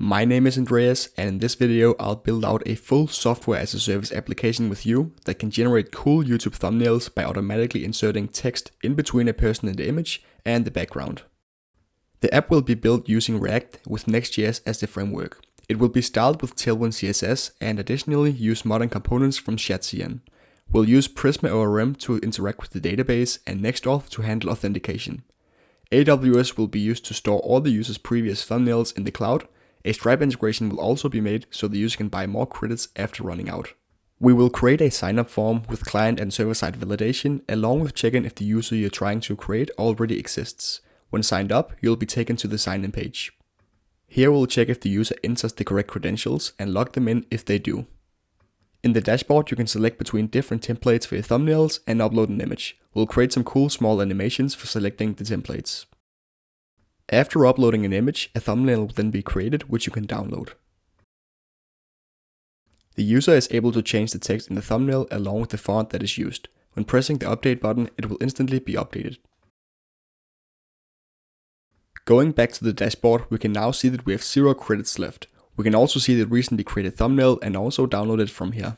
My name is Andreas, and in this video I'll build out a full software as a service application with you that can generate cool YouTube thumbnails by automatically inserting text in between a person in the image and the background. The app will be built using React with Next.js as the framework. It will be styled with Tailwind CSS and additionally use modern components from shadcn. We'll use Prisma ORM to interact with the database and Auth to handle authentication. AWS will be used to store all the user's previous thumbnails in the cloud. A Stripe integration will also be made so the user can buy more credits after running out. We will create a sign-up form with client and server-side validation along with checking if the user you're trying to create already exists. When signed up, you'll be taken to the sign-in page. Here we'll check if the user enters the correct credentials and log them in if they do. In the dashboard you can select between different templates for your thumbnails and upload an image. We'll create some cool small animations for selecting the templates. After uploading an image, a thumbnail will then be created which you can download. The user is able to change the text in the thumbnail along with the font that is used. When pressing the update button, it will instantly be updated. Going back to the dashboard, we can now see that we have 0 credits left. We can also see the recently created thumbnail and also download it from here.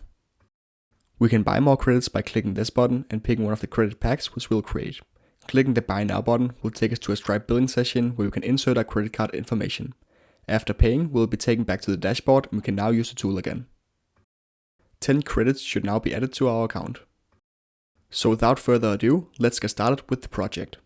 We can buy more credits by clicking this button and picking one of the credit packs which we'll create. Clicking the Buy Now button will take us to a Stripe billing session where we can insert our credit card information. After paying, we'll be taken back to the dashboard and we can now use the tool again. 10 credits should now be added to our account. So without further ado, let's get started with the project.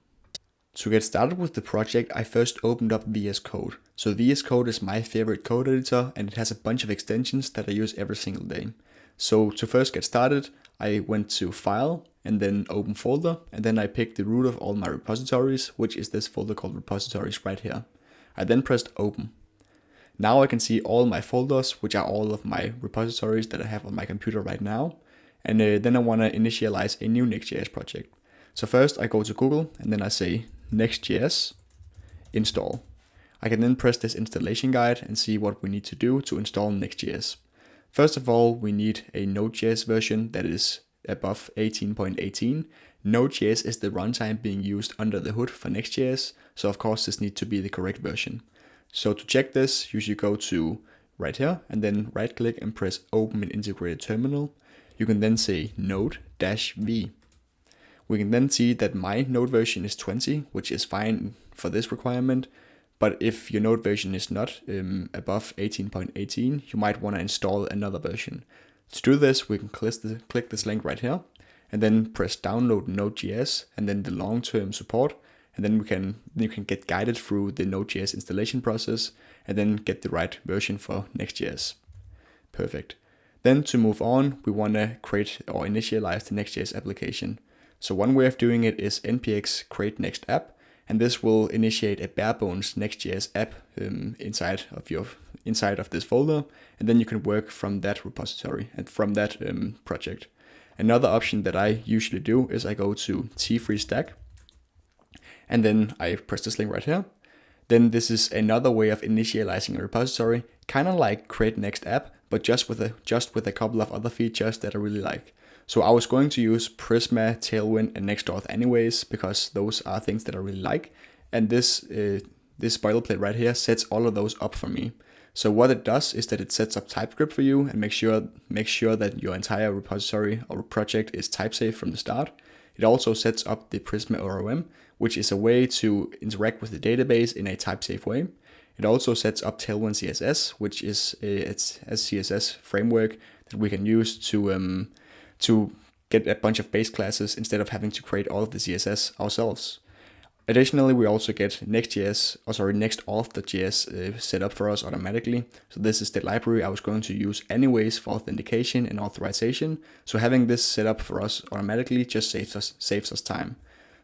To get started with the project, I first opened up VS Code. So VS Code is my favorite code editor and it has a bunch of extensions that I use every single day. So to first get started, I went to File and then Open Folder, and then I picked the root of all my repositories, which is this folder called repositories right here. I then pressed Open. Now I can see all my folders, which are all of my repositories that I have on my computer right now. And then I want to initialize a new Next.js project. So first I go to Google and then I say Next.js install. I can then press this installation guide and see what we need to do to install Next.js. First of all, we need a Node.js version that is above 18.18. Node.js is the runtime being used under the hood for Next.js, so of course this needs to be the correct version. So to check this, you should go to right here and then right click and press Open an integrated terminal. You can then say node-v. We can then see that my node version is 20, which is fine for this requirement. But if your node version is not above 18.18, you might want to install another version. To do this, we can click this link right here and then press download Node.js and then the long-term support. And then you can get guided through the Node.js installation process and then get the right version for Next.js. Perfect. Then to move on, we want to create or initialize the Next.js application. So one way of doing it is npx create next app. And this will initiate a bare bones Next.js app inside of this folder, and then you can work from that repository and from that project. Another option that I usually do is I go to t3stack, and then I press this link right here. Then this is another way of initializing a repository, kind of like create next app, but just with a couple of other features that I really like. So I was going to use Prisma, Tailwind, and Auth anyways, because those are things that I really like. And this boilerplate right here sets all of those up for me. So what it does is that it sets up TypeScript for you and make sure that your entire repository or project is type safe from the start. It also sets up the Prisma ORM, which is a way to interact with the database in a type safe way. It also sets up Tailwind CSS, which is a CSS framework that we can use to get a bunch of base classes instead of having to create all of the CSS ourselves. Additionally, we also get Next.auth.js set up for us automatically. So this is the library I was going to use anyways for authentication and authorization. So having this set up for us automatically just saves us time.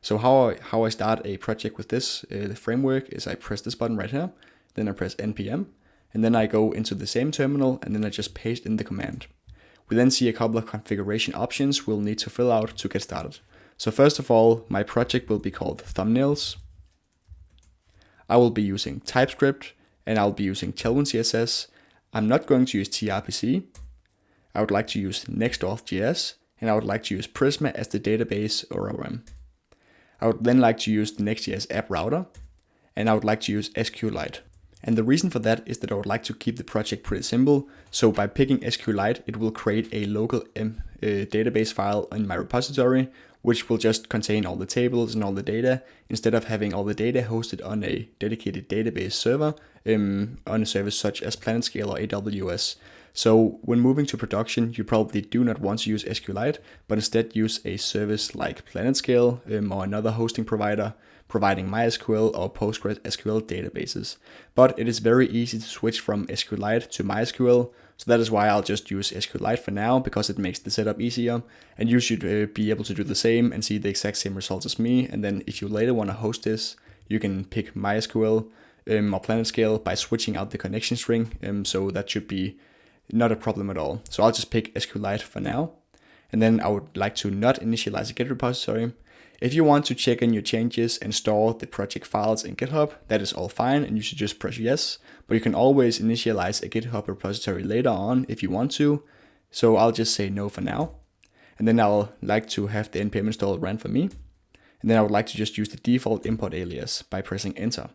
So how I start a project with this framework is I press this button right here, then I press npm, and then I go into the same terminal and then I just paste in the command. We then see a couple of configuration options we'll need to fill out to get started. So first of all, my project will be called Thumbnails. I will be using TypeScript and I'll be using Tailwind CSS. I'm not going to use tRPC. I would like to use Next.js and I would like to use Prisma as the database ORM. I would then like to use the Next.js app router and I would like to use SQLite. And the reason for that is that I would like to keep the project pretty simple. So by picking SQLite, it will create a local database file in my repository, which will just contain all the tables and all the data, instead of having all the data hosted on a dedicated database server on a service such as PlanetScale or AWS. So when moving to production, you probably do not want to use SQLite, but instead use a service like PlanetScale or another hosting provider, providing MySQL or Postgres SQL databases. But it is very easy to switch from SQLite to MySQL, so that is why I'll just use SQLite for now, because it makes the setup easier, and you should be able to do the same and see the exact same results as me. And then if you later want to host this, you can pick MySQL or PlanetScale by switching out the connection string, so that should be not a problem at all. So I'll just pick SQLite for now, and then I would like to not initialize a Git repository. If you want to check in your changes and store the project files in GitHub, that is all fine, and you should just press yes, but you can always initialize a GitHub repository later on if you want to, so I'll just say no for now. And then I'll like to have the npm install run for me, and then I would like to just use the default import alias by pressing enter.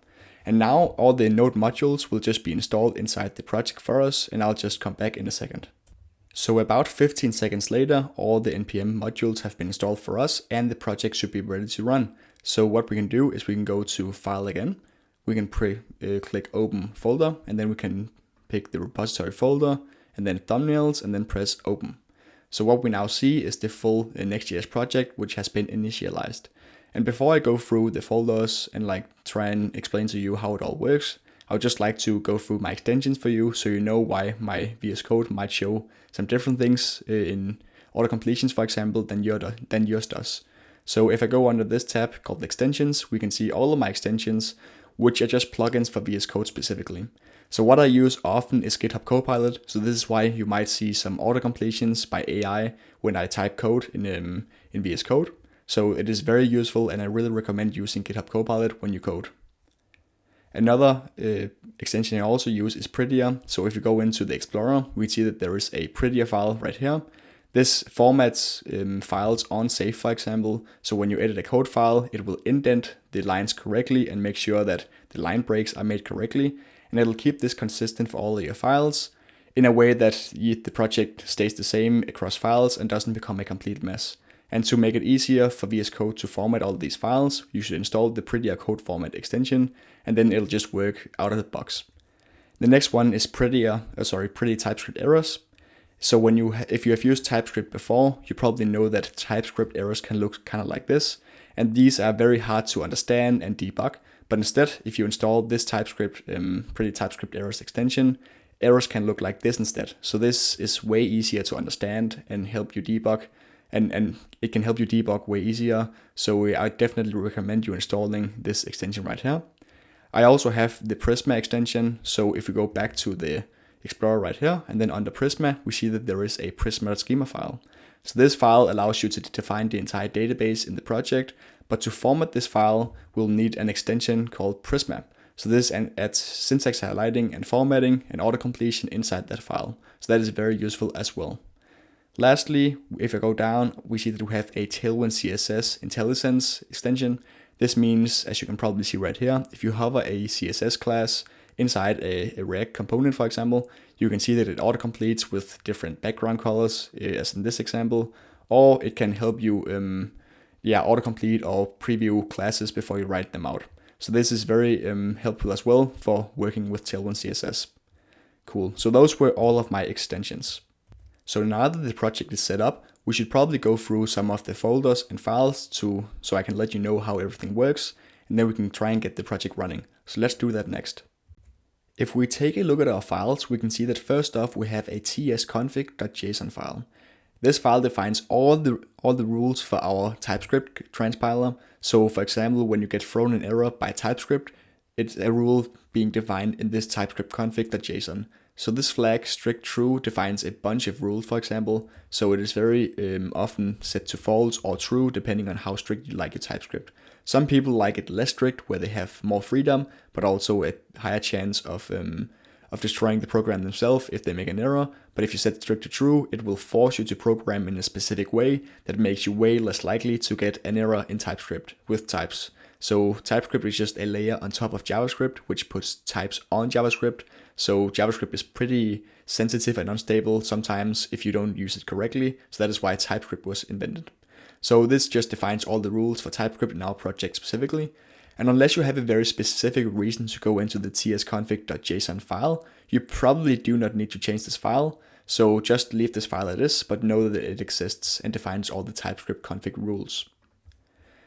And now all the node modules will just be installed inside the project for us, and I'll just come back in a second. So about 15 seconds later, all the npm modules have been installed for us, and the project should be ready to run. So what we can do is we can go to File again, we can click Open Folder, and then we can pick the repository folder, and then Thumbnails, and then press Open. So what we now see is the full Next.js project, which has been initialized. And before I go through the folders and try and explain to you how it all works, I would just like to go through my extensions for you, so you know why my VS Code might show some different things in auto completions, for example, than yours does. So if I go under this tab called extensions, we can see all of my extensions, which are just plugins for VS Code specifically. So what I use often is GitHub Copilot. So this is why you might see some auto completions by AI when I type code in VS Code. So it is very useful, and I really recommend using GitHub Copilot when you code. Another extension I also use is Prettier. So if you go into the Explorer, we see that there is a Prettier file right here. This formats files on safe, for example. So when you edit a code file, it will indent the lines correctly and make sure that the line breaks are made correctly. And it'll keep this consistent for all of your files in a way that the project stays the same across files and doesn't become a complete mess. And to make it easier for VS Code to format all of these files, you should install the Prettier Code Format extension, and then it'll just work out of the box. The next one is Pretty TypeScript Errors. So if you have used TypeScript before, you probably know that TypeScript errors can look kind of like this, and these are very hard to understand and debug. But instead, if you install this Pretty TypeScript Errors extension, errors can look like this instead. So this is way easier to understand and help you debug. And it can help you debug way easier. So I definitely recommend you installing this extension right here. I also have the Prisma extension. So if we go back to the Explorer right here, and then under Prisma, we see that there is a Prisma.schema file. So this file allows you to define the entire database in the project, but to format this file, we'll need an extension called Prisma. So this adds syntax highlighting and formatting and auto-completion inside that file. So that is very useful as well. Lastly, if I go down, we see that we have a Tailwind CSS IntelliSense extension. This means, as you can probably see right here, if you hover a CSS class inside a React component, for example, you can see that it auto-completes with different background colors, as in this example, or it can help you auto-complete or preview classes before you write them out. So this is very helpful as well for working with Tailwind CSS. Cool, so those were all of my extensions. So now that the project is set up, we should probably go through some of the folders and files so I can let you know how everything works, and then we can try and get the project running. So let's do that next. If we take a look at our files, we can see that first off we have a tsconfig.json file. This file defines all the rules for our TypeScript transpiler. So for example, when you get thrown an error by TypeScript, it's a rule being defined in this TypeScript config.json. So this flag strict true defines a bunch of rules, for example. So it is very often set to false or true depending on how strict you like your TypeScript. Some people like it less strict, where they have more freedom, but also a higher chance of destroying the program themselves if they make an error. But if you set strict to true, it will force you to program in a specific way that makes you way less likely to get an error in TypeScript with types. So TypeScript is just a layer on top of JavaScript, which puts types on JavaScript. So JavaScript is pretty sensitive and unstable sometimes if you don't use it correctly. So that is why TypeScript was invented. So this just defines all the rules for TypeScript in our project specifically. And unless you have a very specific reason to go into the tsconfig.json file, you probably do not need to change this file. So just leave this file as is, but know that it exists and defines all the TypeScript config rules.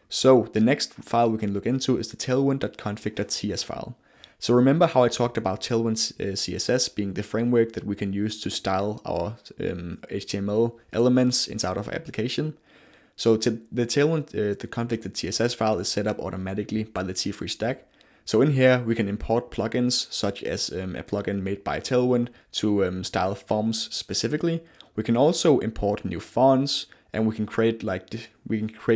So the next file we can look into is the tailwind.config.cs file. So remember how I talked about Tailwind's CSS being the framework that we can use to style our HTML elements inside of our application. So the Tailwind, the config.css file is set up automatically by the T3 stack. So in here we can import plugins such as a plugin made by Tailwind to style forms specifically. We can also import new fonts, and we can create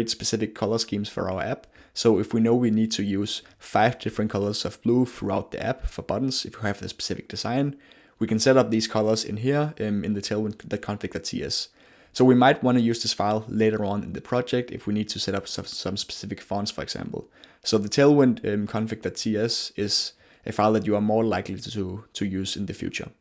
specific color schemes for our app. So if we know we need to use 5 different colors of blue throughout the app for buttons, if you have a specific design, we can set up these colors in here in the tailwind.config.cs. So we might want to use this file later on in the project if we need to set up some specific fonts, for example. So the tailwind config.cs is a file that you are more likely to use in the future.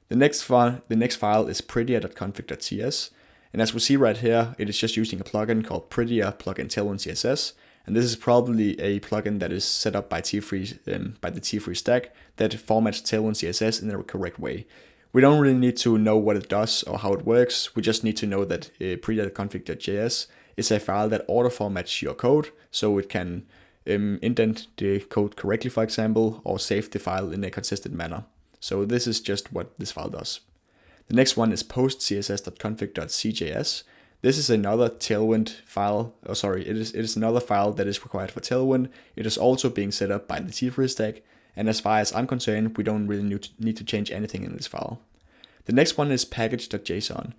The next file is prettier.config.cs. And as we see right here, it is just using a plugin called Prettier plugin Tailwind CSS. And this is probably a plugin that is set up by the T3 stack that formats Tailwind CSS in the correct way. We don't really need to know what it does or how it works. We just need to know that prettier.config.js is a file that auto-formats your code, so it can indent the code correctly, for example, or save the file in a consistent manner. So this is just what this file does. The next one is postcss.config.cjs. This is another Tailwind file. It is another file that is required for Tailwind. It is also being set up by the T3 stack, and as far as I'm concerned, we don't really need to change anything in this file. The next one is package.json.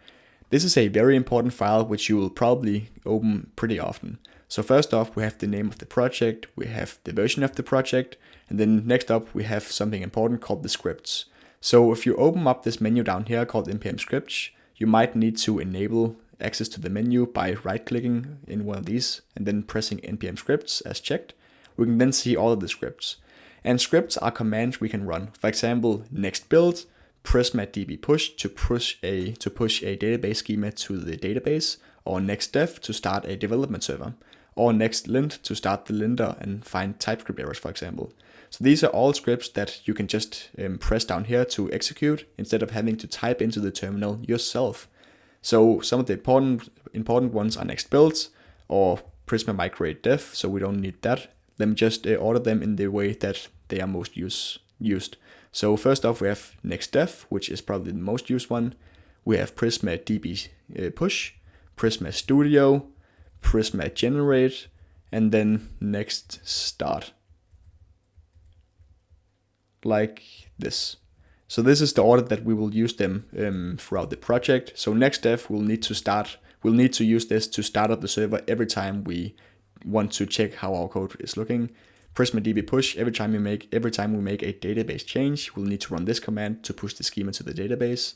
This is a very important file which you will probably open pretty often. So first off, we have the name of the project, we have the version of the project, and then next up we have something important called the scripts. So if you open up this menu down here called npm scripts, you might need to enable access to the menu by right-clicking in one of these and then pressing npm scripts as checked. We can then see all of the scripts. And scripts are commands we can run. For example, next build, Prisma db push to push a database schema to the database, or next dev to start a development server, or next lint to start the linter and find TypeScript errors, for example. So these are all scripts that you can just press down here to execute instead of having to type into the terminal yourself. So some of the important ones are next builds or Prisma migrate dev, so we don't need that. Let me just order them in the way that they are most used. So first off, we have next dev, which is probably the most used one. We have Prisma db push, Prisma studio, Prisma generate, and then next start. Like this. So this is the order that we will use them throughout the project. So next dev will need to use this to start up the server every time we want to check how our code is looking. Prisma db push, every time we make a database change, we'll need to run this command to push the schema to the database.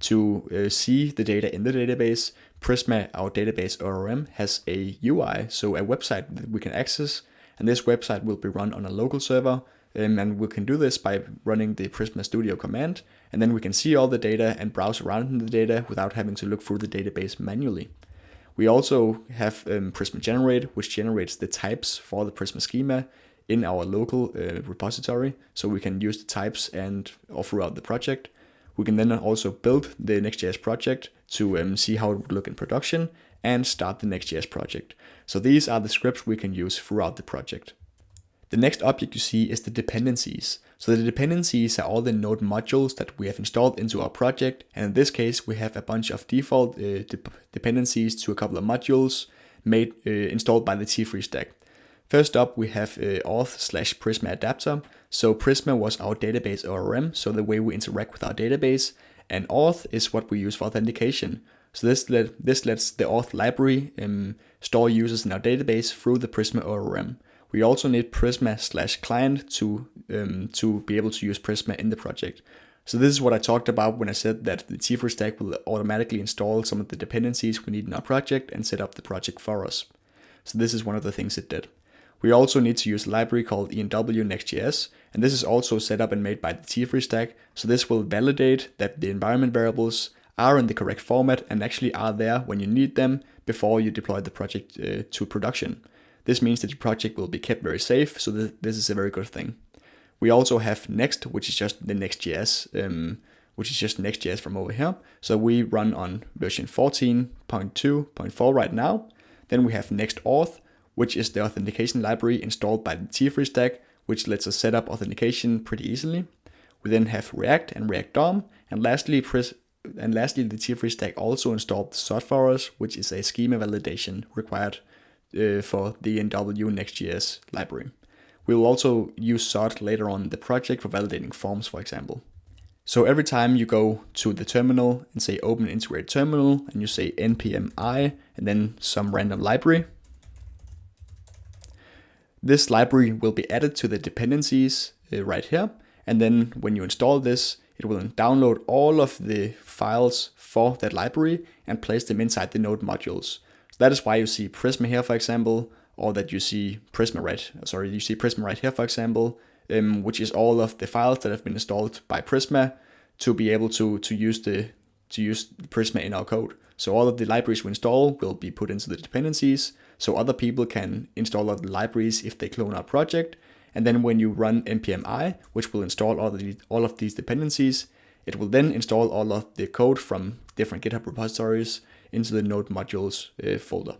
To see the data in the database, Prisma, our database ORM, has a UI, so a website that we can access, and this website will be run on a local server, and we can do this by running the Prisma Studio command, and then we can see all the data and browse around in the data without having to look through the database manually. We also have Prisma generate, which generates the types for the Prisma schema in our local repository, so we can use the types and all throughout the project. We can then also build the Next.js project to see how it would look in production and start the Next.js project. So these are the scripts we can use throughout the project. The next object you see is the dependencies. So the dependencies are all the node modules that we have installed into our project, and in this case we have a bunch of default dependencies to a couple of modules installed by the T3 stack. First up we have Auth/Prisma adapter. So Prisma was our database ORM, so the way we interact with our database, and Auth is what we use for authentication. So this lets the Auth library store users in our database through the Prisma ORM. We also need Prisma/client to be able to use Prisma in the project. So this is what I talked about when I said that the T3 stack will automatically install some of the dependencies we need in our project and set up the project for us. So this is one of the things it did. We also need to use a library called enw Next.js, and this is also set up and made by the T3 stack, so this will validate that the environment variables are in the correct format and actually are there when you need them before you deploy the project to production. This means that your project will be kept very safe, so this is a very good thing. We also have Next, which is just the Next.js, which is just Next.js from over here. So we run on version 14.2.4 right now. Then we have Next Auth, which is the authentication library installed by the T3 stack, which lets us set up authentication pretty easily. We then have React and React DOM, and lastly, the T3 stack also installed SOT for us, which is a schema validation required for the enw Next.js library. We will also use SOT later on in the project for validating forms, for example. So every time you go to the terminal and say open integrated terminal, and you say npm I and then some random library, this library will be added to the dependencies right here. And then when you install this, it will download all of the files for that library and place them inside the node modules. So that is why you see Prisma here, for example, or that you see Prisma right here, for example, which is all of the files that have been installed by Prisma to be able to use Prisma in our code. So all of the libraries we install will be put into the dependencies, so other people can install all the libraries if they clone our project. And then when you run npm I, which will install all of these dependencies, it will then install all of the code from different GitHub repositories into the node modules folder.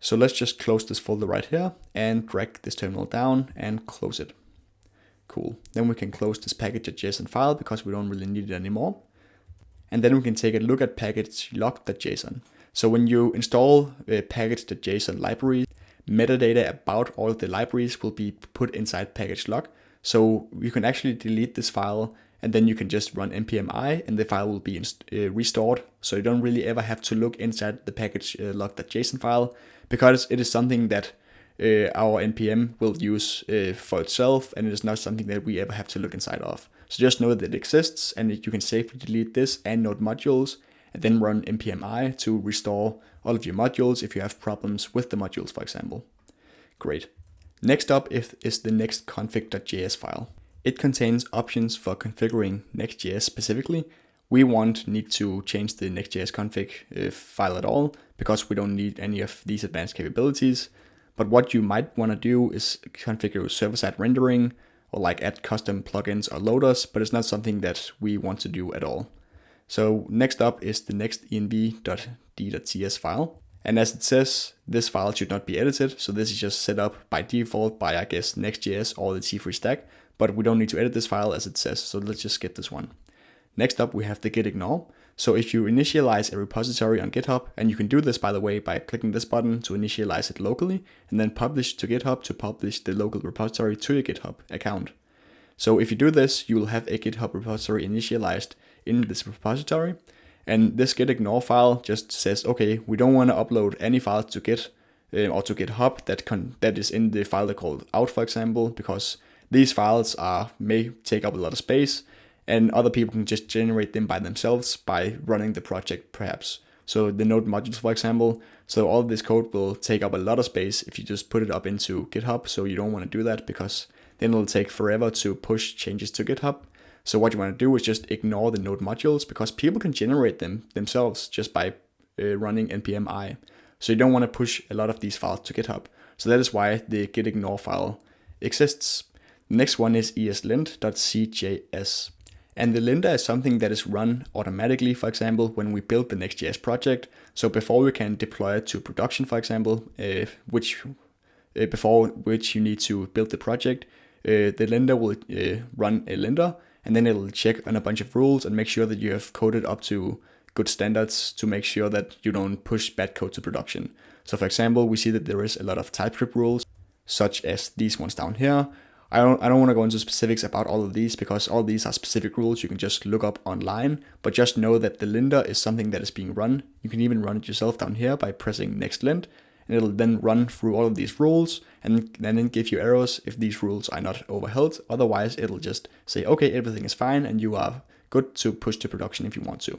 So let's just close this folder right here and drag this terminal down and close it. Cool. Then we can close this package.json file because we don't really need it anymore. And then we can take a look at package log.json. So when you install a package.json library, metadata about all of the libraries will be put inside package log. So you can actually delete this file and then you can just run npm I and the file will be restored. So you don't really ever have to look inside the package log.json file because it is something that our npm will use for itself, and it is not something that we ever have to look inside of. So just know that it exists and that you can safely delete this and node modules and then run npm I to restore all of your modules if you have problems with the modules, for example. Great. Next up is the next.config.js file. It contains options for configuring Next.js specifically. We won't need to change the Next.js config file at all because we don't need any of these advanced capabilities. But what you might want to do is configure server-side rendering or like add custom plugins or loaders, but it's not something that we want to do at all. So next up is the next.env.d.ts file. And as it says, this file should not be edited. So this is just set up by default by, I guess, Next.js or the T3 stack, but we don't need to edit this file as it says. So let's just skip this one. Next up, we have the git ignore. So if you initialize a repository on GitHub, and you can do this, by the way, by clicking this button to initialize it locally, and then publish to GitHub to publish the local repository to your GitHub account. So if you do this, you will have a GitHub repository initialized in this repository. And this git ignore file just says, okay, we don't want to upload any files to Git or to GitHub that is in the file called Auth, for example, because these files may take up a lot of space, and other people can just generate them by themselves by running the project, perhaps. So the node modules, for example. So all of this code will take up a lot of space if you just put it up into GitHub. So you don't want to do that because then it'll take forever to push changes to GitHub. So what you want to do is just ignore the node modules because people can generate them themselves just by running npm I. So you don't want to push a lot of these files to GitHub. So that is why the git ignore file exists. The next one is eslint.cjs. And the linter is something that is run automatically, for example, when we build the Next.js project. So before we can deploy it to production, for example, before which you need to build the project, the linter will run a linter, and then it'll check on a bunch of rules and make sure that you have coded up to good standards to make sure that you don't push bad code to production. So for example, we see that there is a lot of TypeScript rules, such as these ones down here. I don't want to go into specifics about all of these because all these are specific rules you can just look up online, but just know that the linter is something that is being run. You can even run it yourself down here by pressing next lint, and it'll then run through all of these rules and then give you errors if these rules are not overheld. Otherwise, it'll just say, okay, everything is fine and you are good to push to production if you want to.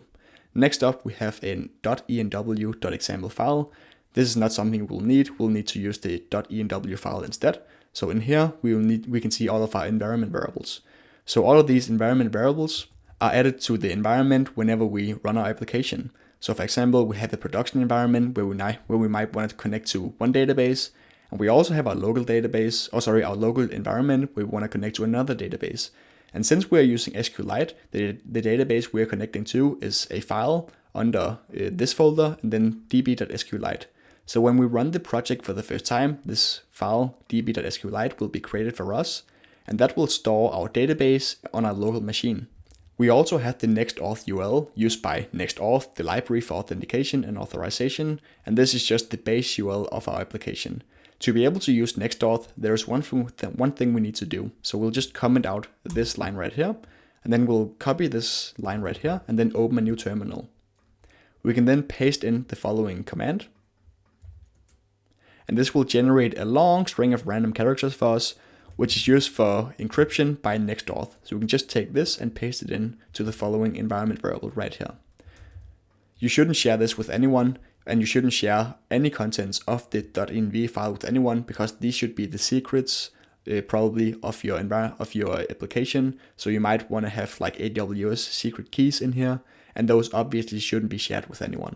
Next up, we have an .enw.example file. This is not something we'll need. We'll need to use the .env file instead. So in here, we can see all of our environment variables. So all of these environment variables are added to the environment whenever we run our application. So for example, we have a production environment where we might want to connect to one database, and we also have our local database, our local environment where we want to connect to another database. And since we're using SQLite, the database we're connecting to is a file under this folder and then db.sqlite. So when we run the project for the first time, this file db.sqlite will be created for us, and that will store our database on our local machine. We also have the Next.auth URL used by Next.auth, the library for authentication and authorization, and this is just the base URL of our application. To be able to use Next.auth, there's one thing we need to do. So we'll just comment out this line right here, and then we'll copy this line right here, and then open a new terminal. We can then paste in the following command, and this will generate a long string of random characters for us, which is used for encryption by Next.auth. So we can just take this and paste it in to the following environment variable right here. You shouldn't share this with anyone, and you shouldn't share any contents of the .env file with anyone, because these should be the secrets probably of your application. So you might want to have like AWS secret keys in here, and those obviously shouldn't be shared with anyone.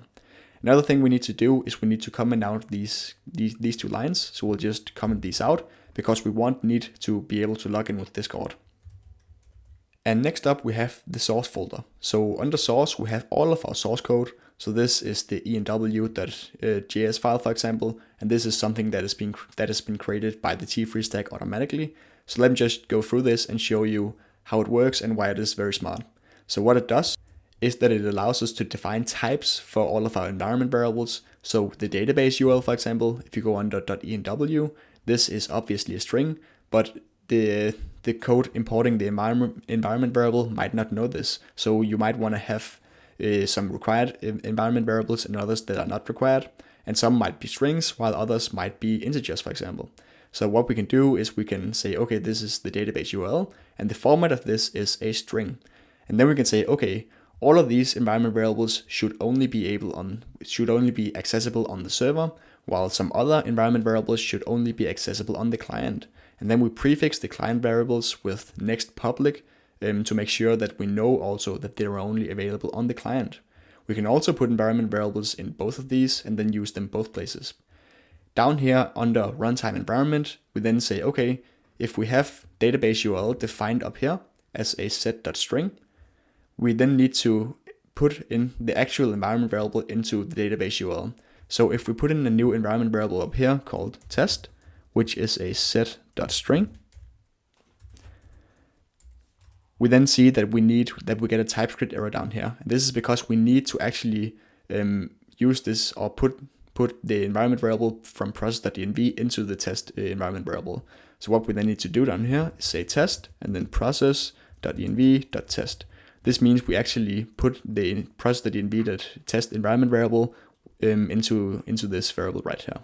Another thing we need to do is we need to comment out these two lines. So we'll just comment these out because we need to be able to log in with Discord. And next up we have the source folder. So under source we have all of our source code. So this is the enw.js file, for example, and this is something that has been created by the T3 stack automatically. So let me just go through this and show you how it works and why it is very smart. So what it does is that it allows us to define types for all of our environment variables. So the database URL, for example, if you go under .enw, this is obviously a string, but the code importing the environment variable might not know this. So you might want to have some required environment variables and others that are not required, and some might be strings while others might be integers, for example. So what we can do is we can say, okay, this is the database URL, and the format of this is a string. And then we can say, okay, all of these environment variables should only be accessible on the server, while some other environment variables should only be accessible on the client. And then we prefix the client variables with next public to make sure that we know also that they are only available on the client. We can also put environment variables in both of these and then use them both places. Down here under runtime environment, we then say, okay, if we have database URL defined up here as a set.string, we then need to put in the actual environment variable into the database URL. So if we put in a new environment variable up here called test, which is a set.string, we then see that we get a TypeScript error down here. And this is because we need to actually use this or put the environment variable from process.env into the test environment variable. So what we then need to do down here is say test and then process.env.test. This means we actually put the process.env.test environment variable into this variable right here.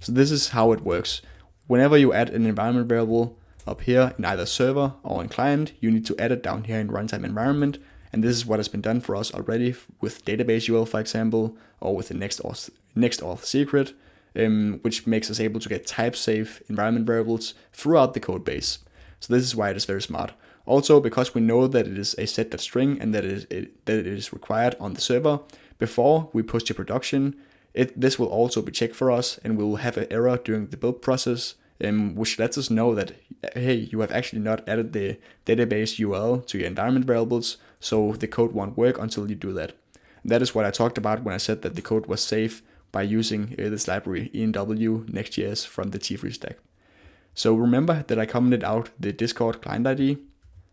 So this is how it works. Whenever you add an environment variable up here in either server or in client, you need to add it down here in runtime environment. And this is what has been done for us already with database URL, for example, or with the Next.auth secret, which makes us able to get type safe environment variables throughout the code base. So this is why it is very smart. Also, because we know that it is a set.string and that it is required on the server, before we push to production, this will also be checked for us, and we will have an error during the build process, which lets us know that, hey, you have actually not added the database URL to your environment variables, so the code won't work until you do that. And that is what I talked about when I said that the code was safe by using this library, enw Next.js from the T3 stack. So remember that I commented out the Discord client ID.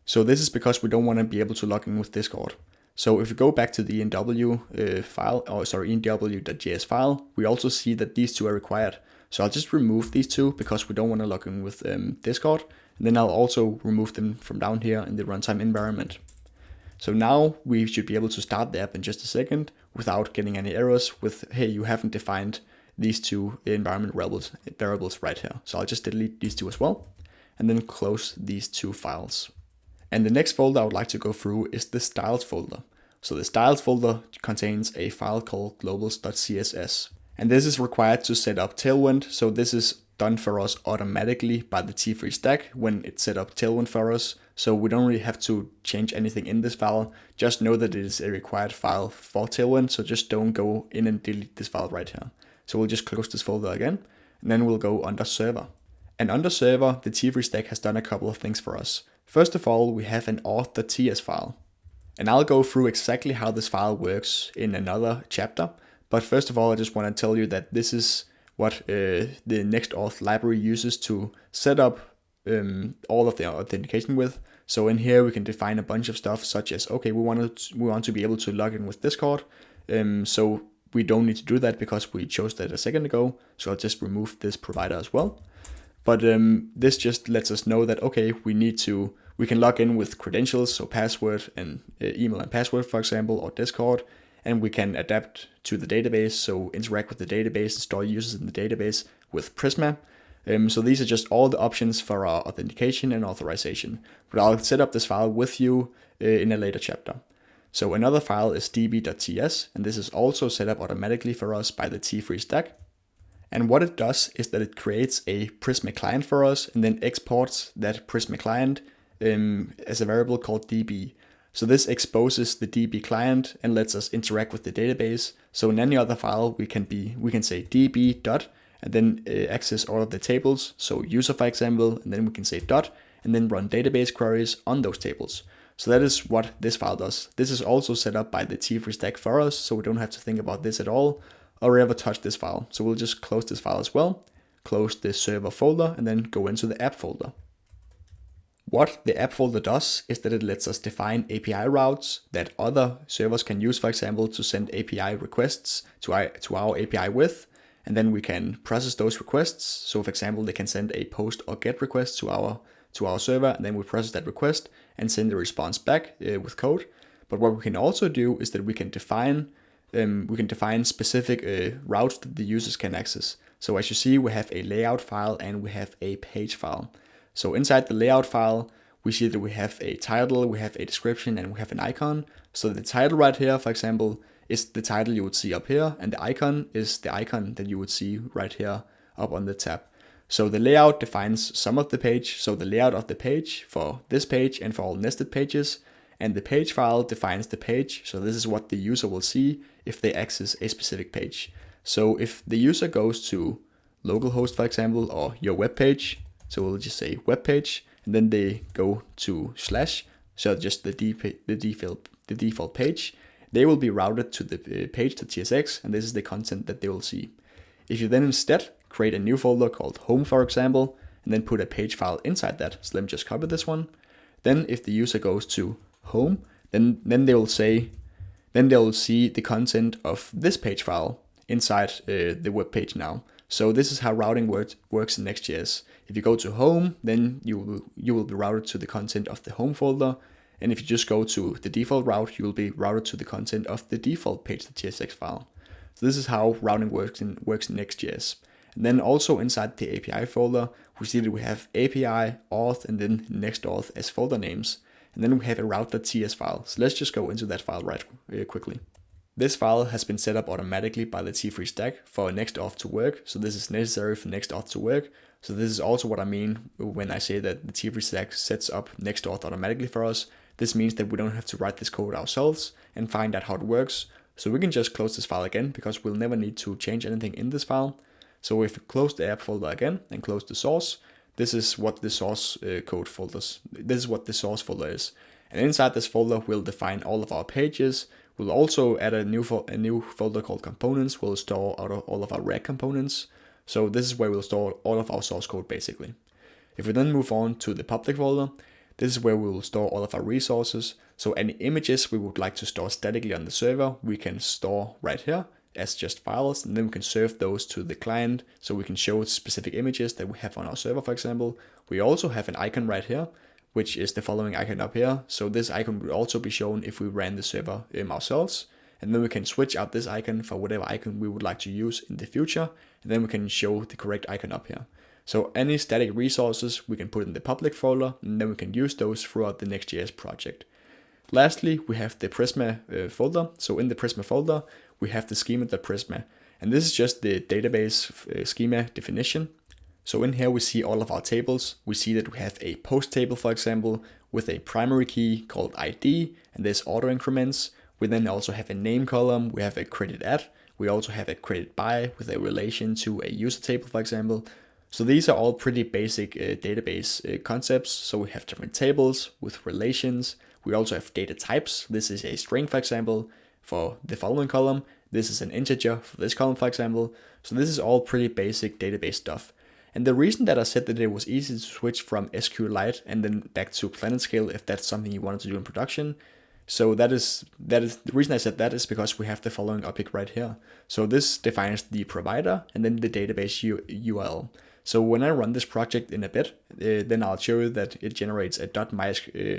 So this is because we don't want to be able to log in with Discord. So if we go back to the enw file, enw.js file, we also see that these two are required. So I'll just remove these two because we don't want to log in with Discord. And then I'll also remove them from down here in the runtime environment. So now we should be able to start the app in just a second without getting any errors with, hey, you haven't defined these two environment variables right here. So I'll just delete these two as well and then close these two files. And the next folder I would like to go through is the styles folder. So the styles folder contains a file called globals.css. And this is required to set up Tailwind. So this is done for us automatically by the T3 stack when it set up Tailwind for us. So we don't really have to change anything in this file. Just know that it is a required file for Tailwind. So just don't go in and delete this file right here. So we'll just close this folder again, and then we'll go under server. And under server, the T3 stack has done a couple of things for us. First of all, we have an auth.ts file. And I'll go through exactly how this file works in another chapter. But first of all, I just want to tell you that this is what the Next.auth library uses to set up all of the authentication with. So in here, we can define a bunch of stuff such as, okay, we want to be able to log in with Discord. So we don't need to do that because we chose that a second ago. So I'll just remove this provider as well. But this just lets us know that, okay, we can log in with credentials, so password and email and password, for example, or Discord, and we can adapt to the database, so interact with the database, store users in the database with Prisma. So these are just all the options for our authentication and authorization. But I'll set up this file with you in a later chapter. So another file is db.ts, and this is also set up automatically for us by the T3 stack. And what it does is that it creates a Prisma client for us and then exports that Prisma client as a variable called db. So this exposes the db client and lets us interact with the database. So in any other file, we can say db dot and then access all of the tables. So user, for example, and then we can say dot and then run database queries on those tables. So that is what this file does. This is also set up by the T3 stack for us, so we don't have to think about this at all or ever touch this file. So we'll just close this file as well, close the server folder, and then go into the app folder. What the app folder does is that it lets us define API routes that other servers can use, for example, to send API requests to our API with, and then we can process those requests. So for example, they can send a post or get request to our server, and then we process that request and send the response back with code. But what we can also do is that we can define specific routes that the users can access. So as you see, we have a layout file and we have a page file. So inside the layout file, we see that we have a title, we have a description, and we have an icon. So the title right here, for example, is the title you would see up here, and the icon is the icon that you would see right here up on the tab. So the layout defines some of the page, so the layout of the page for this page and for all nested pages, and the page file defines the page. So this is what the user will see if they access a specific page. So if the user goes to localhost, for example, or your web page, so we'll just say web page, and then they go to /, so just the default page, they will be routed to the page.tsx, and this is the content that they will see. If you then instead create a new folder called home, for example, and then put a page file inside that, so let me just copy this one. Then if the user goes to home, then they will see the content of this page file inside the web page now. So this is how routing works in Next.js. If you go to home, then you will be routed to the content of the home folder. And if you just go to the default route, you will be routed to the content of the default page.tsx file. So this is how routing works in Next.js. And then also inside the API folder, we see that we have API, auth, and then Next.auth as folder names. And then we have a route.ts file. So let's just go into that file right quickly. This file has been set up automatically by the T3 stack for Next.auth to work. So this is necessary for Next.auth to work. So this is also what I mean when I say that the T3 stack sets up Next.auth automatically for us. This means that we don't have to write this code ourselves and find out how it works. So we can just close this file again because we'll never need to change anything in this file. So if we close the app folder again and close the source, this is what the source code folders. This is what the source folder is. And inside this folder, we'll define all of our pages. We'll also add a new folder called components. We'll store all of our React components. So this is where we'll store all of our source code basically. If we then move on to the public folder, this is where we will store all of our resources. So any images we would like to store statically on the server, we can store right here as just files, and then we can serve those to the client so we can show specific images that we have on our server, for example. We also have an icon right here, which is the following icon up here. So this icon will also be shown if we ran the server ourselves. And then we can switch out this icon for whatever icon we would like to use in the future. And then we can show the correct icon up here. So any static resources we can put in the public folder, and then we can use those throughout the Next.js project. Lastly, we have the Prisma folder. So in the Prisma folder, we have the schema.prisma. And this is just the database schema definition. So in here we see all of our tables. We see that we have a post table, for example, with a primary key called ID, and there's auto increments. We then also have a name column. We have a credit at. We also have a credit by with a relation to a user table, for example. So these are all pretty basic database concepts. So we have different tables with relations. We also have data types. This is a string, for example, for the following column. This is an integer for this column, for example. So this is all pretty basic database stuff. And the reason that I said that it was easy to switch from SQLite and then back to PlanetScale if that's something you wanted to do in production. So that is the reason I said that is because we have the following object right here. So this defines the provider and then the database URL. So when I run this project in a bit, then I'll show you that it generates a .SQLite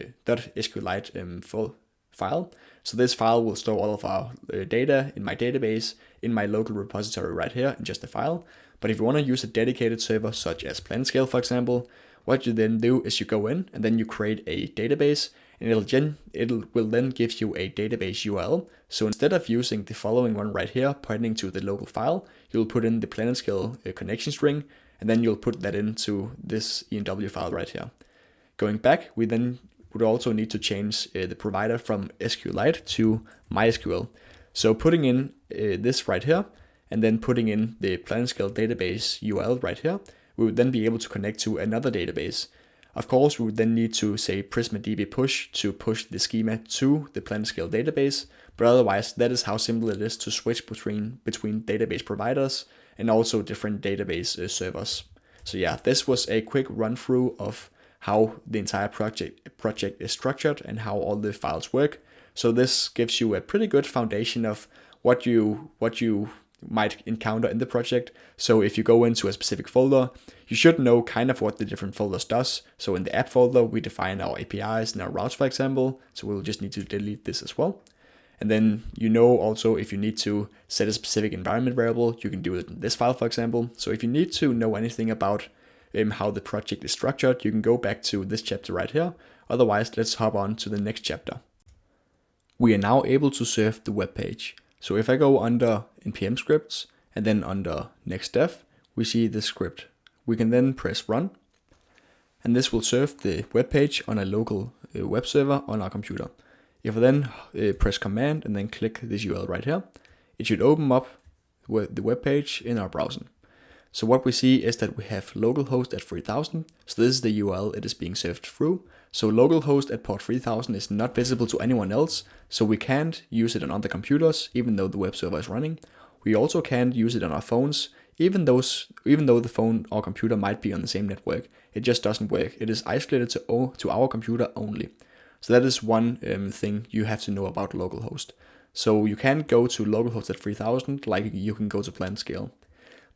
full file. So this file will store all of our data in my database in my local repository right here in just a file. But if you want to use a dedicated server such as PlanetScale, for example, what you then do is you go in and then you create a database, and it will then give you a database URL. So instead of using the following one right here pointing to the local file, you'll put in the PlanetScale connection string, and then you'll put that into this enw file right here. Going back, we then would also need to change the provider from SQLite to MySQL. So putting in this right here, and then putting in the PlanetScale database URL right here, we would then be able to connect to another database. Of course, we would then need to say Prisma DB push to push the schema to the PlanetScale database, but otherwise that is how simple it is to switch between database providers and also different database servers. So yeah, this was a quick run through of how the entire project is structured and how all the files work. So this gives you a pretty good foundation of what you might encounter in the project. So if you go into a specific folder, you should know kind of what the different folders does. So in the app folder, we define our APIs and our routes, for example. So we'll just need to delete this as well. And then you know also if you need to set a specific environment variable, you can do it in this file, for example. So if you need to know anything about how the project is structured, you can go back to this chapter right here. Otherwise, let's hop on to the next chapter. We are now able to serve the web page. So if I go under npm scripts and then under next.dev, we see this script. We can then press run, and this will serve the web page on a local web server on our computer. If I then press command and then click this URL right here, it should open up the web page in our browser. So what we see is that we have localhost at 3000. So this is the URL it is being served through. So localhost at port 3000 is not visible to anyone else. So we can't use it on other computers, even though the web server is running. We also can't use it on our phones, even though the phone or computer might be on the same network. It just doesn't work. It is isolated to our computer only. So that is one thing you have to know about localhost. So you can't go to localhost at 3000 like you can go to PlanetScale.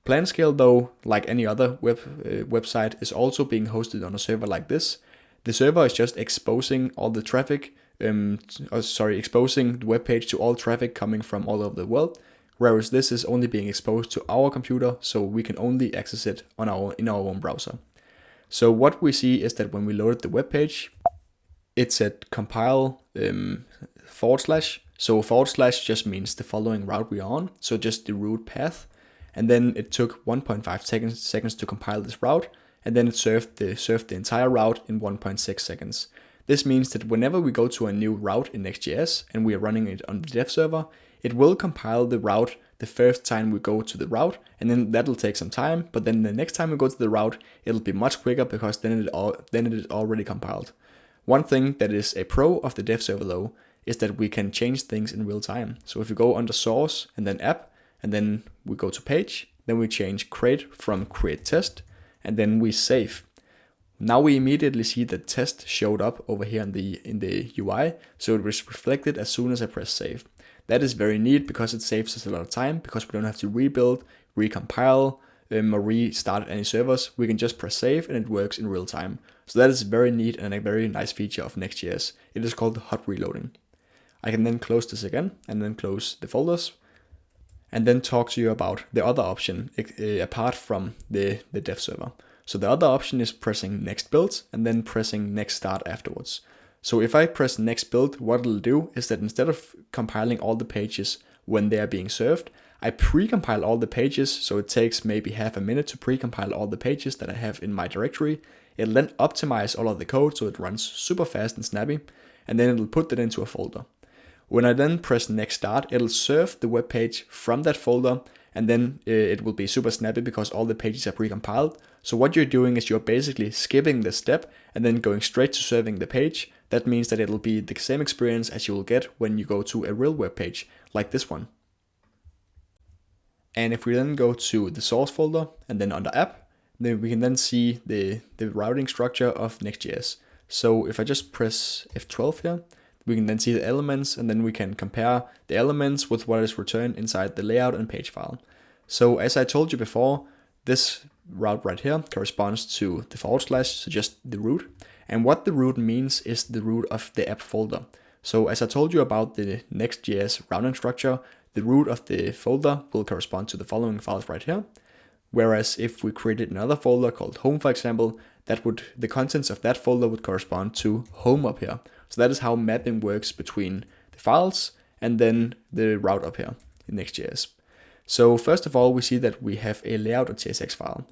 PlanetScale, though, like any other website, is also being hosted on a server like this. The server is just exposing all the traffic, exposing the web page to all traffic coming from all over the world, whereas this is only being exposed to our computer, so we can only access it in our own browser. So what we see is that when we loaded the web page, it said compile /. So / just means the following route we are on, so just the route path. And then it took 1.5 seconds to compile this route, and then it served the entire route in 1.6 seconds. This means that whenever we go to a new route in Next.js and we are running it on the dev server, it will compile the route the first time we go to the route, and then that'll take some time, but then the next time we go to the route, it'll be much quicker because then it is already compiled. One thing that is a pro of the dev server though, is that we can change things in real time. So if you go under source and then app, and then we go to page, then we change create from create test, and then we save. Now we immediately see that test showed up over here in the UI, so it was reflected as soon as I press save. That is very neat because it saves us a lot of time, because we don't have to rebuild, recompile, or restart any servers. We can just press save and it works in real time. So that is very neat and a very nice feature of Next.js. It is called hot reloading. I can then close this again and then close the folders, and then talk to you about the other option apart from the dev server. So the other option is pressing next build and then pressing next start afterwards. So if I press next build, what it'll do is that instead of compiling all the pages when they are being served, I precompile all the pages, so it takes maybe half a minute to precompile all the pages that I have in my directory. It'll then optimize all of the code so it runs super fast and snappy, and then it'll put that into a folder. When I then press next start, it'll serve the web page from that folder, and then it will be super snappy because all the pages are precompiled. So what you're doing is you're basically skipping this step and then going straight to serving the page. That means that it'll be the same experience as you will get when you go to a real web page like this one. And if we then go to the source folder and then under app, then we can then see the routing structure of Next.js. So if I just press F12 here, we can then see the elements, and then we can compare the elements with what is returned inside the layout and page file. So as I told you before, this route right here corresponds to the /, so just the root. And what the root means is the root of the app folder. So as I told you about the Next.js routing structure, the root of the folder will correspond to the following files right here. Whereas if we created another folder called home, for example, the contents of that folder would correspond to home up here. So that is how mapping works between the files and then the route up here in Next.js. So first of all, we see that we have a layout.tsx file.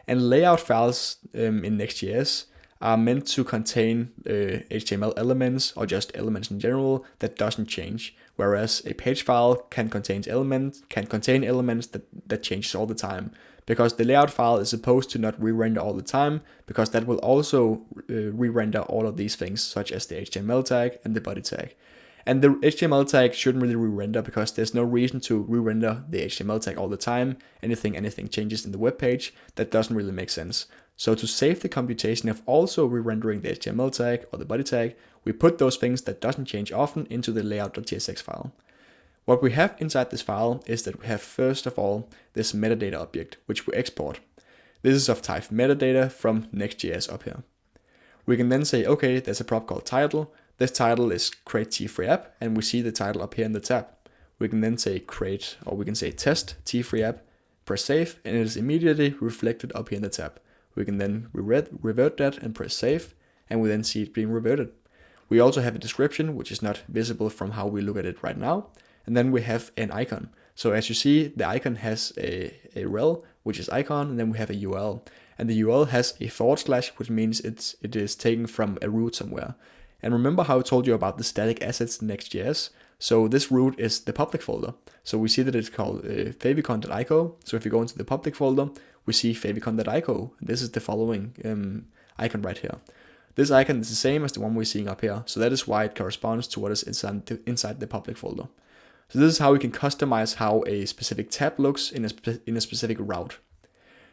And layout files in Next.js are meant to contain HTML elements or just elements in general that doesn't change. Whereas a page file can contain elements that changes all the time. Because the layout file is supposed to not re-render all the time, because that will also re-render all of these things, such as the HTML tag and the body tag. And the HTML tag shouldn't really re-render because there's no reason to re-render the HTML tag all the time. Anything changes in the web page, that doesn't really make sense. So to save the computation of also re-rendering the HTML tag or the body tag, we put those things that doesn't change often into the layout.tsx file. What we have inside this file is that we have first of all this metadata object, which we export. This is of type metadata from Next.js up here. We can then say, okay, there's a prop called title. This title is create t-free app, and we see the title up here in the tab. We can then say create, or we can say test t-free app, press save, and it is immediately reflected up here in the tab. We can then revert that and press save, and we then see it being reverted. We also have a description, which is not visible from how we look at it right now. And then we have an icon. So as you see, the icon has a rel, which is icon, and then we have a URL. And the URL has a /, which means it is taken from a root somewhere. And remember how I told you about the static assets in Next.js? So this root is the public folder. So we see that it's called favicon.ico. So if you go into the public folder, we see favicon.ico. This is the following icon right here. This icon is the same as the one we're seeing up here. So that is why it corresponds to what is inside the public folder. So this is how we can customize how a specific tab looks in a specific route.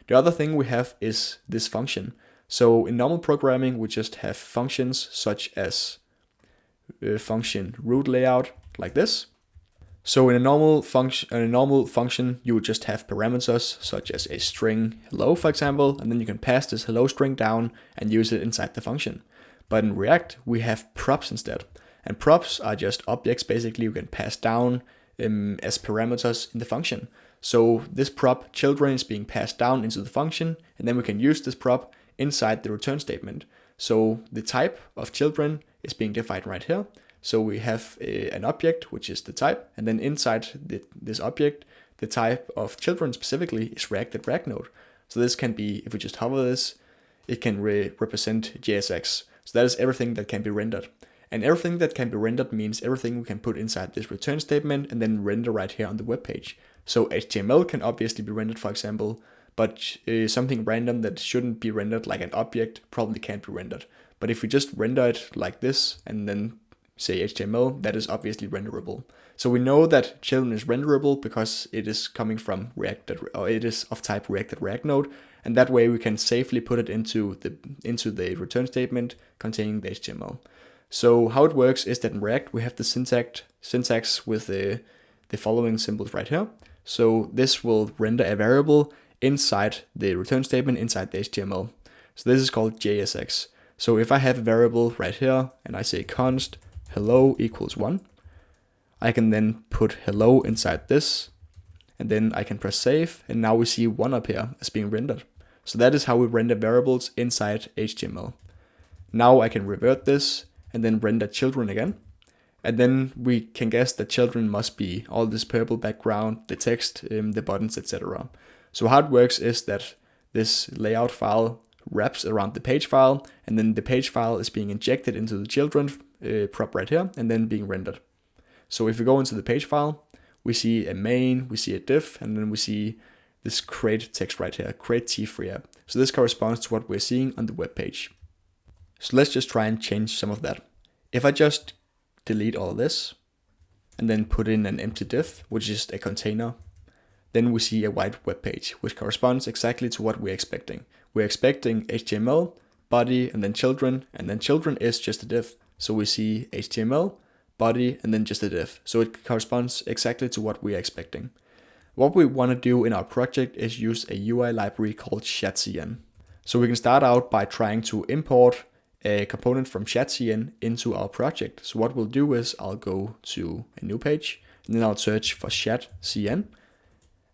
The other thing we have is this function. So in normal programming, we just have functions such as function root layout like this. So in a normal function, you would just have parameters such as a string hello, for example, and then you can pass this hello string down and use it inside the function. But in React, we have props instead. And props are just objects basically you can pass down as parameters in the function. So this prop children is being passed down into the function, and then we can use this prop inside the return statement. So the type of children is being defined right here. So we have an object, which is the type, and then inside this object, the type of children specifically is React node. So this can be, if we just hover this, it can represent JSX. So that is everything that can be rendered. And everything that can be rendered means everything we can put inside this return statement and then render right here on the web page. So HTML can obviously be rendered, for example, but something random that shouldn't be rendered, like an object, probably can't be rendered. But if we just render it like this and then say HTML, that is obviously renderable. So we know that children is renderable because it is coming from React, or it is of type React node, and that way we can safely put it into the return statement containing the HTML. So how it works is that in React we have the syntax with the following symbols right here. So this will render a variable inside the return statement inside the HTML. So this is called JSX. So if I have a variable right here and I say const hello equals 1, I can then put hello inside this, and then I can press save, and now we see 1 up here as being rendered. So that is how we render variables inside HTML. Now I can revert this and then render children again. And then we can guess that children must be all this purple background, the text, the buttons, etc. So how it works is that this layout file wraps around the page file, and then the page file is being injected into the children prop right here, and then being rendered. So if we go into the page file, we see a main, we see a div, and then we see this create text right here, create T3 app. So this corresponds to what we're seeing on the web page. So let's just try and change some of that. If I just delete all of this and then put in an empty div, which is a container, then we see a white web page, which corresponds exactly to what we're expecting. We're expecting HTML, body, and then children is just a div. So we see HTML, body, and then just a div. So it corresponds exactly to what we're expecting. What we want to do in our project is use a UI library called shadcn. So we can start out by trying to import a component from shadcn into our project. So what we'll do is I'll go to a new page, and then I'll search for shadcn,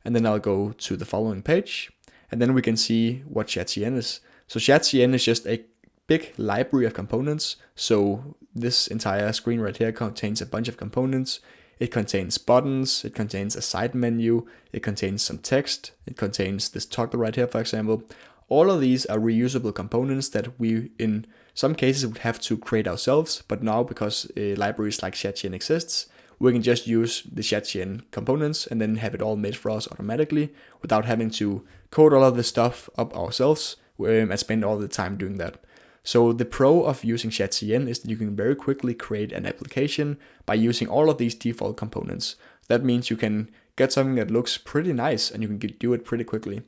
and then I'll go to the following page, and then we can see what shadcn is. So shadcn is just a big library of components. So this entire screen right here contains a bunch of components. It contains buttons, it contains a side menu, it contains some text, it contains this toggle right here, for example. All of these are reusable components that we, in some cases, would have to create ourselves, but now because libraries like shadcn exists, we can just use the shadcn components and then have it all made for us automatically without having to code all of this stuff up ourselves and spend all the time doing that. So the pro of using shadcn is that you can very quickly create an application by using all of these default components. That means you can get something that looks pretty nice and you can do it pretty quickly.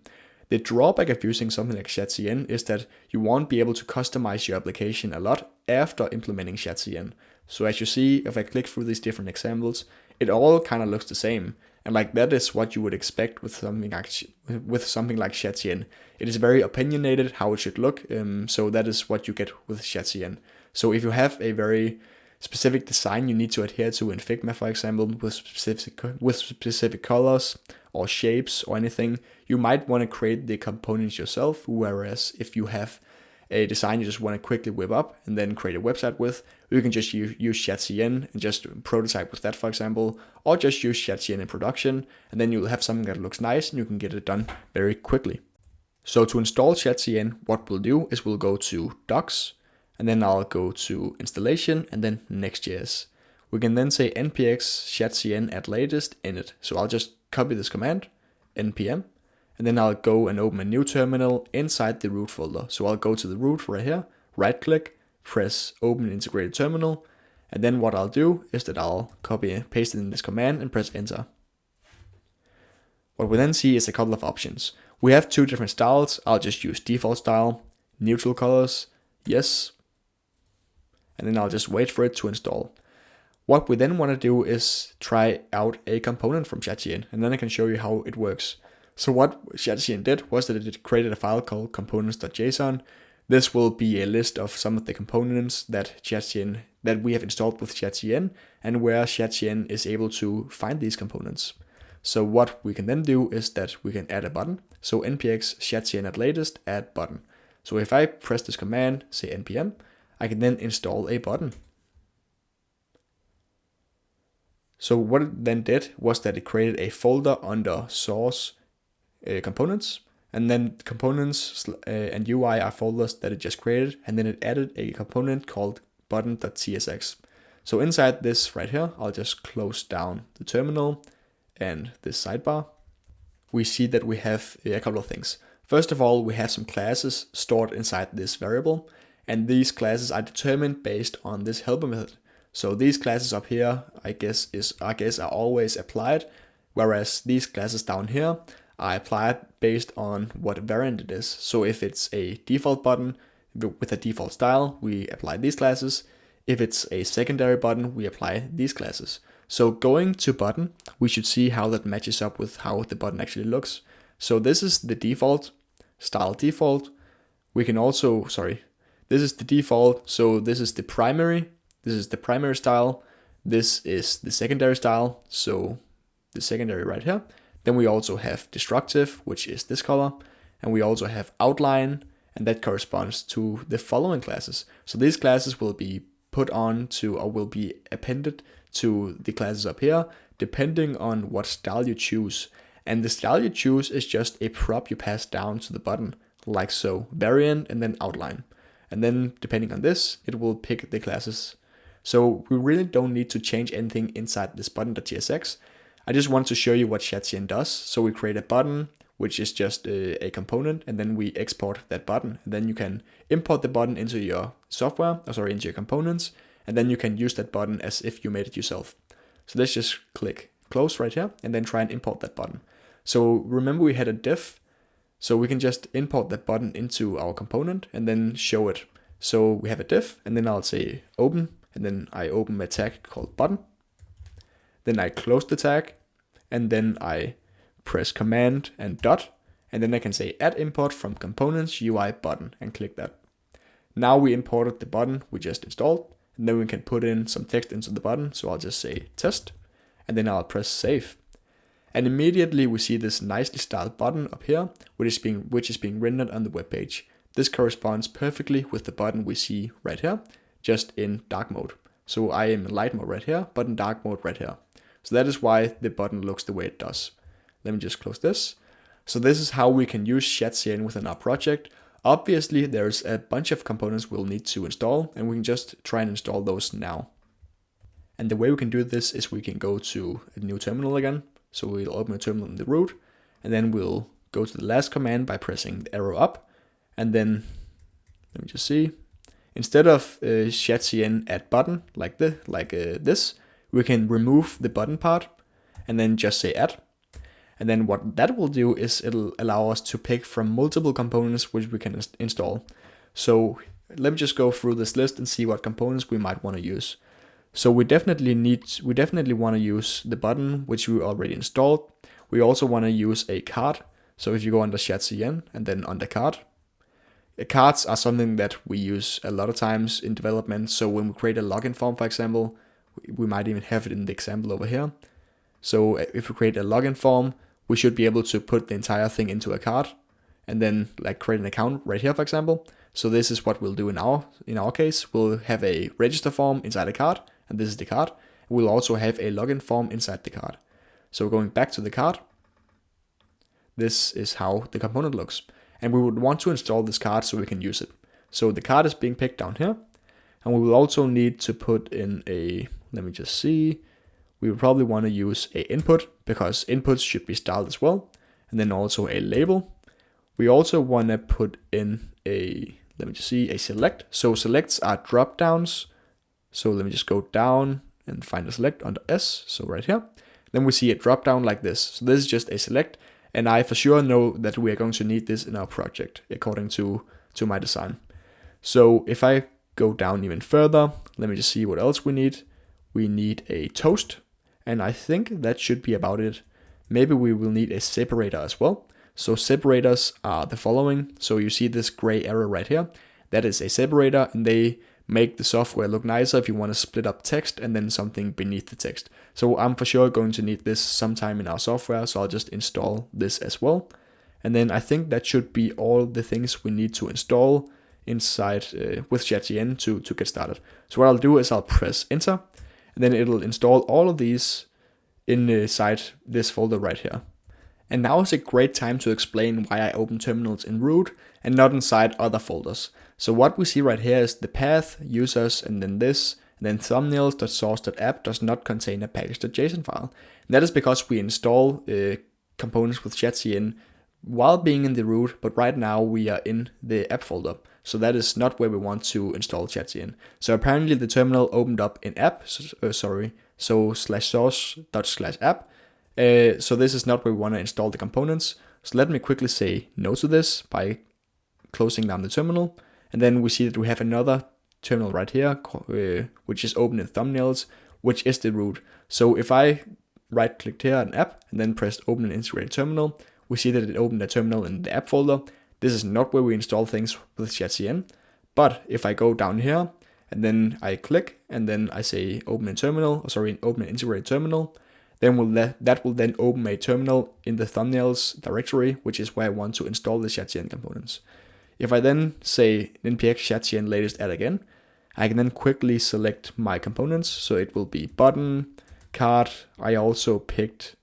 The drawback of using something like shadcn is that you won't be able to customize your application a lot after implementing shadcn. So as you see, if I click through these different examples, it all kind of looks the same. And like that is what you would expect with something like shadcn. It is very opinionated how it should look. So that is what you get with shadcn. So if you have a very specific design you need to adhere to in Figma, for example, with specific colors or shapes or anything, you might want to create the components yourself. Whereas if you have a design you just want to quickly whip up and then create a website with, you can just use shadcn and just prototype with that, for example, or just use shadcn in production, and then you'll have something that looks nice and you can get it done very quickly. So to install shadcn, what we'll do is we'll go to docs, and then I'll go to installation and then Next.js. We can then say npx shadcn at latest init. So I'll just copy this command, npm, and then I'll go and open a new terminal inside the root folder. So I'll go to the root right here, right click, press open integrated terminal, and then what I'll do is that I'll copy and paste it in this command and press enter. What we then see is a couple of options. We have two different styles. I'll just use default style, neutral colors, yes, and then I'll just wait for it to install. What we then want to do is try out a component from shadcn, and then I can show you how it works. So what shadcn did was that it created a file called components.json. This will be a list of some of the components that we have installed with shadcn, and where shadcn is able to find these components. So what we can then do is that we can add a button. So npx shadcn at latest add button. So if I press this command, say npm, I can then install a button. So what it then did was that it created a folder under source components, and then components and UI are folders that it just created, and then it added a component called button.tsx. So inside this right here, I'll just close down the terminal and this sidebar. We see that we have a couple of things. First of all, we have some classes stored inside this variable, and these classes are determined based on this helper method. So these classes up here, I guess are always applied, whereas these classes down here are applied based on what variant it is. So if it's a default button with a default style, we apply these classes. If it's a secondary button, we apply these classes. So going to button, we should see how that matches up with how the button actually looks. So this is the default, style default. We can also, this is the default. So this is the primary style. This is the secondary style. So the secondary right here. Then we also have destructive, which is this color. And we also have outline, and that corresponds to the following classes. So these classes will be put on to or will be appended to the classes up here, depending on what style you choose. And the style you choose is just a prop you pass down to the button, like so, variant and then outline. And then depending on this, it will pick the classes. So we really don't need to change anything inside this button.tsx. I just want to show you what shadcn does. So we create a button, which is just a component, and then we export that button. And then you can import the button into your software, into your components, and then you can use that button as if you made it yourself. So let's just click close right here, and then try and import that button. So remember we had a div, so we can just import that button into our component and then show it. So we have a div, and then I'll say open, and then I open a tag called button. Then I close the tag, and then I press command and dot, and then I can say add import from components UI button and click that. Now we imported the button we just installed, and then we can put in some text into the button. So I'll just say test, and then I'll press save. And immediately we see this nicely styled button up here, which is being rendered on the web page. This corresponds perfectly with the button we see right here, just in dark mode. So I am in light mode right here, but in dark mode right here. So that is why the button looks the way it does. Let me just close this. So this is how we can use shadcn within our project. Obviously, there's a bunch of components we'll need to install, and we can just try and install those now. And the way we can do this is we can go to a new terminal again. So we'll open a terminal in the root, and then we'll go to the last command by pressing the arrow up. And then, let me just see, instead of shadcn add button like this, we can remove the button part and then just say add. And then what that will do is it'll allow us to pick from multiple components which we can install. So let me just go through this list and see what components we might want to use. So we definitely want to use the button, which we already installed. We also want to use a card. So if you go under shadcn and then under card, cards are something that we use a lot of times in development. So when we create a login form, for example, we might even have it in the example over here. So if we create a login form, we should be able to put the entire thing into a card and then like create an account right here, for example. So this is what we'll do in our case. We'll have a register form inside a card, and this is the card. We'll also have a login form inside the card. So going back to the card, this is how the component looks. And we would want to install this card so we can use it. So the card is being picked down here. And we will also need to put in a, let me just see, we will probably want to use a input because inputs should be styled as well. And then also a label. We also want to put in a, let me just see, a select. So selects are drop downs. So let me just go down and find a select under S. So right here. Then we see a drop down like this. So this is just a select. And I for sure know that we are going to need this in our project according to my design. So if I go down even further, let me just see what else we need. We need a toast. And I think that should be about it. Maybe we will need a separator as well. So separators are the following. So you see this gray arrow right here. That is a separator, and they make the software look nicer if you want to split up text and then something beneath the text. So I'm for sure going to need this sometime in our software. So I'll just install this as well. And then I think that should be all the things we need to install inside with shadcn to get started. So what I'll do is I'll press enter, and then it'll install all of these inside this folder right here. And now is a great time to explain why I open terminals in root and not inside other folders. So what we see right here is the path, users, and then this, and then thumbnails.source.app does not contain a package.json file. And that is because we install components with shadcn while being in the root, but right now we are in the app folder. So that is not where we want to install shadcn. So apparently the terminal opened up in app, so /source./app. So this is not where we want to install the components. So let me quickly say no to this by closing down the terminal. And then we see that we have another terminal right here, which is open in thumbnails, which is the root. So if I right clicked here on app and then pressed open an integrated terminal, we see that it opened a terminal in the app folder. This is not where we install things with shadcn. But if I go down here and then I click and then I say open an integrated terminal, then that will then open a terminal in the thumbnails directory, which is where I want to install the shadcn components. If I then say npx shadcn latest add again, I can then quickly select my components. So it will be button, card. I also picked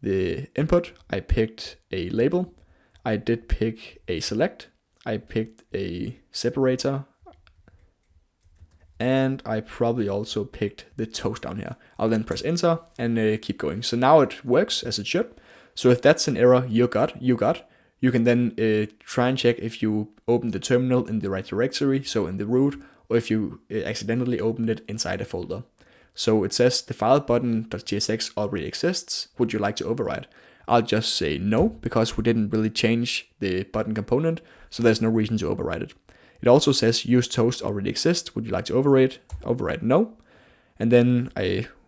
the input. I picked a label. I did pick a select. I picked a separator. And I probably also picked the toast down here. I'll then press enter and keep going. So now it works as it should. So if that's an error you can then try and check if you opened the terminal in the right directory, so in the root, or if you accidentally opened it inside a folder. So it says the file button.jsx already exists. Would you like to override? I'll just say no, because we didn't really change the button component, so there's no reason to override it. It also says use toast already exists. Would you like to override? Override no. And then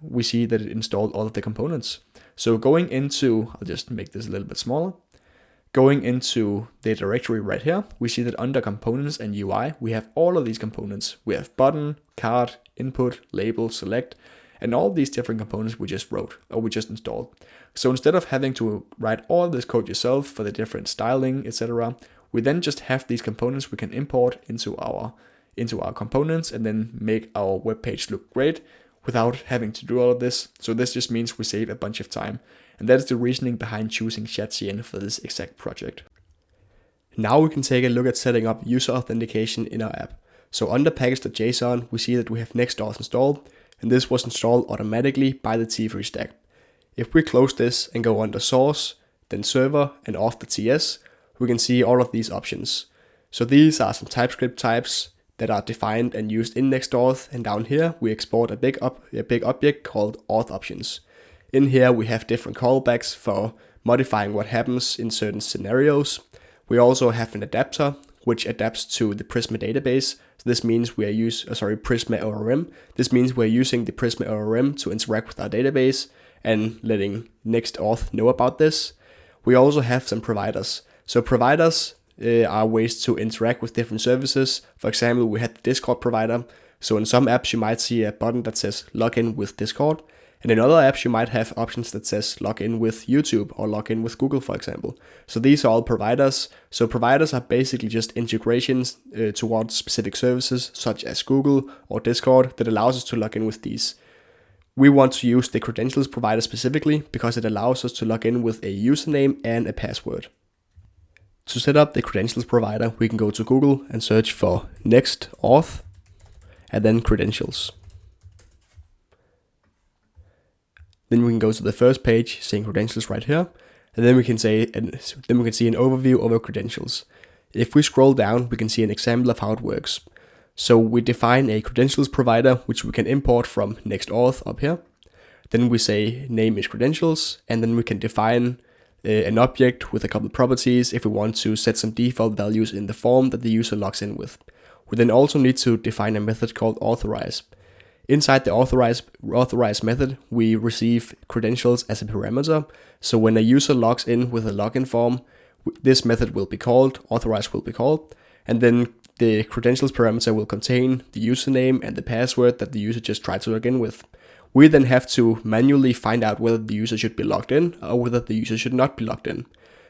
we see that it installed all of the components. So going into, I'll just make this a little bit smaller. Going into the directory right here, we see that under components and UI, we have all of these components. We have button, card, input, label, select, and all these different components we just wrote or we just installed. So instead of having to write all this code yourself for the different styling, etc., we then just have these components we can import into our components and then make our web page look great without having to do all of this. So this just means we save a bunch of time. And that is the reasoning behind choosing shadcn for this exact project. Now we can take a look at setting up user authentication in our app. So under package.json, we see that we have Next.js installed, and this was installed automatically by the T3 stack. If we close this and go under source, then server and auth.ts, we can see all of these options. So these are some TypeScript types that are defined and used in Next.js, and down here we export a big object called auth options. In here we have different callbacks for modifying what happens in certain scenarios. We also have an adapter which adapts to the Prisma database. So this means we are Prisma ORM. This means we're using the Prisma ORM to interact with our database and letting Next.auth know about this. We also have some providers. So providers are ways to interact with different services. For example, we had the Discord provider. So in some apps you might see a button that says login with Discord. And in other apps you might have options that says login with YouTube or login with Google, for example. So these are all providers. So providers are basically just integrations towards specific services such as Google or Discord that allows us to log in with these. We want to use the credentials provider specifically because it allows us to log in with a username and a password. To set up the credentials provider, we can go to Google and search for Next.auth and then credentials. Then we can go to the first page saying credentials right here, and then we can see an overview of our credentials. If we scroll down, we can see an example of how it works. So we define a credentials provider which we can import from Next.auth up here. Then we say name is credentials, and then we can define an object with a couple of properties if we want to set some default values in the form that the user logs in with. We then also need to define a method called authorize. Inside the authorize method, we receive credentials as a parameter. So when a user logs in with a login form, this method will be called, authorize will be called, and then the credentials parameter will contain the username and the password that the user just tried to log in with. We then have to manually find out whether the user should be logged in or whether the user should not be logged in.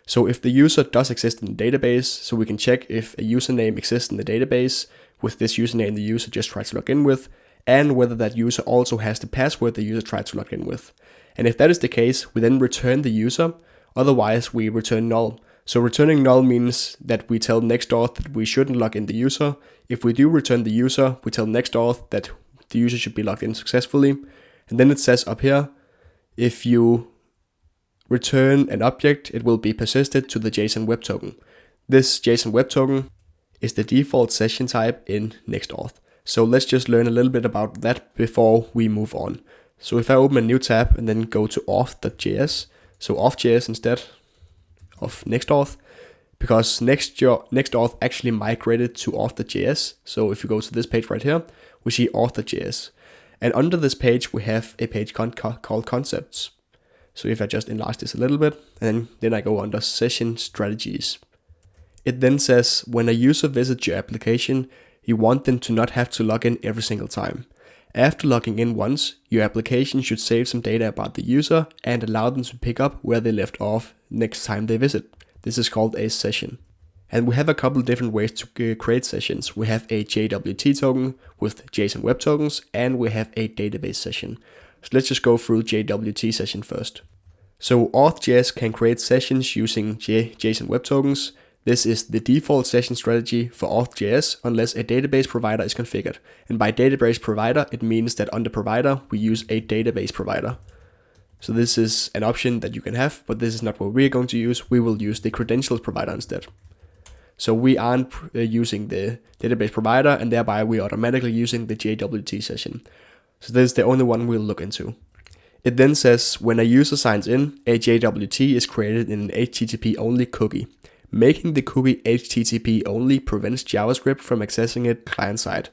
So if the user does exist in the database, so we can check if a username exists in the database with this username the user just tried to log in with, and whether that user also has the password the user tried to log in with. And if that is the case, we then return the user, otherwise we return null. So returning null means that we tell Next.auth that we shouldn't log in the user. If we do return the user, we tell Next.auth that the user should be logged in successfully. And then it says up here, if you return an object, it will be persisted to the JSON web token. This JSON web token is the default session type in Next.auth. So let's just learn a little bit about that before we move on. So if I open a new tab and then go to auth.js, so auth.js instead of Next.auth, because Next.auth actually migrated to auth.js. So if you go to this page right here, we see auth.js. And under this page, we have a page called concepts. So if I just enlarge this a little bit, and then I go under session strategies. It then says, when a user visits your application, you want them to not have to log in every single time. After logging in once, your application should save some data about the user and allow them to pick up where they left off next time they visit. This is called a session. And we have a couple different ways to create sessions. We have a JWT token with JSON Web Tokens, and we have a database session. So let's just go through JWT session first. So Auth.js can create sessions using JSON Web Tokens. This is the default session strategy for Auth.js unless a database provider is configured. And by database provider, it means that on the provider, we use a database provider. So this is an option that you can have, but this is not what we're going to use. We will use the credentials provider instead. So we aren't using the database provider, and thereby we're automatically using the JWT session. So this is the only one we'll look into. It then says when a user signs in, a JWT is created in an HTTP only cookie. Making the cookie HTTP only prevents JavaScript from accessing it client-side,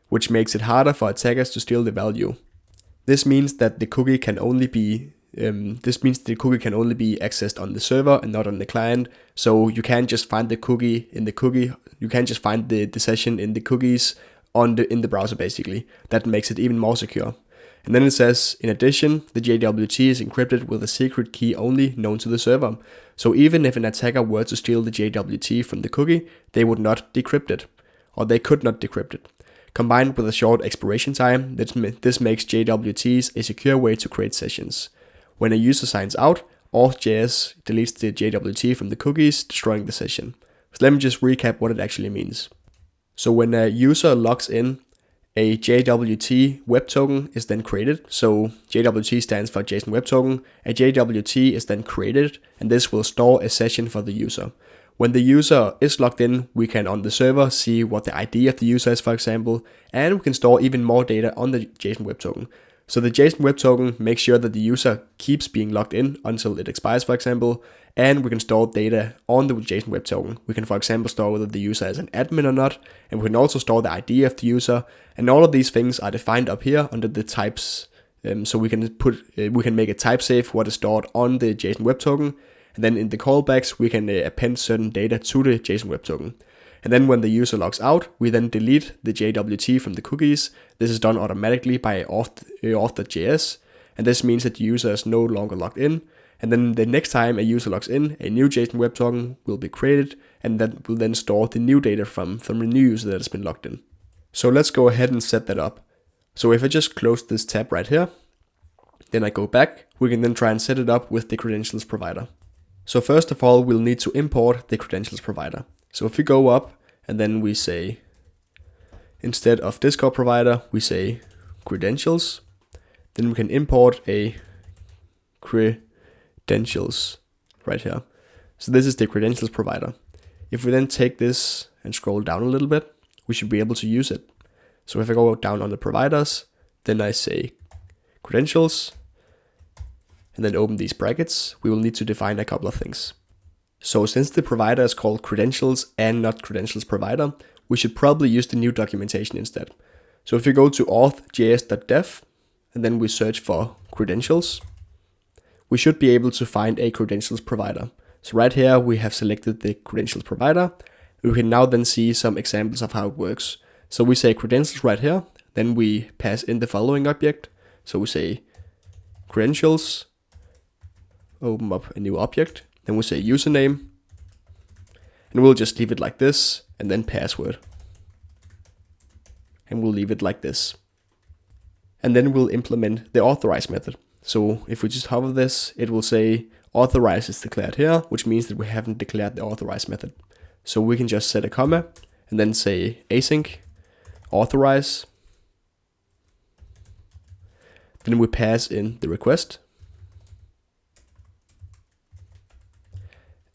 which makes it harder for attackers to steal the value. This means that the cookie can only be accessed on the server and not on the client. So you can't just find the cookie in the cookie. You can't just find the session in the cookies in the browser basically. That makes it even more secure. And then it says, in addition, the JWT is encrypted with a secret key only known to the server. So even if an attacker were to steal the JWT from the cookie, they would not decrypt it, or they could not decrypt it. Combined with a short expiration time, this makes JWTs a secure way to create sessions. When a user signs out, Auth.js deletes the JWT from the cookies, destroying the session. So let me just recap what it actually means. So when a user logs in, a JWT web token is then created. So JWT stands for JSON Web Token. A JWT is then created, and this will store a session for the user. When the user is logged in, we can on the server see what the ID of the user is, for example, and we can store even more data on the JSON Web Token. So the JSON Web Token makes sure that the user keeps being logged in until it expires, for example, and we can store data on the JSON Web Token. We can, for example, store whether the user is an admin or not, and we can also store the ID of the user, and all of these things are defined up here under the types. So we can make a type safe what is stored on the JSON Web Token, and then in the callbacks we can append certain data to the JSON Web Token. And then when the user logs out, we then delete the JWT from the cookies. This is done automatically by Auth.js, and this means that the user is no longer logged in. And then the next time a user logs in, a new JSON Web Token will be created, and that will then store the new data from the new user that has been logged in. So let's go ahead and set that up. So if I just close this tab right here, then I go back, we can then try and set it up with the credentials provider. So first of all, we'll need to import the credentials provider. So if we go up and then we say, instead of Discord provider, we say credentials, then we can import a credentials right here. So this is the credentials provider. If we then take this and scroll down a little bit, we should be able to use it. So if I go down on the providers, then I say credentials, and then open these brackets, we will need to define a couple of things. So since the provider is called credentials and not credentials provider, we should probably use the new documentation instead. So if you go to auth.js.dev and then we search for credentials, we should be able to find a credentials provider. So right here we have selected the credentials provider. We can now then see some examples of how it works. So we say credentials right here, then we pass in the following object. So we say credentials, open up a new object, then we say username, and we'll just leave it like this, and then password. And we'll leave it like this. And then we'll implement the authorize method. So if we just hover this, it will say authorize is declared here, which means that we haven't declared the authorize method. So we can just set a comma, and then say async, authorize. Then we pass in the request.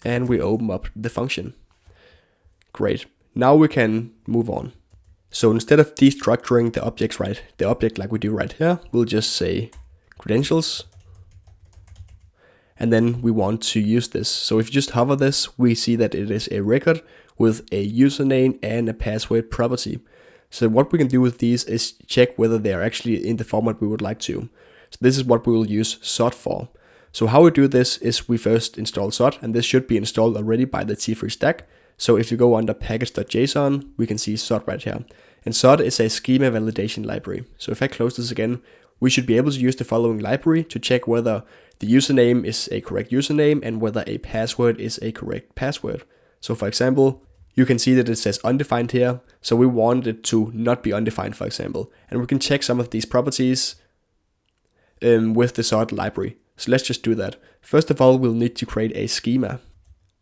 And we open up the function. Great. Now we can move on. So instead of destructuring the object like we do right here, we'll just say credentials. And then we want to use this. So if you just hover this, we see that it is a record with a username and a password property. So what we can do with these is check whether they are actually in the format we would like to. So this is what we will use sort for. So how we do this is we first install sort, and this should be installed already by the T3 stack. So if you go under package.json, we can see sort right here. And sort is a schema validation library. So if I close this again, we should be able to use the following library to check whether the username is a correct username and whether a password is a correct password. So for example, you can see that it says undefined here. So we want it to not be undefined, for example. And we can check some of these properties with the sort library. So let's just do that. First of all, we'll need to create a schema.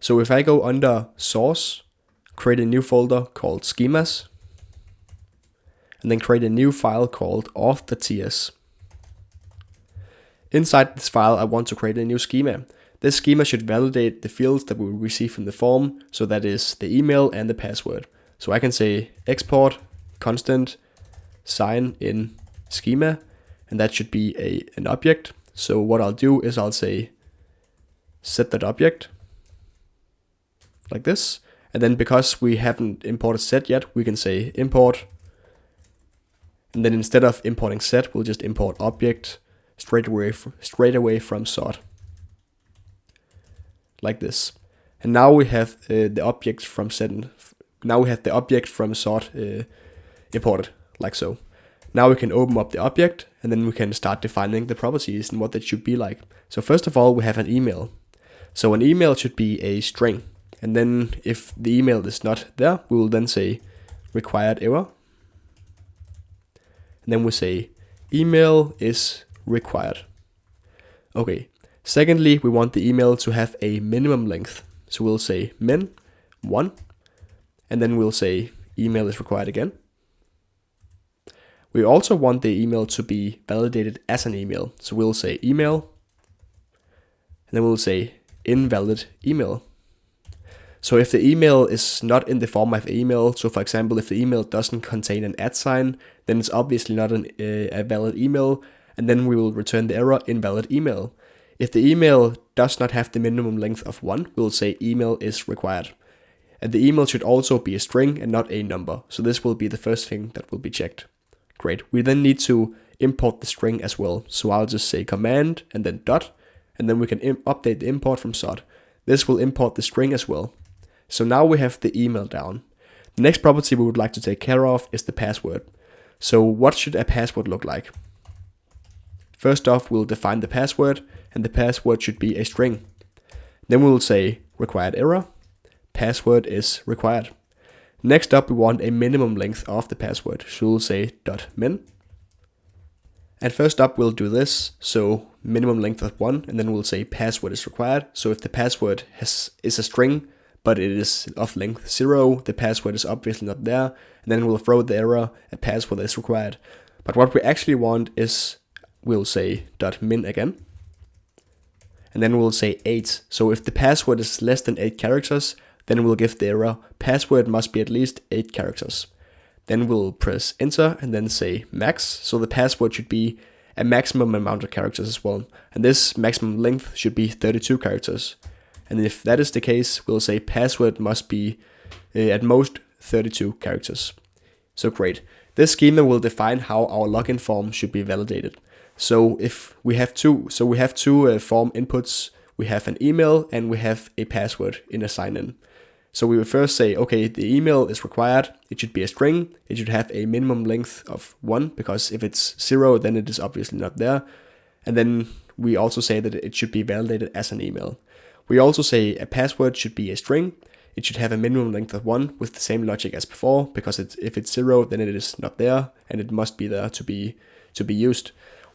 So if I go under source, create a new folder called schemas, and then create a new file called auth.ts. Inside this file, I want to create a new schema. This schema should validate the fields that we will receive from the form, so that is the email and the password. So I can say export constant sign in schema, and that should be an object. So what I'll do is I'll say set that object like this, and then because we haven't imported set yet, we can say import, and then instead of importing set, we'll just import object straight away from sort, like this. And now we have the object from set. Now we have the object from sort imported, like so. Now we can open up the object, and then we can start defining the properties and what that should be like. So first of all, we have an email. So an email should be a string, and then if the email is not there, we will then say required error, and then we say email is required. Okay. Secondly, we want the email to have a minimum length. So we'll say min 1, and then we'll say email is required again. We also want the email to be validated as an email. So we'll say email, and then we'll say invalid email. So if the email is not in the format of email, so for example, if the email doesn't contain an @ sign, then it's obviously not a valid email, and then we will return the error invalid email. If the email does not have the minimum length of 1, we'll say email is required. And the email should also be a string and not a number. So this will be the first thing that will be checked. Great. We then need to import the string as well. So I'll just say command and then dot, and then we can update the import from sort. This will import the string as well. So now we have the email down. The next property we would like to take care of is the password. So what should a password look like? First off, we'll define the password, and the password should be a string. Then we will say required error, password is required. Next up, we want a minimum length of the password, so we'll say .min. And first up, we'll do this, so minimum length of 1, and then we'll say password is required. So if the password is a string, but it is of length 0, the password is obviously not there, and then we'll throw the error, a password is required. But what we actually want is, we'll say .min again, and then we'll say 8. So if the password is less than 8 characters, then we'll give the error password must be at least 8 characters. Then we'll press enter and then say max. So the password should be a maximum amount of characters as well. And this maximum length should be 32 characters. And if that is the case, we'll say password must be at most 32 characters. So great. This schema will define how our login form should be validated. So if we have two form inputs, we have an email and we have a password in a sign-in. So we will first say, okay, the email is required. It should be a string. It should have a minimum length of 1, because if it's 0, then it is obviously not there. And then we also say that it should be validated as an email. We also say a password should be a string. It should have a minimum length of 1 with the same logic as before, because if it's 0, then it is not there and it must be there to be used.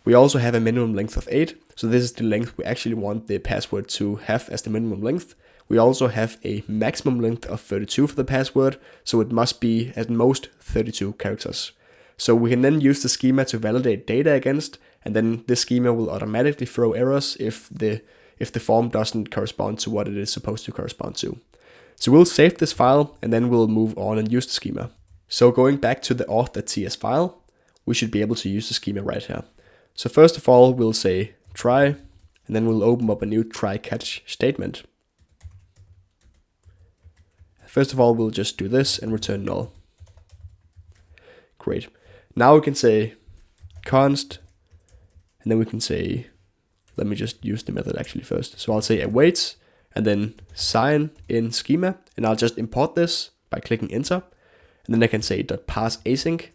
We also have a minimum length of 8, so this is the length we actually want the password to have as the minimum length. We also have a maximum length of 32 for the password, so it must be at most 32 characters. So we can then use the schema to validate data against, and then this schema will automatically throw errors if the form doesn't correspond to what it is supposed to correspond to. So we'll save this file, and then we'll move on and use the schema. So going back to the auth.ts file, we should be able to use the schema right here. So first of all, we'll say try, and then we'll open up a new try-catch statement. First of all, we'll just do this and return null. Great. Now we can say const, and then we can say, let me just use the method actually first. So I'll say await, and then sign in schema, and I'll just import this by clicking enter. And then I can say .parseAsync,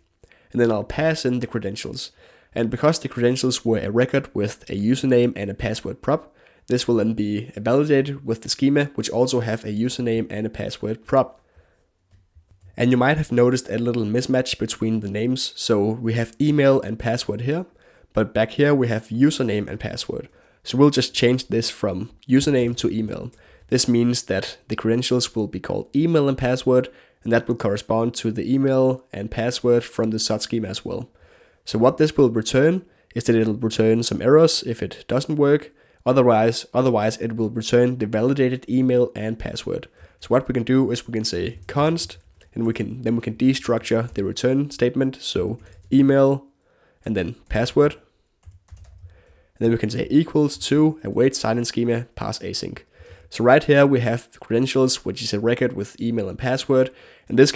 and then I'll pass in the credentials. And because the credentials were a record with a username and a password prop, This will then be validated with the schema, which also have a username and a password prop. And you might have noticed a little mismatch between the names. So we have email and password here, but back here we have username and password. So we'll just change this from username to email. This means that the credentials will be called email and password, and that will correspond to the email and password from the SOT schema as well. So what this will return is that it'll return some errors if it doesn't work. Otherwise it will return the validated email and password. So what we can do is we can say const, and we can destructure the return statement. So email and then password. And then we can say equals to await sign-in schema pass async. So right here we have the credentials, which is a record with email and password. And this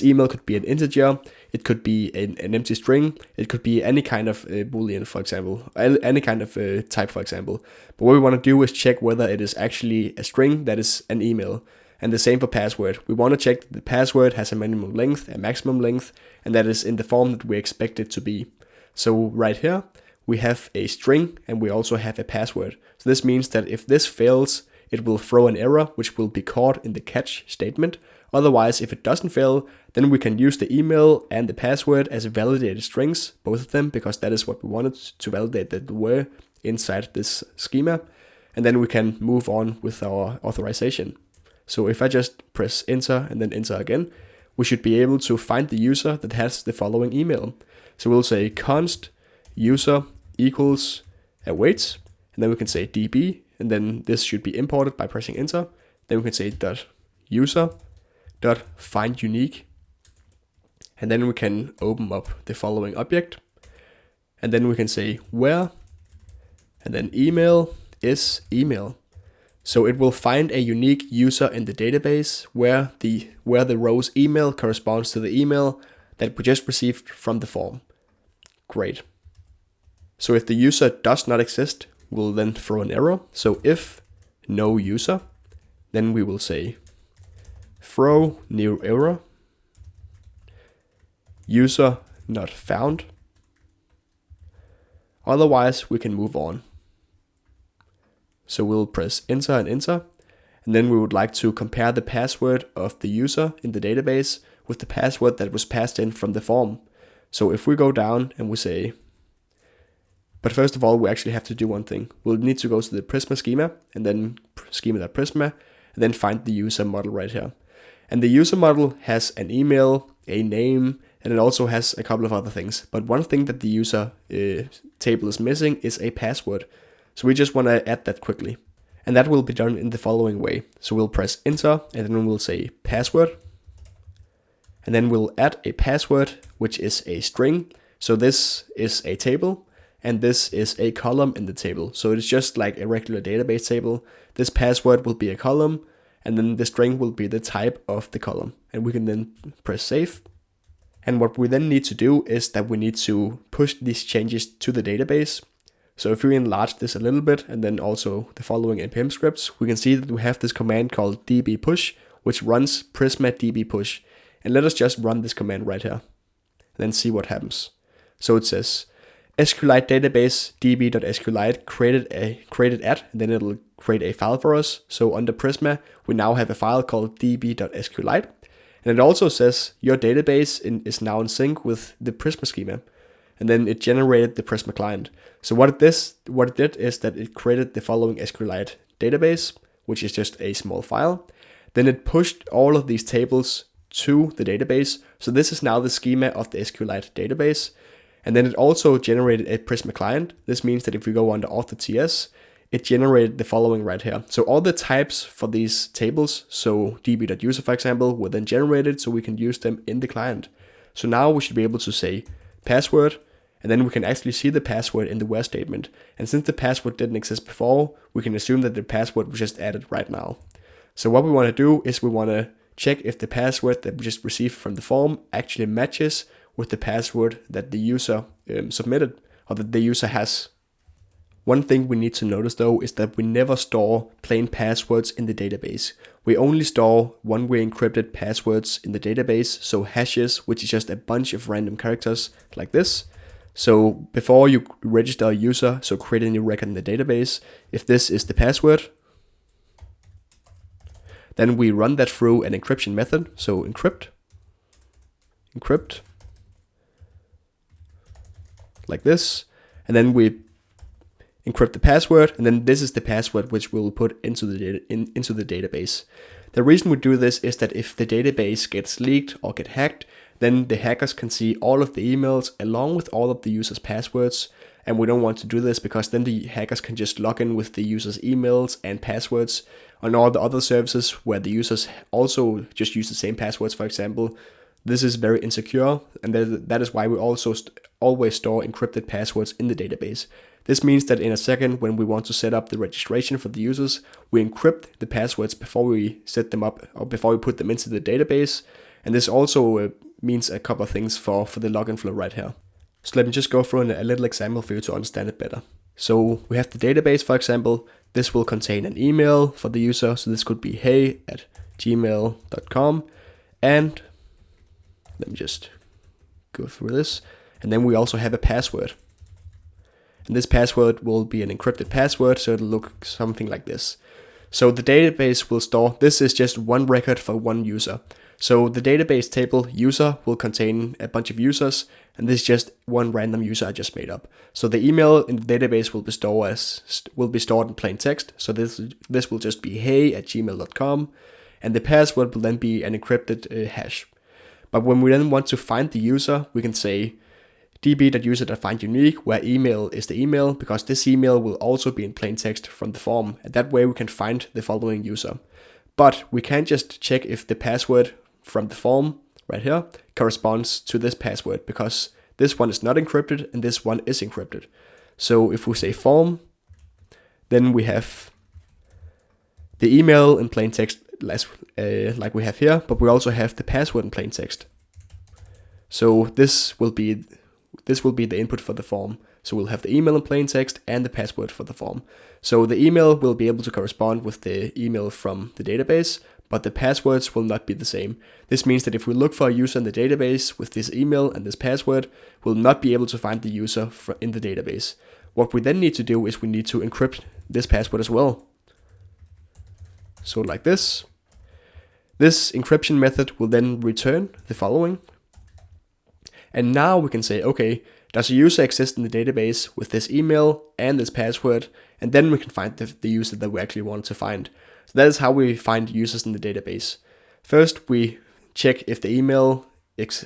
email could be an integer, it could be an empty string, it could be any kind of boolean, for example, any kind of type, for example. But what we want to do is check whether it is actually a string that is an email. And the same for password. We want to check that the password has a minimum length, a maximum length, and that is in the form that we expect it to be. So right here we have a string and we also have a password. So this means that if this fails, it will throw an error which will be caught in the catch statement. Otherwise, if it doesn't fail, then we can use the email and the password as validated strings, both of them, because that is what we wanted to validate that were inside this schema. And then we can move on with our authorization. So if I just press enter and then enter again, we should be able to find the user that has the following email. So we'll say const user equals awaits, and then we can say db, and then this should be imported by pressing enter. Then we can say .user .find unique, and then we can open up the following object, and then we can say where, and then email is email. So it will find a unique user in the database where the row's email corresponds to the email that we just received from the form. Great. So if the user does not exist, we'll then throw an error. So if no user, then we will say throw new error, user not found. Otherwise, we can move on. So we'll press enter and enter, and then we would like to compare the password of the user in the database with the password that was passed in from the form. So if we go down and we say, but first of all, we actually have to do one thing. We'll need to go to the Prisma schema, and then schema.prisma, and then find the user model right here. And the user model has an email, a name, and it also has a couple of other things. But one thing that the user table is missing is a password. So we just want to add that quickly. And that will be done in the following way. So we'll press enter, and then we'll say password. And then we'll add a password, which is a string. So this is a table, and this is a column in the table. So it's just like a regular database table. This password will be a column, and then the string will be the type of the column. And we can then press save. And what we then need to do is that we need to push these changes to the database. So if we enlarge this a little bit, and then also the following npm scripts, we can see that we have this command called dbpush, which runs Prisma dbpush. And let us just run this command right here, and then see what happens. So it says SQLite database db.sqlite created at, and then it'll create a file for us. So under Prisma, we now have a file called db.sqlite. And it also says your database is now in sync with the Prisma schema. And then it generated the Prisma client. So what it did is that it created the following SQLite database, which is just a small file. Then it pushed all of these tables to the database. So this is now the schema of the SQLite database. And then it also generated a Prisma client. This means that if we go under auth.ts, it generated the following right here. So all the types for these tables, so db.user, for example, were then generated so we can use them in the client. So now we should be able to say password, and then we can actually see the password in the where statement. And since the password didn't exist before, we can assume that the password was just added right now. So what we want to do is we want to check if the password that we just received from the form actually matches with the password that the user submitted, or that the user has. One thing we need to notice though is that we never store plain passwords in the database. We only store one-way encrypted passwords in the database, so hashes, which is just a bunch of random characters like this. So before you register a user, so create a new record in the database, if this is the password, then we run that through an encryption method. So encrypt, like this, and then we encrypt the password, and then this is the password which we'll put into the database. The reason we do this is that if the database gets leaked or get hacked, then the hackers can see all of the emails along with all of the users' passwords, and we don't want to do this because then the hackers can just log in with the users' emails and passwords on all the other services where the users also just use the same passwords, for example. This is very insecure, and that is why we also always store encrypted passwords in the database. This means that in a second, when we want to set up the registration for the users, we encrypt the passwords before we set them up or before we put them into the database. And this also means a couple of things for the login flow right here. So let me just go through a little example for you to understand it better. So we have the database, for example. This will contain an email for the user. So this could be hey@gmail.com. And let me just go through this. And then we also have a password. And this password will be an encrypted password, so it'll look something like this. So the database will store, this is just one record for one user. So the database table user will contain a bunch of users, and this is just one random user I just made up. So the email in the database will be stored in plain text. So this will just be hey@gmail.com, and the password will then be an encrypted hash. But when we then want to find the user, we can say db.user.findUnique, where email is the email, because this email will also be in plain text from the form, and that way we can find the following user. But we can't just check if the password from the form right here corresponds to this password, because this one is not encrypted and this one is encrypted. So if we say form, then we have the email in plain text like we have here, but we also have the password in plain text. So this will be the input for the form. So we'll have the email in plain text and the password for the form. So the email will be able to correspond with the email from the database, but the passwords will not be the same. This means that if we look for a user in the database with this email and this password, we'll not be able to find the user in the database. What we then need to do is we need to encrypt this password as well. So like this. This encryption method will then return the following. And now we can say, okay, does a user exist in the database with this email and this password? And then we can find the user that we actually want to find. So that is how we find users in the database. First, we check if the email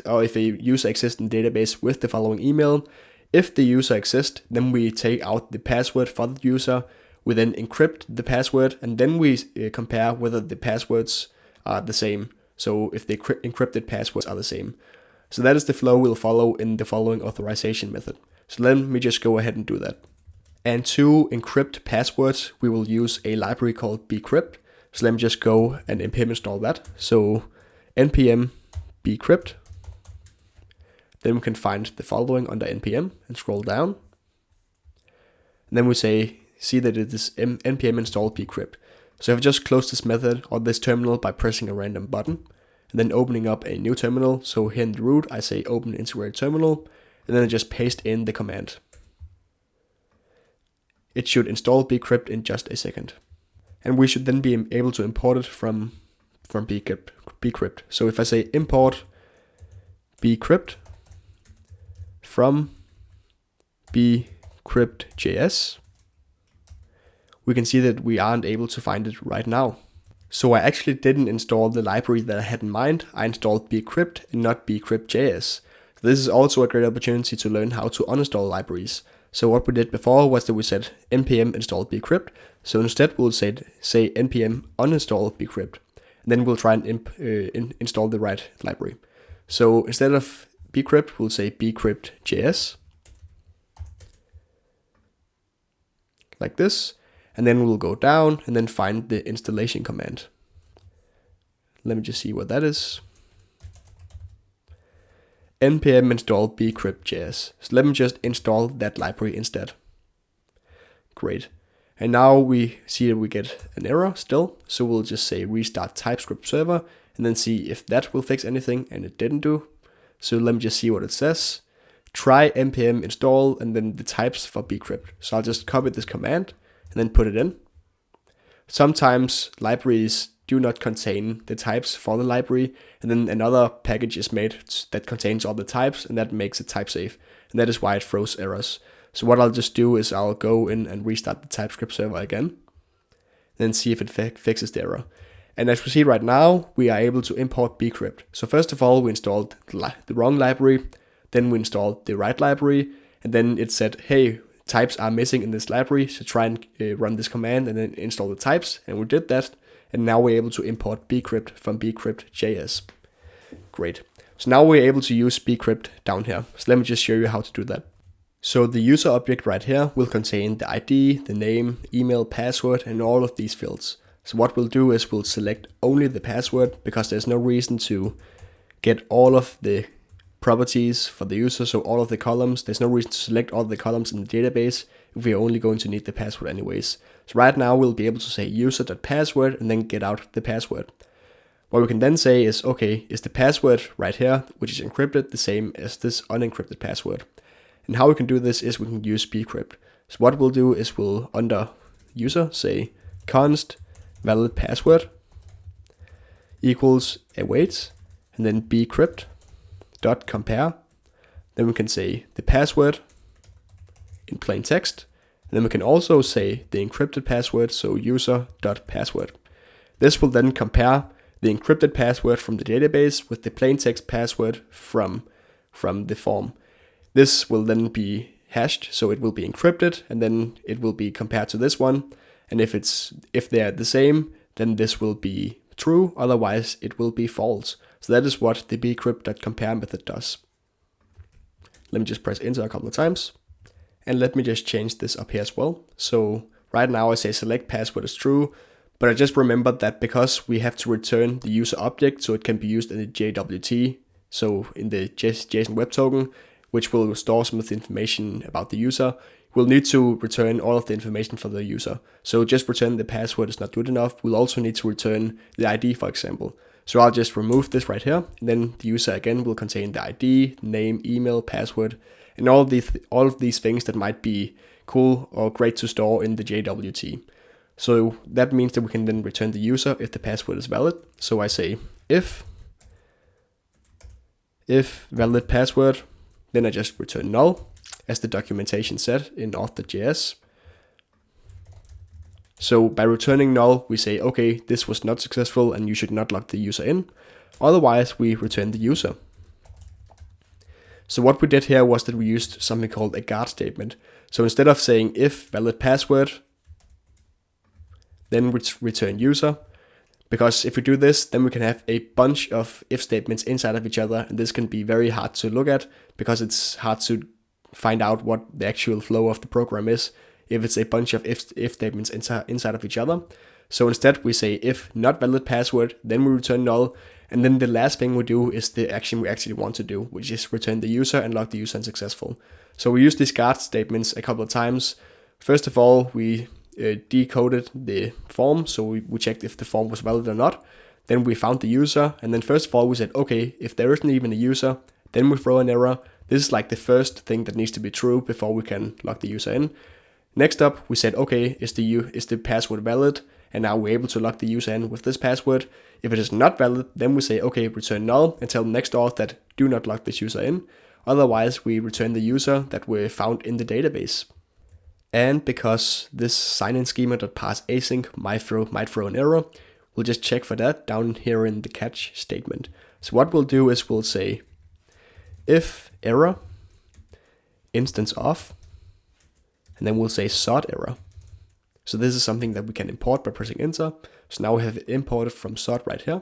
or if a user exists in the database with the following email. If the user exists, then we take out the password for the user. We then encrypt the password, and then we compare whether the passwords are the same. So if the encrypted passwords are the same. So that is the flow we'll follow in the following authorization method. So let me just go ahead and do that. And to encrypt passwords, we will use a library called bcrypt. So let me just go and npm install that. So npm bcrypt. Then we can find the following under npm and scroll down. And then we see that it is npm install bcrypt. So I've just closed this method or this terminal by pressing a random button. And then opening up a new terminal. So here in the root, I say open integrated terminal, and then I just paste in the command. It should install bcrypt in just a second. And we should then be able to import it from bcrypt. So if I say import bcrypt from bcrypt.js, we can see that we aren't able to find it right now. So I actually didn't install the library that I had in mind. I installed bcrypt and not bcrypt.js. This is also a great opportunity to learn how to uninstall libraries. So what we did before was that we said npm install bcrypt. So instead we'll say npm uninstall bcrypt. And then we'll try and install the right library. So instead of bcrypt, we'll say bcrypt.js. Like this. And then we'll go down and then find the installation command. Let me just see what that is. npm install bcrypt.js. So let me just install that library instead. Great. And now we see that we get an error still. So we'll just say restart TypeScript server and then see if that will fix anything, and it didn't do. So let me just see what it says. try npm install and then the types for bcrypt. So I'll just copy this command and then put it in. Sometimes libraries do not contain the types for the library, and then another package is made that contains all the types, and that makes it type safe. And that is why it throws errors. So what I'll just do is I'll go in and restart the TypeScript server again, then see if it fixes the error. And as we see right now, we are able to import bcrypt. So first of all, we installed the wrong library, then we installed the right library, and then it said, hey, types are missing in this library, so try and run this command and then install the types, and we did that, and now we're able to import bcrypt from bcrypt.js. Great. So now we're able to use bcrypt down here. So let me just show you how to do that. So the user object right here will contain the ID, the name, email, password, and all of these fields. So what we'll do is we'll select only the password, because there's no reason to get all of the properties for the user, so all of the columns. There's no reason to select all the columns in the database if we're only going to need the password anyways. So right now we'll be able to say user.password and then get out the password. What we can then say is, okay, is the password right here, which is encrypted, the same as this unencrypted password? And how we can do this is we can use bcrypt. So what we'll do is we'll, under user, say const valid password equals await, and then bcrypt dot compare. Then we can say the password in plain text, and then we can also say the encrypted password, so user.password. This will then compare the encrypted password from the database with the plain text password from the form. This will then be hashed, so it will be encrypted, and then it will be compared to this one. And if they are the same, then this will be true, otherwise it will be false. So that is what the bcrypt.compare method does. Let me just press enter a couple of times. And let me just change this up here as well. So right now I say select password is true, but I just remembered that because we have to return the user object so it can be used in the JWT, so in the JSON web token, which will store some of the information about the user, we'll need to return all of the information for the user. So just return the password is not good enough. We'll also need to return the ID, for example. So I'll just remove this right here, and then the user again will contain the ID, name, email, password, and all of these things that might be cool or great to store in the JWT. So that means that we can then return the user if the password is valid. So I say if valid password, then I just return null, as the documentation said in auth.js. So by returning null, we say, okay, this was not successful and you should not log the user in. Otherwise, we return the user. So what we did here was that we used something called a guard statement. So instead of saying if valid password, then return user, because if we do this, then we can have a bunch of if statements inside of each other, and this can be very hard to look at because it's hard to find out what the actual flow of the program is if it's a bunch of if statements inside of each other. So instead we say if not valid password, then we return null, and then the last thing we do is the action we actually want to do, which is return the user and log the user unsuccessful. So we use these guard statements a couple of times. First of all, we decoded the form, so we checked if the form was valid or not. Then we found the user, and then first of all we said, okay, if there isn't even a user, then we throw an error. This is like the first thing that needs to be true before we can log the user in. Next up, we said, okay, is the password valid? And now we're able to log the user in with this password. If it is not valid, then we say, okay, return null and tell next auth that do not log this user in. Otherwise, we return the user that we found in the database. And because this sign-in schema.parseAsync might throw an error, we'll just check for that down here in the catch statement. So what we'll do is we'll say if error instance of, and then we'll say sort error. So this is something that we can import by pressing enter. So now we have it imported from sort right here.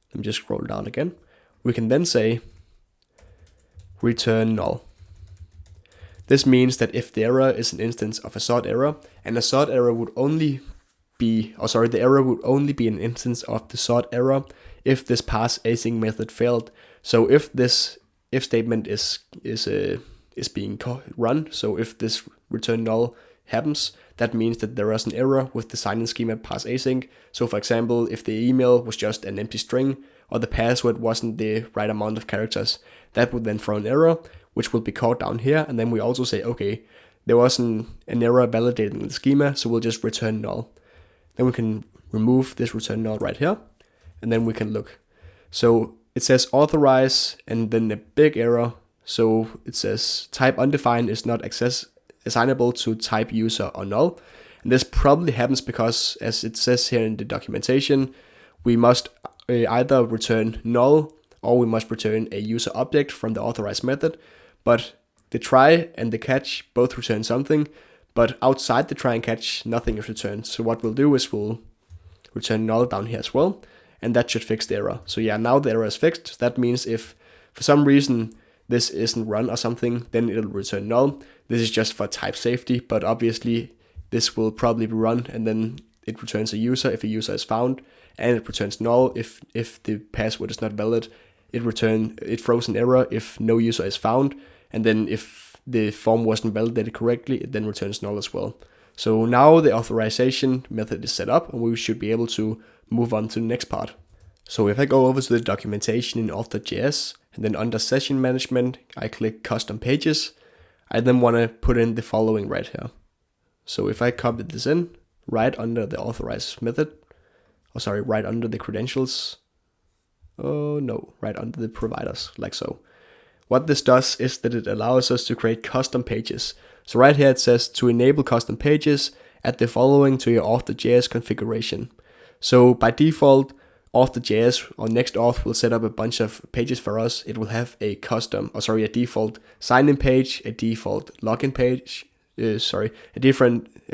Let me just scroll down again. We can then say return null. This means that if the error is an instance of a sort error, and a sort error would only be, the error would only be an instance of the sort error if this parseAsync method failed. So if this if statement is being run, so if this return null happens, that means that there is an error with the sign-in schema parseAsync. So for example, if the email was just an empty string or the password wasn't the right amount of characters, that would then throw an error, which will be caught down here. And then we also say, okay, there wasn't an error validating the schema, so we'll just return null. Then we can remove this return null right here, and then we can look. So it says authorize and then a big error. So it says type undefined is not assignable to type user or null. And this probably happens because, as it says here in the documentation, we must either return null or we must return a user object from the authorize method. But the try and the catch both return something, but outside the try and catch, nothing is returned. So what we'll do is we'll return null down here as well, and that should fix the error. So yeah, now the error is fixed. That means if for some reason this isn't run or something, then it'll return null. This is just for type safety, but obviously this will probably be run, and then it returns a user if a user is found, and it returns null if the password is not valid. It throws an error if no user is found, and then if the form wasn't validated correctly, it then returns null as well. So now the authorization method is set up, and we should be able to move on to the next part. So if I go over to the documentation in Auth.js, and then under session management, I click custom pages, I then want to put in the following right here. So if I copy this in, right under the authorize method, right under the credentials, right under the providers, like so. What this does is that it allows us to create custom pages. So right here it says to enable custom pages, add the following to your Auth.js configuration. So by default, Auth.js or Next.auth will set up a bunch of pages for us. It will have a default sign-in page, a default login page, a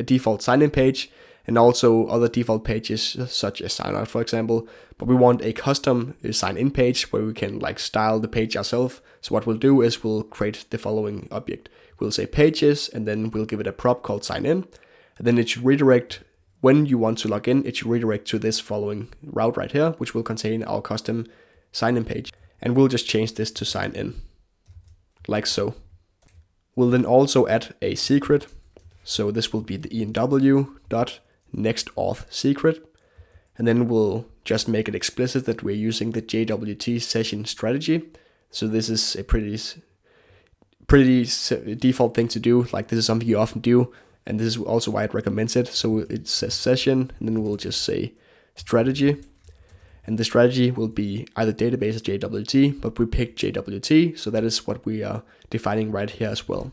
default sign-in page, and also other default pages such as sign-out, for example. But we want a custom sign-in page where we can style the page ourselves. So what we'll do is we'll create the following object. We'll say pages, and then we'll give it a prop called sign-in. And then it should redirect, when you want to log in, it should redirect to this following route right here, which will contain our custom sign-in page. And we'll just change this to sign-in, like so. We'll then also add a secret. So this will be the enw.nextauth secret. And then we'll just make it explicit that we're using the JWT session strategy. So this is a pretty default thing to do. This is something you often do, and this is also why it recommends it. So it says session, and then we'll just say strategy. And the strategy will be either database or JWT, but we picked JWT, so that is what we are defining right here as well.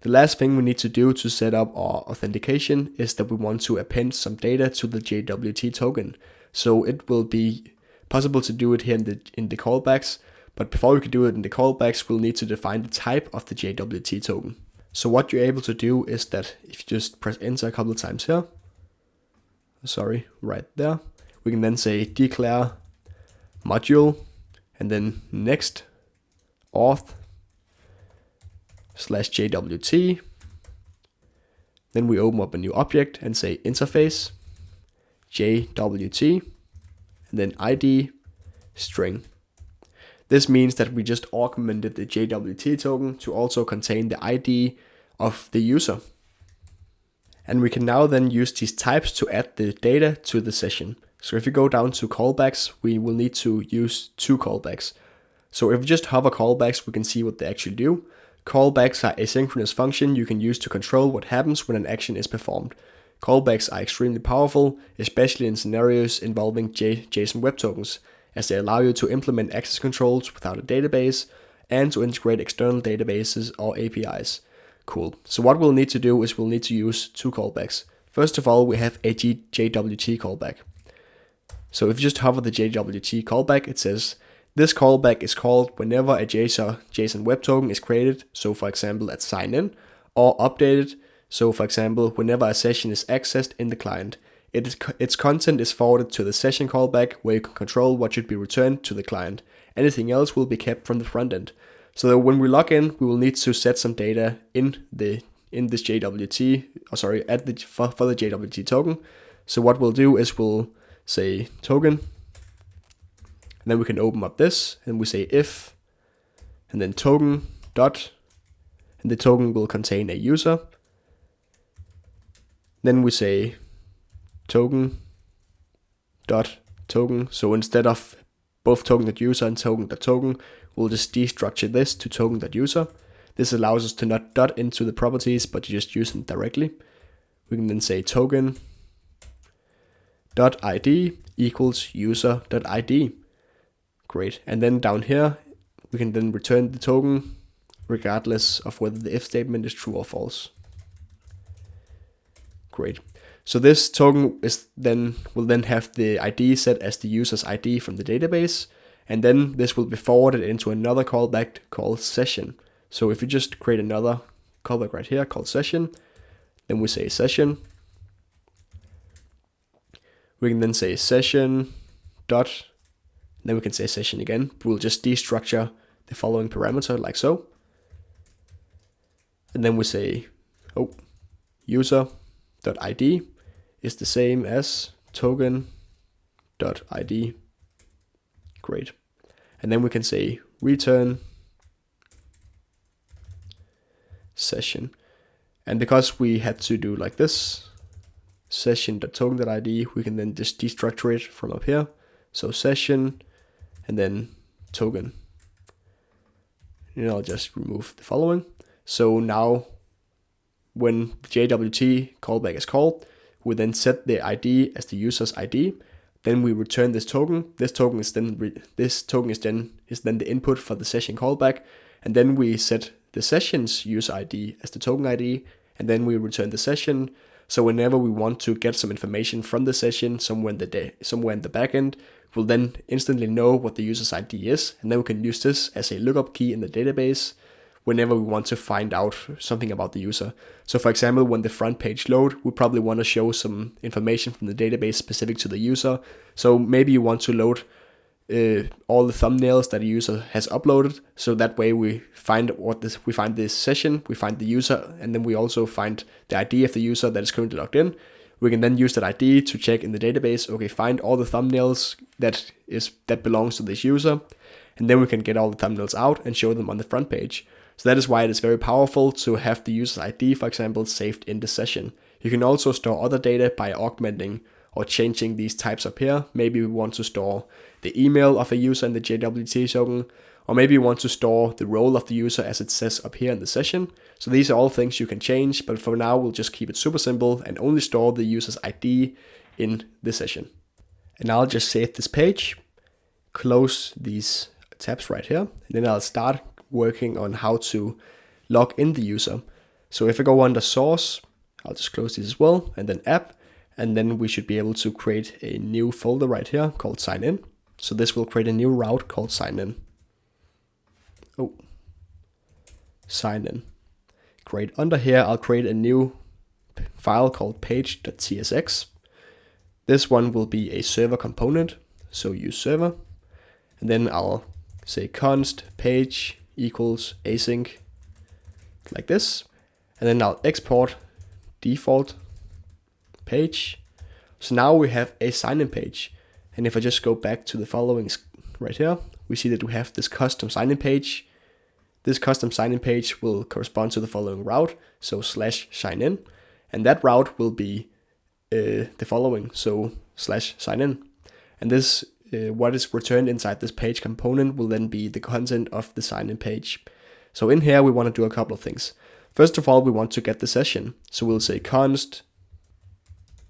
The last thing we need to do to set up our authentication is that we want to append some data to the JWT token. So it will be possible to do it here in the callbacks, but before we can do it in the callbacks, we'll need to define the type of the JWT token. So what you're able to do is that if you just press enter a couple of times here, right there, we can then say declare module and then next auth /JWT. Then we open up a new object and say interface JWT and then ID string. This means that we just augmented the JWT token to also contain the ID of the user. And we can now then use these types to add the data to the session. So if you go down to callbacks, we will need to use 2 callbacks. So if we just hover callbacks, we can see what they actually do. Callbacks are asynchronous function you can use to control what happens when an action is performed. Callbacks are extremely powerful, especially in scenarios involving JSON Web Tokens, as they allow you to implement access controls without a database and to integrate external databases or APIs. Cool. So what we'll need to do is we'll need to use 2 callbacks. First of all, we have a JWT callback. So if you just hover the JWT callback, it says, this callback is called whenever a JSON Web Token is created, so for example at sign in, or updated, so for example whenever a session is accessed in the client. Its content is forwarded to the session callback where you can control what should be returned to the client. Anything else will be kept from the front end. So that when we log in, we will need to set some data in this JWT, for the JWT token. So what we'll do is we'll say token, and then we can open up this, and we say if, and then token dot, and the token will contain a user. Then we say token dot token. So instead of both token.user and token.token, we'll just destructure this to token.user. This allows us to not dot into the properties, but to just use them directly. We can then say token.id equals user.id. Great. And then down here, we can then return the token regardless of whether the if statement is true or false. Great. So this token will then have the ID set as the user's ID from the database, and then this will be forwarded into another callback called session. So if you just create another callback right here called session, then we say session. We can then say session dot, then we can say session again. We'll just destructure the following parameter like so. And then we say, user.id is the same as token.id. Great. And then we can say return session. And because we had to do like this, session.token.id, we can then just destructure it from up here. So session and then token. And I'll just remove the following. So now when the JWT callback is called, we then set the ID as the user's ID. Then we return this token. This token is then the input for the session callback. And then we set the session's user ID as the token ID. And then we return the session. So whenever we want to get some information from the session somewhere in the backend, we'll then instantly know what the user's ID is. And then we can use this as a lookup key in the database whenever we want to find out something about the user. So for example, when the front page load, we probably want to show some information from the database specific to the user. So maybe you want to load all the thumbnails that the user has uploaded. So that way we find this session, we find the user, and then we also find the ID of the user that is currently logged in. We can then use that ID to check in the database, okay, find all the thumbnails that belongs to this user. And then we can get all the thumbnails out and show them on the front page. So that is why it is very powerful to have the user's ID, for example, saved in the session. You can also store other data by augmenting or changing these types up here. Maybe we want to store the email of a user in the JWT token, or maybe you want to store the role of the user as it says up here in the session. So these are all things you can change, but for now we'll just keep it super simple and only store the user's ID in the session. And I'll just save this page, close these tabs right here, and then I'll start working on how to log in the user. So if I go under source, I'll just close this as well, and then app, and then we should be able to create a new folder right here called sign in. So this will create a new route called sign in. Sign in. Great. Under here, I'll create a new file called page.tsx. This one will be a server component, so use server. And then I'll say const page equals async like this. And then I'll export default page. So now we have a sign-in page. And if I just go back to the following right here, we see that we have this custom sign-in page. This custom sign-in page will correspond to the following route, so /sign-in. And that route will be the following, so /sign-in. And this what is returned inside this page component will then be the content of the sign-in page. So in here, we want to do a couple of things. First of all, we want to get the session. So we'll say const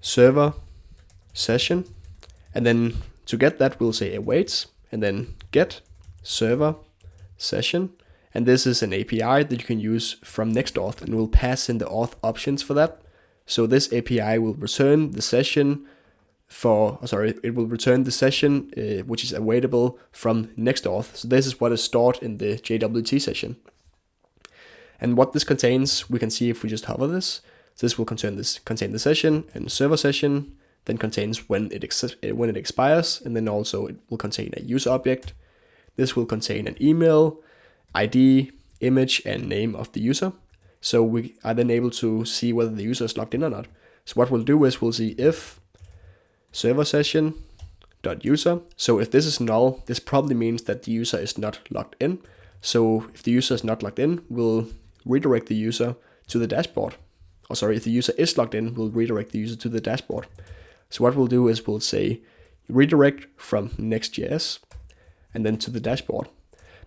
server session. And then to get that, we'll say awaits and then get server session. And this is an API that you can use from Next.auth, and we'll pass in the auth options for that. So this API will return the session which is awaitable from Next.auth. So this is what is stored in the JWT session. And what this contains, we can see if we just hover this. So this will contain the session and server session, then contains when it expires, and then also it will contain a user object. This will contain an email, ID, image, and name of the user. So we are then able to see whether the user is logged in or not. So what we'll do is we'll see if server session.user. So if this is null, this probably means that the user is not logged in. So if the user is not logged in, we'll redirect the user to the dashboard. If the user is logged in, we'll redirect the user to the dashboard. So what we'll do is we'll say redirect from Next.js and then to the dashboard.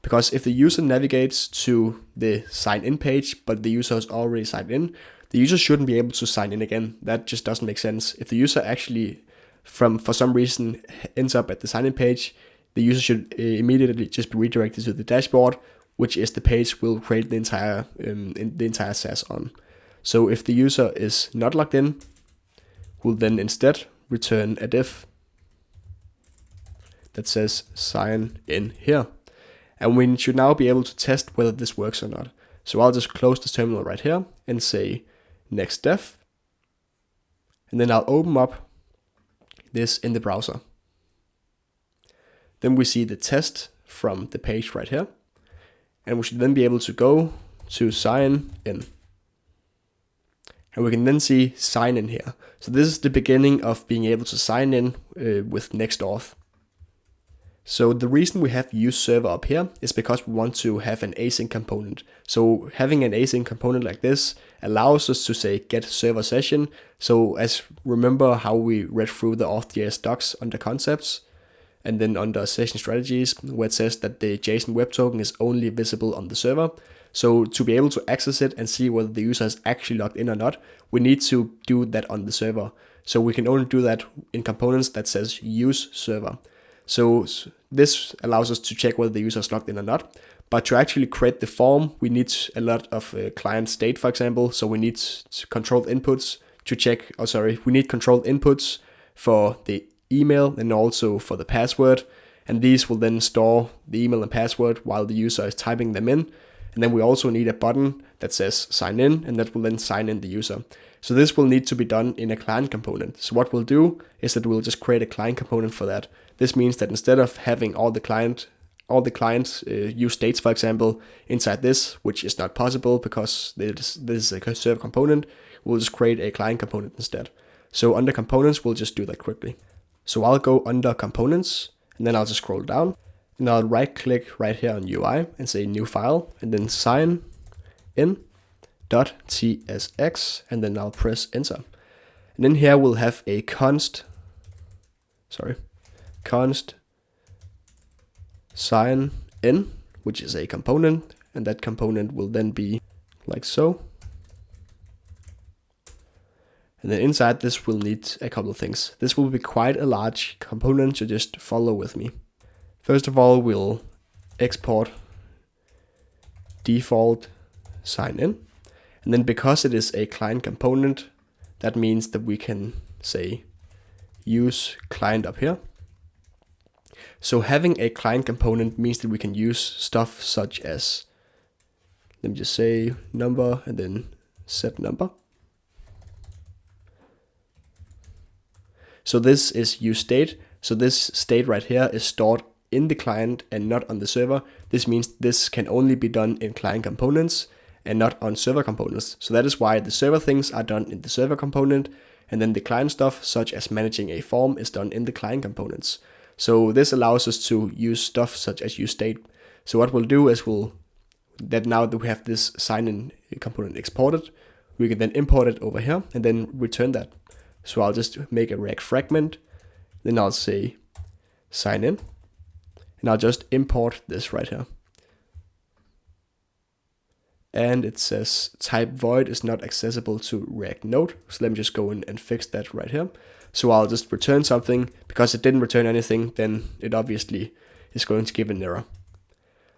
because if the user navigates to the sign in page, but the user has already signed in, the user shouldn't be able to sign in again. That just doesn't make sense. If the user actually, for some reason, ends up at the sign in page, the user should immediately just be redirected to the dashboard, which is the page we'll create the entire SaaS on. So if the user is not logged in, we'll then instead return a div that says sign in here. And we should now be able to test whether this works or not. So I'll just close this terminal right here and say next dev. And then I'll open up this in the browser. Then we see the test from the page right here. And we should then be able to go to sign in. And we can then see sign in here. So this is the beginning of being able to sign in with Next.auth. So the reason we have use server up here is because we want to have an async component. So having an async component like this allows us to say get server session. So as remember how we read through the Auth.js docs under concepts and then under session strategies where it says that the JSON web token is only visible on the server. So to be able to access it and see whether the user is actually logged in or not, we need to do that on the server. So we can only do that in components that says use server. So this allows us to check whether the user is logged in or not. But to actually create the form, we need a lot of client state, for example. So we need controlled inputs to check, we need controlled inputs for the email and also for the password. And these will then store the email and password while the user is typing them in. And then we also need a button that says sign in, and that will then sign in the user. So this will need to be done in a client component. So what we'll do is that we'll just create a client component for that. This means that instead of having all the clients use states, for example, inside this, which is not possible because this is a server component, we'll just create a client component instead. So under components, we'll just do that quickly. So I'll go under components, and then I'll just scroll down, and I'll right click right here on UI and say new file, and then sign in .tsx, and then I'll press enter. And then here we'll have a const sign in, which is a component, and that component will then be like so. And then inside this we'll need a couple of things. This will be quite a large component, so just follow with me. First of all, we'll export default sign in. And then because it is a client component, that means that we can say use client up here. So having a client component means that we can use stuff such as, let me just say number and then set number. So this is use state. So this state right here is stored in the client and not on the server. This means this can only be done in client components and not on server components. So that is why the server things are done in the server component, and then the client stuff, such as managing a form, is done in the client components. So this allows us to use stuff such as use state. So what we'll do is now that we have this sign-in component exported, we can then import it over here and then return that. So I'll just make a React fragment, then I'll say sign in, and I'll just import this right here. And it says type void is not accessible to React Node. So let me just go in and fix that right here. So I'll just return something. Because it didn't return anything, then it obviously is going to give an error.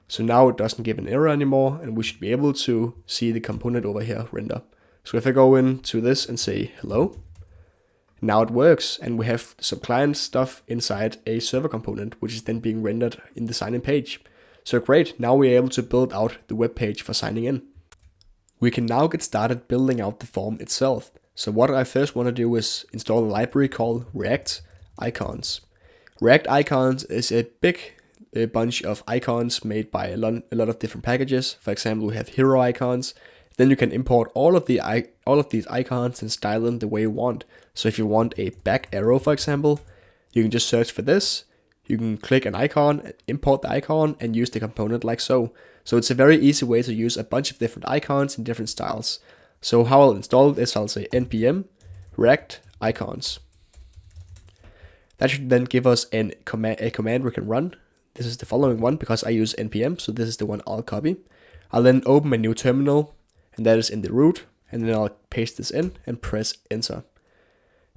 So now it doesn't give an error anymore, and we should be able to see the component over here render. So if I go into this and say hello, now it works, and we have some client stuff inside a server component, which is then being rendered in the sign-in page. So great, now we're able to build out the web page for signing in. We can now get started building out the form itself. So what I first want to do is install a library called React Icons. React Icons is a big bunch of icons made by a lot of different packages. For example, we have hero icons. Then you can import all of these icons and style them the way you want. So if you want a back arrow, for example, you can just search for this. You can click an icon, import the icon, and use the component like so. So it's a very easy way to use a bunch of different icons in different styles. So how I'll install it is I'll say npm react icons. That should then give us a command we can run this is the following one because I use npm, so this is the one I'll copy. I'll then open a new terminal, and that is in the root, and then I'll paste this in and press enter.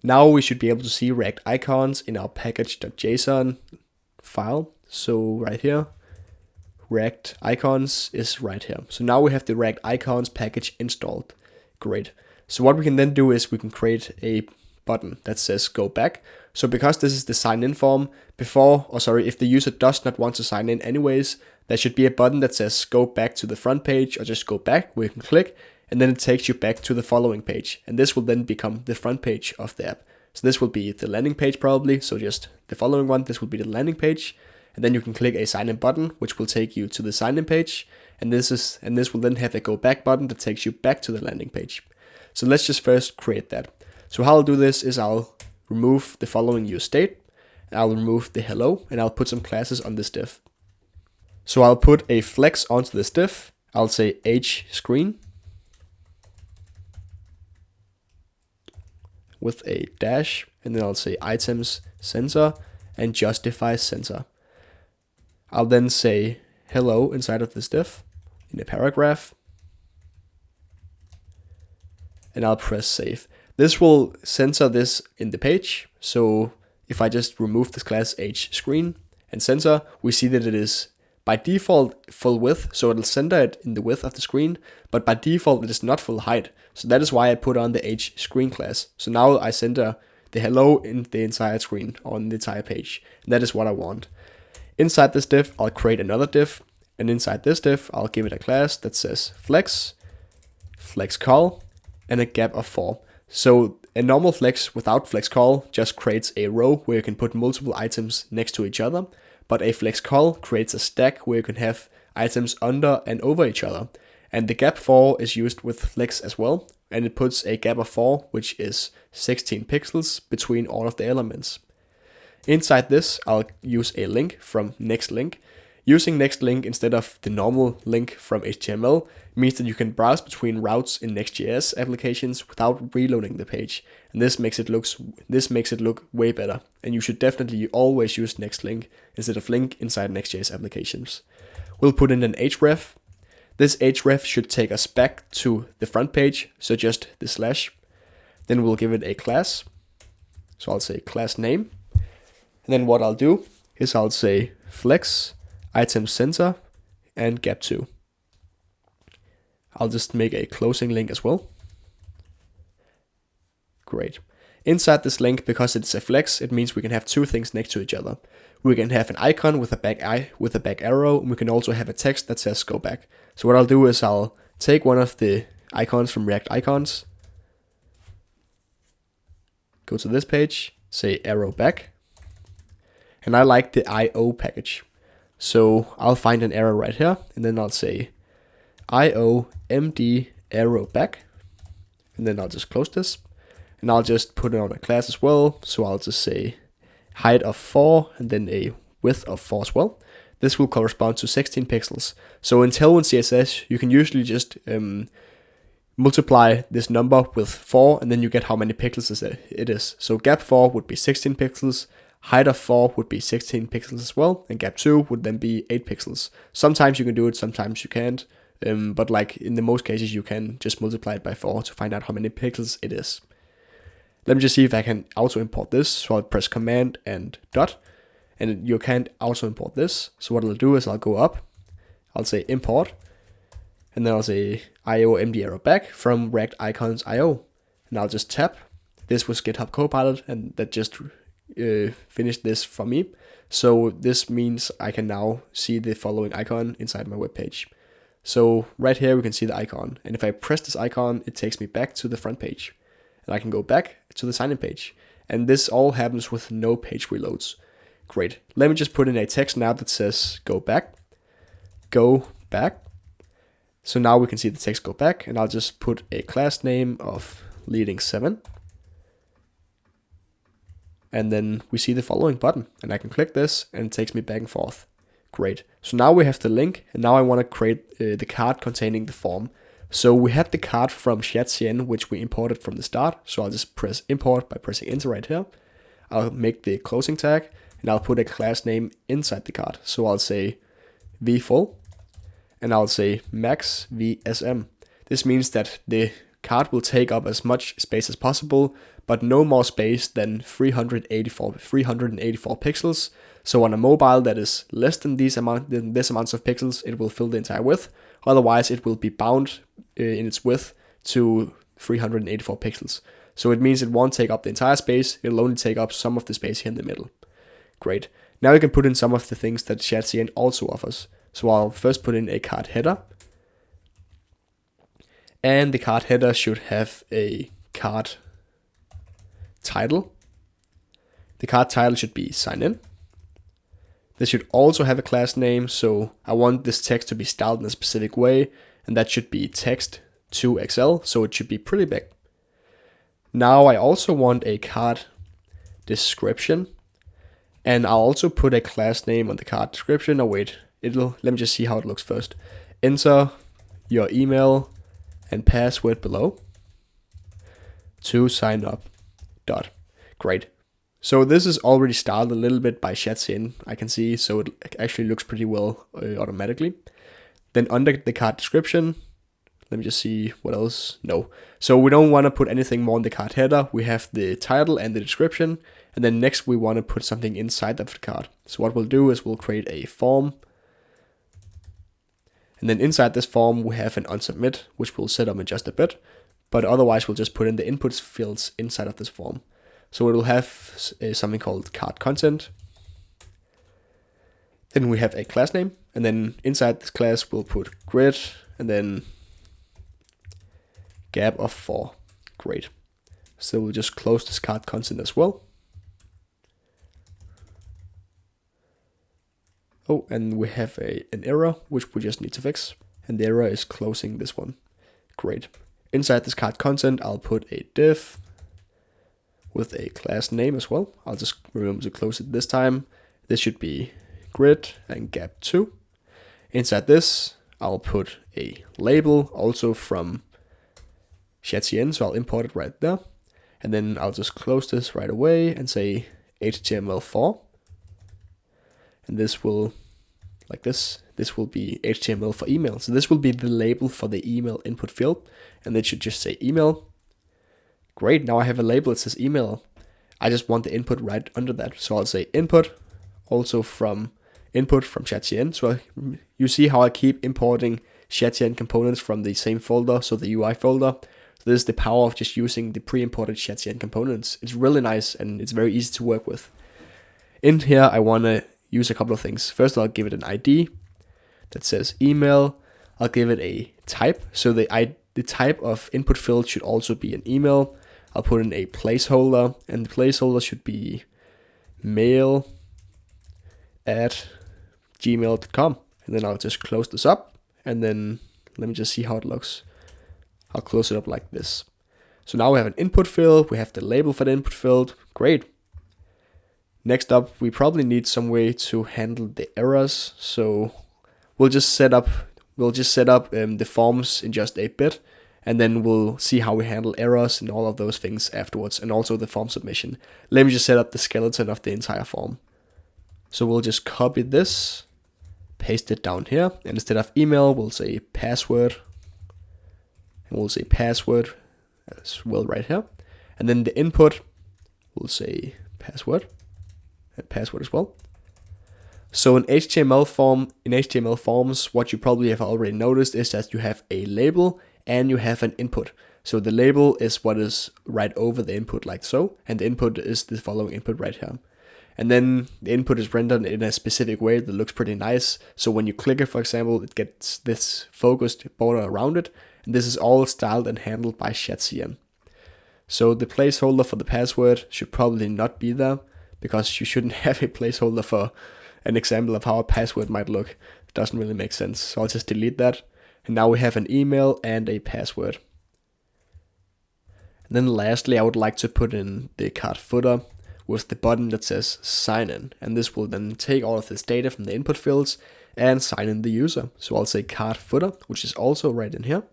Now we should be able to see React icons in our package.json file. So right here, React icons is right here. So now we have the React icons package installed. Great. So what we can then do is we can create a button that says go back. So because this is the sign in form, if the user does not want to sign in anyways, there should be a button that says go back to the front page or just go back, where you can click, and then it takes you back to the following page. And this will then become the front page of the app. So this will be the landing page probably. So just the following one, this will be the landing page. And then you can click a sign in button, which will take you to the sign in page. And this will then have a go back button that takes you back to the landing page. So let's just first create that. So how I'll do this is I'll remove the following use state. I'll remove the hello, and I'll put some classes on this div. So I'll put a flex onto this div. I'll say h screen with a dash, and then I'll say items sensor and justify sensor. I'll then say hello inside of this div in a paragraph, and I'll press save. This will censor this in the page. So if I just remove this class h screen and censor, we see that it is by default full width, so it'll center it in the width of the screen, but by default it is not full height. So that is why I put on the h screen class. So now I center the hello in the entire screen, on the entire page. And that is what I want. Inside this div, I'll create another div, and inside this div, I'll give it a class that says flex call, and a gap of 4. So a normal flex without flex call just creates a row where you can put multiple items next to each other, but a flex call creates a stack where you can have items under and over each other. And the gap 4 is used with flex as well, and it puts a gap of 4, which is 16 pixels between all of the elements. Inside this, I'll use a link from next link. Using next link instead of the normal link from HTML means that you can browse between routes in Next.js applications without reloading the page, and this makes it look way better. And you should definitely always use next link instead of link inside Next.js applications. We'll put in an href. This href should take us back to the front page, so just the slash. Then we'll give it a class. So I'll say class name. And then what I'll do is I'll say flex item center and gap 2. I'll just make a closing link as well. Great. Inside this link, because it's a flex, it means we can have two things next to each other. We can have an icon with a back arrow, and we can also have a text that says go back. So what I'll do is I'll take one of the icons from React icons, go to this page, say arrow back, and I like the IO package. So I'll find an arrow right here, and then I'll say IO MD arrow back, and then I'll just close this, and I'll just put it on a class as well. So I'll just say height of 4 and then a width of 4 as well. This will correspond to 16 pixels. So in Tailwind CSS, you can usually just multiply this number with 4, and then you get how many pixels it is. So gap 4 would be 16 pixels. Height of 4 would be 16 pixels as well, and gap 2 would then be 8 pixels. Sometimes you can do it, sometimes you can't, but like in the most cases you can just multiply it by 4 to find out how many pixels it is. Let me just see if I can auto import this. So I'll press command and dot, and you can't auto import this. So what I'll do is I'll go up, I'll say import, and then I'll say IO MD arrow back from React icons IO, and I'll just tap. This was GitHub Copilot, and that just finished this for me. So this means I can now see the following icon inside my web page. So right here we can see the icon, and if I press this icon, it takes me back to the front page, and I can go back to the sign-in page. And this all happens with no page reloads. Great. Let me just put in a text now that says go back. Go back. So now we can see the text go back, and I'll just put a class name of leading 7. And then we see the following button, and I can click this and it takes me back and forth. Great. So now we have the link, and now I want to create the card containing the form. So we had the card from shadcn, which we imported from the start. So I'll just press import by pressing enter right here. I'll make the closing tag, and I'll put a class name inside the card. So I'll say vfull, and I'll say max vsm. This means that the card will take up as much space as possible, but no more space than 384 pixels. So on a mobile that is less than this amounts of pixels, it will fill the entire width. Otherwise, it will be bound in its width to 384 pixels. So it means it won't take up the entire space, it'll only take up some of the space here in the middle. Great. Now you can put in some of the things that shadcn also offers. So I'll first put in a card header. And the card header should have a card title. The card title should be sign in. This should also have a class name, so I want this text to be styled in a specific way, and that should be text to Excel, so it should be pretty big. Now I also want a card description, and I'll also put a class name on the card description. Oh wait, let me just see how it looks first. Enter your email and password below to sign up. Great. So this is already styled a little bit by shadcn, I can see, so it actually looks pretty well automatically. Then under the card description, let me just see what else. No. So we don't want to put anything more in the card header. We have the title and the description, and then next we want to put something inside of the card. So what we'll do is we'll create a form, and then inside this form we have an onSubmit, which we'll set up in just a bit, but otherwise we'll just put in the inputs fields inside of this form. So it will have something called card content. Then we have a class name, and then inside this class we'll put grid and then gap of 4. Great. So we'll just close this card content as well. Oh, and we have an error which we just need to fix, and the error is closing this one. Great. Inside this card content I'll put a div with a class name as well. I'll just remember to close it this time. This should be grid and gap 2. Inside this, I'll put a label also from shadcn, so I'll import it right there. And then I'll just close this right away and say HTML4. And this will, like this will be HTML for email. So this will be the label for the email input field, and it should just say email. Great, now I have a label that says email. I just want the input right under that. So I'll say input, also from input from shadcn. So you see how I keep importing shadcn components from the same folder, so the UI folder. So this is the power of just using the pre-imported shadcn components. It's really nice and it's very easy to work with. In here, I want to use a couple of things. First, I'll give it an ID that says email. I'll give it a type. So the type of input field should also be an email. I'll put in a placeholder, and the placeholder should be mail@gmail.com. And then I'll just close this up, and then let me just see how it looks. I'll close it up like this. So now we have an input field, we have the label for the input field. Great. Next up, we probably need some way to handle the errors. So we'll just set up the forms in just a bit, and then we'll see how we handle errors and all of those things afterwards, and also the form submission. Let me just set up the skeleton of the entire form. So we'll just copy this, paste it down here, and instead of email, we'll say password, and we'll say password as well right here. And then the input, we'll say password, and password as well. So in HTML forms, what you probably have already noticed is that you have a label and you have an input. So the label is what is right over the input, like so, and the input is the following input right here. And then the input is rendered in a specific way that looks pretty nice. So when you click it, for example, it gets this focused border around it, and this is all styled and handled by shadcn. So the placeholder for the password should probably not be there, because you shouldn't have a placeholder for an example of how a password might look. It doesn't really make sense. So I'll just delete that. And now we have an email and a password. And then lastly, I would like to put in the card footer with the button that says sign in. And this will then take all of this data from the input fields and sign in the user. So I'll say card footer, which is also right in here.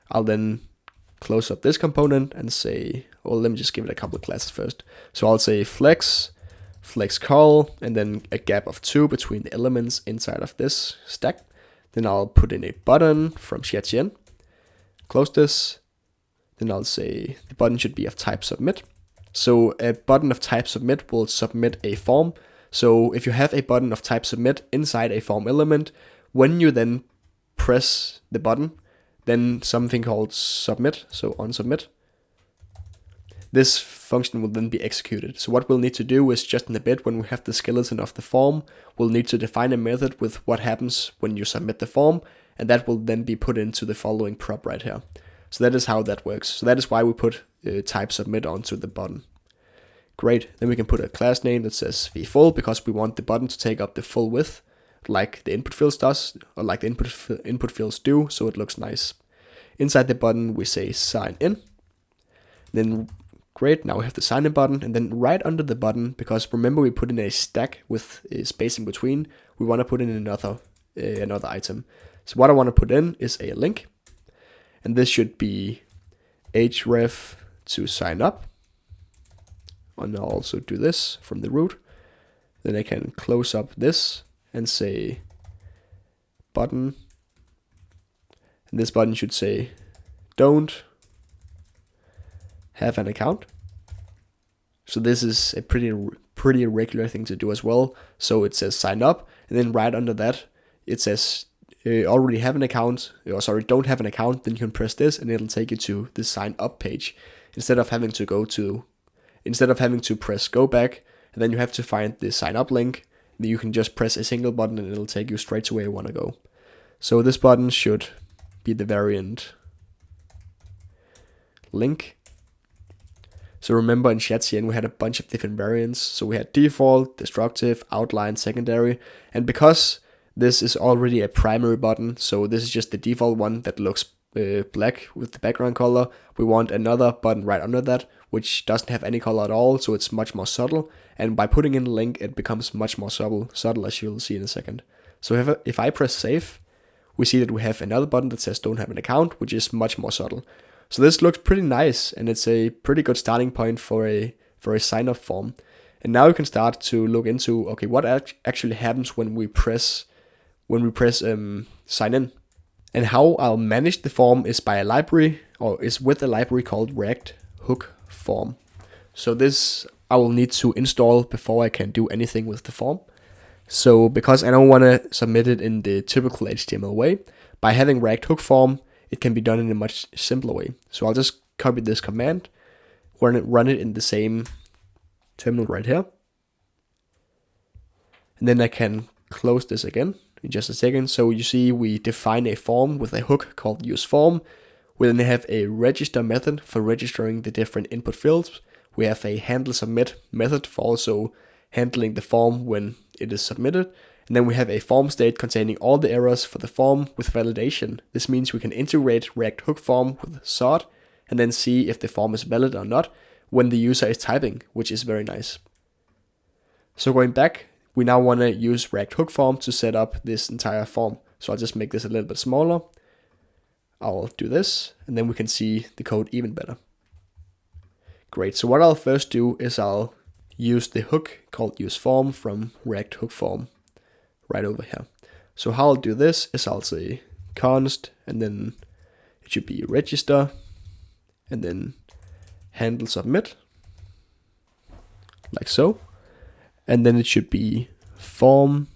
I'll then close up this component and say, well, let me just give it a couple of classes first. So I'll say flex flex call, and then a gap of 2 between the elements inside of this stack. Then I'll put in a button from shadcn, close this. Then I'll say the button should be of type submit. So a button of type submit will submit a form. So if you have a button of type submit inside a form element, when you then press the button, then something called submit, so on submit, this function will then be executed. So what we'll need to do is just in a bit, when we have the skeleton of the form, we'll need to define a method with what happens when you submit the form, and that will then be put into the following prop right here. So that is how that works. So that is why we put type submit onto the button. Great. Then we can put a class name that says vfull, because we want the button to take up the full width, like the input fields does, or like the input fields do, so it looks nice. Inside the button we say sign in. Then great, now we have the sign in button, and then right under the button, because remember we put in a stack with a space in between, we want to put in another item. So what I want to put in is a link, and this should be href to sign up. And I'll also do this from the root. Then I can close up this and say button, and this button should say don't have an account. So this is a pretty regular thing to do as well. So it says sign up, and then right under that it says already have an account, or sorry, don't have an account. Then you can press this and it'll take you to the sign up page, instead of having to press go back, and then you have to find the sign up link. Then you can just press a single button and it'll take you straight to where you want to go. So this button should be the variant link. So remember in shadcn we had a bunch of different variants. So we had default, destructive, outline, secondary, and because this is already a primary button, so this is just the default one that looks black with the background color, we want another button right under that which doesn't have any color at all, so it's much more subtle, and by putting in a link it becomes much more subtle as you'll see in a second. So if I press save, we see that we have another button that says don't have an account, which is much more subtle. So this looks pretty nice, and it's a pretty good starting point for a sign up form. And now you can start to look into, okay, what actually happens when we press sign in. And how I'll manage the form is by a library, or is with a library called React Hook Form. So this I will need to install before I can do anything with the form. So because I don't want to submit it in the typical HTML way, by having React Hook Form, it can be done in a much simpler way. So I'll just copy this command, run it in the same terminal right here. And then I can close this again in just a second. So you see we define a form with a hook called useForm. We then have a register method for registering the different input fields. We have a handle submit method for also handling the form when it is submitted. And then we have a form state containing all the errors for the form with validation. This means we can integrate React Hook Form with sort and then see if the form is valid or not when the user is typing, which is very nice. So going back, we now want to use React Hook Form to set up this entire form. So I'll just make this a little bit smaller. I'll do this, and then we can see the code even better. Great, so what I'll first do is I'll use the hook called useForm from React Hook Form right over here. So how I'll do this is I'll say const, and then it should be register, and then handle submit, like so. And then it should be form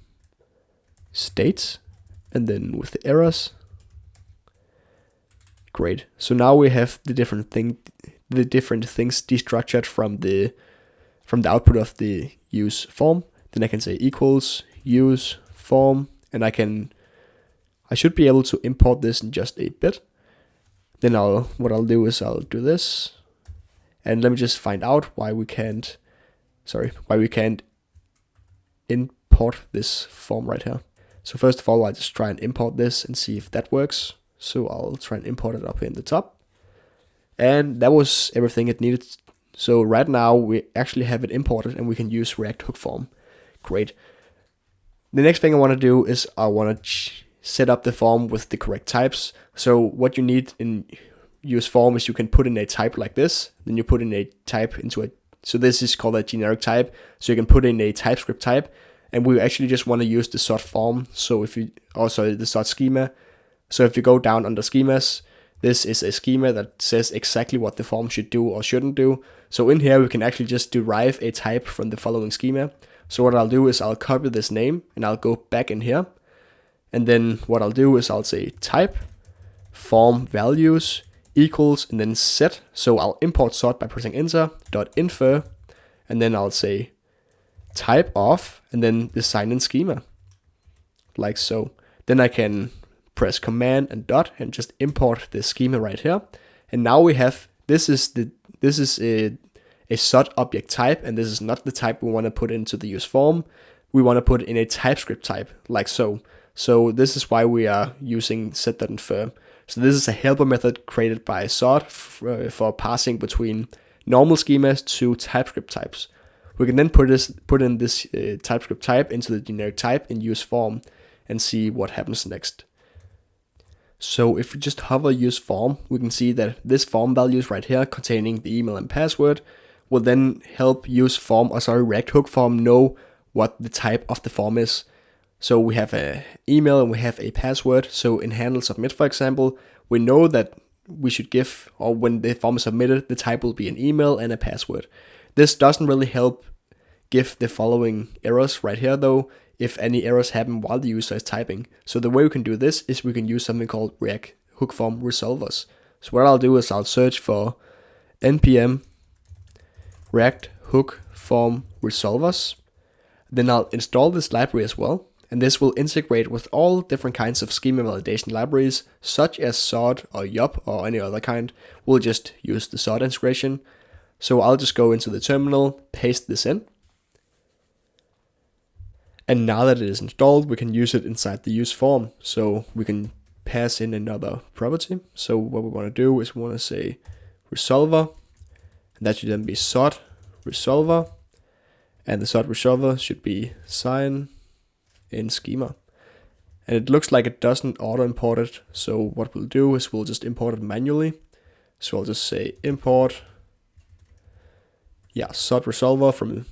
states, and then with the errors. Great. So now we have the different things destructured from the output of the use form. Then I can say equals use form, and I should be able to import this in just a bit. Then what I'll do is I'll do this, and let me just find out why we can't import this form right here. So first of all, I'll just try and import this and see if that works. So I'll try and import it up here in the top. And that was everything it needed. So right now we actually have it imported and we can use React Hook Form. Great. The next thing I want to do is I want to set up the form with the correct types. So what you need in use form is you can put in a type like this, then you put in a type into a So this is called a generic type. So you can put in a TypeScript type, and we actually just want to use the sort form. So if you, the sort schema. So if you go down under schemas, this is a schema that says exactly what the form should do or shouldn't do. So in here, we can actually just derive a type from the following schema. So what I'll do is I'll copy this name and I'll go back in here. And then what I'll do is I'll say type form values equals and then set. So I'll import sort by pressing enter, .infer, and then I'll say type of, and then the sign-in schema, like so. Then I can press command and dot and just import the schema right here. And now we have, this is a sort object type, and this is not the type we want to put into the use form. We want to put in a TypeScript type, like so. So this is why we are using set.infer. So this is a helper method created by sort for passing between normal schemas to TypeScript types. We can then put in this TypeScript type into the generic type in use form and see what happens next. So if we just hover use form, we can see that this form values right here containing the email and password will then help use form, React hook form know what the type of the form is. So we have an email and we have a password. So in handle submit, for example, we know that we should give, or when the form is submitted, the type will be an email and a password. This doesn't really help give the following errors right here though, if any errors happen while the user is typing. So the way we can do this is we can use something called React hook form resolvers. So what I'll do is I'll search for npm React hook form resolvers. Then I'll install this library as well. And this will integrate with all different kinds of schema validation libraries, such as sort or yop or any other kind. We'll just use the sort integration. So I'll just go into the terminal, paste this in. And now that it is installed, we can use it inside the use form. So we can pass in another property. So what we want to do is we want to say resolver. And that should then be sort resolver. And the sort resolver should be sign in schema. And it looks like it doesn't auto import it. So what we'll do is we'll just import it manually. So I'll just say import, sort resolver from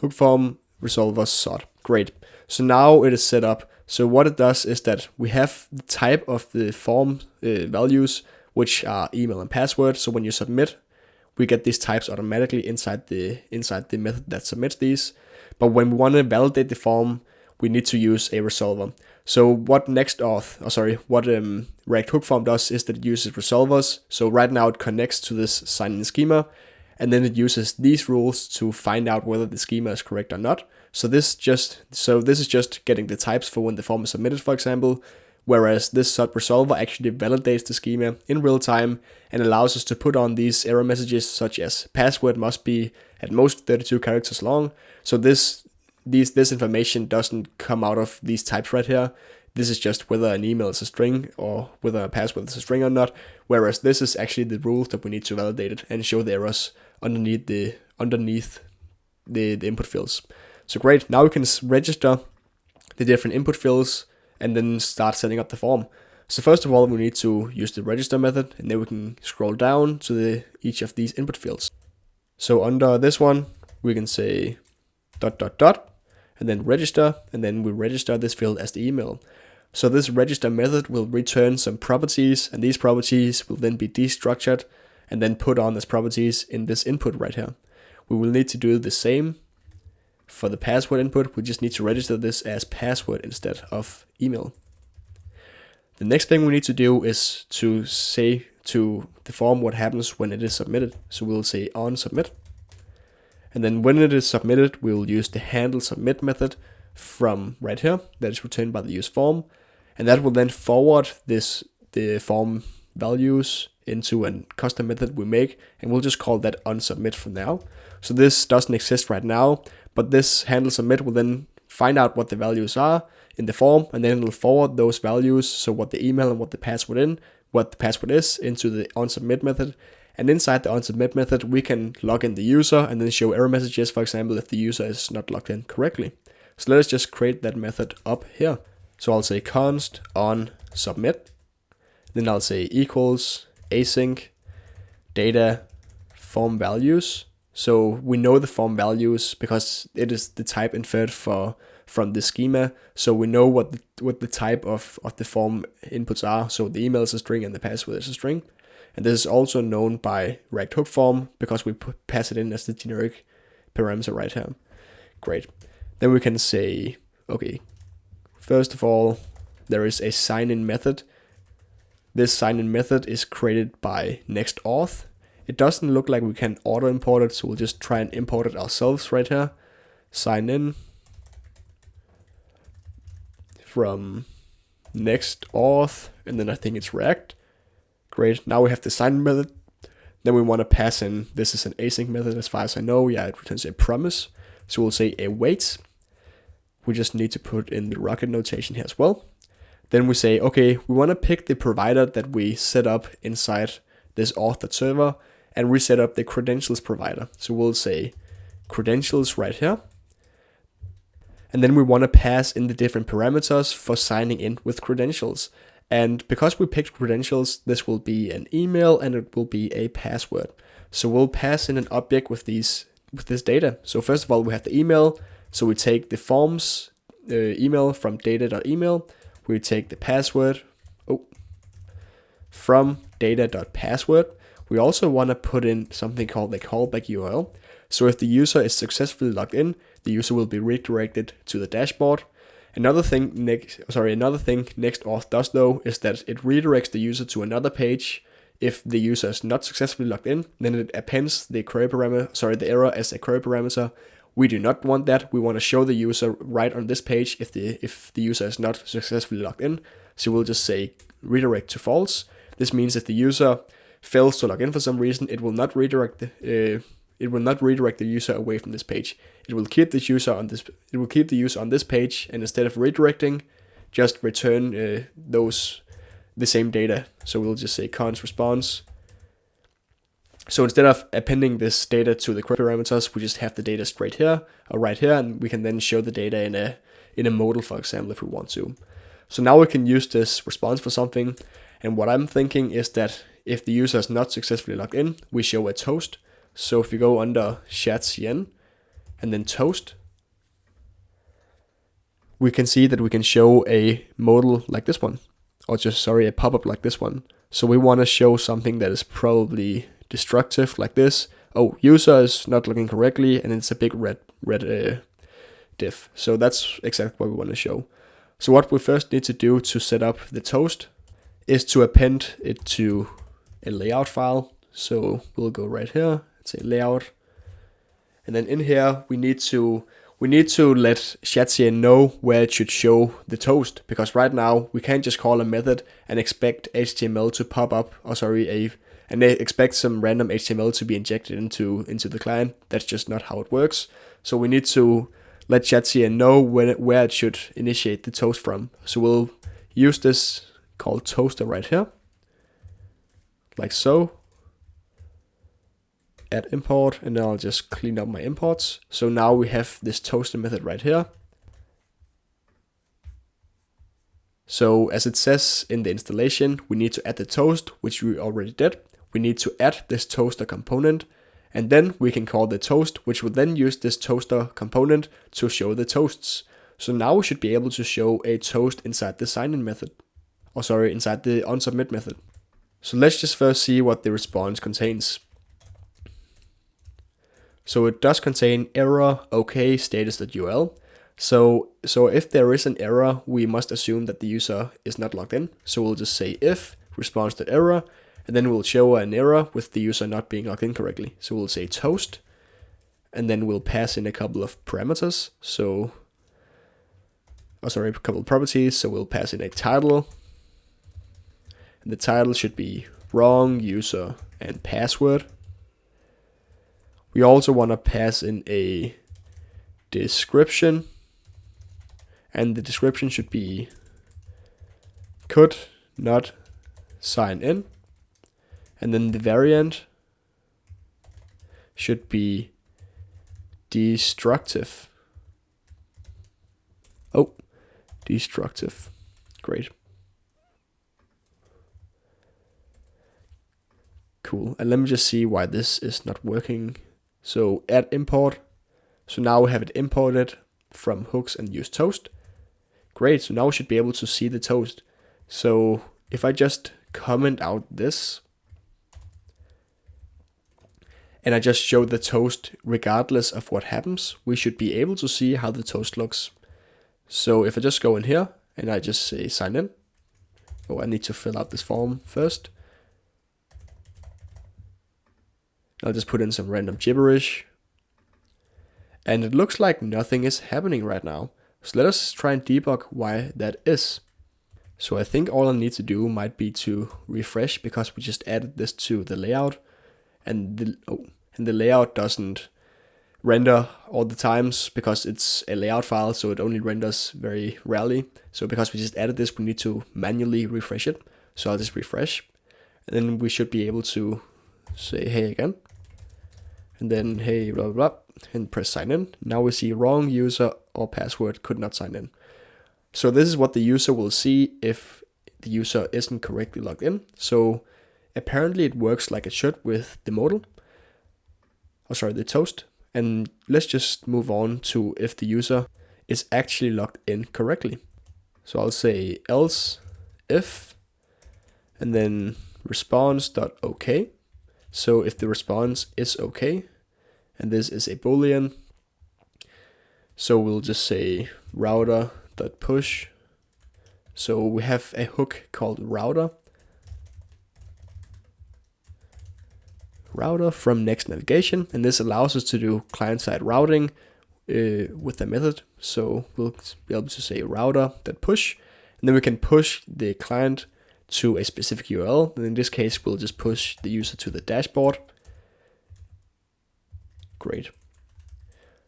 hook form resolver sort. Great. So now it is set up. So what it does is that we have the type of the form values, which are email and password. So when you submit, we get these types automatically inside the method that submits these. But when we want to validate the form, we need to use a resolver. So what React hook form does is that it uses resolvers. So right now it connects to this sign-in schema, and then it uses these rules to find out whether the schema is correct or not. So this is just getting the types for when the form is submitted, for example, whereas this sort resolver actually validates the schema in real time and allows us to put on these error messages such as password must be at most 32 characters long. So this information doesn't come out of these types right here. This is just whether an email is a string or whether a password is a string or not. Whereas this is actually the rules that we need to validate it and show the errors underneath the input fields. So great, now we can register the different input fields and then start setting up the form. So first of all, we need to use the register method, and then we can scroll down to each of these input fields. So under this one, we can say ... and then register, and then we register this field as the email. So this register method will return some properties, and these properties will then be destructured and then put on as properties in this input right here. We will need to do the same for the password input. We just need to register this as password instead of email. The next thing we need to do is to say to the form what happens when it is submitted. So we'll say on submit. And then when it is submitted, we'll use the handle submit method from right here that is returned by the use form. And that will then forward the form values into a custom method we make, and we'll just call that onSubmit for now. So this doesn't exist right now, but this handle submit will then find out what the values are in the form, and then it'll forward those values, so what the email and what the password is, into the onSubmit method. And inside the onSubmit method, we can log in the user and then show error messages, for example, if the user is not logged in correctly. So let us just create that method up here. So I'll say const on submit. Then I'll say equals async data form values. So we know the form values because it is the type inferred from the schema. So we know what the type of the form inputs are. So the email is a string and the password is a string. And this is also known by React hook form because we pass it in as the generic parameter right here. Great. Then we can say, okay, first of all, there is a sign-in method. This sign-in method is created by Next.auth. It doesn't look like we can auto-import it, so we'll just try and import it ourselves right here. Sign in from Next.auth, and then I think it's React. Great, now we have the sign-in method. Then we want to pass in, this is an async method as far as I know. Yeah, it returns a promise. So we'll say await. We just need to put in the rocket notation here as well. Then we say, okay, we want to pick the provider that we set up inside this auth.server and reset up the credentials provider. So we'll say credentials right here. And then we want to pass in the different parameters for signing in with credentials. And because we picked credentials, this will be an email and it will be a password. So we'll pass in an object with this data. So first of all, we have the email. So we take the forms email from data.email. We take the password from data.password. We also want to put in something called the callback URL. So if the user is successfully logged in, the user will be redirected to the dashboard. Another thing Next.auth does though is that it redirects the user to another page. If the user is not successfully logged in, then it appends the error as a query parameter. We do not want that. We want to show the user right on this page if the user is not successfully logged in. So we'll just say redirect to false. This means if the user fails to log in for some reason, it will not redirect the user away from this page. It will keep the user on this. It will keep the user on this page, and instead of redirecting, just return the same data. So we'll just say const response. So instead of appending this data to the query parameters, we just have the data straight here or right here, and we can then show the data in a modal, for example, if we want to. So now we can use this response for something. And what I'm thinking is that if the user is not successfully logged in, we show a toast. So if you go under shadcn and then toast, we can see that we can show a modal like this one, or a pop-up like this one. So we want to show something that is probably destructive like this. Oh, user is not logging correctly, and it's a big red div. So that's exactly what we want to show. So what we first need to do to set up the toast is to append it to a layout file. So we'll go right here, say layout, and then in here we need to let shadcn know where it should show the toast, because right now we can't just call a method and expect HTML to pop up, and they expect some random HTML to be injected into the client. That's just not how it works. So we need to let shadcn know where it should initiate the toast from. So we'll use this called toaster right here, like so. Add import, and then I'll just clean up my imports. So now we have this toaster method right here. So as it says in the installation, we need to add the toast, which we already did. We need to add this toaster component, and then we can call the toast, which will then use this toaster component to show the toasts. So now we should be able to show a toast inside the sign-in method, inside the onSubmit method. So let's just first see what the response contains. So it does contain error OK status.ul. So if there is an error, we must assume that the user is not logged in. So we'll just say if response.error, and then we'll show an error with the user not being logged in correctly. So we'll say toast, and then we'll pass in a couple of parameters. A couple of properties. So we'll pass in a title, and the title should be wrong user and password. We also want to pass in a description, and the description should be could not sign in, and then the variant should be destructive. Oh, destructive. Great. Cool. And let me just see why this is not working. So add import. So now we have it imported from hooks and use toast. Great, so now we should be able to see the toast. So if I just comment out this, and I just show the toast regardless of what happens, we should be able to see how the toast looks. So if I just go in here and I just say sign in. Oh, I need to fill out this form first. I'll just put in some random gibberish. And it looks like nothing is happening right now. So let us try and debug why that is. So I think all I need to do might be to refresh, because we just added this to the layout. And the layout doesn't render all the times because it's a layout file, so it only renders very rarely. So because we just added this, we need to manually refresh it. So I'll just refresh, and then we should be able to say hey again, and then hey blah blah blah, and press sign in. Now we see wrong user or password, could not sign in. So this is what the user will see if the user isn't correctly logged in. So apparently it works like it should with the modal. The toast. And let's just move on to if the user is actually logged in correctly. So I'll say else if, and then response.ok. So if the response is okay, and this is a boolean, so we'll just say router.push. So we have a hook called router from Next navigation, and this allows us to do client-side routing with the method. So we'll be able to say router.push, and then we can push the client to a specific URL. And in this case, we'll just push the user to the dashboard. Great.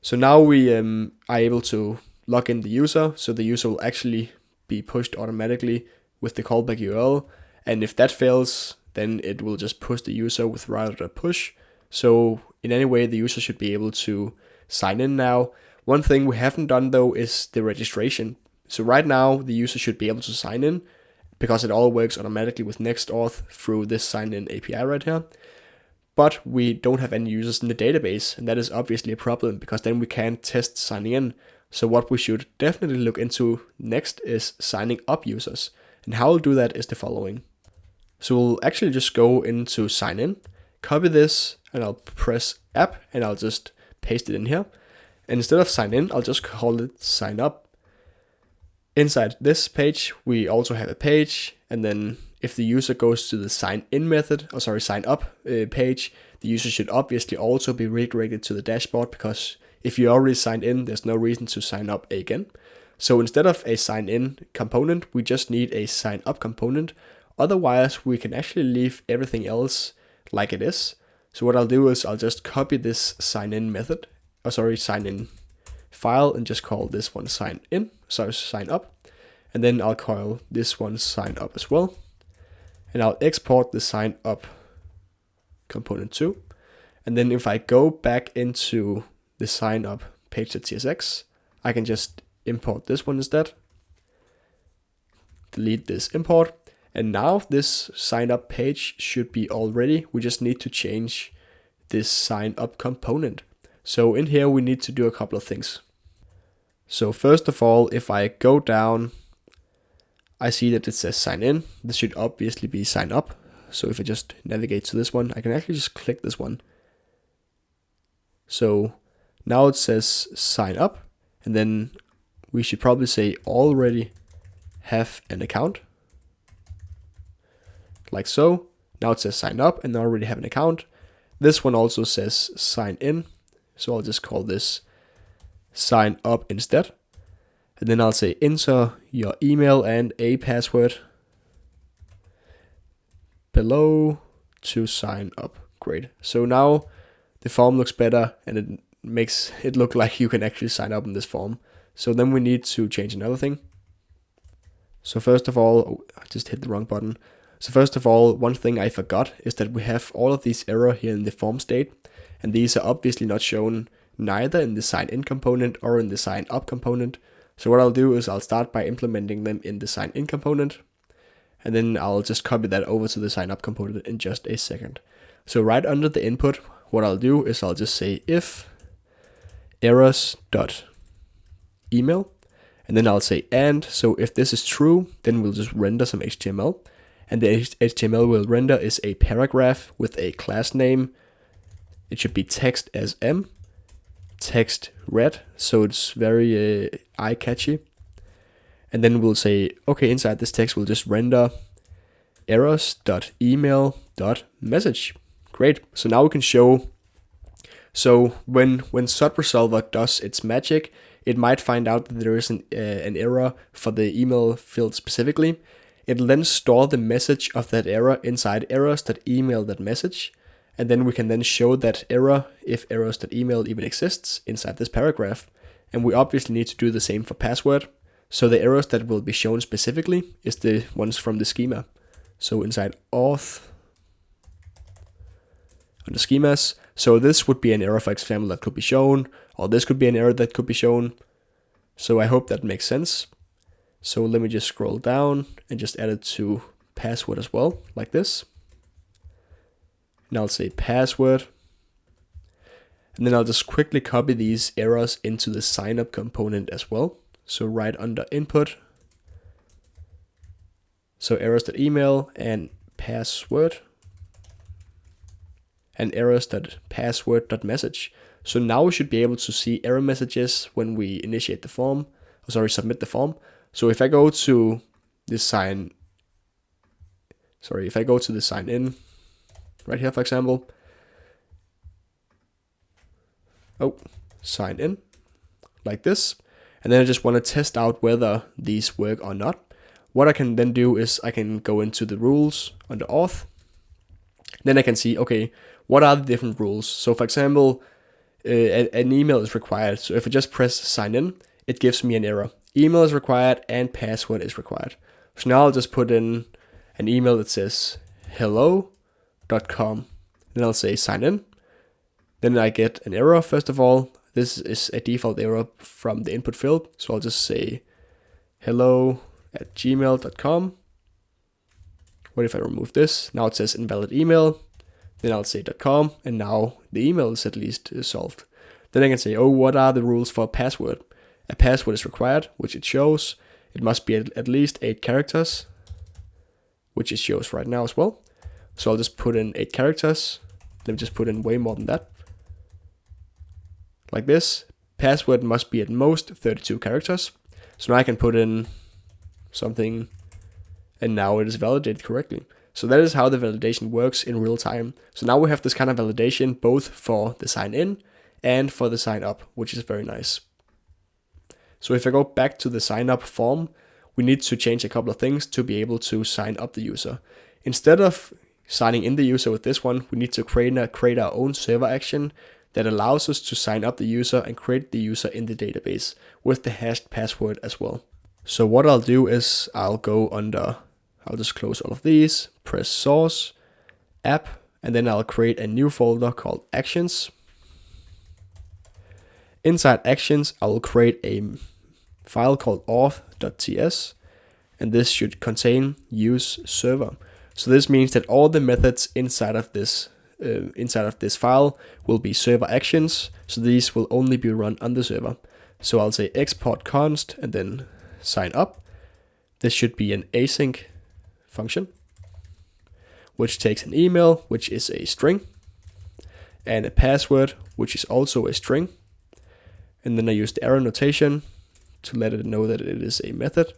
So now we are able to log in the user. So the user will actually be pushed automatically with the callback URL. And if that fails, then it will just push the user with router.push. So in any way, the user should be able to sign in now. One thing we haven't done though is the registration. So right now, the user should be able to sign in because it all works automatically with Next Auth through this sign in API right here. But we don't have any users in the database, and that is obviously a problem because then we can't test signing in. So what we should definitely look into next is signing up users. And how we'll do that is the following. So we'll actually just go into sign in, copy this, and I'll press app, and I'll just paste it in here. And instead of sign in, I'll just call it sign up. Inside this page, we also have a page, and then if the user goes to the sign in method, sign up page, the user should obviously also be redirected to the dashboard, because if you already signed in, there's no reason to sign up again. So instead of a sign in component, we just need a sign up component. Otherwise, we can actually leave everything else like it is. So what I'll do is I'll just copy this sign in method, sign in file, and just call this one sign up. And then I'll call this one sign up as well. And I'll export the sign up component too. And then if I go back into the sign up page.tsx, I can just import this one instead. Delete this import. And now this sign up page should be all ready. We just need to change this sign up component. So in here, we need to do a couple of things. So first of all, if I go down, I see that it says sign in. This should obviously be sign up. So if I just navigate to this one, I can actually just click this one. So now it says sign up, and then we should probably say already have an account. Like so. Now it says sign up and I already have an account. This one also says sign in. So I'll just call this sign up instead. And then I'll say enter your email and a password below to sign up. Great. So now the form looks better and it makes it look like you can actually sign up in this form. So then we need to change another thing. So first of all, I just hit the wrong button. So first of all, one thing I forgot is that we have all of these errors here in the form state, and these are obviously not shown neither in the sign in component or in the sign up component. So what I'll do is I'll start by implementing them in the sign in component, and then I'll just copy that over to the sign up component in just a second. So right under the input, what I'll do is I'll just say if errors.email, and then I'll say and. So if this is true, then we'll just render some HTML, and the HTML we'll render is a paragraph with a class name. It should be text as m, text red, so it's very eye-catchy. And then we'll say, okay, inside this text we'll just render errors.email.message. Great. So now we can show. So when SOT Resolver does its magic, it might find out that there is an error for the email field specifically. It'll then store the message of that error inside errors.email.message, and then we can then show that error if errors.email even exists inside this paragraph. And we obviously need to do the same for password. So the errors that will be shown specifically is the ones from the schema. So inside auth, under schemas, so this would be an error, for example, that could be shown, or this could be an error that could be shown. So I hope that makes sense. So let me just scroll down and just add it to password as well, like this. And I'll say password. And then I'll just quickly copy these errors into the sign up component as well. So right under input. So errors.email and password. And errors.password.message. So now we should be able to see error messages when we initiate the form, submit the form. So if I go to the sign in right here, for example, sign in like this, and then I just want to test out whether these work or not. What I can then do is I can go into the rules under auth. Then I can see, okay, what are the different rules? So for example, an email is required. So if I just press sign in, it gives me an error. Email is required and password is required. So now I'll just put in an email that says hello.com. Then I'll say sign in. Then I get an error. First of all, this is a default error from the input field. So I'll just say hello@gmail.com. What if I remove this? Now it says invalid email. Then I'll say .com, and now the email is at least solved. Then I can say, what are the rules for a password? A password is required, which it shows. It must be at least 8 characters, which it shows right now as well. So I'll just put in 8 characters. Let me just put in way more than that. Like this. Password must be at most 32 characters. So now I can put in something, and now it is validated correctly. So that is how the validation works in real time. So now we have this kind of validation both for the sign in and for the sign up, which is very nice. So if I go back to the sign up form, we need to change a couple of things to be able to sign up the user. Instead of signing in the user with this one, we need to create our own server action that allows us to sign up the user and create the user in the database with the hashed password as well. So what I'll do is I'll just close all of these, press source, app, and then I'll create a new folder called actions. Inside actions, I will create a file called auth.ts, and this should contain use server. So this means that all the methods inside of this file will be server actions. So these will only be run on the server. So I'll say export const and then sign up. This should be an async function, which takes an email, which is a string, and a password, which is also a string. And then I use the arrow notation to let it know that it is a method.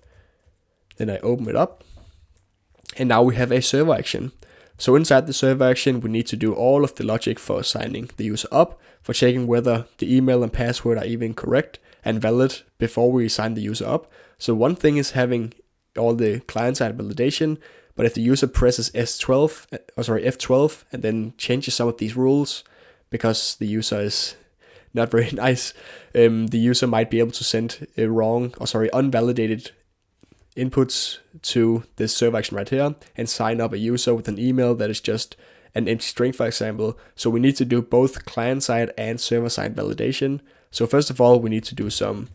Then I open it up, and now we have a server action. So inside the server action, we need to do all of the logic for signing the user up, for checking whether the email and password are even correct and valid before we sign the user up. So one thing is having all the client-side validation, but if the user presses F12 and then changes some of these rules, because the user is not very nice, the user might be able to send unvalidated inputs to this server action right here and sign up a user with an email that is just an empty string, for example. So we need to do both client-side and server-side validation. So first of all, we need to do some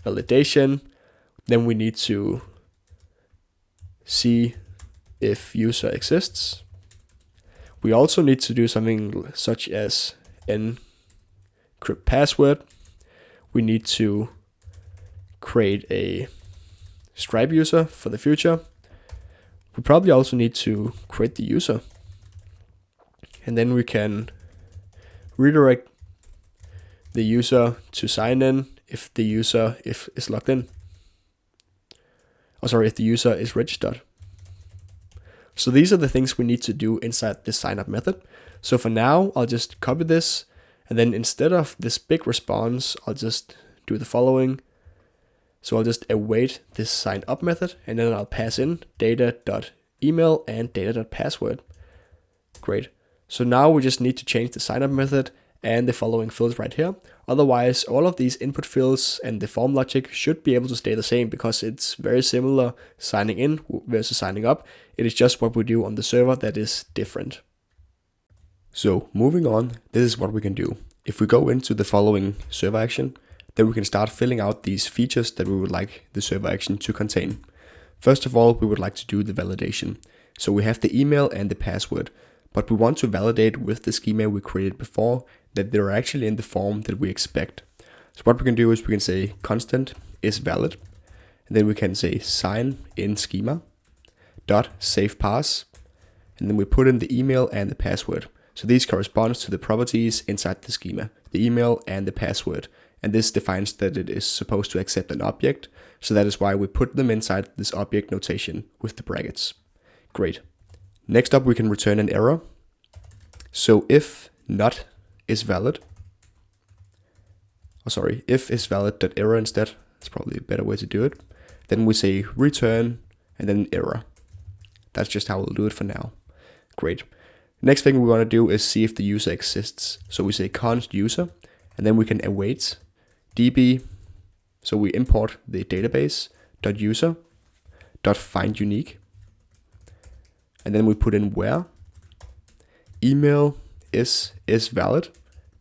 validation. Then we need to see if user exists. We also need to do something such as encrypt password. We need to create a Stripe user for the future. We probably also need to create the user. And then we can redirect the user to sign in if the user is logged in. If the user is registered. So these are the things we need to do inside this sign up method. So for now, I'll just copy this, and then instead of this big response, I'll just do the following. So I'll just await this sign up method, and then I'll pass in data.email and data.password. Great. So now we just need to change the sign up method and the following fields right here. Otherwise, all of these input fields and the form logic should be able to stay the same because it's very similar signing in versus signing up. It is just what we do on the server that is different. So moving on, this is what we can do. If we go into the following server action, then we can start filling out these features that we would like the server action to contain. First of all, we would like to do the validation. So we have the email and the password, but we want to validate with the schema we created before that they're actually in the form that we expect. So what we can do is we can say constant is valid, and then we can say sign in schema dot save pass, and then we put in the email and the password. So these corresponds to the properties inside the schema, the email and the password, and this defines that it is supposed to accept an object. So that is why we put them inside this object notation with the brackets. Great. Next up, we can return an error. So if not is valid, if is valid.error instead, it's probably a better way to do it. Then we say return and then error. That's just how we'll do it for now. Great. Next thing we want to do is see if the user exists. So we say const user, and then we can await db. So we import the database .user .find unique, and then we put in where email is valid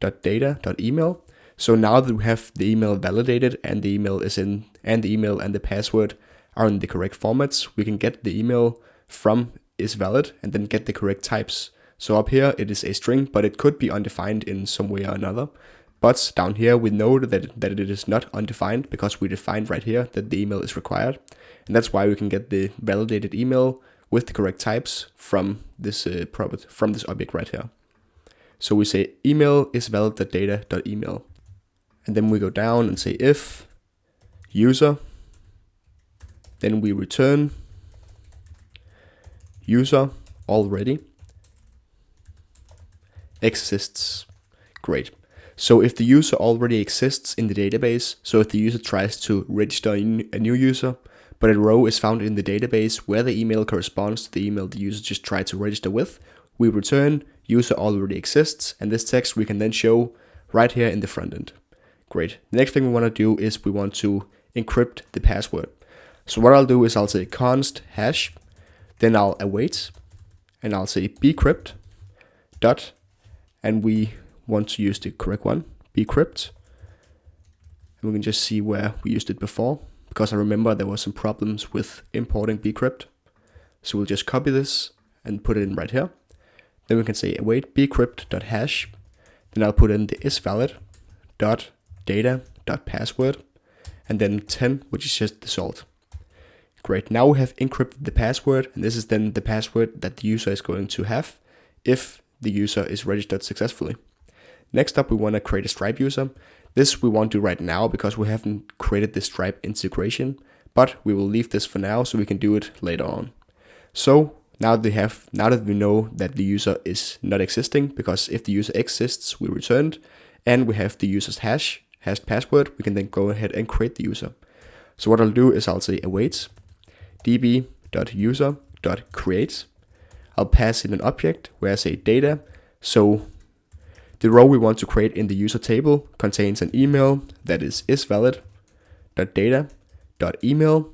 .data.email. So now that we have the email validated and the email is in, and the email and the password are in the correct formats, we can get the email from is valid and then get the correct types. So up here it is a string, but it could be undefined in some way or another. But down here we know that it is not undefined because we defined right here that the email is required. And that's why we can get the validated email with the correct types from this object right here. So we say email is valid.data.email. And then we go down and say if user, then we return user already exists. Great. So if the user already exists in the database, so if the user tries to register a new user, but a row is found in the database where the email corresponds to the email the user just tried to register with, we return user already exists, and this text we can then show right here in the front end. Great. The next thing we want to do is we want to encrypt the password. So what I'll do is I'll say const hash, then I'll await, and I'll say bcrypt dot, and we want to use the correct one, bcrypt. And we can just see where we used it before, because I remember there were some problems with importing bcrypt. So we'll just copy this and put it in right here. Then we can say await bcrypt.hash. Then I'll put in the isValid.data.password, and then 10, which is just the salt. Great, now we have encrypted the password, and this is then the password that the user is going to have if the user is registered successfully. Next up, we want to create a Stripe user. This we won't do right now because we haven't created the Stripe integration, but we will leave this for now so we can do it later on. So now that we know that the user is not existing, because if the user exists, we returned, and we have the user's hashed password, we can then go ahead and create the user. So what I'll do is I'll say await db.user.create. I'll pass in an object where I say data. So the row we want to create in the user table contains an email that is isValid.data.email.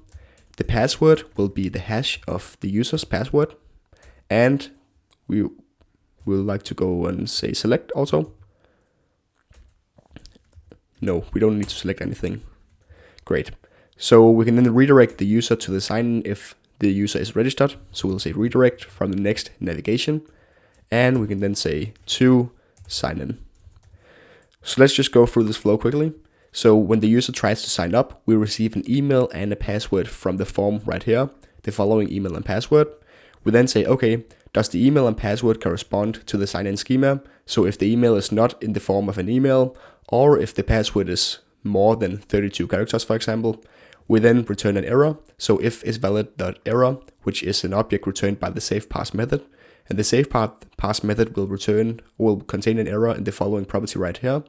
The password will be the hash of the user's password, and we will like to go and say select also. No, we don't need to select anything. Great. So we can then redirect the user to the sign-in if the user is registered. So we'll say redirect from the next navigation, and we can then say to sign in. So let's just go through this flow quickly. So when the user tries to sign up, we receive an email and a password from the form right here, the following email and password. We then say, okay, does the email and password correspond to the sign-in schema? So if the email is not in the form of an email, or if the password is more than 32 characters, for example, we then return an error. So if is valid.error, which is an object returned by the savePass method, and the savePass method will contain an error in the following property right here,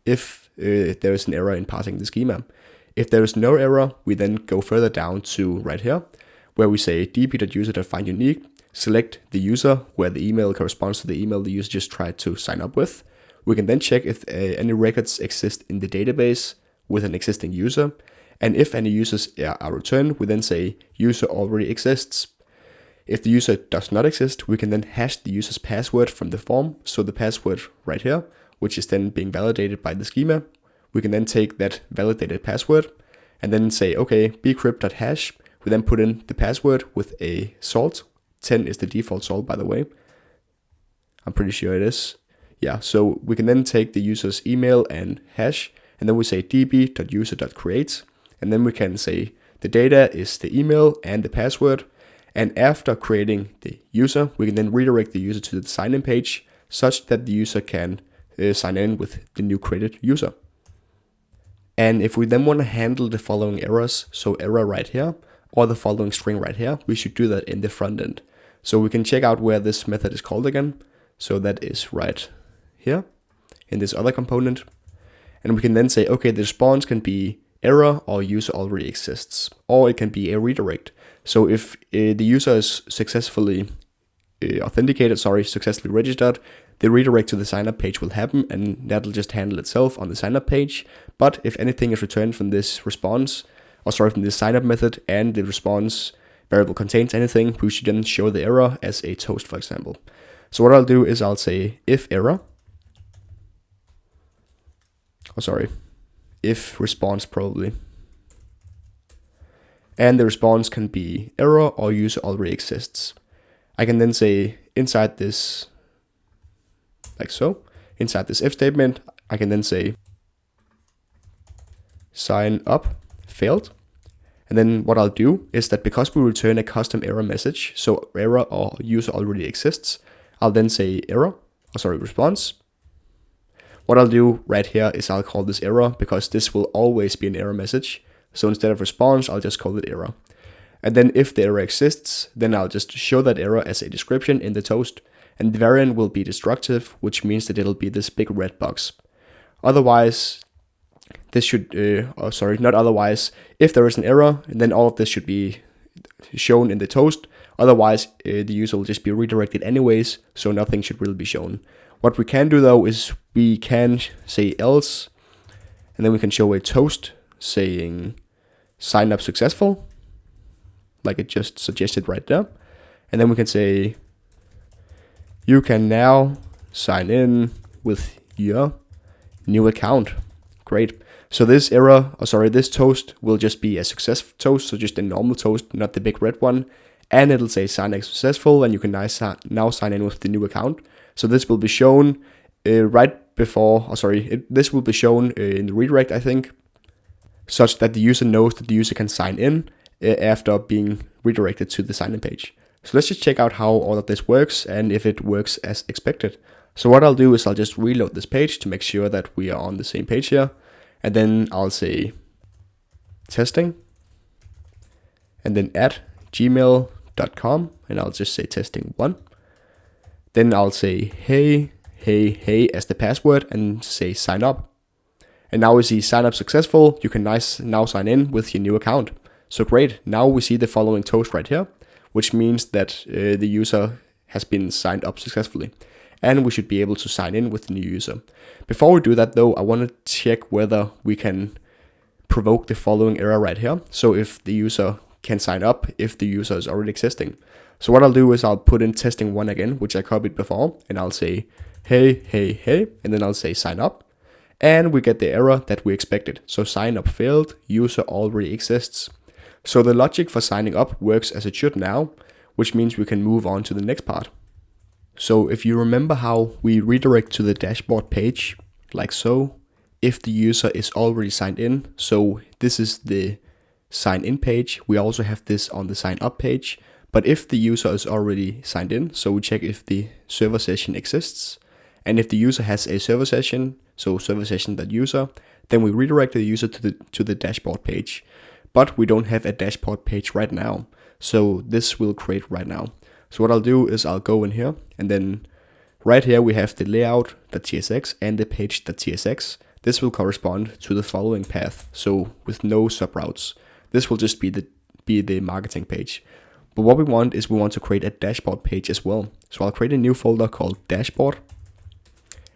if there is an error in passing the schema. If there is no error, we then go further down to right here, where we say db.user.findUnique, select the user where the email corresponds to the email the user just tried to sign up with. We can then check if any records exist in the database with an existing user, and if any users are returned, we then say user already exists. If the user does not exist, we can then hash the user's password from the form, so the password right here, which is then being validated by the schema. We can then take that validated password and then say, okay, bcrypt.hash. We then put in the password with a salt. 10 is the default salt, by the way. I'm pretty sure it is. Yeah, so we can then take the user's email and hash, and then we say db.user.create, and then we can say the data is the email and the password. And after creating the user, we can then redirect the user to the sign-in page such that the user can sign in with the new created user. And if we then want to handle the following errors, so error right here, or the following string right here, we should do that in the front end. So we can check out where this method is called again. So that is right here in this other component. And we can then say, okay, the response can be error or user already exists, or it can be a redirect. So if the user is successfully successfully registered, the redirect to the sign-up page will happen, and that'll just handle itself on the sign-up page. But if anything is returned from this response, from this sign-up method, and the response variable contains anything, we should then show the error as a toast, for example. So what I'll do is I'll say if error, if response probably, and the response can be error or user already exists. I can then say inside this, like so, inside this if statement, I can then say sign up failed. And then what I'll do is that because we return a custom error message, so error or user already exists, I'll then say response. What I'll do right here is I'll call this error because this will always be an error message. So instead of response, I'll just call it error. And then if the error exists, then I'll just show that error as a description in the toast. And the variant will be destructive, which means that it'll be this big red box. Otherwise, this should, not otherwise, if there is an error, then all of this should be shown in the toast. Otherwise, the user will just be redirected anyways, so nothing should really be shown. What we can do though is we can say else, and then we can show a toast saying sign up successful, like it just suggested right there. And then we can say you can now sign in with your new account. Great. So this error, this toast will just be a success toast, so just a normal toast, not the big red one. And it'll say sign in successful, and you can now sign in with the new account. So this will be shown this will be shown in the redirect, I think, such that the user knows that the user can sign in after being redirected to the sign-in page. So let's just check out how all of this works and if it works as expected. So what I'll do is I'll just reload this page to make sure that we are on the same page here. And then I'll say testing, and then at gmail.com, and I'll just say testing1. Then I'll say hey as the password and say sign up. And now we see sign up successful. You can now sign in with your new account. So great. Now we see the following toast right here, which means that the user has been signed up successfully. And we should be able to sign in with the new user. Before we do that though, I want to check whether we can provoke the following error right here. So if the user can sign up, if the user is already existing. So what I'll do is I'll put in testing1 again, which I copied before, and I'll say hey, and then I'll say sign up. And we get the error that we expected. So sign up failed, user already exists. So the logic for signing up works as it should now, which means we can move on to the next part. So if you remember how we redirect to the dashboard page, like so, if the user is already signed in, so this is the sign in page, we also have this on the sign up page, but if the user is already signed in, so we check if the server session exists, and if the user has a server session, so server session.user, then we redirect the user to the dashboard page. But we don't have a dashboard page right now, so this will create right now. So what I'll do is I'll go in here, and then right here we have the layout.tsx and the page.tsx. This will correspond to the following path, so with no subroutes. This will just be the marketing page. But what we want is we want to create a dashboard page as well. So I'll create a new folder called dashboard.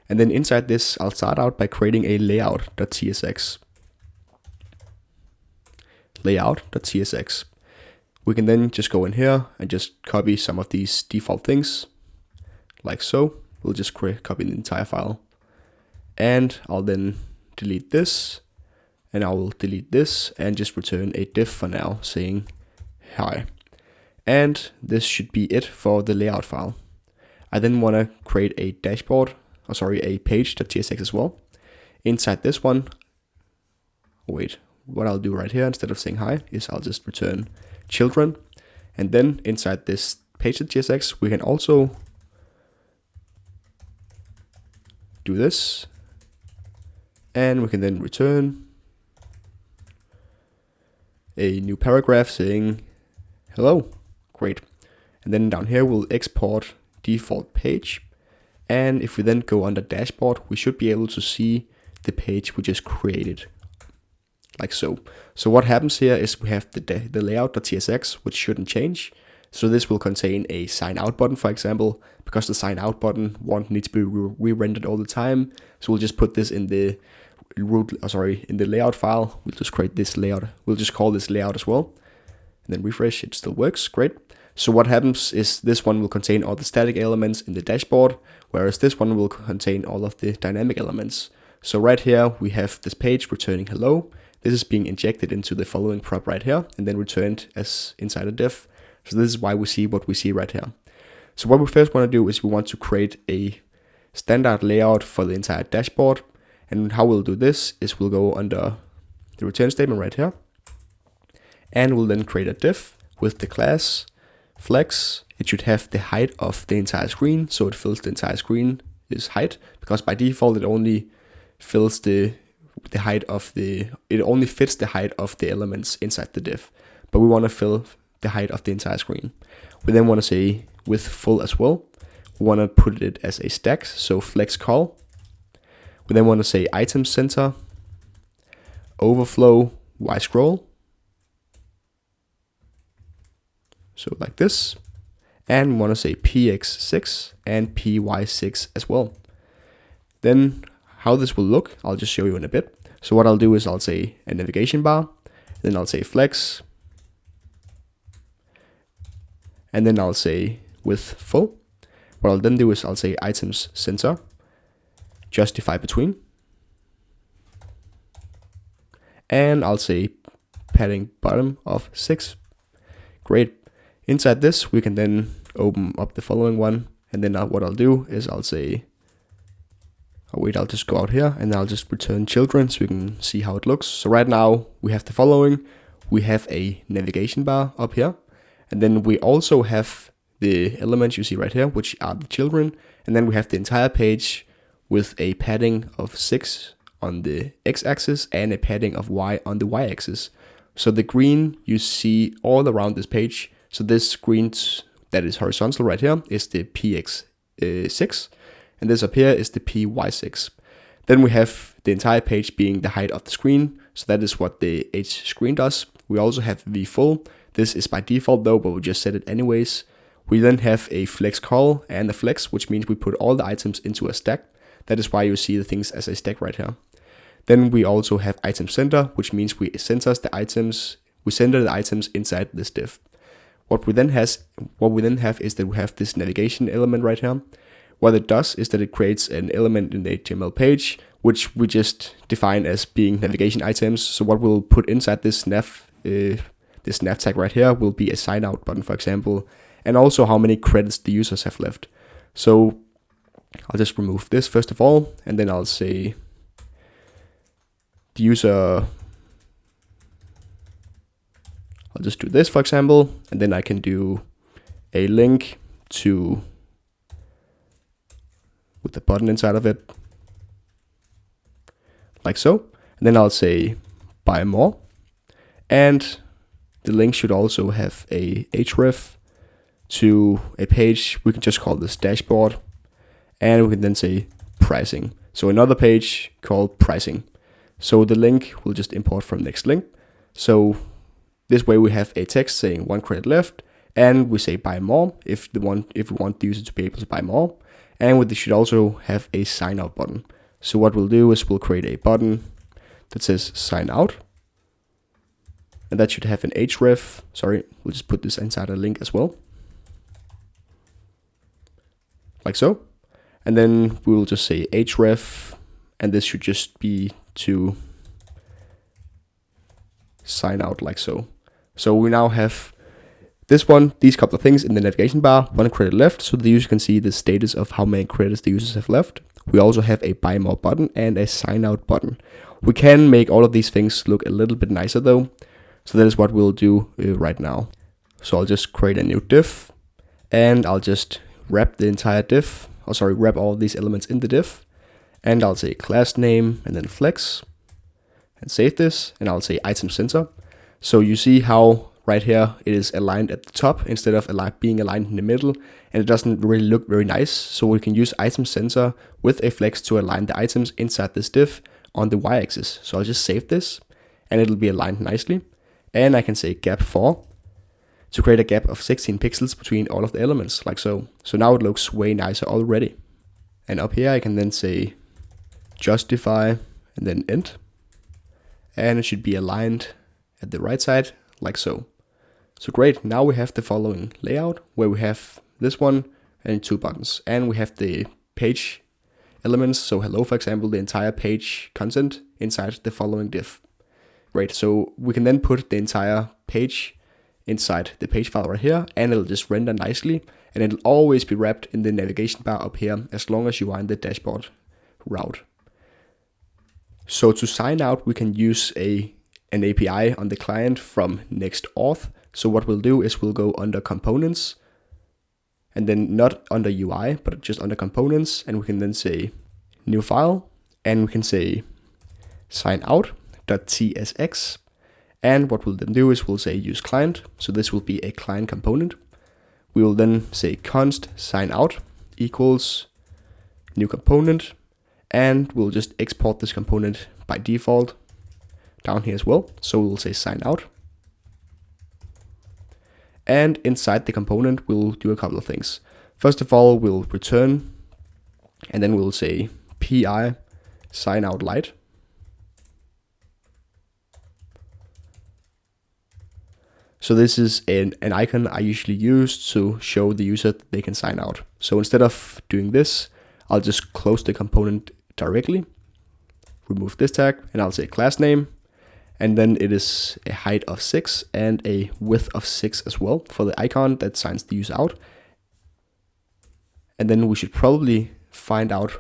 And then inside this, I'll start out by creating a layout.tsx. Layout.tsx. We can then just go in here and just copy some of these default things, like so. We'll just copy the entire file. And I'll then delete this, and I will delete this and just return a div for now saying hi. And this should be it for the layout file. I then want to create a a page.tsx as well. Inside this one, what I'll do right here instead of saying hi is I'll just return children. And then inside this page.tsx, we can also do this. And we can then return a new paragraph saying hello. Great. And then down here we'll export default page. And if we then go under dashboard, we should be able to see the page we just created, like so. So what happens here is we have the layout.tsx, which shouldn't change. So this will contain a sign out button, for example, because the sign out button won't need to be re-rendered all the time. So we'll just put this in the in the layout file. We'll just create this layout. We'll just call this layout as well. And then refresh, it still works, great. So what happens is this one will contain all the static elements in the dashboard, whereas this one will contain all of the dynamic elements. So right here we have this page returning hello. This is being injected into the following prop right here and then returned as inside a div. So this is why we see what we see right here. So what we first want to do is we want to create a standard layout for the entire dashboard. And how we'll do this is we'll go under the return statement right here. And we'll then create a div with the class flex. It should have the height of the entire screen, so it fills the entire screen is height, because by default it only fills the height of it only fits the height of the elements inside the div, but we want to fill the height of the entire screen. We then want to say with full as well. We want to put it as a stack, so flex call. We then want to say item center, overflow, y scroll. So like this, and we want to say px6 and py6 as well. Then how this will look, I'll just show you in a bit. So what I'll do is I'll say a navigation bar, then I'll say flex, and then I'll say with full. What I'll then do is I'll say items center, justify between, and I'll say padding bottom of 6. Great. Inside this, we can then open up the following one. And then what I'll do is I'll say, I'll just go out here and I'll just return children so we can see how it looks. So right now we have the following. We have a navigation bar up here. And then we also have the elements you see right here, which are the children. And then we have the entire page with a padding of 6 on the x-axis and a padding of y on the y-axis. So the green you see all around this page. So this green that is horizontal right here is the px6, and this up here is the py6. Then we have the entire page being the height of the screen, so that is what the h screen does. We also have vfull. This is by default though, but we just set it anyways. We then have a flex call and a flex, which means we put all the items into a stack. That is why you see the things as a stack right here. Then we also have item center, which means we center the items inside this div. What we then have is that we have this navigation element right here. What it does is that it creates an element in the HTML page, which we just define as being navigation items. So what we'll put inside this nav tag right here will be a sign out button, for example, and also how many credits the users have left. So I'll just remove this first of all, and then I'll say the user, I'll just do this for example, and then I can do a link to, with the button inside of it, like so. And then I'll say buy more, and the link should also have a href to a page. We can just call this dashboard, and we can then say pricing. So another page called pricing. So the link will just import from next link. So this way we have a text saying 1 credit left, and we say buy more if we want the user to be able to buy more. And we should also have a sign out button. So what we'll do is we'll create a button that says sign out, and that should have an href. Sorry, we'll just put this inside a link as well, like so. And then we will just say href, and this should just be to sign out, like so. So we now have these couple of things in the navigation bar, 1 credit left, so the user can see the status of how many credits the users have left. We also have a buy more button and a sign out button. We can make all of these things look a little bit nicer though, so that is what we'll do right now. So I'll just create a new div, and I'll just wrap the entire div, wrap all of these elements in the div, and I'll say class name and then flex, and save this, and I'll say item center. So you see how right here it is aligned at the top instead of being aligned in the middle, and it doesn't really look very nice. So we can use item center with a flex to align the items inside this div on the y-axis. So I'll just save this, and it'll be aligned nicely. And I can say gap 4 to create a gap of 16 pixels between all of the elements, like so. So now it looks way nicer already. And up here I can then say justify and then end, and it should be aligned at the right side, like so. So great, now we have the following layout where we have this one and 2 buttons, and we have the page elements. So hello, for example, the entire page content inside the following div. Great, so we can then put the entire page inside the page file right here, and it'll just render nicely, and it'll always be wrapped in the navigation bar up here as long as you are in the dashboard route. So to sign out, we can use an API on the client from Next.js. So what we'll do is we'll go under components, and then not under UI, but just under components, and we can then say new file, and we can say sign out.tsx. And what we'll then do is we'll say use client. So this will be a client component. We will then say const sign out equals new component, and we'll just export this component by default down here as well. So we'll say sign out. And inside the component, we'll do a couple of things. First of all, we'll return, and then we'll say pi sign out light. So this is an icon I usually use to show the user that they can sign out. So instead of doing this, I'll just close the component directly, remove this tag, and I'll say class name. And then it is a height of 6 and a width of 6 as well for the icon that signs the user out. And then we should probably find out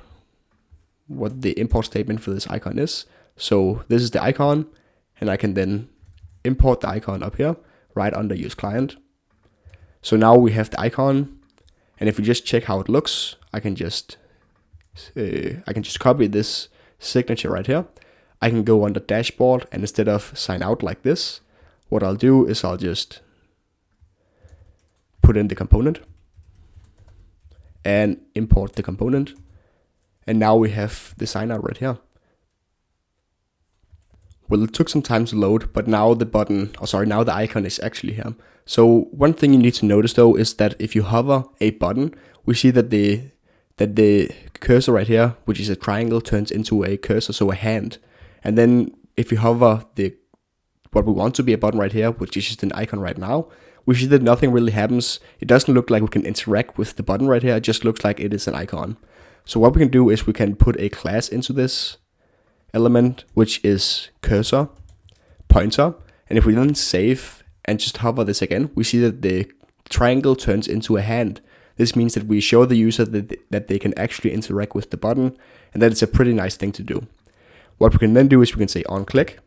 what the import statement for this icon is. So this is the icon, and I can then import the icon up here right under use client. So now we have the icon, and if we just check how it looks, I can just copy this signature right here. I can go under dashboard, and instead of sign out like this, what I'll do is I'll just put in the component and import the component. And now we have the sign out right here. Well, it took some time to load, but now now the icon is actually here. So one thing you need to notice though is that if you hover a button, we see that the cursor right here, which is a triangle, turns into a cursor, so a hand. And then if you hover what we want to be a button right here, which is just an icon right now, we see that nothing really happens. It doesn't look like we can interact with the button right here. It just looks like it is an icon. So what we can do is we can put a class into this element, which is cursor pointer. And if we then save and just hover this again, we see that the triangle turns into a hand. This means that we show the user that they can actually interact with the button, and that it's a pretty nice thing to do. What we can then do is we can say onClick,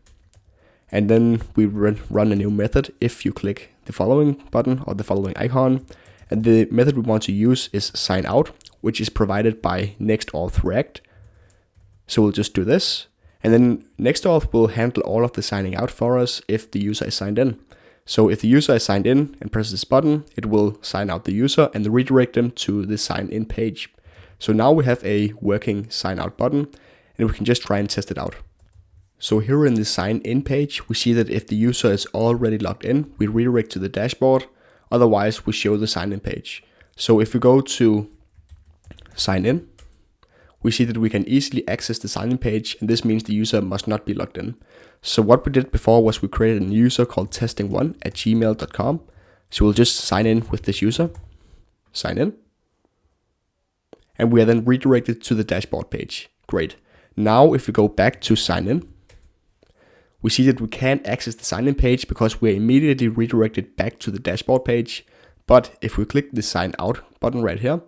and then we run a new method if you click the following button or the following icon. And the method we want to use is sign out, which is provided by Next.auth React. So we'll just do this. And then Next.auth will handle all of the signing out for us if the user is signed in. So if the user is signed in and presses this button, it will sign out the user and redirect them to the sign in page. So now we have a working sign out button, and we can just try and test it out. So here in the sign in page, we see that if the user is already logged in, we redirect to the dashboard. Otherwise, we show the sign in page. So if we go to sign in, we see that we can easily access the sign in page, and this means the user must not be logged in. So what we did before was we created a new user called testing1@gmail.com. So we'll just sign in with this user, sign in, and we are then redirected to the dashboard page. Great. Now if we go back to sign in, we see that we can't access the sign in page because we're immediately redirected back to the dashboard page. But if we click the sign out button right here,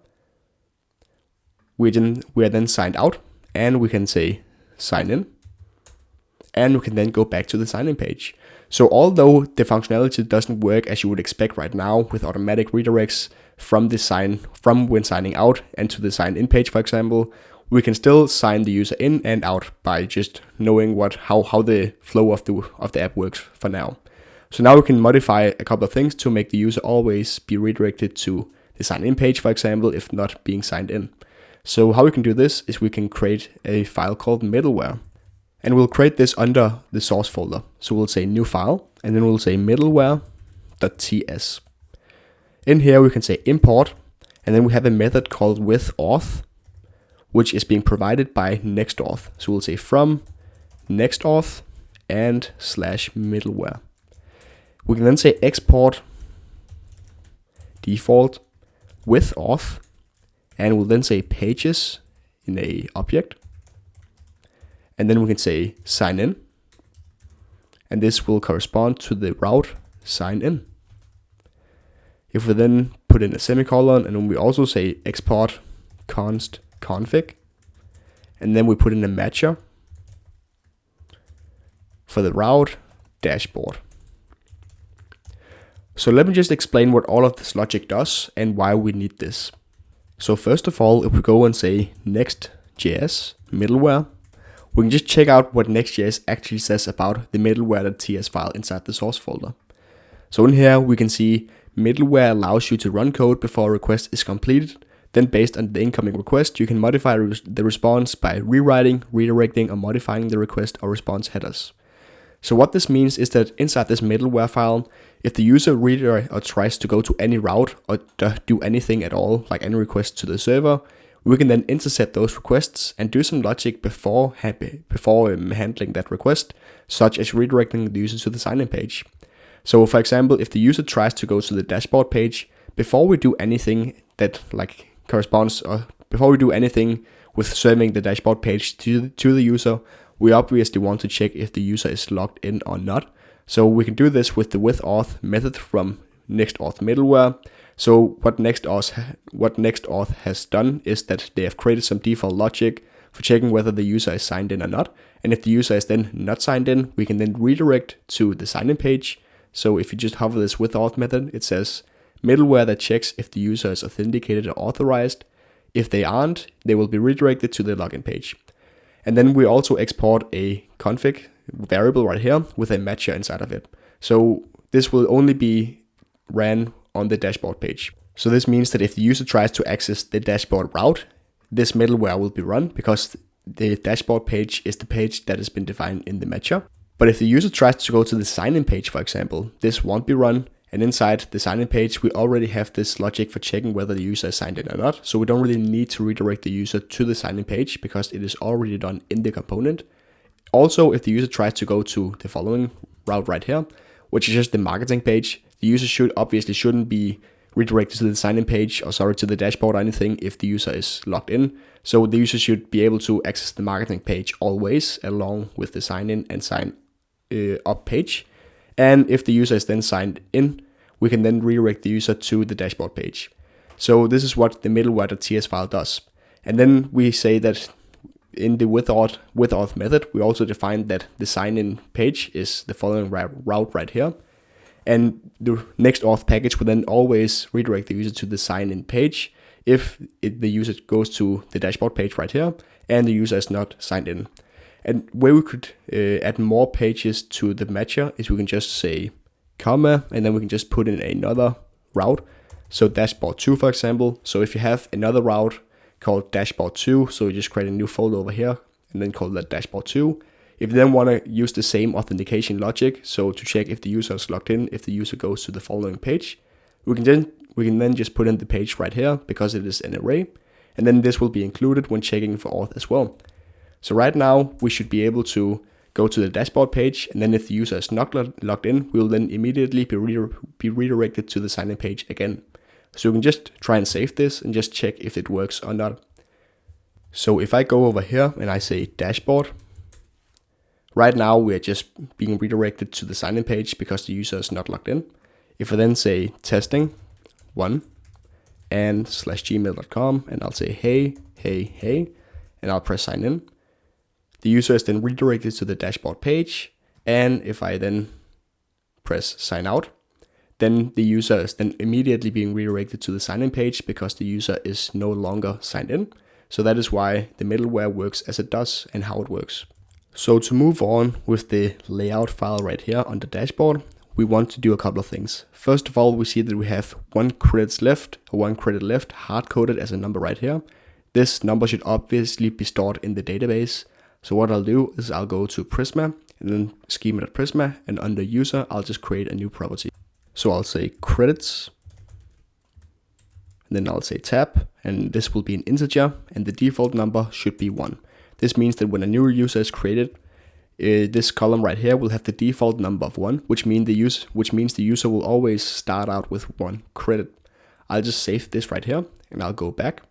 we are then signed out, and we can say sign in, and we can then go back to the sign in page. So although the functionality doesn't work as you would expect right now with automatic redirects from when signing out and to the sign in page, for example, we can still sign the user in and out by just knowing how the flow of the app works for now. So now we can modify a couple of things to make the user always be redirected to the sign in page, for example, if not being signed in. So how we can do this is we can create a file called middleware, and we'll create this under the source folder. So we'll say new file, and then we'll say middleware.ts. In here we can say import, and then we have a method called with auth, which is being provided by Next.auth. So we'll say from Next.auth and /middleware. We can then say export default with auth, and we'll then say pages in a object. And then we can say sign in, and this will correspond to the route sign in. If we then put in a semicolon, and then we also say export const config, and then we put in a matcher for the route dashboard. So let me just explain what all of this logic does and why we need this. So first of all, if we go and say Next.js middleware, we can just check out what Next.js actually says about the middleware.ts file inside the source folder. So in here we can see middleware allows you to run code before a request is completed. Then based on the incoming request, you can modify the response by rewriting, redirecting, or modifying the request or response headers. So what this means is that inside this middleware file, if the user redirects or tries to go to any route or do anything at all, like any request to the server, we can then intercept those requests and do some logic before handling that request, such as redirecting the user to the sign-in page. So for example, if the user tries to go to the dashboard page, before we do anything that corresponds, or before we do anything with serving the dashboard page to the user, we obviously want to check if the user is logged in or not. So we can do this with the with auth method from Next.auth middleware. So what Next.auth has done is that they have created some default logic for checking whether the user is signed in or not. And if the user is then not signed in, we can then redirect to the sign-in page. So if you just hover this with auth method, it says middleware that checks if the user is authenticated or authorized. If they aren't, they will be redirected to the login page. And then we also export a config variable right here with a matcher inside of it. So this will only be ran on the dashboard page. So this means that if the user tries to access the dashboard route, this middleware will be run because the dashboard page is the page that has been defined in the matcher. But if the user tries to go to the sign-in page, for example, this won't be run. And inside the sign-in page, we already have this logic for checking whether the user is signed in or not. So we don't really need to redirect the user to the sign-in page because it is already done in the component. Also, if the user tries to go to the following route right here, which is just the marketing page, the user shouldn't be redirected to the sign-in page to the dashboard or anything if the user is logged in. So the user should be able to access the marketing page always along with the sign-in and sign up page. And if the user is then signed in, we can then redirect the user to the dashboard page. So this is what the middleware.ts file does. And then we say that in the with auth method, we also define that the sign-in page is the following route right here. And the next auth package will then always redirect the user to the sign-in page if the user goes to the dashboard page right here and the user is not signed in. And where we could add more pages to the matcher is we can just say comma, and then we can just put in another route. So dashboard 2, for example. So if you have another route called dashboard 2, so you just create a new folder over here and then call that dashboard 2. If you then want to use the same authentication logic, so to check if the user is logged in, if the user goes to the following page, we can then just put in the page right here because it is an array, and then this will be included when checking for auth as well. So right now we should be able to go to the dashboard page, and then if the user is not logged in, we will then immediately be redirected to the sign-in page again. So you can just try and save this and just check if it works or not. So if I go over here and I say dashboard, right now we're just being redirected to the sign-in page because the user is not logged in. If I then say testing 1 and /gmail.com, and I'll say hey, and I'll press sign in, the user is then redirected to the dashboard page. And if I then press sign out, then the user is then immediately being redirected to the sign-in page because the user is no longer signed in. So that is why the middleware works as it does and how it works. So to move on with the layout file right here on the dashboard, we want to do a couple of things. First of all, we see that we have one credit left hard-coded as a number right here. This number should obviously be stored in the database. So what I'll do is I'll go to Prisma and then schema.prisma, and under user, I'll just create a new property. So I'll say credits, and then I'll say tab, and this will be an integer, and the default number should be 1. This means that when a new user is created, this column right here will have the default number of 1, which means the user will always start out with 1 credit. I'll just save this right here, and I'll go back.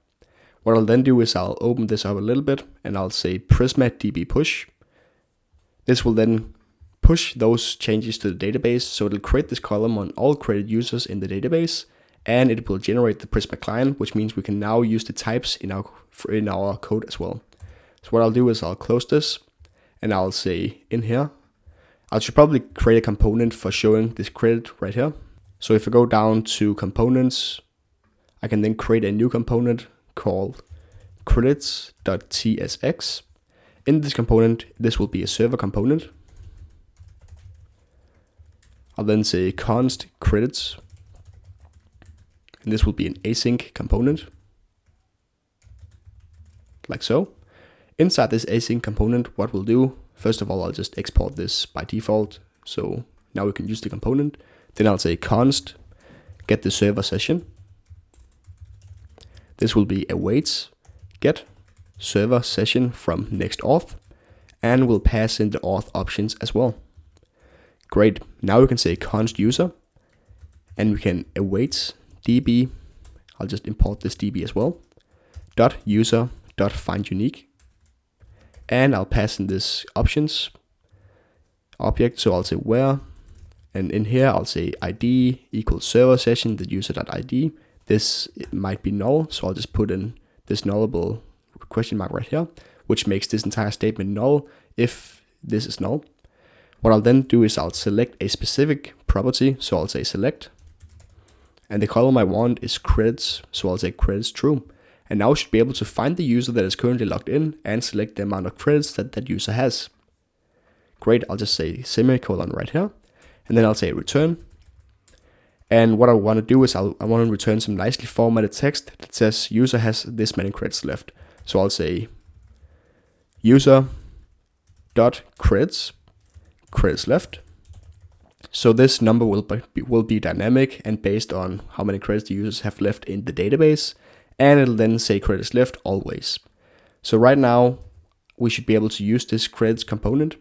What I'll then do is I'll open this up a little bit, and I'll say Prisma db push. This will then push those changes to the database, so it'll create this column on all created users in the database, and it will generate the Prisma client, which means we can now use the types in our code as well. So what I'll do is I'll close this, and I'll say in here, I should probably create a component for showing this credit right here. So if I go down to components, I can then create a new component called credits.tsx. In this component, this will be a server component. I'll then say const credits, and this will be an async component, like so. Inside this async component, what we'll do, first of all, I'll just export this by default, so now we can use the component. Then I'll say const get the server session. This will be awaits get server session from next auth, and we'll pass in the auth options as well. Great, now we can say const user, and we can awaits db, I'll just import this db as well, dot user dot find unique, and I'll pass in this options object, so I'll say where, and in here I'll say id equals server session the user.id. This might be null, so I'll just put in this nullable question mark right here, which makes this entire statement null if this is null. What I'll then do is I'll select a specific property, so I'll say select, and the column I want is credits, so I'll say credits true. And now I should be able to find the user that is currently logged in and select the amount of credits that that user has. Great, I'll just say semicolon right here, and then I'll say return. And what I want to do is I want to return some nicely formatted text that says user has this many credits left. So I'll say user dot credits left. So this number will be dynamic and based on how many credits the users have left in the database, and it'll then say credits left always. So right now we should be able to use this credits component.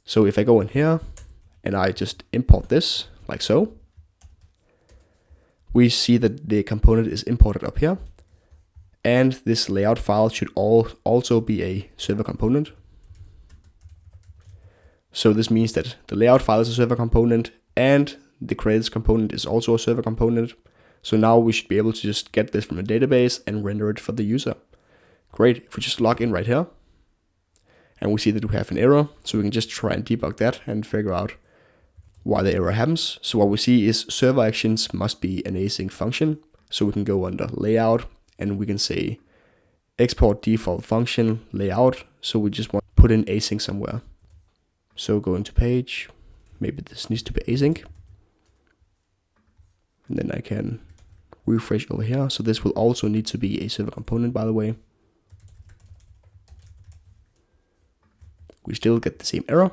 So if I go in here and I just import this like so, we see that the component is imported up here, and this layout file should also be a server component. So this means that the layout file is a server component and the credits component is also a server component. So now we should be able to just get this from the database and render it for the user. Great, if we just log in right here, and we see that we have an error, so we can just try and debug that and figure out why the error happens. So what we see is server actions must be an async function. So we can go under layout and we can say export default function layout. So we just want to put in async somewhere. So go into page, maybe this needs to be async. And then I can refresh over here. So this will also need to be a server component, by the way. We still get the same error.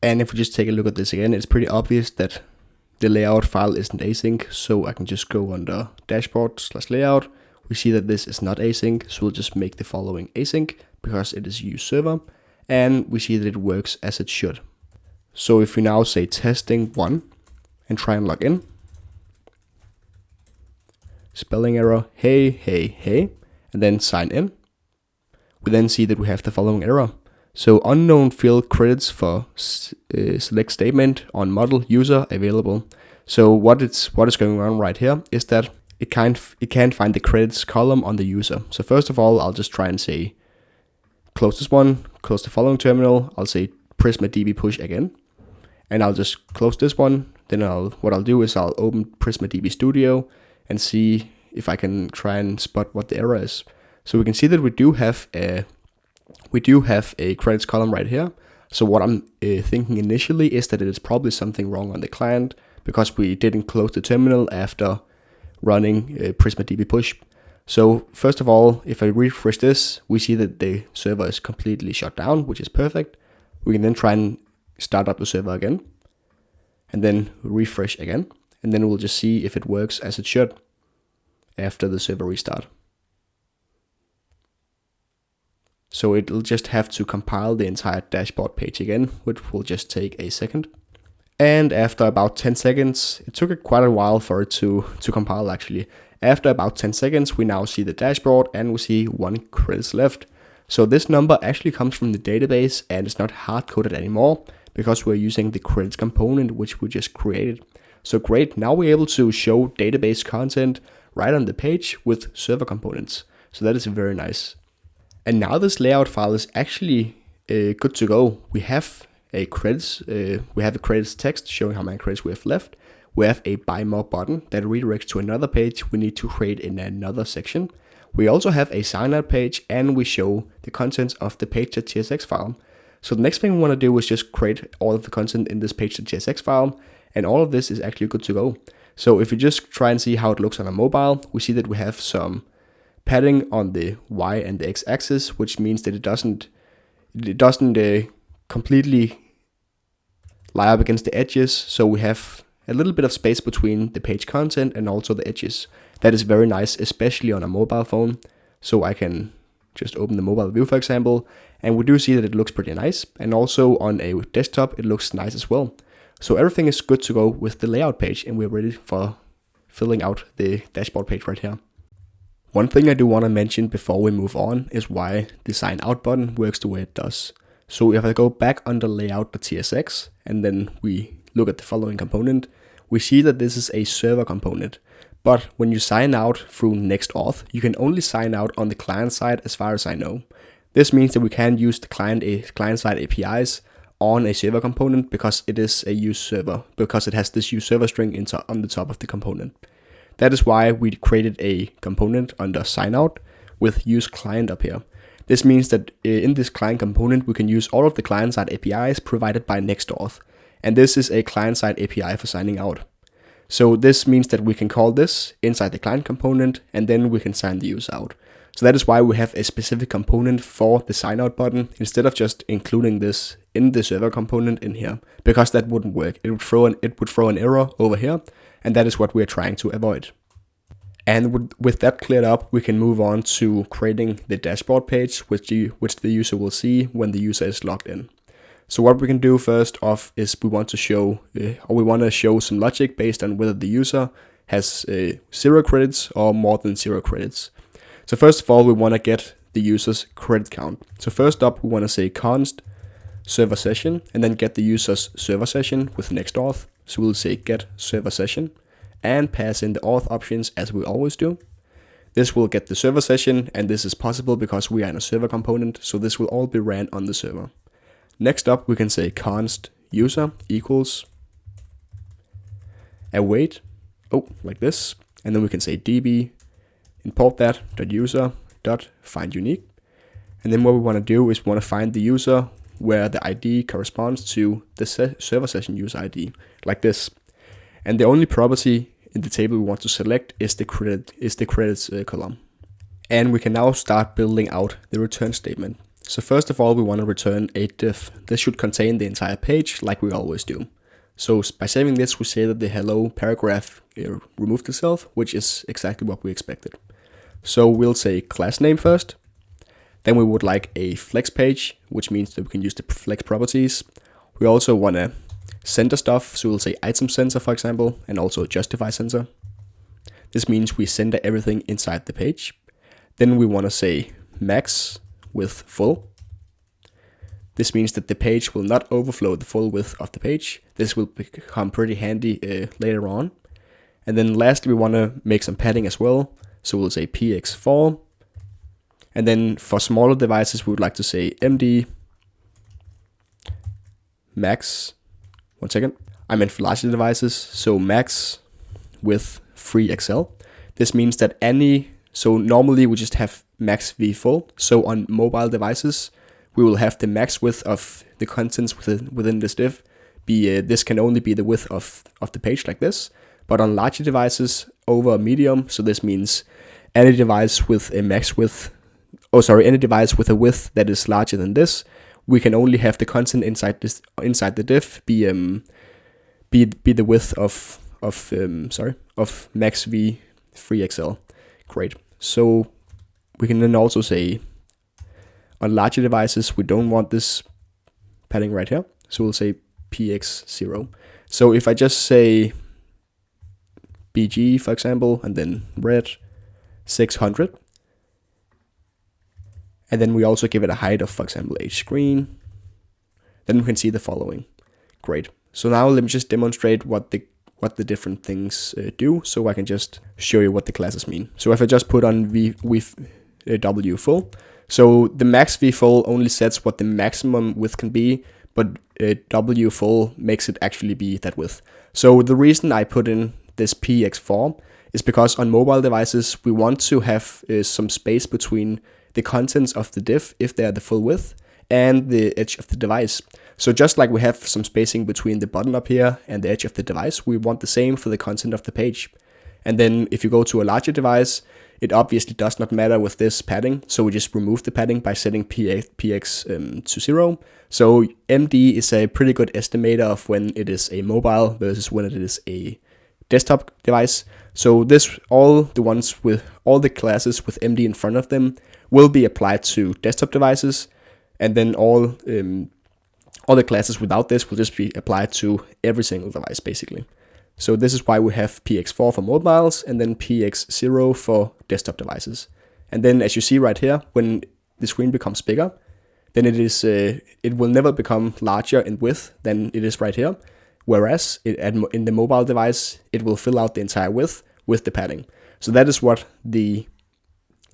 And if we just take a look at this again, it's pretty obvious that the layout file isn't async. So I can just go under dashboard/layout. We see that this is not async. So we'll just make the following async because it is use server. And we see that it works as it should. So if we now say testing1 and try and log in, spelling error, hey, and then sign in, we then see that we have the following error. So unknown field credits for select statement on model user available. So what is going on right here is that it can't find the credits column on the user. So first of all, I'll just try and say close this one, close the following terminal. I'll say Prisma DB push again, and I'll just close this one. Then what I'll do is I'll open Prisma DB Studio and see if I can try and spot what the error is. So we can see that we do have a credits column right here. So what I'm thinking initially is that it is probably something wrong on the client because we didn't close the terminal after running Prisma DB push. So first of all, if I refresh this, we see that the server is completely shut down, which is perfect. We can then try and start up the server again and then refresh again. And then we'll just see if it works as it should after the server restart. So it'll just have to compile the entire dashboard page again, which will just take a second. And after about 10 seconds, it took quite a while for it to compile actually. After about 10 seconds, we now see the dashboard and we see 1 credits left. So this number actually comes from the database and it's not hard-coded anymore because we're using the credits component, which we just created. So great, now we're able to show database content right on the page with server components. So that is very nice. And now this layout file is actually good to go. We have a credits text showing how many credits we have left. We have a buy more button that redirects to another page we need to create in another section. We also have a sign out page and we show the contents of the page.tsx file. So the next thing we want to do is just create all of the content in this page.tsx file, and all of this is actually good to go. So if you just try and see how it looks on a mobile, we see that we have some padding on the Y and the X axis, which means that it doesn't completely lie up against the edges. So we have a little bit of space between the page content and also the edges. That is very nice, especially on a mobile phone. So I can just open the mobile view, for example, and we do see that it looks pretty nice. And also on a desktop, it looks nice as well. So everything is good to go with the layout page, and we're ready for filling out the dashboard page right here. One thing I do want to mention before we move on is why the sign out button works the way it does. So if I go back under layout.tsx and then we look at the following component, we see that this is a server component. But when you sign out through Next.Auth, you can only sign out on the client side as far as I know. This means that we can't use the client-side APIs on a server component because it is a use server, because it has this use server string on the top of the component. That is why we created a component under sign out with use client up here. This means that in this client component, we can use all of the client-side APIs provided by Next.Auth. And this is a client-side API for signing out. So this means that we can call this inside the client component and then we can sign the user out. So that is why we have a specific component for the sign out button instead of just including this in the server component in here, because that wouldn't work. It would throw an error over here, and that is what we're trying to avoid. And with that cleared up, we can move on to creating the dashboard page, which the user will see when the user is logged in. So what we can do first off is we want to show some logic based on whether the user has 0 credits or more than 0 credits. So first of all, we want to get the user's credit count. So first up, we want to say const server session and then get the user's server session with Next.Auth. So we'll say get server session. and pass in the auth options as we always do. This will get the server session, and this is possible because we are in a server component, so this will all be ran on the server. Next up, we can say const user equals await, like this, and then we can say db import that .user .find unique, and then what we want to do is we want to find the user where the ID corresponds to the server session user ID, like this. And the only property in the table we want to select is the credits column. And we can now start building out the return statement. So first of all, we want to return a div. This should contain the entire page like we always do. So by saving this, we say that the hello paragraph removed itself, which is exactly what we expected. So we'll say class name first. Then we would like a flex page, which means that we can use the flex properties. We also want to center stuff, so we'll say item center, for example, and also justify center. This means we center everything inside the page. Then we want to say max width full. This means that the page will not overflow the full width of the page. This will become pretty handy later on. And then lastly, we want to make some padding as well. So we'll say px4. And then for smaller devices, we would like to say md max. One second. I meant for larger devices. So max with free XL. This means that so normally we just have max v full. So on mobile devices, we will have the max width of the contents within this div. This can only be the width of the page like this. But on larger devices over medium, so this means any device with a max width, any device with a width that is larger than this, we can only have the content inside the div be the width of max v free XL. Great. So we can then also say on larger devices we don't want this padding right here, so we'll say px0. So if I just say bg, for example, and then red 600, and then we also give it a height of, for example, hscreen, then we can see the following. Great. So now let me just demonstrate what the different things do, so I can just show you what the classes mean. So if I just put on w full, so the max v full only sets what the maximum width can be, but w full makes it actually be that width. So the reason I put in this px4 is because on mobile devices we want to have some space between the contents of the div, if they are the full width, and the edge of the device. So just like we have some spacing between the button up here and the edge of the device, we want the same for the content of the page. And then if you go to a larger device, it obviously does not matter with this padding, so we just remove the padding by setting px to 0. So MD is a pretty good estimator of when it is a mobile versus when it is a desktop device. So all the classes with MD in front of them will be applied to desktop devices, and then all the classes without this will just be applied to every single device basically. So this is why we have px4 for mobiles and then px0 for desktop devices. And then as you see right here, when the screen becomes bigger, then it will never become larger in width than it is right here. Whereas in the mobile device, it will fill out the entire width with the padding. So that is what let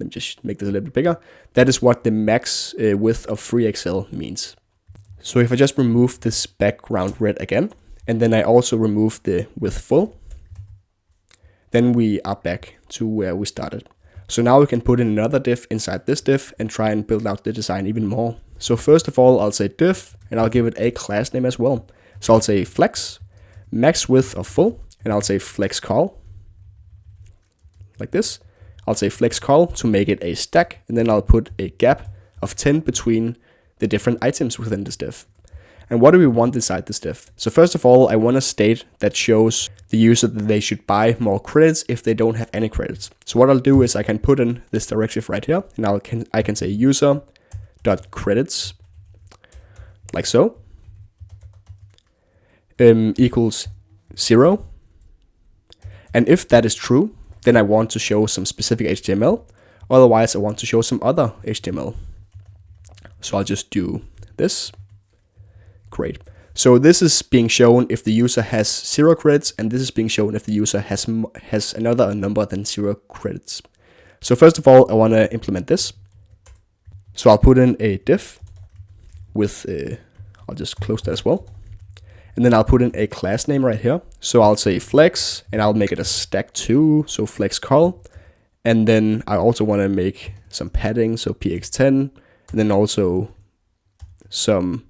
me just make this a little bit bigger. That is what the max width of free XL means. So if I just remove this background red again, and then I also remove the width full, then we are back to where we started. So now we can put in another div inside this div and try and build out the design even more. So first of all, I'll say div, and I'll give it a class name as well. So I'll say flex, max width of full, and I'll say flex call, like this. I'll say flex call to make it a stack, and then I'll put a gap of 10 between the different items within this div. And what do we want inside this div? So first of all, I want a state that shows the user that they should buy more credits if they don't have any credits. So what I'll do is I can put in this directive right here, and I can say user.credits, like so, equals 0. And if that is true, then I want to show some specific HTML. Otherwise, I want to show some other HTML. So I'll just do this. Great. So this is being shown if the user has 0 credits, and this is being shown if the user has another number than 0 credits. So first of all, I want to implement this. So I'll put in a div with, I'll just close that as well. And then I'll put in a class name right here. So I'll say flex, and I'll make it a stack2, so flex call. And then I also want to make some padding, so px10, and then also some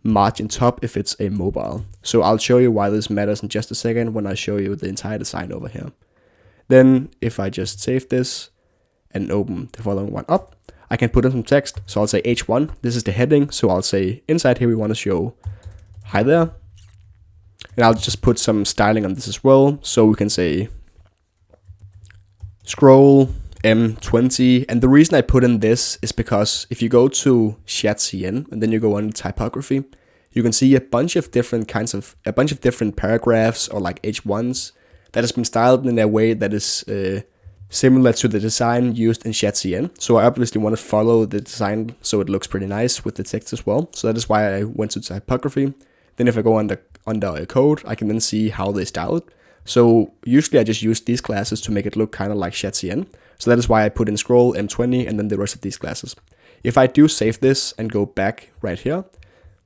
margin top if it's a mobile. So I'll show you why this matters in just a second when I show you the entire design over here. Then if I just save this and open the following one up, I can put in some text. So I'll say h1, this is the heading. So I'll say inside here we want to show hi there. And I'll just put some styling on this as well. So we can say scroll M20. And the reason I put in this is because if you go to shadcn and then you go on typography, you can see a bunch of different paragraphs or like H1s that has been styled in a way that is similar to the design used in shadcn. So I obviously want to follow the design so it looks pretty nice with the text as well. So that is why I went to typography. Then if I go under a code, I can then see how they style it. So usually I just use these classes to make it look kind of like shadcn. So that is why I put in scroll M20 and then the rest of these classes. If I do save this and go back right here,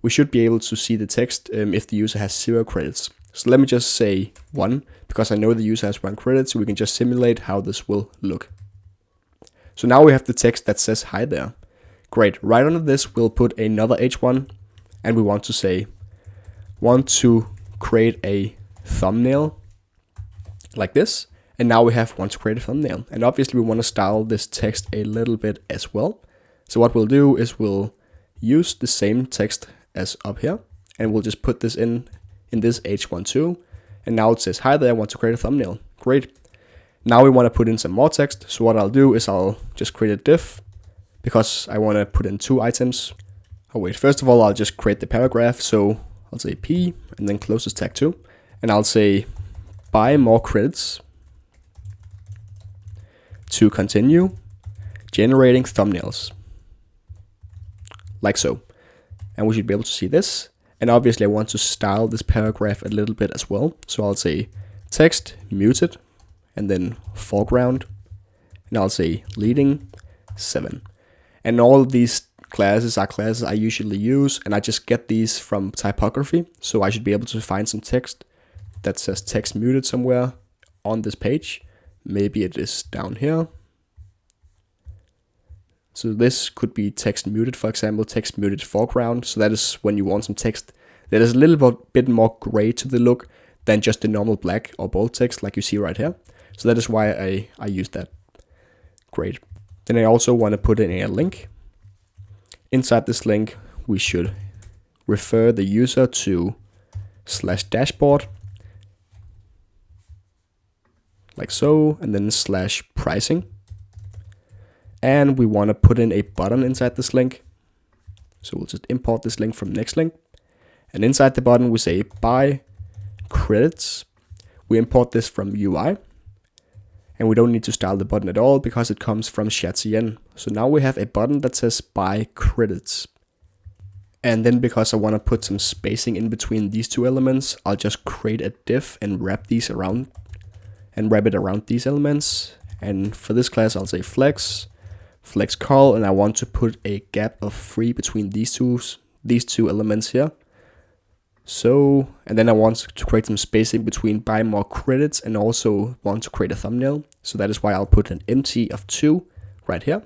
we should be able to see the text if the user has 0 credits. So let me just say 1, because I know the user has 1 credit, so we can just simulate how this will look. So now we have the text that says hi there. Great, right under this we'll put another H1, and we want to create a thumbnail like this. And now we want to create a thumbnail. And obviously we want to style this text a little bit as well. So what we'll do is we'll use the same text as up here, and we'll just put this in this H1 too. And now it says, hi there, I want to create a thumbnail. Great. Now we want to put in some more text. So what I'll do is I'll just create a div because I want to put in 2 items. Oh wait, first of all, I'll just create the paragraph. So I'll say P and then close this tag too. And I'll say buy more credits to continue generating thumbnails. Like so. And we should be able to see this. And obviously I want to style this paragraph a little bit as well. So I'll say text muted and then foreground. And I'll say leading 7. And all of these classes are classes I usually use, and I just get these from typography. So I should be able to find some text that says text muted somewhere on this page. Maybe it is down here. So this could be text muted, for example, text muted foreground. So that is when you want some text that is a little bit more gray to the look than just the normal black or bold text like you see right here. So that is why I use that. Great. Then I also want to put in a link. Inside this link, we should refer the user to /dashboard. Like so, and then /pricing. And we want to put in a button inside this link. So we'll just import this link from next link. And inside the button, we say buy credits. We import this from UI. And we don't need to style the button at all because it comes from shadcn. So now we have a button that says buy credits. And then because I want to put some spacing in between these 2 elements, I'll just create a div and wrap it around these elements. And for this class, I'll say flex call, and I want to put a gap of 3 between these two elements here. So, and then I want to create some spacing between buy more credits and also want to create a thumbnail. So that is why I'll put an empty of 2 right here.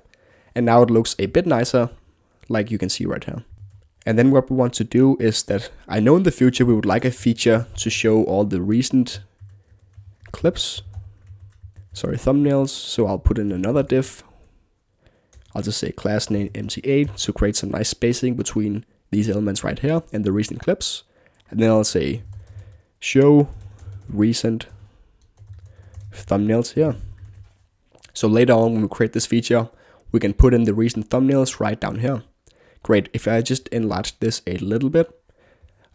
And now it looks a bit nicer, like you can see right here. And then what we want to do is that I know in the future we would like a feature to show all the recent thumbnails. So I'll put in another div. I'll just say class name empty8 to create some nice spacing between these elements right here and the recent clips. And then I'll say show recent thumbnails here. So later on when we create this feature, we can put in the recent thumbnails right down here. Great. If I just enlarge this a little bit,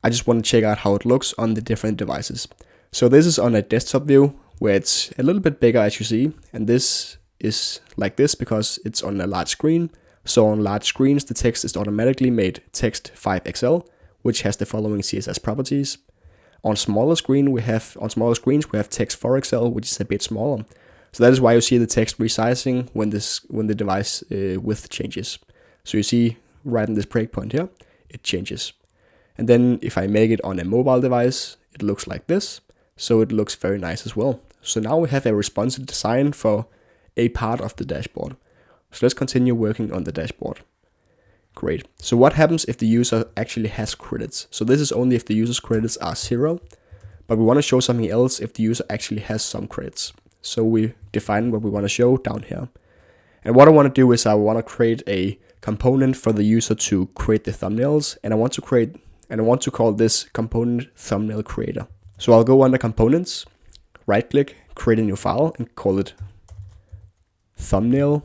I just want to check out how it looks on the different devices. So this is on a desktop view where it's a little bit bigger as you see, and this is like this because it's on a large screen. So on large screens, the text is automatically made text 5XL, which has the following CSS properties. On smaller screens, we have text for Excel, which is a bit smaller. So that is why you see the text resizing when the device width changes. So you see right in this breakpoint here, it changes. And then if I make it on a mobile device, it looks like this. So it looks very nice as well. So now we have a responsive design for a part of the dashboard. So let's continue working on the dashboard. Great. So what happens if the user actually has credits? So this is only if the user's credits are 0, but we want to show something else if the user actually has some credits. So we define what we want to show down here. And what I want to do is I want to create a component for the user to create the thumbnails, and I want to call this component thumbnail creator. So I'll go under components, right click, create a new file and call it thumbnail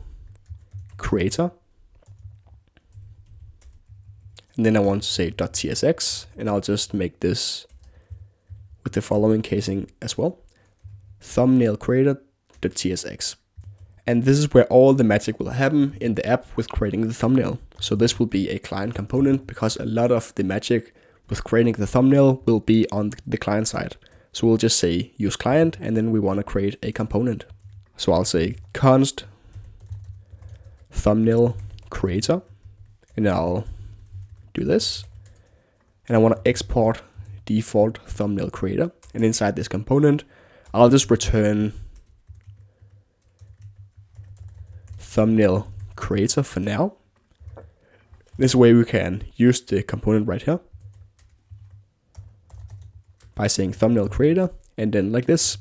creator. And then I want to say .tsx, and I'll just make this with the following casing as well. Thumbnail creator.tsx. And this is where all the magic will happen in the app with creating the thumbnail. So this will be a client component because a lot of the magic with creating the thumbnail will be on the client side. So we'll just say use client, and then we want to create a component. So I'll say const thumbnail creator, and I'll do this. And I want to export default thumbnail creator. And inside this component, I'll just return thumbnail creator for now. This way we can use the component right here by saying thumbnail creator and then like this.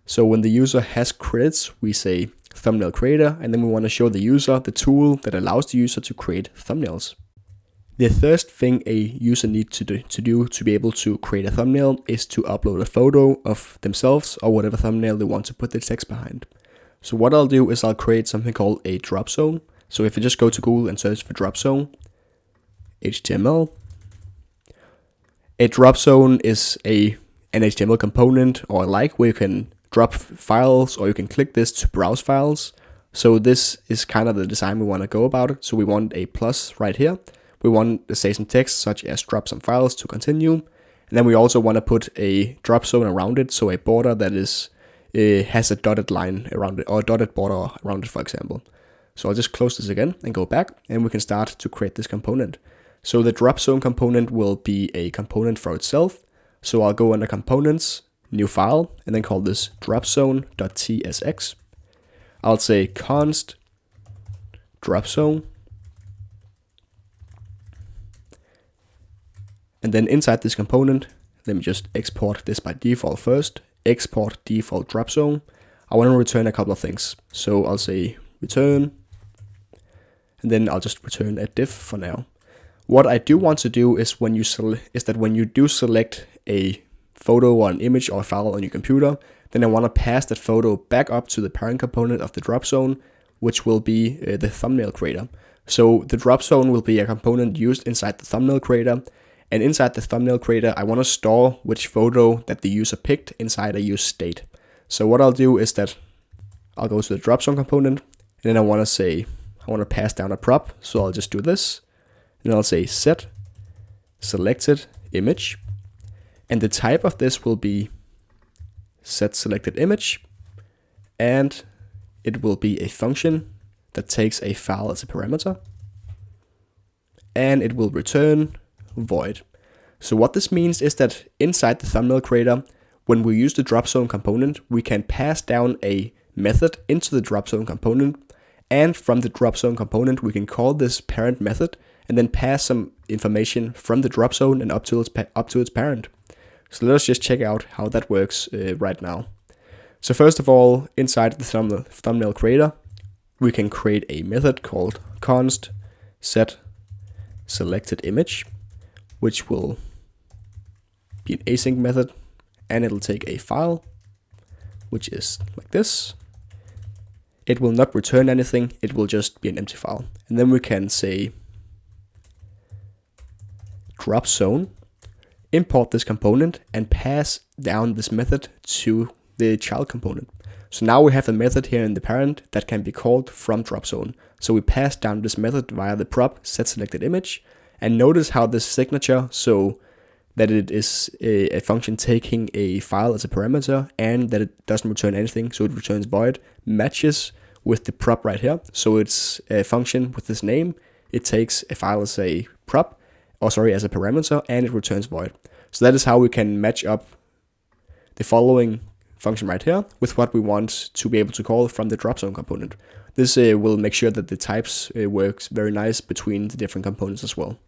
So when the user has credits, we say thumbnail creator, and then we want to show the user the tool that allows the user to create thumbnails. The first thing a user needs to do to be able to create a thumbnail is to upload a photo of themselves or whatever thumbnail they want to put the text behind. So what I'll do is I'll create something called a dropzone. So if you just go to Google and search for dropzone, HTML, a dropzone is an HTML component or like where you can drop files or you can click this to browse files. So this is kind of the design we want to go about it. So we want a plus right here. We want to say some text such as drop some files to continue. And then we also want to put a drop zone around it. So a border that has a dotted line around it or a dotted border around it, for example. So I'll just close this again and go back, and we can start to create this component. So the drop zone component will be a component for itself. So I'll go under components, new file, and then call this dropzone.tsx. I'll say const dropzone. And then inside this component, let me just export this by default first. Export default dropzone. I want to return a couple of things. So I'll say return, and then I'll just return a diff for now. What I do want to do is when you do select a photo or an image or a file on your computer, then I want to pass that photo back up to the parent component of the dropzone, which will be the thumbnail creator. So the dropzone will be a component used inside the thumbnail creator. And inside the thumbnail creator, I want to store which photo that the user picked inside a use state. So what I'll do is that I'll go to the dropzone component, and then I want to pass down a prop. So I'll just do this, and I'll say set selected image, and the type of this will be set selected image, and it will be a function that takes a file as a parameter, and it will return void. So what this means is that inside the thumbnail creator, when we use the dropzone component, we can pass down a method into the dropzone component, and from the dropzone component, we can call this parent method and then pass some information from the dropzone and up to its parent. So let us just check out how that works right now. So first of all, inside the thumbnail creator, we can create a method called const set selected image, which will be an async method, and it'll take a file, which is like this. It will not return anything, it will just be an empty file. And then we can say dropzone, import this component, and pass down this method to the child component. So now we have a method here in the parent that can be called from dropzone. So we pass down this method via the prop set selected image, And notice how this signature, so that it is a function taking a file as a parameter and that it doesn't return anything, so it returns void, matches with the prop right here. So it's a function with this name, it takes a file as a prop, as a parameter, and it returns void. So that is how we can match up the following function right here with what we want to be able to call from the dropzone component. This will make sure that the types works very nice between the different components as well.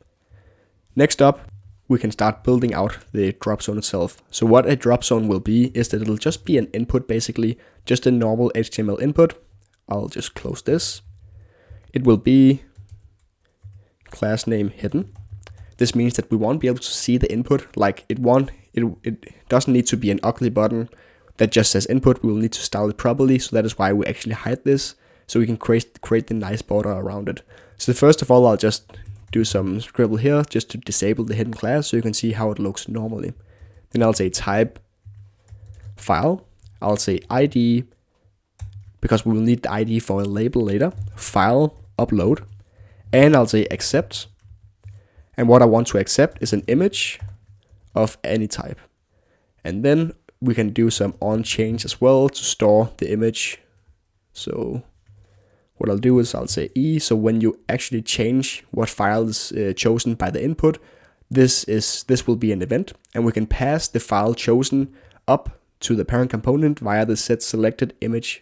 Next up, we can start building out the dropzone itself. So what a dropzone will be is that it'll just be an input, basically, just a normal HTML input. I'll just close this. It will be class name hidden. This means that we won't be able to see the input. Like it doesn't need to be an ugly button that just says input. We will need to style it properly. So that is why we actually hide this, so we can create the nice border around it. So first of all, I'll just do some scribble here just to disable the hidden class so you can see how it looks normally. Then I'll say type file. I'll say ID, because we will need the ID for a label later. File upload, and I'll say accept. And what I want to accept is an image of any type. And then we can do some on change as well to store the image. So what I'll do is I'll say E, so when you actually change what file is chosen by the input, this will be an event, and we can pass the file chosen up to the parent component via the setSelectedImage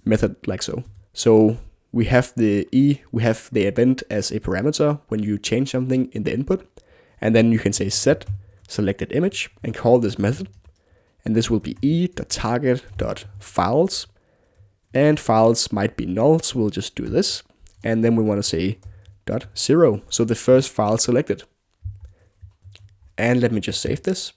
method, like so. So we have the event as a parameter when you change something in the input, and then you can say setSelectedImage and call this method, and this will be e.target.files. And files might be null, so we'll just do this. And then we want to say .0, so the first file selected. And let me just save this.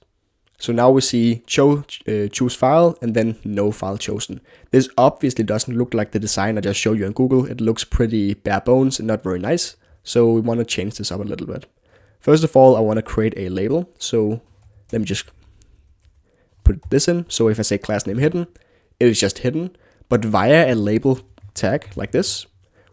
So now we see choose file and then no file chosen. This obviously doesn't look like the design I just showed you on Google. It looks pretty bare bones and not very nice. So we want to change this up a little bit. First of all, I want to create a label. So let me just put this in. So if I say class name hidden, it is just hidden. But via a label tag like this,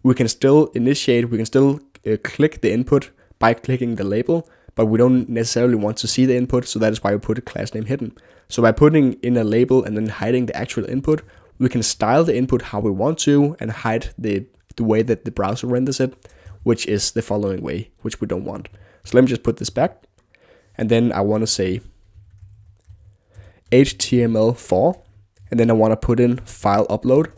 we can still click the input by clicking the label, but we don't necessarily want to see the input, so that is why we put a class name hidden. So by putting in a label and then hiding the actual input, we can style the input how we want to and hide the way that the browser renders it, which is the following way, which we don't want. So let me just put this back, and then I want to say HTML4. And then I want to put in file upload.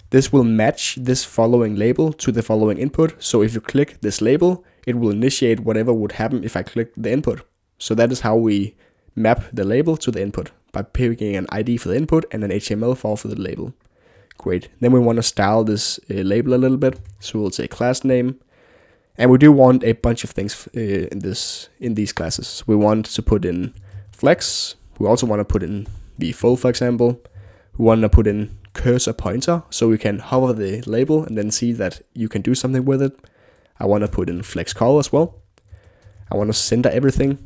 This will match this following label to the following input. So if you click this label, it will initiate whatever would happen if I click the input. So that is how we map the label to the input, by picking an ID for the input and an HTML4 for the label. Great. Then we want to style this label a little bit. So we'll say class name. And we do want a bunch of things in these classes. We want to put in flex. We also want to put in the full, for example. We want to put in cursor pointer, so we can hover the label and then see that you can do something with it. I want to put in flex call as well. I want to center everything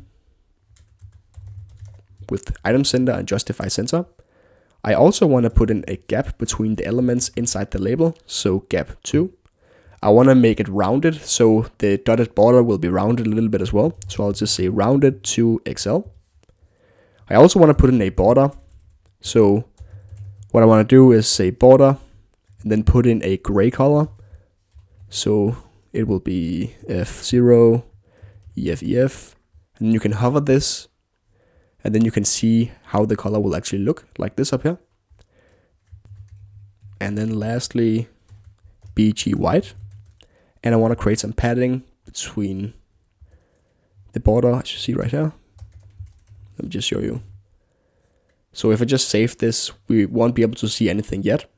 with item center and justify center. I also want to put in a gap between the elements inside the label, so gap 2. I want to make it rounded, so the dotted border will be rounded a little bit as well. So I'll just say rounded to XL. I also want to put in a border. So what I want to do is say border and then put in a gray color. So it will be F0, EF, and then you can hover this, and then you can see how the color will actually look like this up here. And then lastly, BG white. And I want to create some padding between the border, as you see right here. Let me just show you. So if I just save this, we won't be able to see anything yet.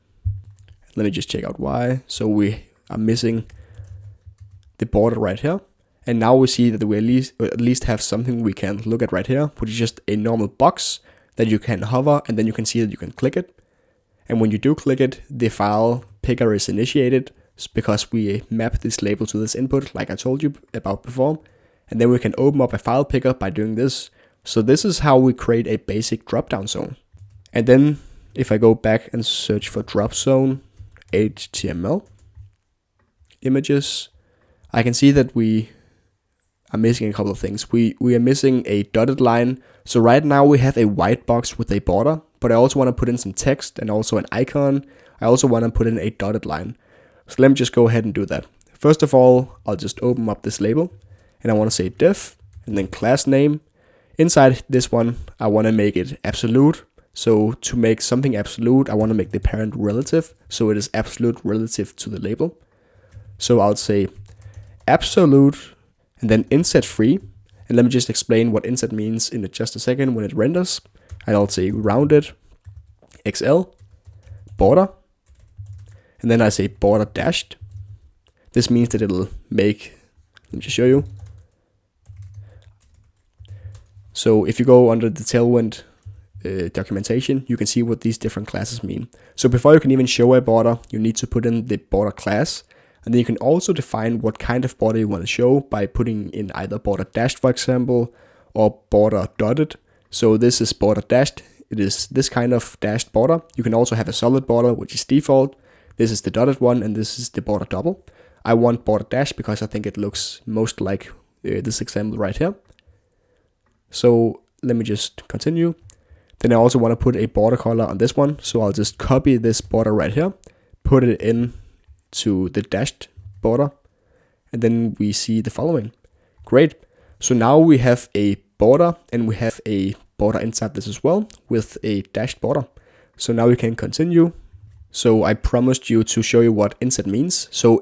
Let me just check out why. So we are missing the border right here. And now we see that we at least have something we can look at right here, which is just a normal box that you can hover, and then you can see that you can click it. And when you do click it, the file picker is initiated because we map this label to this input, like I told you about before. And then we can open up a file picker by doing this. So this is how we create a basic drop-down zone. And then if I go back and search for dropzone HTML, images, I can see that we are missing a couple of things. We are missing a dotted line. So right now we have a white box with a border, but I also want to put in some text and also an icon. I also want to put in a dotted line. So let me just go ahead and do that. First of all, I'll just open up this label and I want to say div and then class name. Inside this one, I want to make it absolute. So to make something absolute, I want to make the parent relative. So it is absolute relative to the label. So I'll say absolute and then inset free. And let me just explain what inset means in just a second when it renders. And I'll say rounded XL border. And then I say border dashed. This means that it'll make, let me just show you. So if you go under the Tailwind documentation, you can see what these different classes mean. So before you can even show a border, you need to put in the border class. And then you can also define what kind of border you want to show by putting in either border dashed, for example, or border dotted. So this is border dashed. It is this kind of dashed border. You can also have a solid border, which is default. This is the dotted one, and this is the border double. I want border dashed because I think it looks most like this example right here. So let me just continue. Then I also want to put a border color on this one. So I'll just copy this border right here, put it in to the dashed border, and then we see the following. Great. So now we have a border and we have a border inside this as well with a dashed border. So now we can continue. So I promised you to show you what inset means. So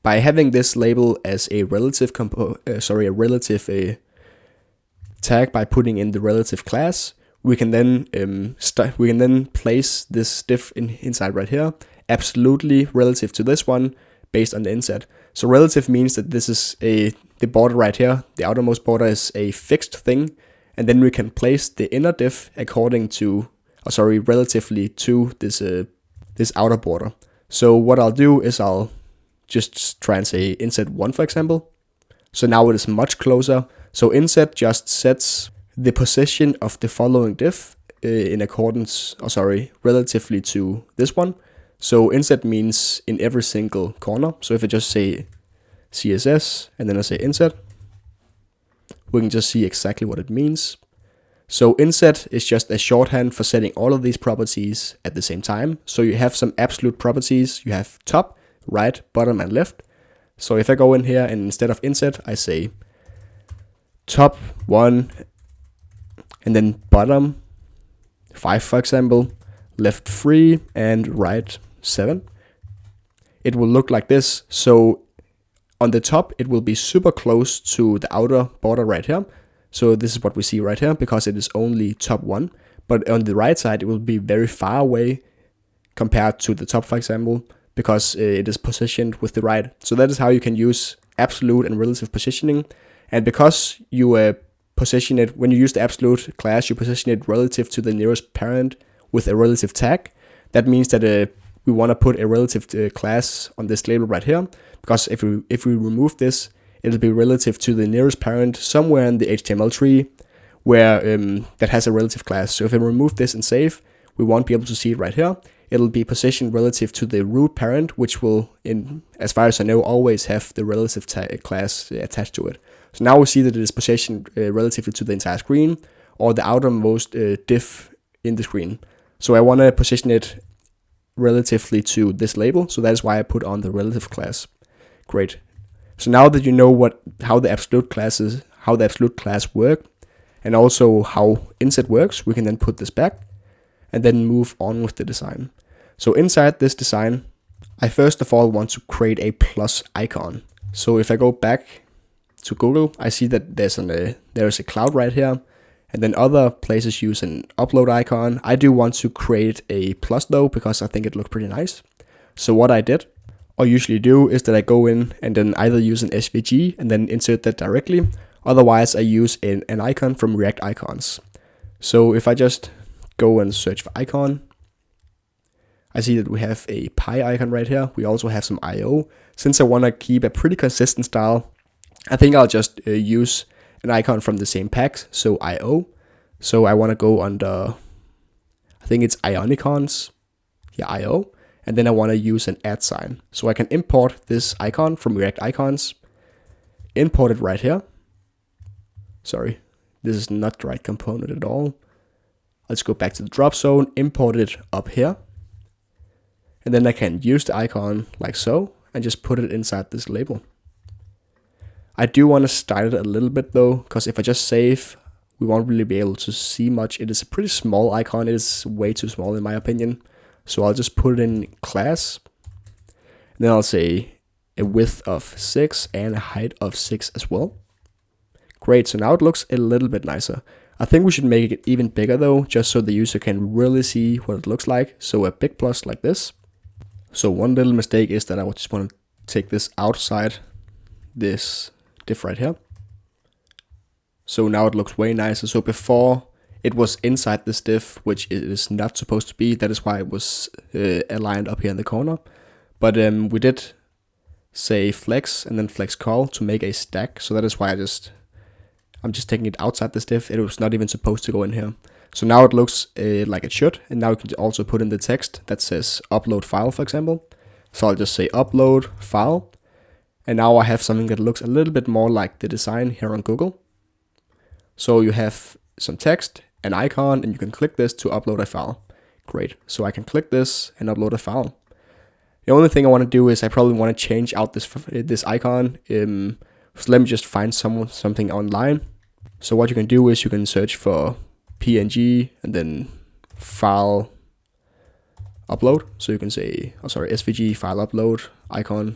by having this label as a relative tag by putting in the relative class, we can then place this div inside right here, absolutely relative to this one based on the inset. So relative means that this is the border right here, the outermost border is a fixed thing, and then we can place the inner div relatively to this outer border. So what I'll do is I'll just try and say inset 1, for example. So now it is much closer. So inset just sets the position of the following div relatively to this one. So inset means in every single corner. So if I just say CSS and then I say inset, we can just see exactly what it means. So inset is just a shorthand for setting all of these properties at the same time. So you have some absolute properties. You have top, right, bottom, and left. So if I go in here and instead of inset, I say top 1 and then bottom 5, for example, left 3 and right 7. It will look like this. So on the top, it will be super close to the outer border right here. So this is what we see right here because it is only top 1. But on the right side, it will be very far away compared to the top, for example, because it is positioned with the right. So that is how you can use absolute and relative positioning. And because you position it, when you use the absolute class, you position it relative to the nearest parent with a relative tag. That means that we want to put a relative class on this label right here, because if we remove this, it'll be relative to the nearest parent somewhere in the HTML tree where that has a relative class. So if I remove this and save, we won't be able to see it right here. It'll be positioned relative to the root parent, which will, as far as I know, always have the relative class attached to it. So now we see that it is positioned relatively to the entire screen or the outermost div in the screen. So I want to position it relatively to this label. So that is why I put on the relative class. Great. So now that you know how the absolute class work, and also how inset works, we can then put this back and then move on with the design. So inside this design, I first of all want to create a plus icon. So if I go back to Google, I see that there's a cloud right here, and then other places use an upload icon. I do want to create a plus though, because I think it looks pretty nice. So what I did, or usually do, is that I go in and then either use an SVG and then insert that directly. Otherwise, I use an icon from React Icons. So if I just go and search for icon, I see that we have a pie icon right here. We also have some IO. Since I want to keep a pretty consistent style, I think I'll just use an icon from the same packs, so IO. So I want to go under, I think it's Ionicons, IO. and then I want to use an add sign. So I can import this icon from React Icons, import it right here. Sorry, this is not the right component at all. Let's go back to the drop zone, import it up here. And then I can use the icon like so and just put it inside this label. I do want to style it a little bit though, because if I just save, we won't really be able to see much. It is a pretty small icon. It is way too small in my opinion. So I'll just put it in class. And then I'll say a width of 6 and a height of 6 as well. Great, so now it looks a little bit nicer. I think we should make it even bigger though, just so the user can really see what it looks like. So a big plus like this. So one little mistake is that I just want to take this outside this div right here. So now it looks way nicer. So before it was inside this div, which it is not supposed to be. That is why it was aligned up here in the corner. But we did say flex and then flex call to make a stack. So that is why I'm just taking it outside this div. It was not even supposed to go in here. So now it looks like it should. And now you can also put in the text that says upload file, for example. So I'll just say upload file. And now I have something that looks a little bit more like the design here on Google. So you have some text, an icon, and you can click this to upload a file. Great. So I can click this and upload a file. The only thing I want to do is I probably want to change out this icon. So let me just find something online. So what you can do is you can search for PNG and then file upload. So you can say, SVG file upload icon.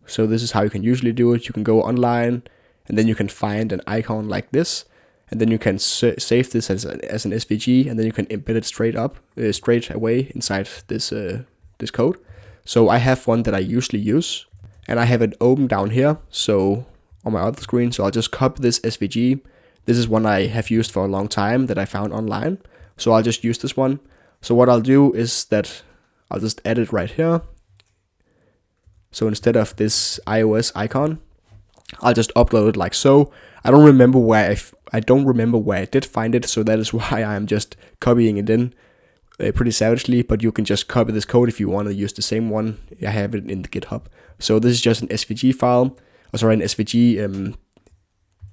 So this is how you can usually do it. You can go online and then you can find an icon like this. And then you can save this as an SVG, and then you can embed it straight away inside this code. So I have one that I usually use, and I have it open down here. So on my other screen, so I'll just copy this SVG. This is one I have used for a long time that I found online. So I'll just use this one. So what I'll do is that I'll just add it right here. So instead of this iOS icon, I'll just upload it like so. I don't remember where I did find it, so that is why I'm just copying it in pretty savagely. But you can just copy this code if you want to use the same one. I have it in the GitHub. So this is just an SVG file, an SVG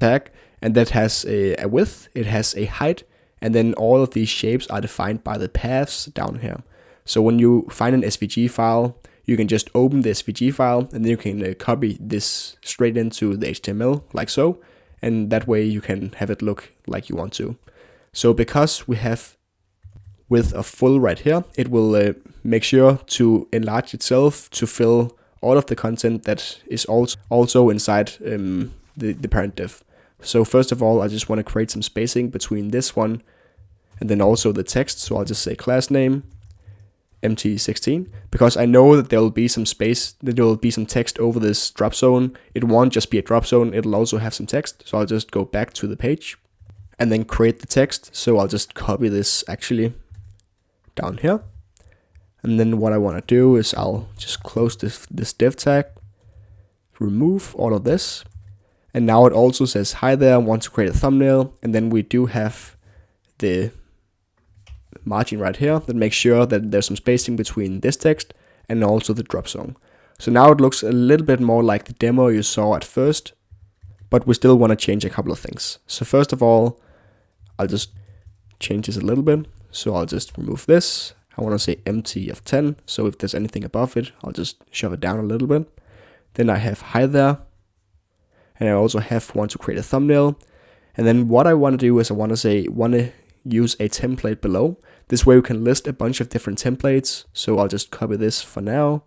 tag, and that has a width, it has a height, and then all of these shapes are defined by the paths down here. So when you find an SVG file, you can just open the SVG file, and then you can copy this straight into the HTML like so. And that way you can have it look like you want to. So because we have width of full right here, it will make sure to enlarge itself to fill all of the content that is also inside the parent div. So first of all, I just want to create some spacing between this one and then also the text. So I'll just say class name empty16, because I know that there will be some space, that there will be some text over this drop zone. It won't just be a drop zone, it'll also have some text. So I'll just go back to the page and then create the text. So I'll just copy this actually down here. And then what I want to do is I'll just close this div tag, remove all of this. And now it also says, hi there, I want to create a thumbnail. And then we do have the margin right here that makes sure that there's some spacing between this text and also the drop zone. So now it looks a little bit more like the demo you saw at first, but we still want to change a couple of things. So first of all, I'll just change this a little bit. So I'll just remove this. I want to say empty of 10. So if there's anything above it, I'll just shove it down a little bit. Then I have hi there. And I also want to create a thumbnail. And then what I want to do is I want to use a template below. This way we can list a bunch of different templates. So I'll just copy this for now.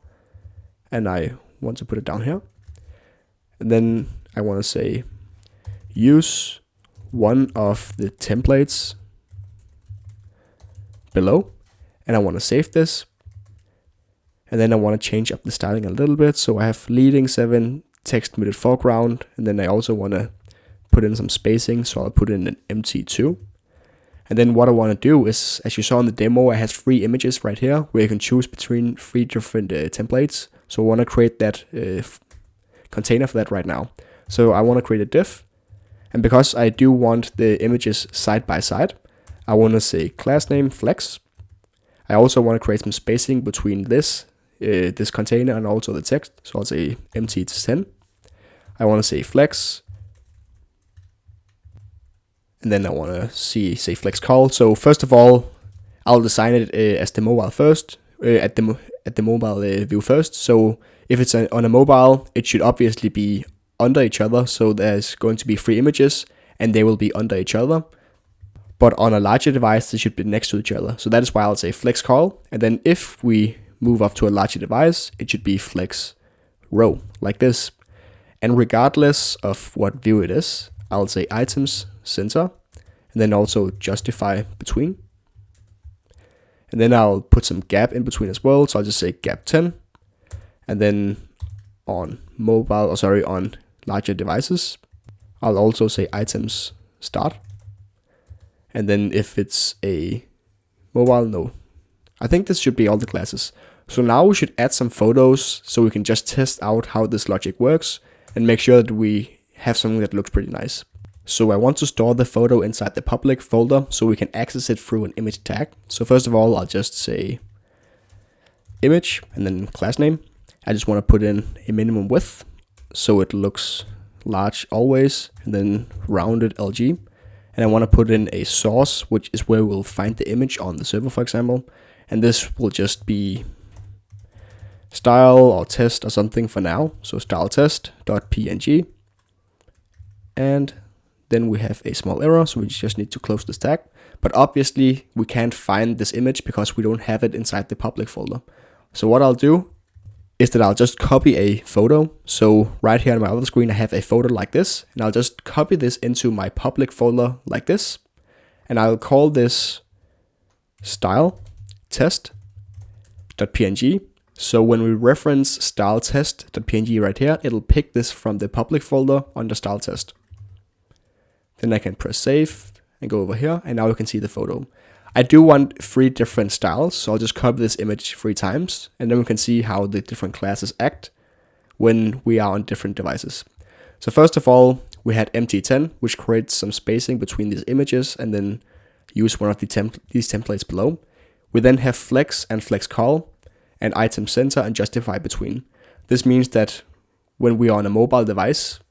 And I want to put it down here. And then I want to say use one of the templates below. And I want to save this. And then I want to change up the styling a little bit. So I have leading 7, text muted foreground. And then I also want to put in some spacing. So I'll put in an empty 2. And then what I want to do is, as you saw in the demo, I have 3 images right here where you can choose between 3 different templates. So I want to create that container for that right now. So I want to create a div. And because I do want the images side by side, I want to say class name flex. I also want to create some spacing between this container and also the text. So I'll say empty to 10. I want to say flex. And then I want to say flex call. So first of all, I'll design it as the mobile first, at the mobile view first. So if it's on a mobile, it should obviously be under each other. So there's going to be 3 images and they will be under each other. But on a larger device, they should be next to each other. So that is why I'll say flex call. And then if we move up to a larger device, it should be flex row like this. And regardless of what view it is, I'll say items center and then also justify between. And then I'll put some gap in between as well. So I'll just say gap 10. And then on on larger devices, I'll also say items start. And then if it's a mobile, no. I think this should be all the classes. So now we should add some photos so we can just test out how this logic works and make sure that we have something that looks pretty nice. So I want to store the photo inside the public folder so we can access it through an image tag. So first of all, I'll just say image and then class name. I just want to put in a minimum width so it looks large always, and then rounded LG. And I want to put in a source, which is where we'll find the image on the server, for example. And this will just be style or test or something for now. So style test.png. And then we have a small error, so we just need to close this tag. But obviously we can't find this image because we don't have it inside the public folder. So what I'll do is that I'll just copy a photo. So right here on my other screen, I have a photo like this, and I'll just copy this into my public folder like this. And I'll call this style test.png. So when we reference style test.png right here, it'll pick this from the public folder under style test. Then I can press save and go over here, and now you can see the photo. I do want 3 different styles, so I'll just copy this image 3 times, and then we can see how the different classes act when we are on different devices. So first of all, we had empty10, which creates some spacing between these images, and then use one of these templates below. We then have flex and flex call, and item center and justify between. This means that when we are on a mobile device,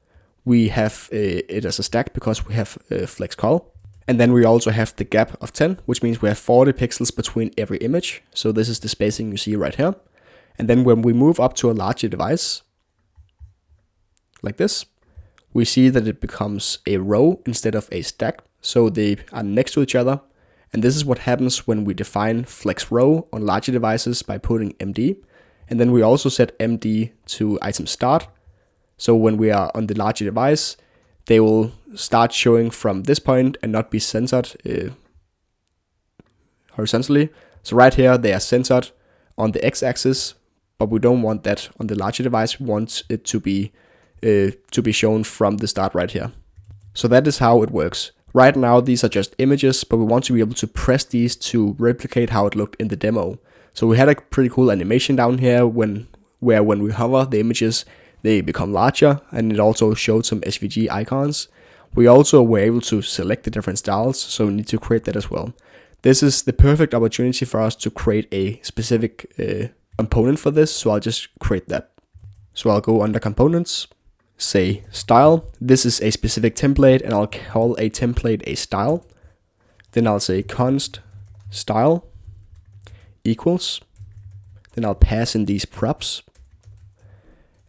we have it as a stack because we have flex call. And then we also have the gap of 10, which means we have 40 pixels between every image. So this is the spacing you see right here. And then when we move up to a larger device, like this, we see that it becomes a row instead of a stack. So they are next to each other. And this is what happens when we define flex row on larger devices by putting MD. And then we also set MD to item start. So when we are on the larger device, they will start showing from this point and not be centered horizontally. So right here, they are centered on the x-axis, but we don't want that on the larger device. We want it to be shown from the start right here. So that is how it works. Right now, these are just images, but we want to be able to press these to replicate how it looked in the demo. So we had a pretty cool animation down here where when we hover the images, they become larger, and it also showed some SVG icons. We also were able to select the different styles, so we need to create that as well. This is the perfect opportunity for us to create a specific component for this, so I'll just create that. So I'll go under components, say style. This is a specific template, and I'll call a template a style. Then I'll say const style equals. Then I'll pass in these props.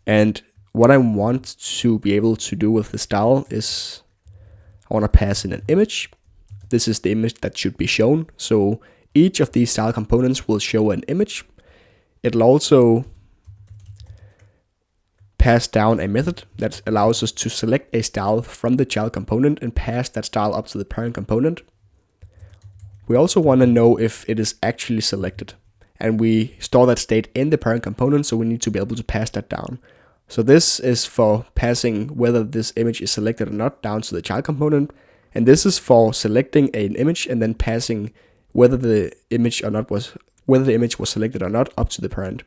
And what I want to be able to do with the style is I want to pass in an image. This is the image that should be shown. So each of these style components will show an image. It'll also pass down a method that allows us to select a style from the child component and pass that style up to the parent component. We also want to know if it is actually selected. And we store that state in the parent component, so we need to be able to pass that down. So this is for passing whether this image is selected or not down to the child component. And this is for selecting an image and then passing whether the image was selected or not up to the parent.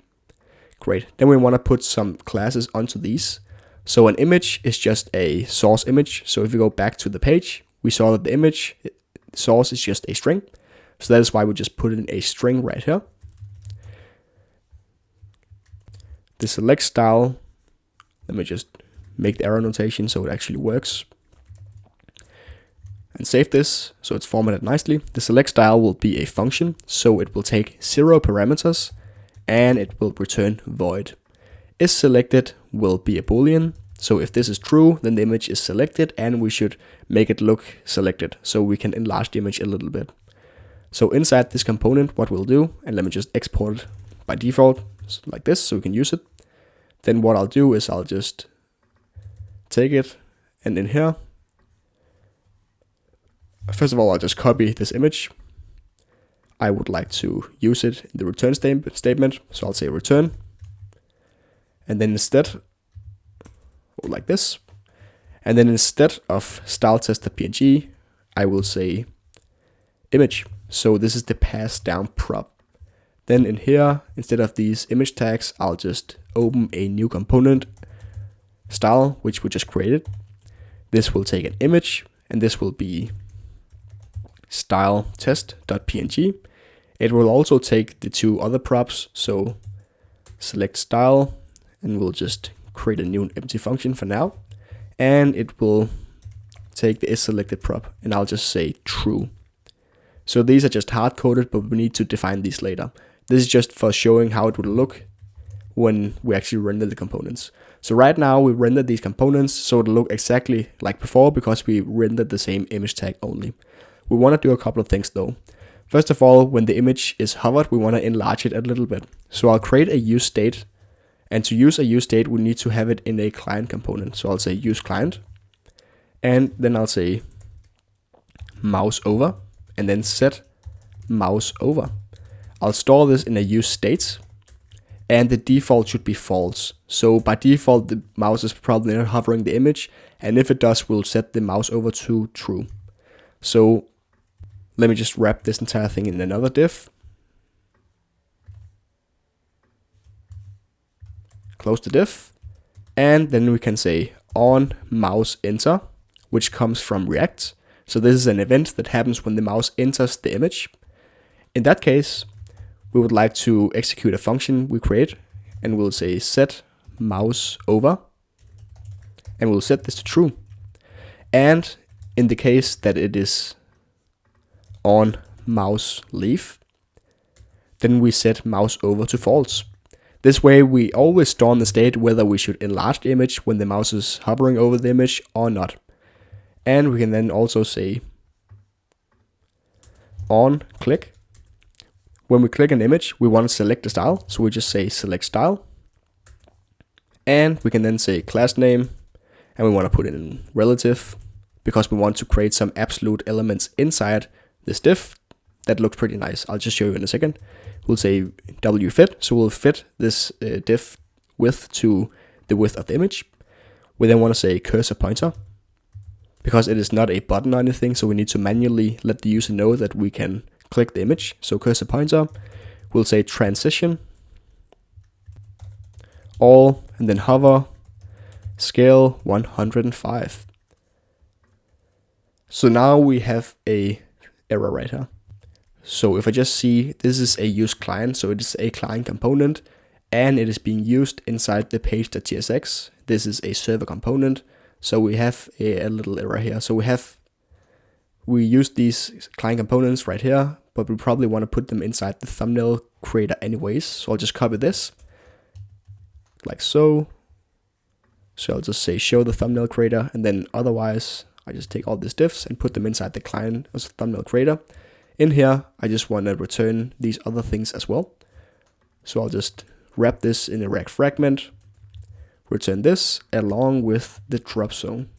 Great. Then we want to put some classes onto these. So an image is just a source image. So if we go back to the page, we saw that the image source is just a string. So that is why we just put in a string right here. The select style, let me just make the arrow notation so it actually works. And save this so it's formatted nicely. The select style will be a function, so it will take 0 parameters and it will return void. Is selected will be a boolean, so if this is true, then the image is selected and we should make it look selected so we can enlarge the image a little bit. So inside this component, what we'll do, and let me just export it by default like this so we can use it. Then what I'll do is I'll just take it, and in here, first of all, I'll just copy this image. I would like to use it in the return statement, so I'll say return. And then instead, like this. And then instead of style test.png, I will say image. So this is the pass down prop. Then in here, instead of these image tags, I'll just open a new component style, which we just created. This will take an image, and this will be style test.png. It will also take the 2 other props, so select style, and we'll just create a new empty function for now. And it will take the isSelected prop, and I'll just say true. So these are just hard-coded, but we need to define these later. This is just for showing how it would look when we actually render the components. So right now we rendered these components so it'll look exactly like before because we rendered the same image tag only. We want to do a couple of things though. First of all, when the image is hovered, we want to enlarge it a little bit. So I'll create a use state, and to use a use state, we need to have it in a client component. So I'll say use client, and then I'll say mouse over, and then set mouse over. I'll store this in a use state, and the default should be false. So by default, the mouse is probably not hovering the image, and if it does, we'll set the mouse over to true. So let me just wrap this entire thing in another div. Close the div, and then we can say on mouse enter, which comes from React. So this is an event that happens when the mouse enters the image. In that case, we would like to execute a function we create, and we'll say set mouse over, and we'll set this to true. And in the case that it is on mouse leave, then we set mouse over to false. This way we always store in the state whether we should enlarge the image when the mouse is hovering over the image or not. And we can then also say on click. When we click an image, we want to select the style, so we just say select style. And we can then say class name, and we want to put it in relative because we want to create some absolute elements inside this div. That looks pretty nice. I'll just show you in a second. We'll say wfit, so we'll fit this div width to the width of the image. We then want to say cursor pointer because it is not a button or anything, so we need to manually let the user know that we can click the image. So cursor pointer, we'll say transition, all, and then hover, scale 105. So now we have a error right here. So if I just see this is a use client, so it is a client component and it is being used inside the page.tsx. This is a server component, so we have a little error here. So we use these client components right here, but we probably want to put them inside the thumbnail creator anyways. So I'll just copy this like so. So I'll just say show the thumbnail creator, and then otherwise I just take all these divs and put them inside the client as a thumbnail creator. In here, I just want to return these other things as well. So I'll just wrap this in a React fragment, return this along with the drop zone.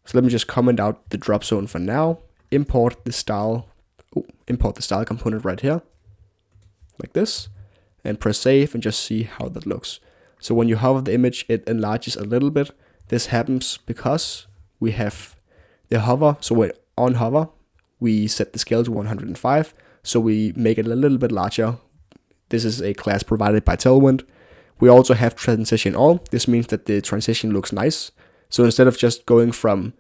So let me just comment out the drop zone for now. Import the style component right here, like this, and press save and just see how that looks. So when you hover the image, it enlarges a little bit. This happens because we have the hover. So when on hover, we set the scale to 105, so we make it a little bit larger. This is a class provided by Tailwind. We also have transition all. This means that the transition looks nice. So instead of just going from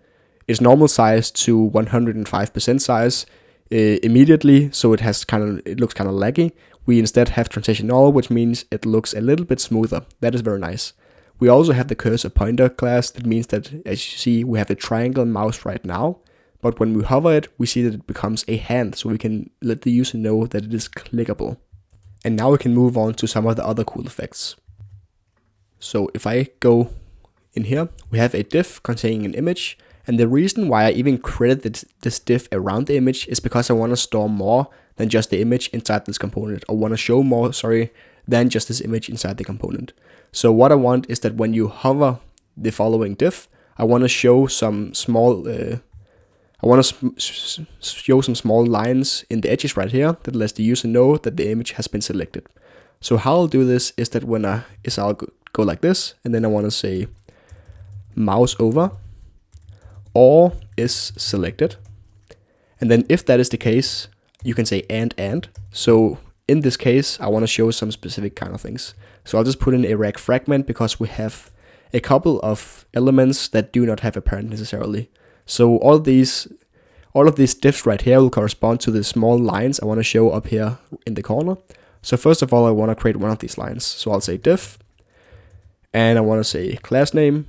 its normal size to 105% size, immediately, so it looks kind of laggy. We instead have transition null, which means it looks a little bit smoother. That is very nice. We also have the cursor pointer class. That means that, as you see, we have the triangle mouse right now, but when we hover it, we see that it becomes a hand, so we can let the user know that it is clickable. And now we can move on to some of the other cool effects. So if I go in here, we have a div containing an image, and the reason why I even created this div around the image is because I want to store more than just the image inside this component, or want to show more, than just this image inside the component. So what I want is that when you hover the following div, I want to show some small show some small lines in the edges right here that lets the user know that the image has been selected. So how I'll do this is that I'll go like this, and then I want to say mouse over, or is selected. And then if that is the case, you can say and. So in this case, I want to show some specific kind of things. So I'll just put in a rag fragment because we have a couple of elements that do not have a parent necessarily. So all of these divs right here will correspond to the small lines I want to show up here in the corner. So first of all, I want to create one of these lines. So I'll say div, and I want to say class name,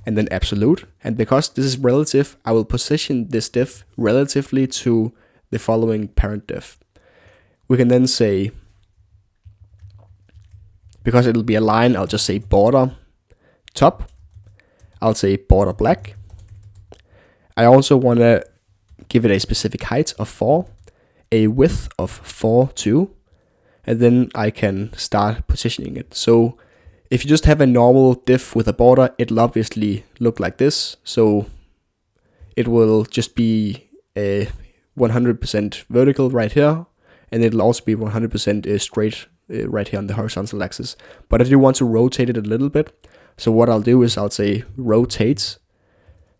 and then absolute. And because this is relative, I will position this div relatively to the following parent div. We can then say, because it'll be a line, I'll just say border top. I'll say border black. I also want to give it a specific height of 4, a width of 4 too, and then I can start positioning it. So if you just have a normal div with a border, it'll obviously look like this. So it will just be a 100% vertical right here, and it'll also be 100% straight right here on the horizontal axis. But I do want to rotate it a little bit. So what I'll do is I'll say rotate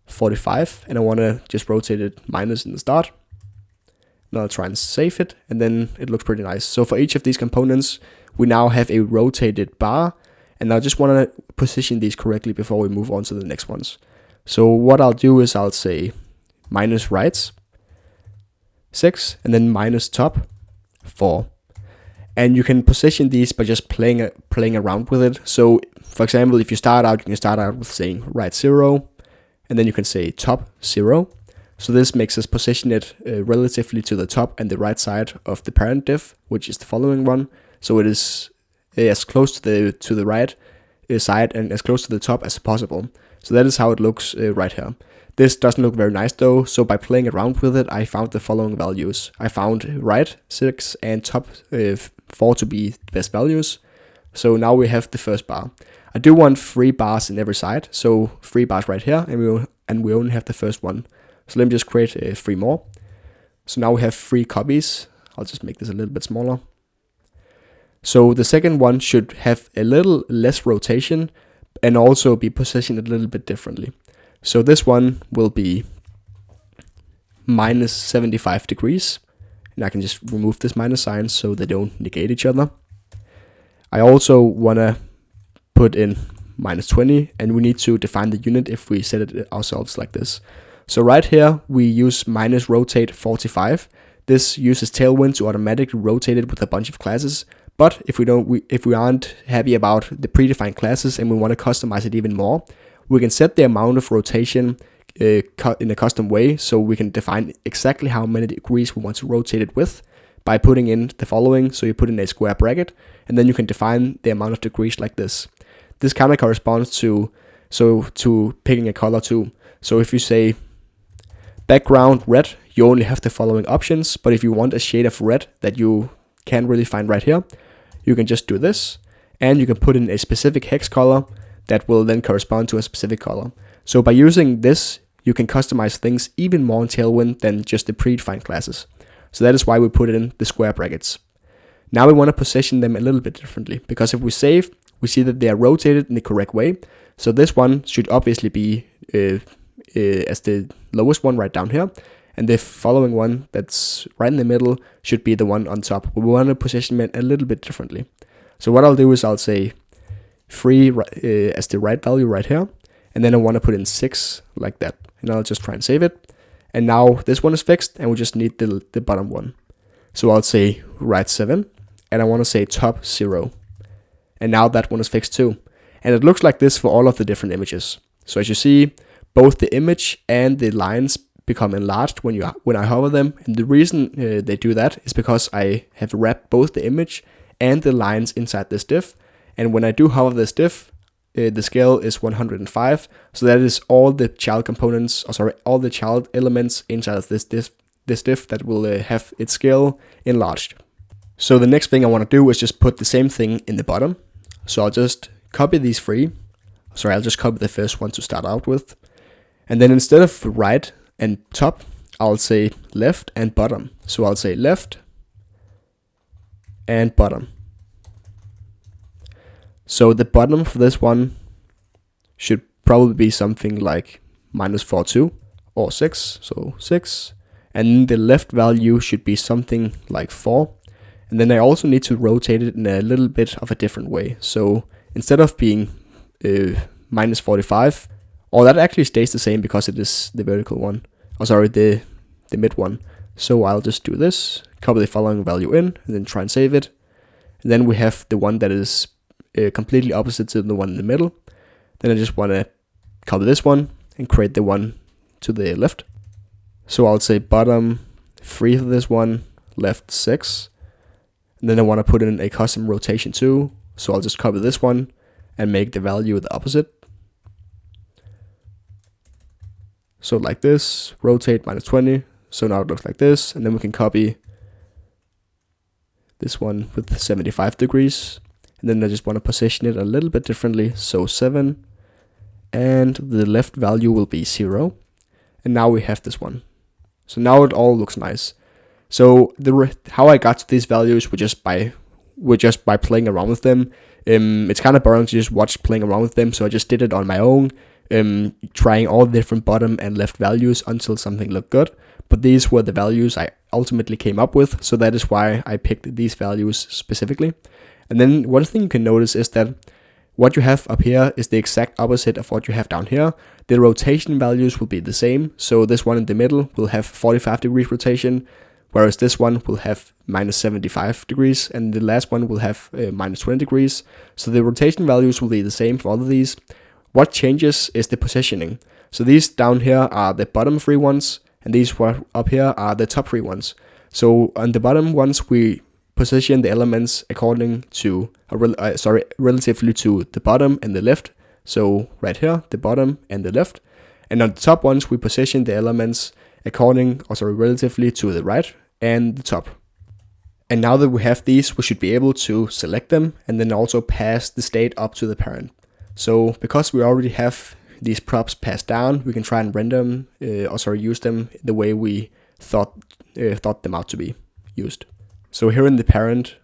45, and I want to just rotate it minus in the start. Now I'll try and save it, and then it looks pretty nice. So for each of these components, we now have a rotated bar, and I just want to position these correctly before we move on to the next ones. So what I'll do is I'll say minus right 6, and then minus top 4. And you can position these by just playing around with it. So for example, if you start out, you can start out with saying right 0, and then you can say top 0. So this makes us position it relatively to the top and the right side of the parent div, which is the following one. So it is as close to the right side and as close to the top as possible. So that is how it looks right here. This doesn't look very nice though, so by playing around with it, I found the following values. I found right 6 and top 4 to be the best values. So now we have the first bar. I do want 3 bars in every side, so 3 bars right here, and we only have the first one. So let me just create 3 more. So now we have 3 copies. I'll just make this a little bit smaller. So the second one should have a little less rotation and also be positioned a little bit differently. So this one will be minus 75 degrees, and I can just remove this minus sign so they don't negate each other. I also want to put in minus 20, and we need to define the unit if we set it ourselves like this. So right here we use minus rotate 45. This uses Tailwind to automatically rotate it with a bunch of classes. But if we aren't happy about the predefined classes and we want to customize it even more, we can set the amount of rotation in a custom way, so we can define exactly how many degrees we want to rotate it with by putting in the following. So you put in a square bracket, and then you can define the amount of degrees like this. This kind of corresponds to picking a color too. So if you say background red, you only have the following options, but if you want a shade of red that you can't really find right here, you can just do this, and you can put in a specific hex color that will then correspond to a specific color. So by using this, you can customize things even more in Tailwind than just the predefined classes. So that is why we put in the square brackets. Now we want to position them a little bit differently, because if we save, we see that they are rotated in the correct way. So this one should obviously be as the lowest one right down here, and the following one that's right in the middle should be the one on top. We want to position them a little bit differently. So what I'll do is I'll say 3 as the right value right here, and then I want to put in 6 like that, and I'll just try and save it, And now this one is fixed, and we just need the bottom one. So I'll say right 7, and I want to say top 0. And now that one is fixed too. And it looks like this for all of the different images. So as you see, both the image and the lines become enlarged when I hover them. And the reason they do that is because I have wrapped both the image and the lines inside this div. And when I do hover this div, the scale is 105. So that is all the child components, all the child elements inside of this div that will have its scale enlarged. So the next thing I want to do is just put the same thing in the bottom. So I'll just copy these 3. I'll just copy the first one to start out with. And then instead of right and top, I'll say left and bottom. So I'll say left and bottom. So the bottom for this one should probably be something like -42 or 6. So 6. And the left value should be something like 4. And then I also need to rotate it in a little bit of a different way. So instead of being -45, or that actually stays the same because it is the vertical one. The mid one. So I'll just do this, copy the following value in, and then try and save it. And then we have the one that is completely opposite to the one in the middle. Then I just want to copy this one and create the one to the left. So I'll say bottom 3 for this one, left 6. And then I want to put in a custom rotation too. So I'll just copy this one and make the value the opposite. So like this, rotate -20. So now it looks like this. And then we can copy this one with 75 degrees. And then I just want to position it a little bit differently. So 7. And the left value will be 0. And now we have this one. So now it all looks nice. So how I got to these values were just by playing around with them. It's kind of boring to just watch playing around with them, so I just did it on my own, trying all the different bottom and left values until something looked good. But these were the values I ultimately came up with, so that is why I picked these values specifically. And then one thing you can notice is that what you have up here is the exact opposite of what you have down here. The rotation values will be the same, so this one in the middle will have 45 degrees rotation, whereas this one will have -75 degrees, and the last one will have -20 degrees. So the rotation values will be the same for all of these. What changes is the positioning. So these down here are the bottom 3 ones, and these up here are the top 3 ones. So on the bottom ones, we position the elements according to, relatively to the bottom and the left. So right here, the bottom and the left. And on the top ones, we position the elements relatively to the right and the top. And now that we have these, we should be able to select them and then also pass the state up to the parent. So because we already have these props passed down, we can try and render them, use them the way we thought them out to be used. So here in the parent,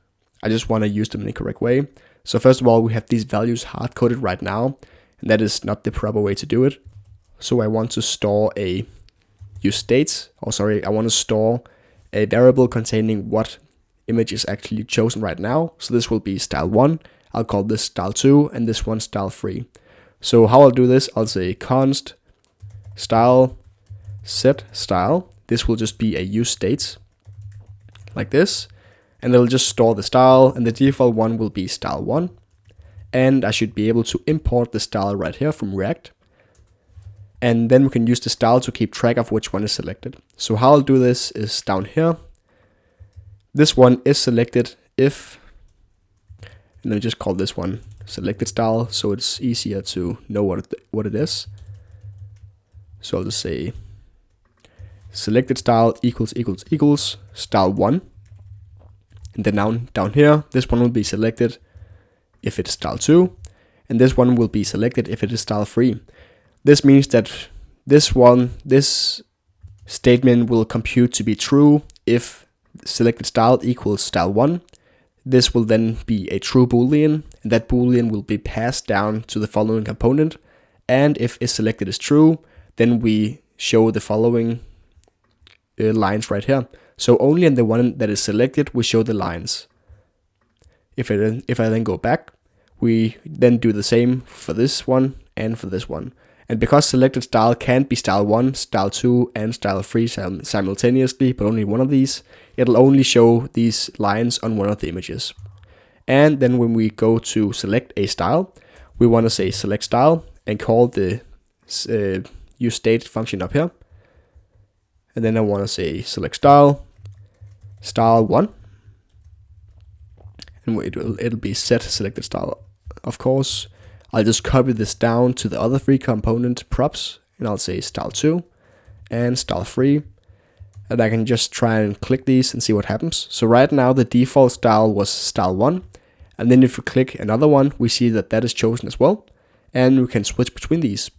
I just want to use them in the correct way. So first of all, we have these values hard-coded right now, and that is not the proper way to do it. So I want to store I want to store a variable containing what image is actually chosen right now. So this will be style 1. I'll call this style 2, and this one style 3. So how I'll do this, I'll say const style set style. This will just be a use state like this, and it'll just store the style, and the default one will be style 1. And I should be able to import the style right here from React. And then we can use the style to keep track of which one is selected. So how I'll do this is down here. This one is selected if, and let me just call this one selected style so it's easier to know what it is. So I'll just say selected style equals style 1. And then down here, this one will be selected if it's style 2. And this one will be selected if it is style 3. This means that this statement will compute to be true if selected style equals style 1. This will then be a true boolean, and that boolean will be passed down to the following component. And if isSelected is true, then we show the following lines right here. So only in the one that is selected, we show the lines. If I then go back, we then do the same for this one and for this one. And because selected style can't be style 1, style 2, and style 3 simultaneously, but only one of these, it'll only show these lines on one of the images. And then when we go to select a style, we want to say select style and call the useState function up here. And then I want to say select style, style 1. And it'll be set selected style, of course. I'll just copy this down to the other 3 component props, and I'll say style 2 and style 3. And I can just try and click these and see what happens. So right now the default style was style 1. And then if we click another one, we see that that is chosen as well. And we can switch between these.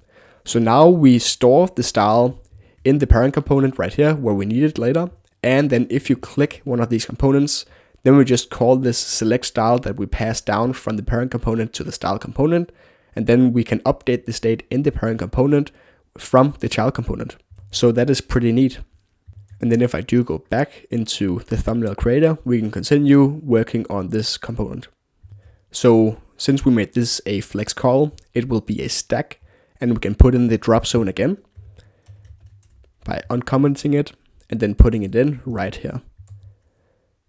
So now we store the style in the parent component right here where we need it later. And then if you click one of these components, then we just call this select style that we pass down from the parent component to the style component. And then we can update the state in the parent component from the child component. So that is pretty neat. And then if I do go back into the thumbnail creator, we can continue working on this component. So since we made this a flex call, it will be a stack, and we can put in the drop zone again by uncommenting it and then putting it in right here.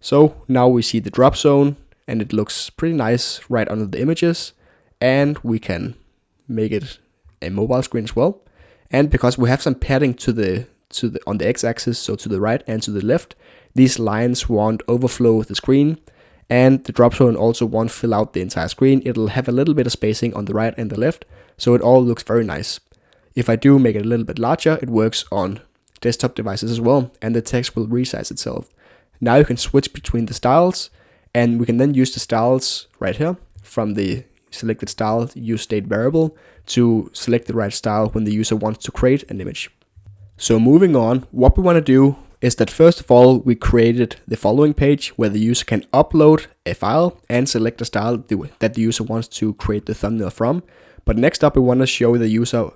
So now we see the drop zone and it looks pretty nice right under the images, and we can make it a mobile screen as well. And because we have some padding on the x-axis, so to the right and to the left, these lines won't overflow the screen, and the drop zone also won't fill out the entire screen. It'll have a little bit of spacing on the right and the left, so it all looks very nice. If I do make it a little bit larger, it works on desktop devices as well, and the text will resize itself. Now you can switch between the styles, and we can then use the styles right here from the selected style useState variable to select the right style when the user wants to create an image. So moving on, what we want to do is that first of all, we created the following page where the user can upload a file and select the style that the user wants to create the thumbnail from. But next up, we want to show the user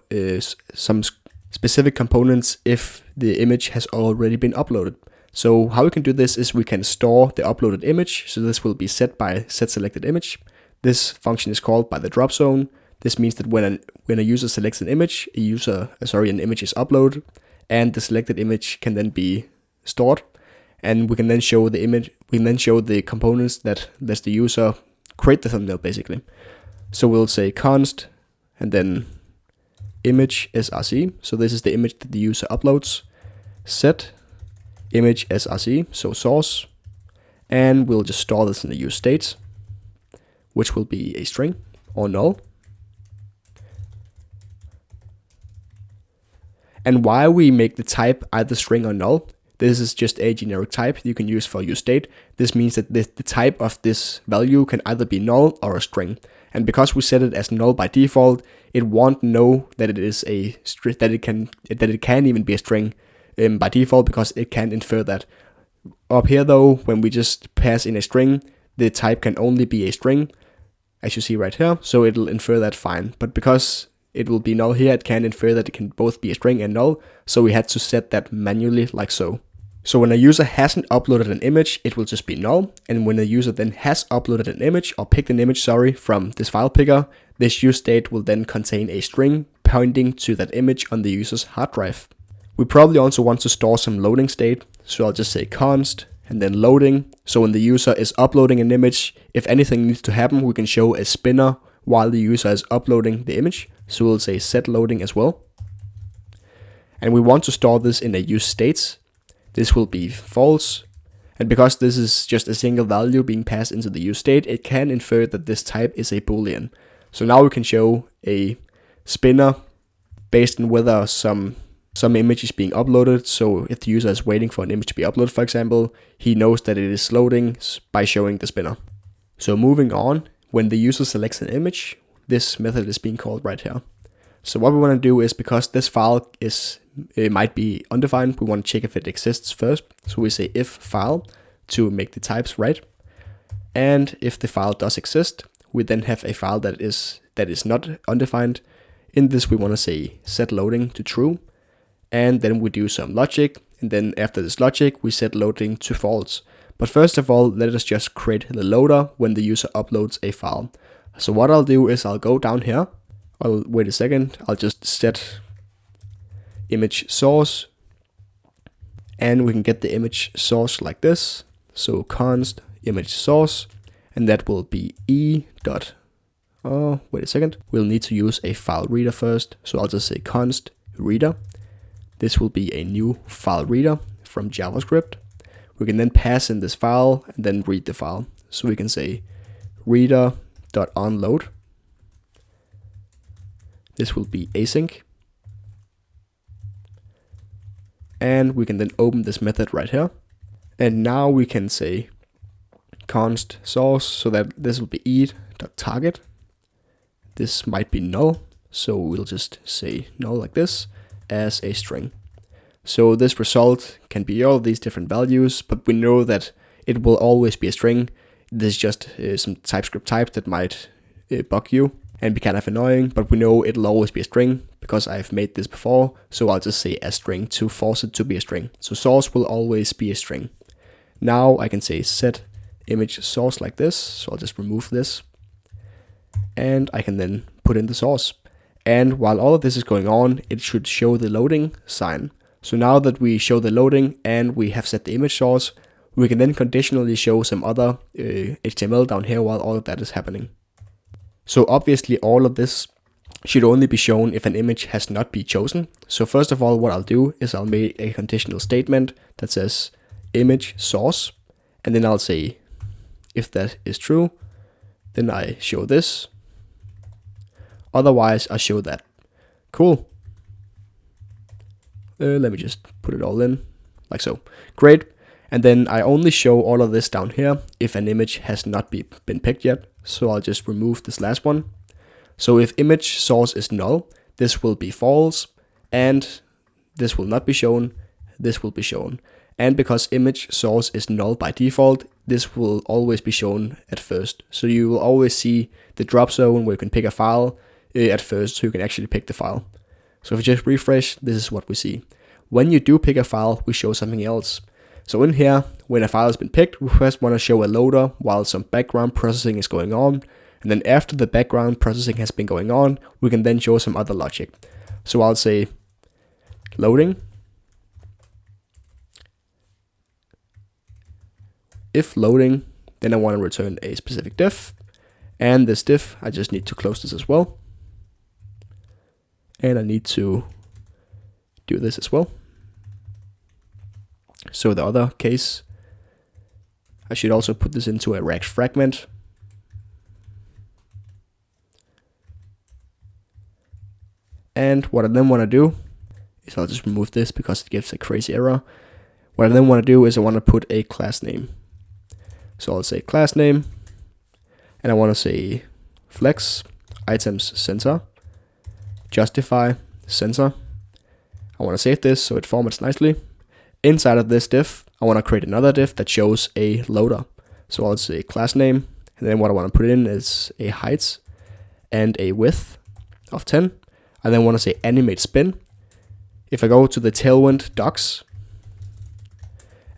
some specific components if the image has already been uploaded. So how we can do this is we can store the uploaded image. So this will be set by setSelectedImage. This function is called by the drop zone. This means that when a user selects an image, an image is uploaded, and the selected image can then be stored, and we can then show the image. We can then show the components that the user create the thumbnail basically. So we'll say const and then image src. So this is the image that the user uploads. Set image src, so source, and we'll just store this in the useState, which will be a string or null. And why we make the type either string or null, this is just a generic type you can use for useState. This means that the type of this value can either be null or a string. And because we set it as null by default, it won't know that it is a string, that it can even be a string by default, because it can't infer that. Up here though, when we just pass in a string, the type can only be a string, as you see right here, so it'll infer that fine. But because it will be null here, it can infer that it can both be a string and null, so we had to set that manually like so. So when a user hasn't uploaded an image, it will just be null, and when a user then has uploaded an image, or picked an image, from this file picker, this useState will then contain a string pointing to that image on the user's hard drive. We probably also want to store some loading state, so I'll just say const and then loading. So when the user is uploading an image, if anything needs to happen, we can show a spinner while the user is uploading the image. So we'll say set loading as well. And we want to store this in a useState. This will be false. And because this is just a single value being passed into the useState, it can infer that this type is a boolean. So now we can show a spinner based on whether some image is being uploaded. So if the user is waiting for an image to be uploaded, for example, he knows that it is loading by showing the spinner. So moving on, when the user selects an image, this method is being called right here. So what we want to do is, because this file might be undefined, we want to check if it exists first. So we say if file to make the types right. And if the file does exist, we then have a file that is not undefined. In this, we want to say set loading to true. And then we do some logic. And then after this logic, we set loading to false. But first of all, let us just create the loader when the user uploads a file. So what I'll do is I'll go down here Well, wait a second, I'll just set image source, and we can get the image source like this. So const image source, and that will be wait a second, we'll need to use a file reader first. So I'll just say const reader. This will be a new file reader from JavaScript. We can then pass in this file and then read the file. So we can say reader.onload. This will be async. And we can then open this method right here. And now we can say const source, so that this will be eat.target. This might be null, so we'll just say null like this as a string. So this result can be all these different values, but we know that it will always be a string. There's just some TypeScript types that might bug you and be kind of annoying, but we know it'll always be a string because I've made this before. So I'll just say a string to force it to be a string. So source will always be a string. Now I can say set image source like this. So I'll just remove this, and I can then put in the source. And while all of this is going on, it should show the loading sign. So now that we show the loading and we have set the image source, we can then conditionally show some other HTML down here while all of that is happening. So obviously all of this should only be shown if an image has not been chosen. So first of all, what I'll do is I'll make a conditional statement that says image source, and then I'll say if that is true, then I show this. Otherwise, I show that. Cool. Let me just put it all in like so. Great. And then I only show all of this down here if an image has not been picked yet. So I'll just remove this last one. So if image source is null, this will be false, and this will not be shown, this will be shown. And because image source is null by default, this will always be shown at first. So you will always see the drop zone where you can pick a file at first, so you can actually pick the file. So if you just refresh, this is what we see. When you do pick a file, we show something else. So in here, when a file has been picked, we first want to show a loader while some background processing is going on. And then after the background processing has been going on, we can then show some other logic. So I'll say loading. If loading, then I want to return a specific diff. And this diff, I just need to close this as well. And I need to do this as well. So the other case, I should also put this into a React fragment. And what I then want to do is I'll just remove this because it gives a crazy error. What I then want to do is I want to put a class name. So I'll say class name, and I want to say flex items center, justify center. I want to save this so it formats nicely. Inside of this diff, I want to create another diff that shows a loader. So I'll say class name, and then what I want to put in is a height and a width of 10. I then want to say animate spin. If I go to the Tailwind docs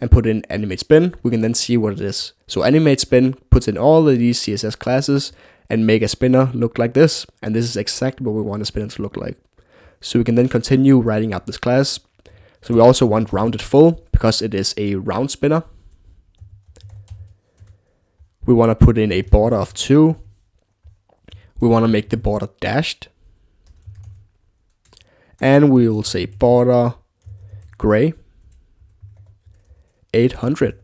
and put in animate spin, we can then see what it is. So animate spin puts in all of these CSS classes and make a spinner look like this. And this is exactly what we want a spinner to look like. So we can then continue writing out this class. So we also want rounded full because it is a round spinner. We want to put in a border of 2. We want to make the border dashed. And we will say border gray 800.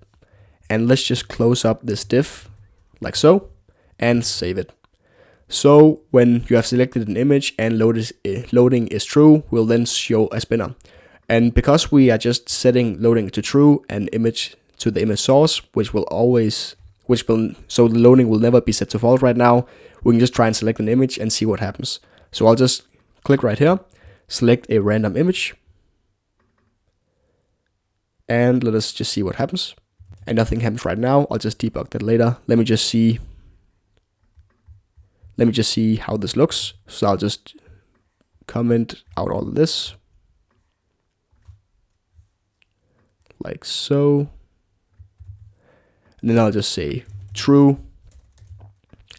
And let's just close up this diff like so and save it. So when you have selected an image and loading is true, we'll then show a spinner. And because we are just setting loading to true and image to the image source, so the loading will never be set to false right now, we can just try and select an image and see what happens. So I'll just click right here, select a random image, and let us just see what happens. And nothing happens right now. I'll just debug that later. Let me just see how this looks. So I'll just comment out all of this like so. And then I'll just say true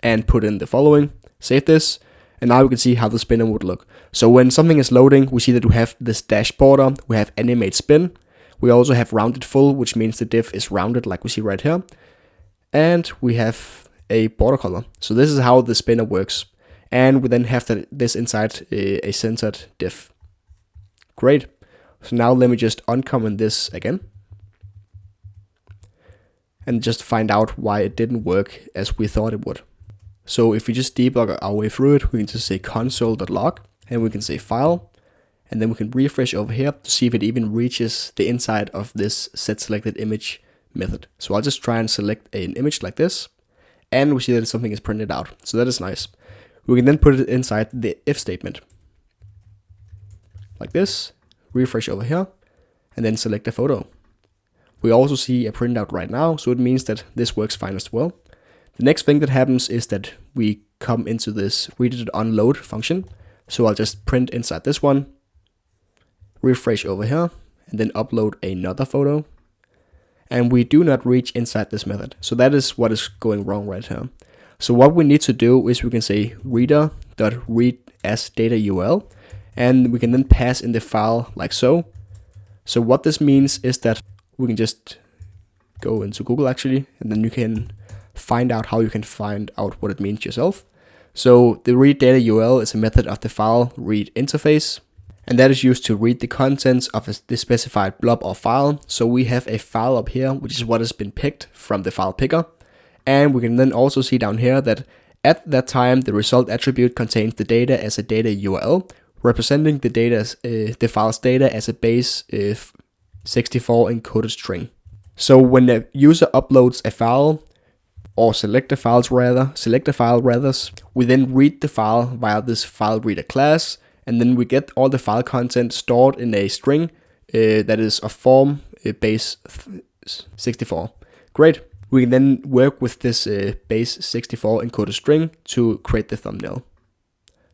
and put in the following, save this. And now we can see how the spinner would look. So when something is loading, we see that we have this dash border, we have animate spin, we also have rounded full, which means the div is rounded like we see right here, and we have a border color. So this is how the spinner works, and we then have this inside a centered div. Great. So now let me just uncomment this again and just find out why it didn't work as we thought it would. So if we just debug our way through it, we can just say console.log, and we can say file, and then we can refresh over here to see if it even reaches the inside of this setSelectedImage method. So I'll just try and select an image like this, and we see that something is printed out. So that is nice. We can then put it inside the if statement, like this, refresh over here, and then select a photo. We also see a printout right now, so it means that this works fine as well. The next thing that happens is that we come into this read.onload function. So I'll just print inside this one, refresh over here, and then upload another photo. And we do not reach inside this method. So that is what is going wrong right here. So what we need to do is we can say reader.read as data URL, and we can then pass in the file like so. So what this means is that we can just go into Google actually, and then you can find out how you can find out what it means yourself. So the read data URL is a method of the file read interface, and that is used to read the contents of the specified blob or file. So we have a file up here, which is what has been picked from the file picker. And we can then also see down here that at that time, the result attribute contains the data as a data URL, representing the file's data as a base 64 encoded string. So when the user uploads a file, or select a file rather, we then read the file via this file reader class, and then we get all the file content stored in a string that is of form base 64. Great. We can then work with this base 64 encoded string to create the thumbnail.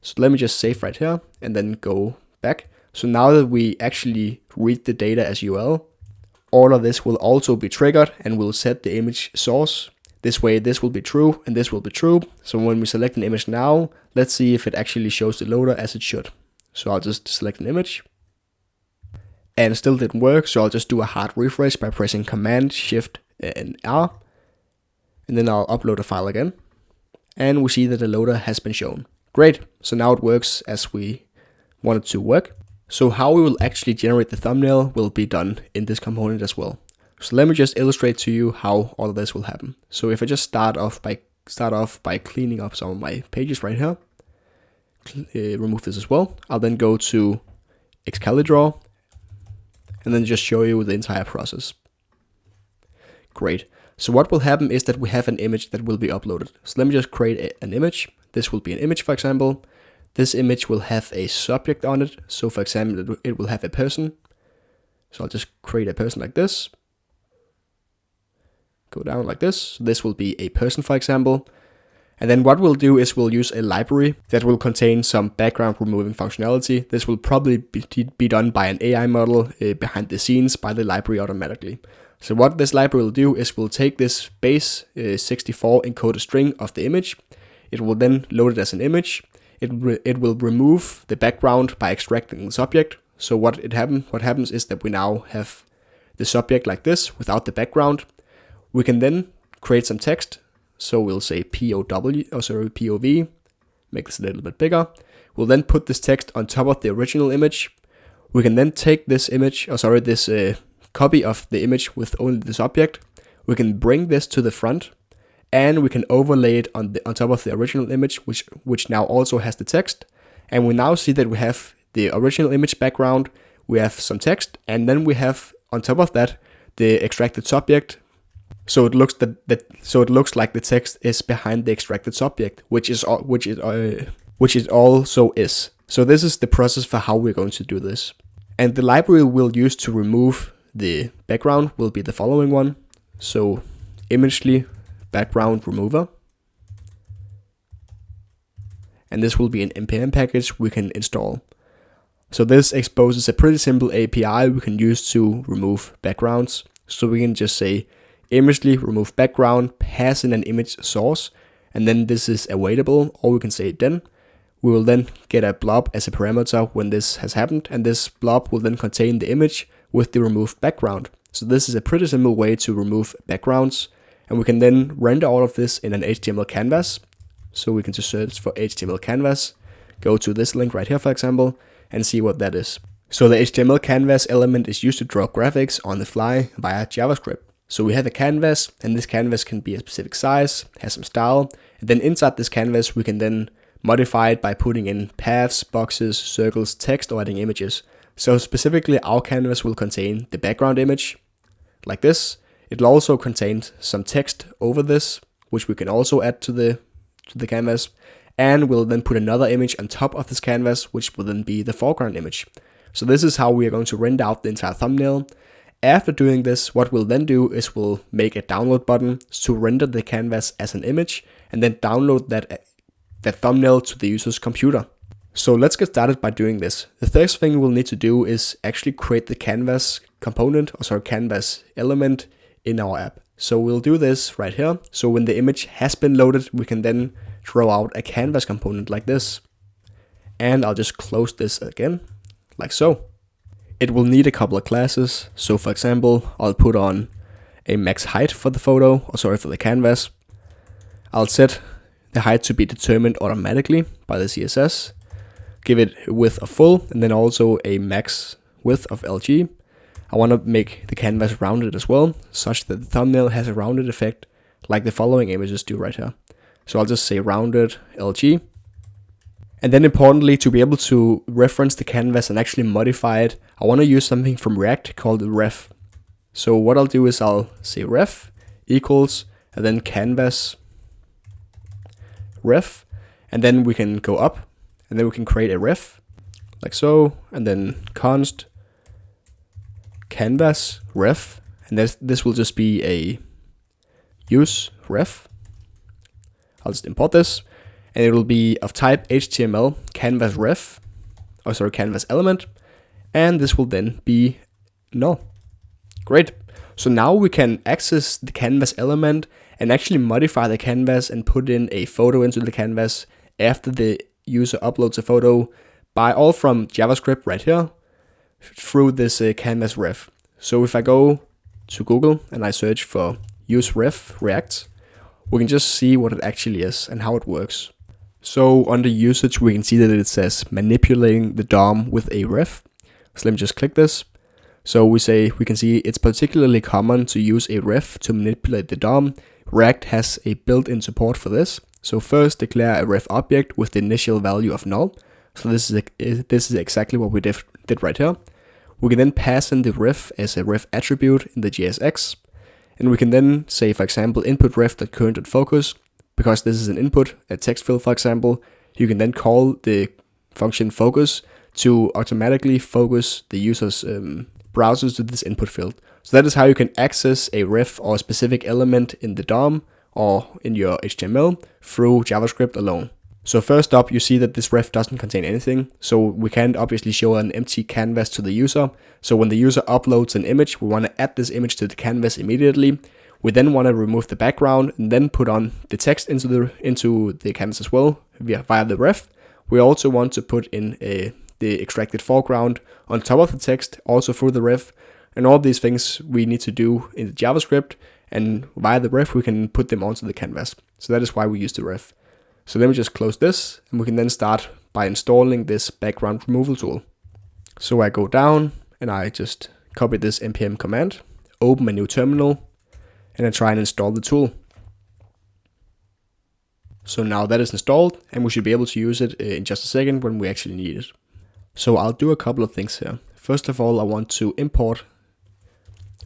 So let me just save right here and then go back. So now that we actually read the data as URL, all of this will also be triggered and will set the image source. This way this will be true and this will be true. So when we select an image now, let's see if it actually shows the loader as it should. So I'll just select an image, and it still didn't work. So I'll just do a hard refresh by pressing Command Shift and R, and then I'll upload a file again, and we see that the loader has been shown. Great. So now it works as we want it to work. So how we will actually generate the thumbnail will be done in this component as well. So let me just illustrate to you how all of this will happen. So if I just start off by cleaning up some of my pages right here, remove this as well. I'll then go to Excalibur and then just show you the entire process. Great. So what will happen is that we have an image that will be uploaded. So let me just create an image. This will be an image, for example. This image will have a subject on it. So for example, it will have a person. So I'll just create a person like this. Go down like this. So this will be a person, for example. And then what we'll do is we'll use a library that will contain some background removing functionality. This will probably be done by an AI model behind the scenes by the library automatically. So what this library will do is we'll take this base 64 encoded string of the image. It will then load it as an image. It will remove the background by extracting the subject. So what happens is that we now have the subject like this without the background. We can then create some text. So we'll say POV, make this a little bit bigger. We'll then put this text on top of the original image. We can then take this copy of the image with only the subject. We can bring this to the front, and we can overlay it on top of the original image, which now also has the text. And we now see that we have the original image background, we have some text, and then we have on top of that the extracted subject. So it looks like the text is behind the extracted subject, which it also is. So this is the process for how we're going to do this. And the library we'll use to remove the background will be the following one. So Imagely background remover. And this will be an npm package we can install. So this exposes a pretty simple API we can use to remove backgrounds. So we can just say Imagely remove background, pass in an image source, and then this is awaitable, or we can say then. We will then get a blob as a parameter when this has happened, and this blob will then contain the image with the removed background. So this is a pretty simple way to remove backgrounds, and we can then render all of this in an HTML canvas. So we can just search for HTML canvas, go to this link right here, for example, and see what that is. So the HTML canvas element is used to draw graphics on the fly via JavaScript. So we have a canvas, and this canvas can be a specific size, has some style, and then inside this canvas we can then modify it by putting in paths, boxes, circles, text, or adding images. So specifically our canvas will contain the background image, like this. It'll also contain some text over this, which we can also add to the canvas, and we'll then put another image on top of this canvas, which will then be the foreground image. So this is how we are going to render out the entire thumbnail. After doing this, what we'll then do is we'll make a download button to render the canvas as an image, and then download that thumbnail to the user's computer. So let's get started by doing this. The first thing we'll need to do is actually create the canvas component, canvas element in our app. So we'll do this right here. So when the image has been loaded, we can then throw out a canvas component like this. And I'll just close this again, like so. It will need a couple of classes. So for example, I'll put on a max height for the for the canvas. I'll set the height to be determined automatically by the CSS. Give it a width of full, and then also a max width of LG. I want to make the canvas rounded as well, such that the thumbnail has a rounded effect like the following images do right here. So I'll just say rounded LG. And then importantly, to be able to reference the canvas and actually modify it, I want to use something from React called ref. So what I'll do is I'll say ref equals, and then canvas ref, and then we can go up, and then we can create a ref, like so, and then const canvas ref, and this will just be a use ref. I'll just import this, and it will be of type HTML canvas ref, canvas element, and this will then be null. Great. So now we can access the canvas element and actually modify the canvas and put in a photo into the canvas after the user uploads a photo by all from JavaScript right here through this canvas ref. So if I go to Google and I search for use ref React, we can just see what it actually is and how it works. So under usage, we can see that it says manipulating the DOM with a ref. So let me just click this. So we can see it's particularly common to use a ref to manipulate the DOM. React has a built-in support for this. So first declare a ref object with the initial value of null. So this is exactly what we did right here. We can then pass in the ref as a ref attribute in the JSX. And we can then say, for example, input ref.current.focus. Because this is an input, a text field, for example, you can then call the function focus to automatically focus the user's browsers to this input field. So that is how you can access a ref or a specific element in the DOM or in your HTML through JavaScript alone. So first up, you see that this ref doesn't contain anything. So we can't obviously show an empty canvas to the user. So when the user uploads an image, we want to add this image to the canvas immediately. We then want to remove the background and then put on the text into the canvas as well via the ref. We also want to put in the extracted foreground on top of the text, also through the ref. And all these things we need to do in the JavaScript, and via the ref we can put them onto the canvas. So that is why we use the ref. So let me just close this, and we can then start by installing this background removal tool. So I go down and I just copy this npm command, open a new terminal, and I try and install the tool. So now that is installed, and we should be able to use it in just a second when we actually need it. So I'll do a couple of things here. First of all, I want to import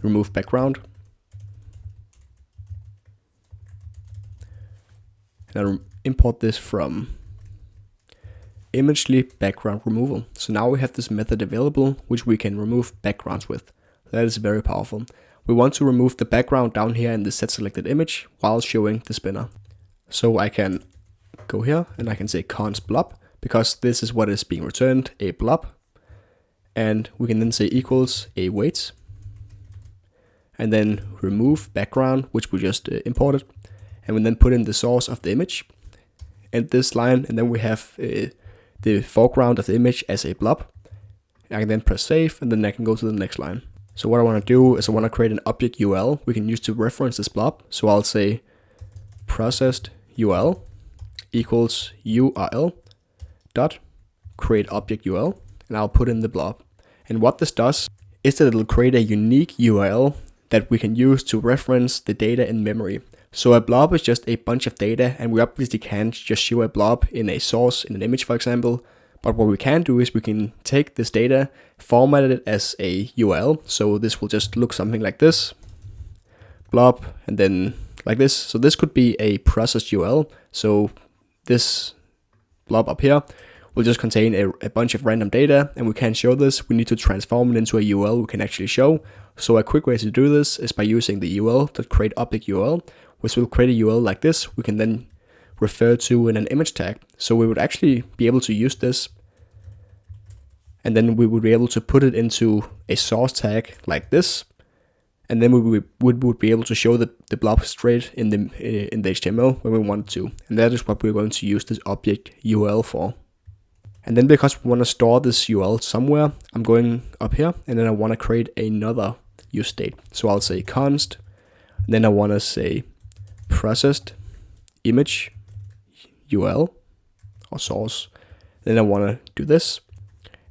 remove background. And I'll import this from imagely background removal. So now we have this method available, which we can remove backgrounds with. That is very powerful. We want to remove the background down here in the set selected image while showing the spinner. So I can go here and I can say const blob, because this is what is being returned, a blob. And we can then say equals a weight, and then remove background, which we just imported. And we then put in the source of the image and this line, and then we have the foreground of the image as a blob. I can then press save, and then I can go to the next line. So what I want to do is I want to create an object UL we can use to reference this blob. So I'll say processed UL equals URL dot create object UL, and I'll put in the blob. And what this does is that it'll create a unique URL that we can use to reference the data in memory. So a blob is just a bunch of data, and we obviously can't just show a blob in a source, in an image for example. But what we can do is we can take this data, format it as a URL. So this will just look something like this, blob, and then like this. So this could be a processed URL. So this blob up here will just contain a bunch of random data, and we can't show this. We need to transform it into a URL we can actually show. So a quick way to do this is by using the UL.createObjectURL, which will create a URL like this. We can then refer to in an image tag. So we would actually be able to use this, and then we would be able to put it into a source tag like this, and then we would be able to show the blob straight in the HTML when we want to. And that is what we're going to use this object URL for. And then because we want to store this URL somewhere, I'm going up here, and then I want to create another use state. So I'll say const, and then I want to say processed image URL or source. Then I want to do this,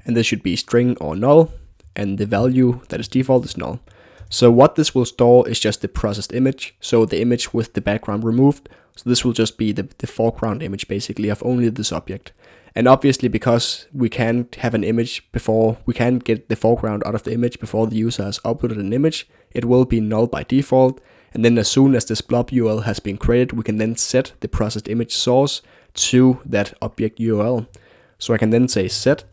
and this should be string or null, and the value that is default is null. So what this will store is just the processed image, so the image with the background removed. So this will just be the foreground image basically of only this object. And obviously, because we can't have an image before, we can't get the foreground out of the image before the user has uploaded an image, it will be null by default. And then as soon as this blob URL has been created, we can then set the processed image source to that object URL. So I can then say set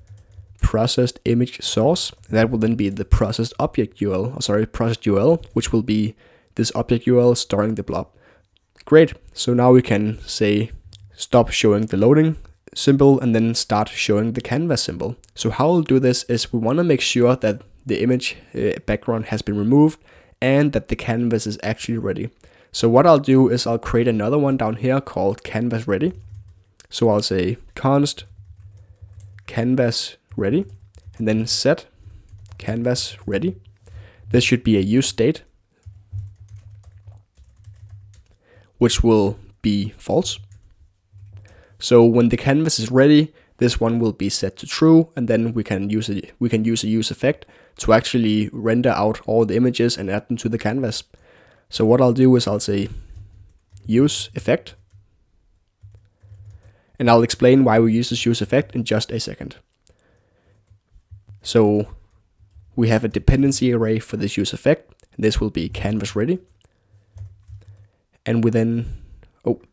processed image source, and that will then be the processed object URL, processed URL, which will be this object URL storing the blob. Great. So now we can say stop showing the loading symbol and then start showing the canvas symbol. So how we'll do this is we want to make sure that the image background has been removed and that the canvas is actually ready. So what I'll do is I'll create another one down here called canvas ready. So I'll say const canvas ready, and then set canvas ready. This should be a use state, which will be false. So when the canvas is ready, this one will be set to true, and then we can use a use effect to actually render out all the images and add them to the canvas. So what I'll do is I'll say use effect, and I'll explain why we use this use effect in just a second. So we have a dependency array for this use effect. This will be canvas ready, and we then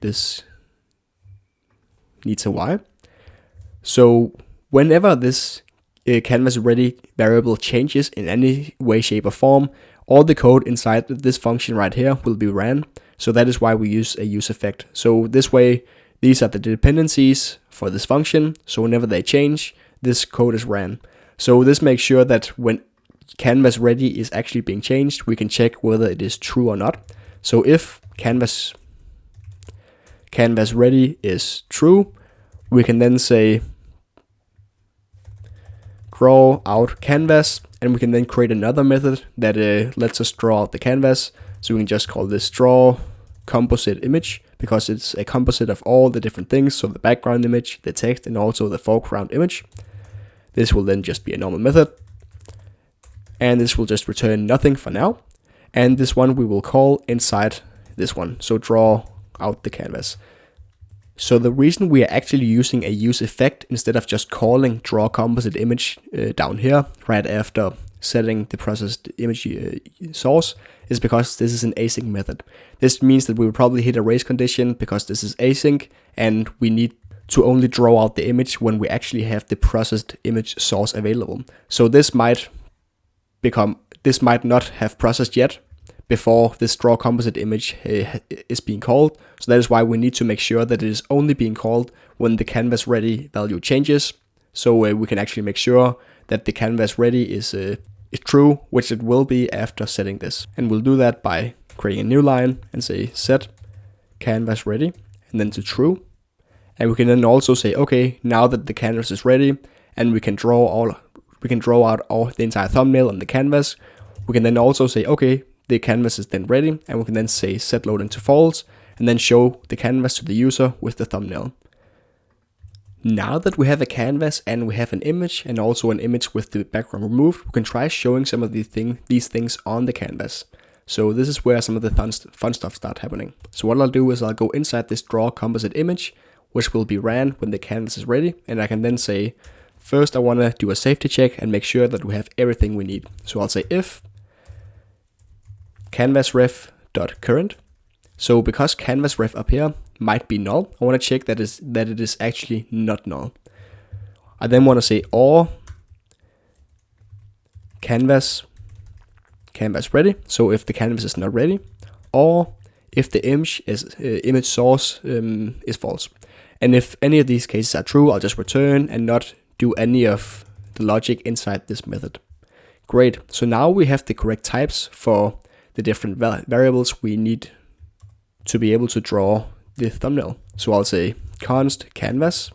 this needs a y. So whenever this canvas ready variable changes in any way, shape or form, all the code inside this function right here will be ran. So that is why we use a use effect. So this way, these are the dependencies for this function. So whenever they change, this code is ran. So this makes sure that when canvas ready is actually being changed, we can check whether it is true or not. So if canvas ready is true, we can then say draw out canvas, and we can then create another method that lets us draw out the canvas. So we can just call this draw composite image, because it's a composite of all the different things, so the background image, the text, and also the foreground image. This will then just be a normal method, and this will just return nothing for now. And this one we will call inside this one, so draw out the canvas. So the reason we are actually using a use effect instead of just calling draw composite image down here right after setting the processed image source is because this is an async method. This means that we will probably hit a race condition because this is async, and we need to only draw out the image when we actually have the processed image source available. So this might not have processed yet before this draw composite image is being called. So that is why we need to make sure that it is only being called when the canvas ready value changes. So we can actually make sure that the canvas ready is true, which it will be after setting this. And we'll do that by creating a new line and say set canvas ready, and then to true. And we can then also say, okay, now that the canvas is ready and we can draw out all the entire thumbnail on the canvas, we can then also say, okay, the canvas is then ready, and we can then say set loading to false and then show the canvas to the user with the thumbnail. Now that we have a canvas and we have an image and also an image with the background removed, we can try showing some of these things on the canvas. So this is where some of the fun stuff start happening. So what I'll do is I'll go inside this draw composite image, which will be ran when the canvas is ready. And I can then say, first I want to do a safety check and make sure that we have everything we need. So I'll say if canvasref.current. So because canvasref up here might be null, I want to check that it is actually not null. I then want to say or canvas ready. So if the canvas is not ready, or if the image source is false. And if any of these cases are true, I'll just return and not do any of the logic inside this method. Great. So now we have the correct types for the different variables we need to be able to draw the thumbnail. So I'll say const canvas.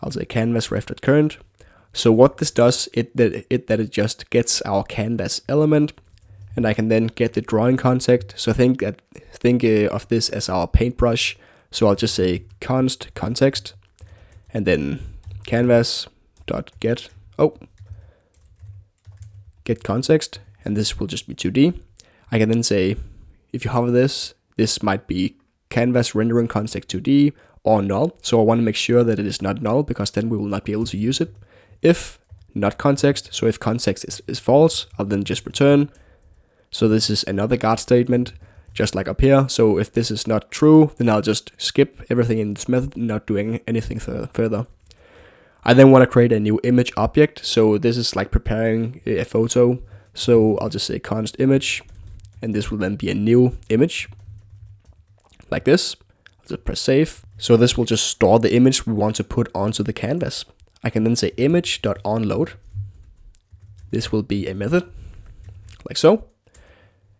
I'll say canvasref.current. So what this does, it just gets our canvas element, and I can then get the drawing context. So think of this as our paintbrush. So I'll just say const context, and then canvas.get get context, and this will just be 2D. I can then say, if you hover this might be canvas rendering context 2D or null. So I want to make sure that it is not null, because then we will not be able to use it. If not context, so if context is false, I'll then just return. So this is another guard statement, just like up here. So if this is not true, then I'll just skip everything in this method, not doing anything further. I then want to create a new image object. So this is like preparing a photo. So I'll just say const image, and this will then be a new image, like this. I'll just press save. So this will just store the image we want to put onto the canvas. I can then say image.onload. This will be a method, like so.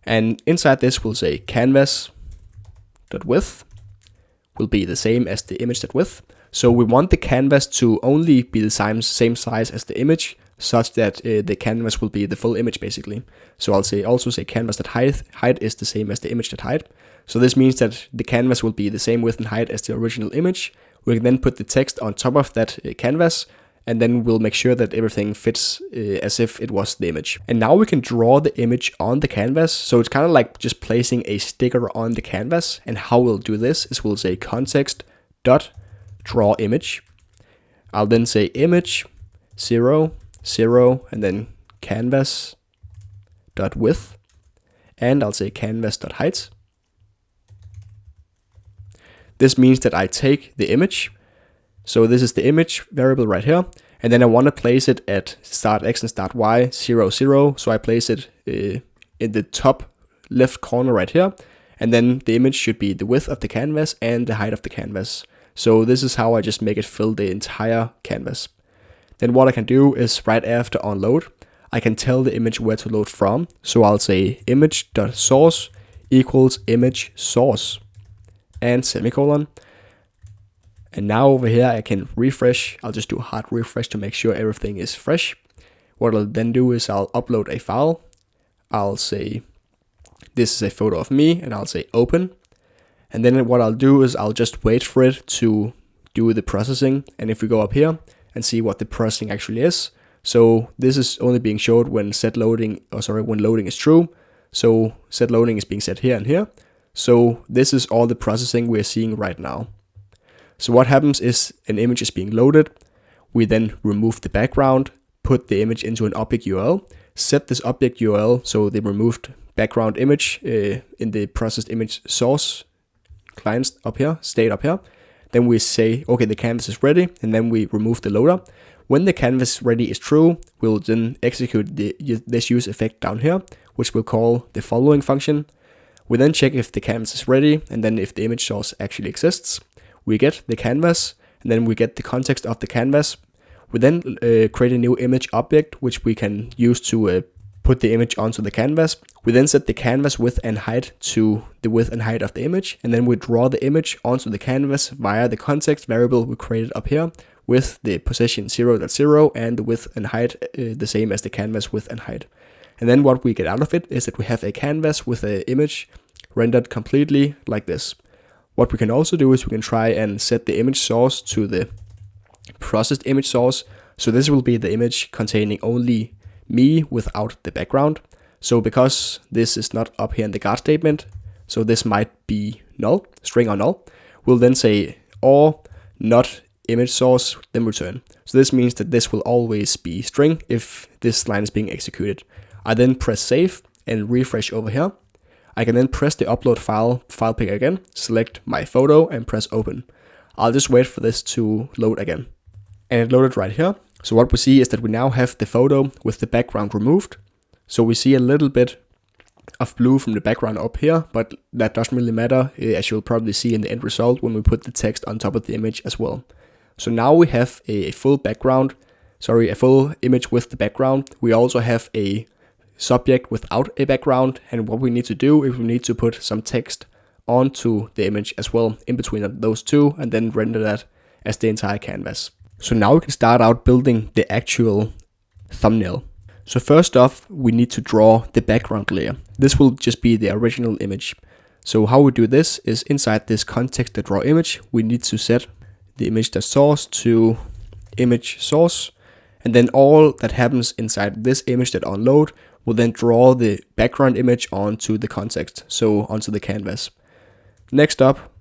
And inside this we'll say canvas.width will be the same as the image.width. So we want the canvas to only be the same size as the image, such that the canvas will be the full image basically. So I'll also say canvas.height is the same as the image.height. So this means that the canvas will be the same width and height as the original image. We can then put the text on top of that canvas, and then we'll make sure that everything fits as if it was the image. And now we can draw the image on the canvas. So it's kind of like just placing a sticker on the canvas. And how we'll do this is we'll say context.drawImage. I'll then say image 0, 0, and then canvas.width. And I'll say canvas.height. This means that I take the image. So this is the image variable right here. And then I want to place it at start X and start Y 0, 0. So I place it in the top left corner right here. And then the image should be the width of the canvas and the height of the canvas. So this is how I just make it fill the entire canvas. Then what I can do is right after onload, I can tell the image where to load from. So I'll say image.source equals image source and semicolon. And now over here I can refresh. I'll just do a hard refresh to make sure everything is fresh. What I'll then do is I'll upload a file. I'll say this is a photo of me, and I'll say open. And then what I'll do is I'll just wait for it to do the processing. And if we go up here and see what the processing actually is. So this is only being showed when when loading is true. So set loading is being set here and here. So this is all the processing we're seeing right now. So what happens is an image is being loaded. We then remove the background, put the image into an object URL, set this object URL, so the removed background image in the processed image source client up here, state up here. Then we say, okay, the canvas is ready, and then we remove the loader. When the canvas ready is true, we'll then execute this use effect down here, which we'll call the following function. We then check if the canvas is ready, and then if the image source actually exists. We get the canvas, and then we get the context of the canvas. We then create a new image object, which we can use to put the image onto the canvas. We then set the canvas width and height to the width and height of the image, and then we draw the image onto the canvas via the context variable we created up here with the position 0.0 and the width and height the same as the canvas width and height. And then what we get out of it is that we have a canvas with an image rendered completely like this. What we can also do is we can try and set the image source to the processed image source. So this will be the image containing only me without the background. So because this is not up here in the guard statement, so this might be null, string or null, we'll then say or not image source, then return. So this means that this will always be string if this line is being executed. I then press save and refresh over here. I can then press the upload file picker again, select my photo and press open. I'll just wait for this to load again. And it loaded right here. So what we see is that we now have the photo with the background removed. So we see a little bit of blue from the background up here, but that doesn't really matter, as you'll probably see in the end result when we put the text on top of the image as well. So now we have a full image with the background. We also have a subject without a background, and what we need to do is we need to put some text onto the image as well in between those two, and then render that as the entire canvas. So now we can start out building the actual thumbnail. So first off, we need to draw the background layer. This will just be the original image. So how we do this is inside this context.draw image, we need to set the image.source to image source, and then all that happens inside this image.onload will then draw the background image onto the context, so onto the canvas. Next up,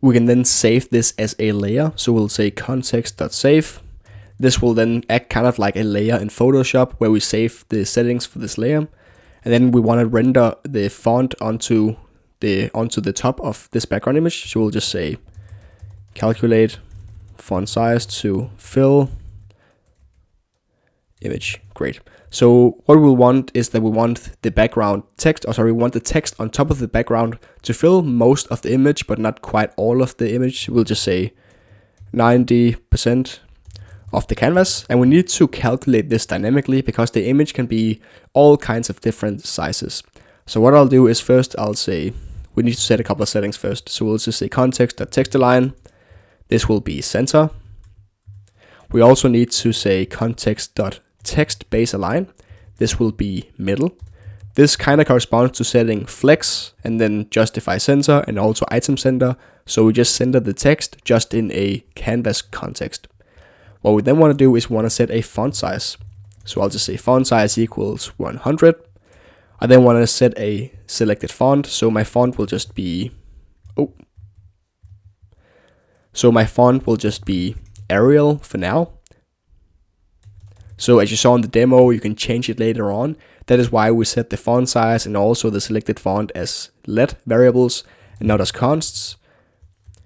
we can then save this as a layer. So we'll say context.save. This will then act kind of like a layer in Photoshop where we save the settings for this layer. And then we want to render the font onto the top of this background image. So we'll just say calculate font size to fill image. Great. So what we'll want is that we want the background text, we want the text on top of the background to fill most of the image, but not quite all of the image. We'll just say 90% of the canvas. And we need to calculate this dynamically because the image can be all kinds of different sizes. So what I'll do is first I'll say, we need to set a couple of settings first. So we'll just say context.textalign. This will be center. We also need to say context.text base align. This will be middle. This kind of corresponds to setting flex and then justify center and also item center. So we just center the text just in a canvas context. What we then want to do is we want to set a font size. So I'll just say font size equals 100. I then want to set a selected font. So my font will just be, Arial for now. So as you saw in the demo, you can change it later on. That is why we set the font size and also the selected font as let variables and not as consts.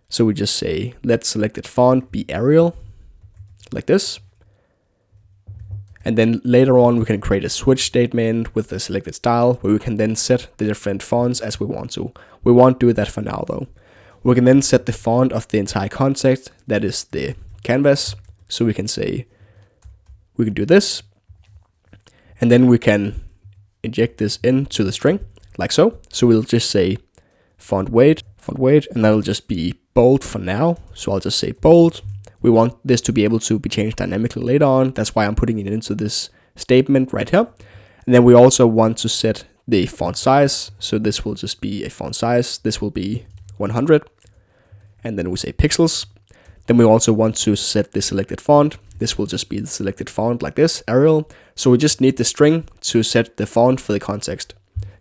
So we just say let selected font be Arial, like this. And then later on we can create a switch statement with the selected style where we can then set the different fonts as we want to. We won't do that for now though. We can then set the font of the entire context, that is the canvas. So we can say, we can do this, and then we can inject this into the string, like so. So we'll just say font weight, and that'll just be bold for now. So I'll just say bold. We want this to be able to be changed dynamically later on. That's why I'm putting it into this statement right here. And then we also want to set the font size. So this will just be a font size. This will be 100. And then we say pixels. Then we also want to set the selected font. This will just be the selected font like this, Arial. So we just need the string to set the font for the context.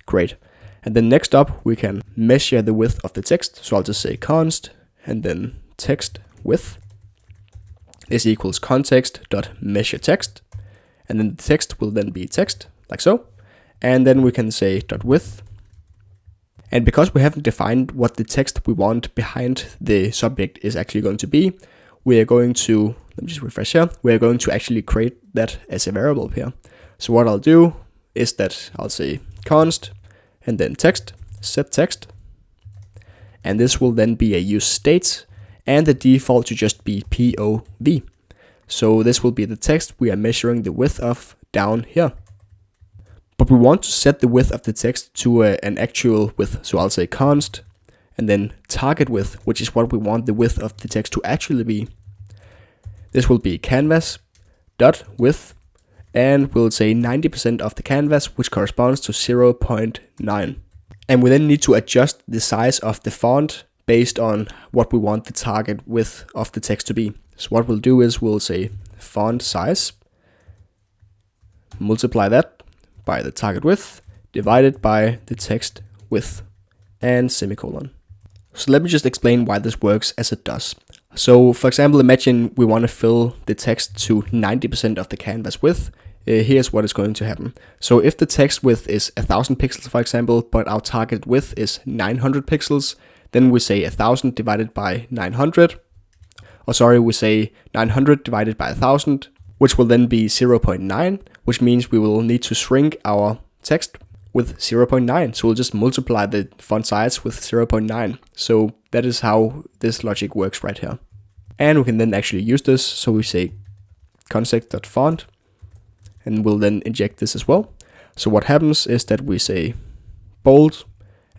Great. And then next up, we can measure the width of the text. So I'll just say const and then text width. This equals context.measure text. And then the text will then be text, like so. And then we can say .width. And because we haven't defined what the text we want behind the subject is actually going to be, we are going to, let me just refresh here, we are going to actually create that as a variable here. So what I'll do is that I'll say const and then text, set text. And this will then be a use state and the default to just be POV. So this will be the text we are measuring the width of down here. But But we want to set the width of the text to an actual width. So I'll say const and then target width, which is what we want the width of the text to actually be. This will be canvas dot width, and we'll say 90% of the canvas, which corresponds to 0.9. And we then need to adjust the size of the font based on what we want the target width of the text to be. So what we'll do is we'll say font size, multiply that by the target width, divided by the text width, and semicolon. So let me just explain why this works as it does. So for example, imagine we want to fill the text to 90% of the canvas width. Here's what is going to happen. So if the text width is 1000 pixels, for example, but our target width is 900 pixels, then we say 1000 divided by 900. Or sorry, we say 900 divided by 1000, which will then be 0.9, which means we will need to shrink our text with 0.9. So we'll just multiply the font size with 0.9. So that is how this logic works right here. And we can then actually use this. So we say context.font, and we'll then inject this as well. So what happens is that we say bold,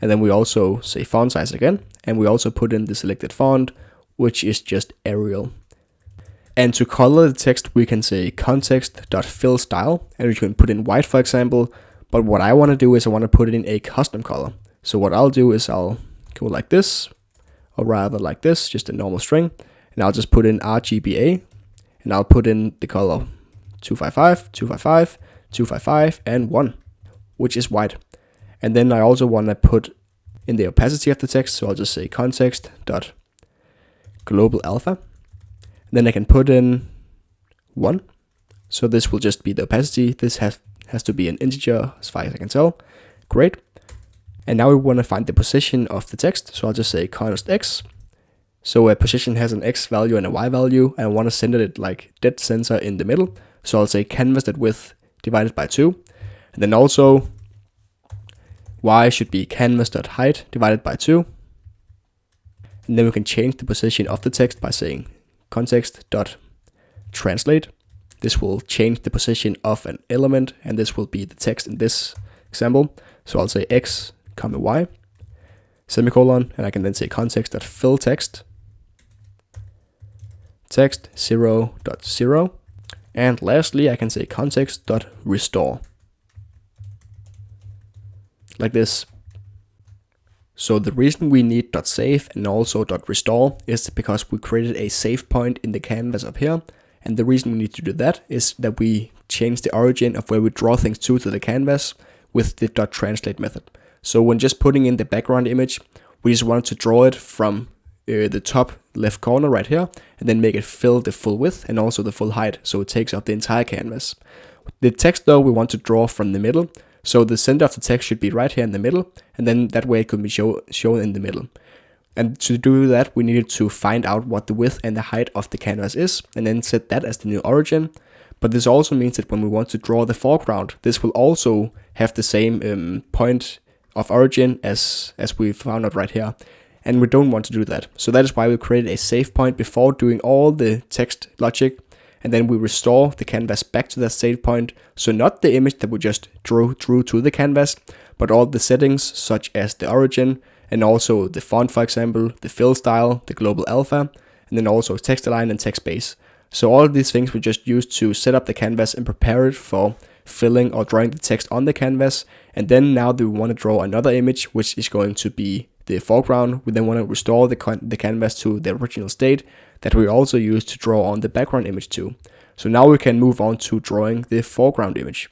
and then we also say font size again, and we also put in the selected font, which is just Arial. And to color the text, we can say context.fill-style, and we can put in white, for example. But what I want to do is I want to put it in a custom color. So what I'll do is I'll go like this, or rather like this, just a normal string. And I'll just put in RGBA, and I'll put in the color 255, 255, 255, and 1, which is white. And then I also want to put in the opacity of the text, so I'll just say context.global alpha. And then I can put in 1. So this will just be the opacity. This has to be an integer as far as I can tell. Great. And now we want to find the position of the text. So I'll just say const x. So a position has an x value and a y value, and I want to center it like dead center in the middle. So I'll say canvas.width divided by 2. And then also y should be canvas.height divided by 2. And then we can change the position of the text by saying context.translate. This will change the position of an element, and this will be the text in this example. So I'll say x, y, semicolon, and I can then say context.fill text, text 0.0, and lastly I can say context.restore, like this. So the reason we need .save and also .restore is because we created a save point in the canvas up here. And the reason we need to do that is that we change the origin of where we draw things to the canvas with the .translate method. So when just putting in the background image, we just wanted to draw it from the top left corner right here, and then make it fill the full width and also the full height, so it takes up the entire canvas. The text though, we want to draw from the middle, so the center of the text should be right here in the middle, and then that way it could be shown in the middle. And to do that, we needed to find out what the width and the height of the canvas is, and then set that as the new origin. But this also means that when we want to draw the foreground, this will also have the same point of origin as we found out right here. And we don't want to do that. So that is why we created a save point before doing all the text logic. And then we restore the canvas back to that save point. So not the image that we just drew to the canvas, but all the settings such as the origin, and also the font, for example, the fill style, the global alpha, and then also text align and text base. So all of these things we just use to set up the canvas and prepare it for filling or drawing the text on the canvas. And then now that we want to draw another image, which is going to be the foreground, we then want to restore the canvas to the original state that we also use to draw on the background image too. So now we can move on to drawing the foreground image.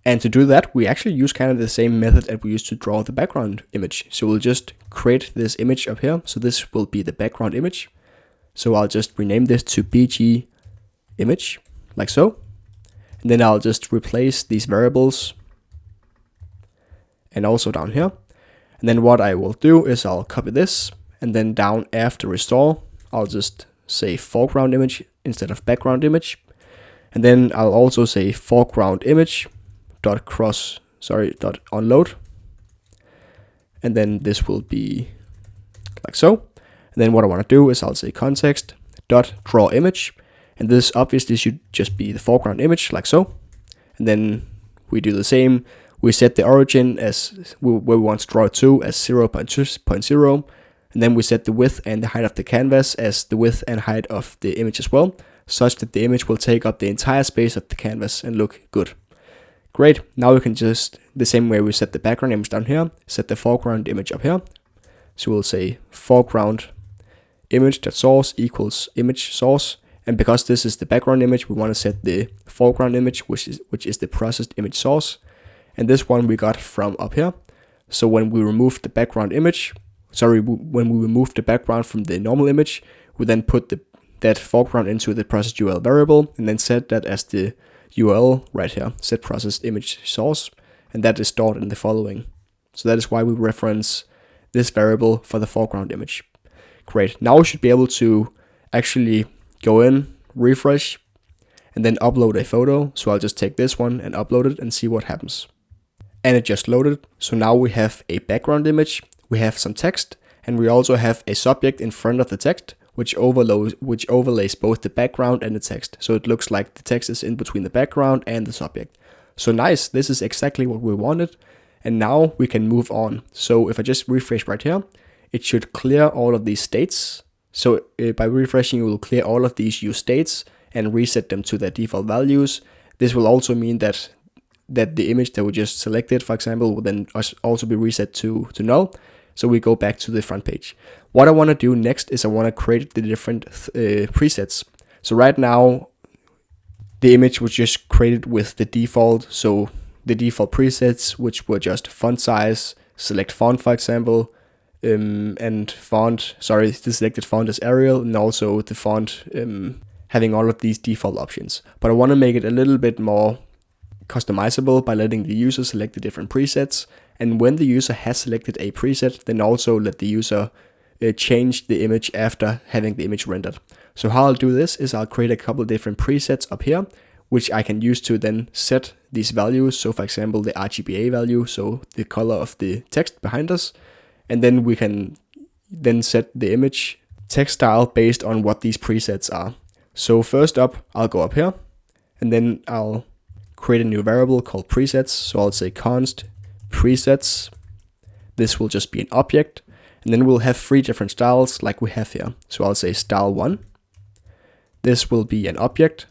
And to do that, we actually use kind of the same method that we used to draw the background image. So we'll just create this image up here. So this will be the background image. So I'll just rename this to BG image, like so. And then I'll just replace these variables and also down here. And then what I will do is I'll copy this, and then down after restore, I'll just say foreground image instead of background image. And then I'll also say foreground image dot unload. And then this will be like so. And then what I want to do is I'll say context dot draw image. And this obviously should just be the foreground image like so. And then we do the same We set the origin as where we want to draw it to as 0.0, and then we set the width and the height of the canvas as the width and height of the image as well, such that the image will take up the entire space of the canvas and look good. Great, now we can just, the same way we set the background image down here, set the foreground image up here. So we'll say foreground image.source equals image source, and because this is the background image, we want to set the foreground image, which is the processed image source, and this one we got from up here. So when we remove the background image, when we remove the background from the normal image, we then put that foreground into the processed URL variable, and then set that as the URL right here, set processed image source, and that is stored in the following. So that is why we reference this variable for the foreground image. Great, now we should be able to actually go in, refresh, and then upload a photo. So I'll just take this one and upload it and see what happens. And it just loaded. So now we have a background image, we have some text, and we also have a subject in front of the text, which overlays both the background and the text. So it looks like the text is in between the background and the subject. So nice, this is exactly what we wanted. And now we can move on. So if I just refresh right here, it should clear all of these states. So by refreshing, you will clear all of these use states and reset them to their default values. This will also mean that the image that we just selected, for example, will then also be reset to null. So we go back to the front page. What I want to do next is I want to create the different presets. So right now, the image was just created with the default. So the default presets, which were just font size, select font, for example, and font, the selected font is Arial, and also the font having all of these default options. But I want to make it a little bit more customizable by letting the user select the different presets. And when the user has selected a preset, then also let the user change the image after having the image rendered. So how I'll do this is I'll create a couple of different presets up here, which I can use to then set these values. So for example, the RGBA value, so the color of the text behind us. And then we can then set the image text style based on what these presets are. So first up, I'll go up here and then I'll create a new variable called presets. So I'll say const presets. This will just be an object. And then we'll have 3 different styles like we have here. So I'll say style 1. This will be an object.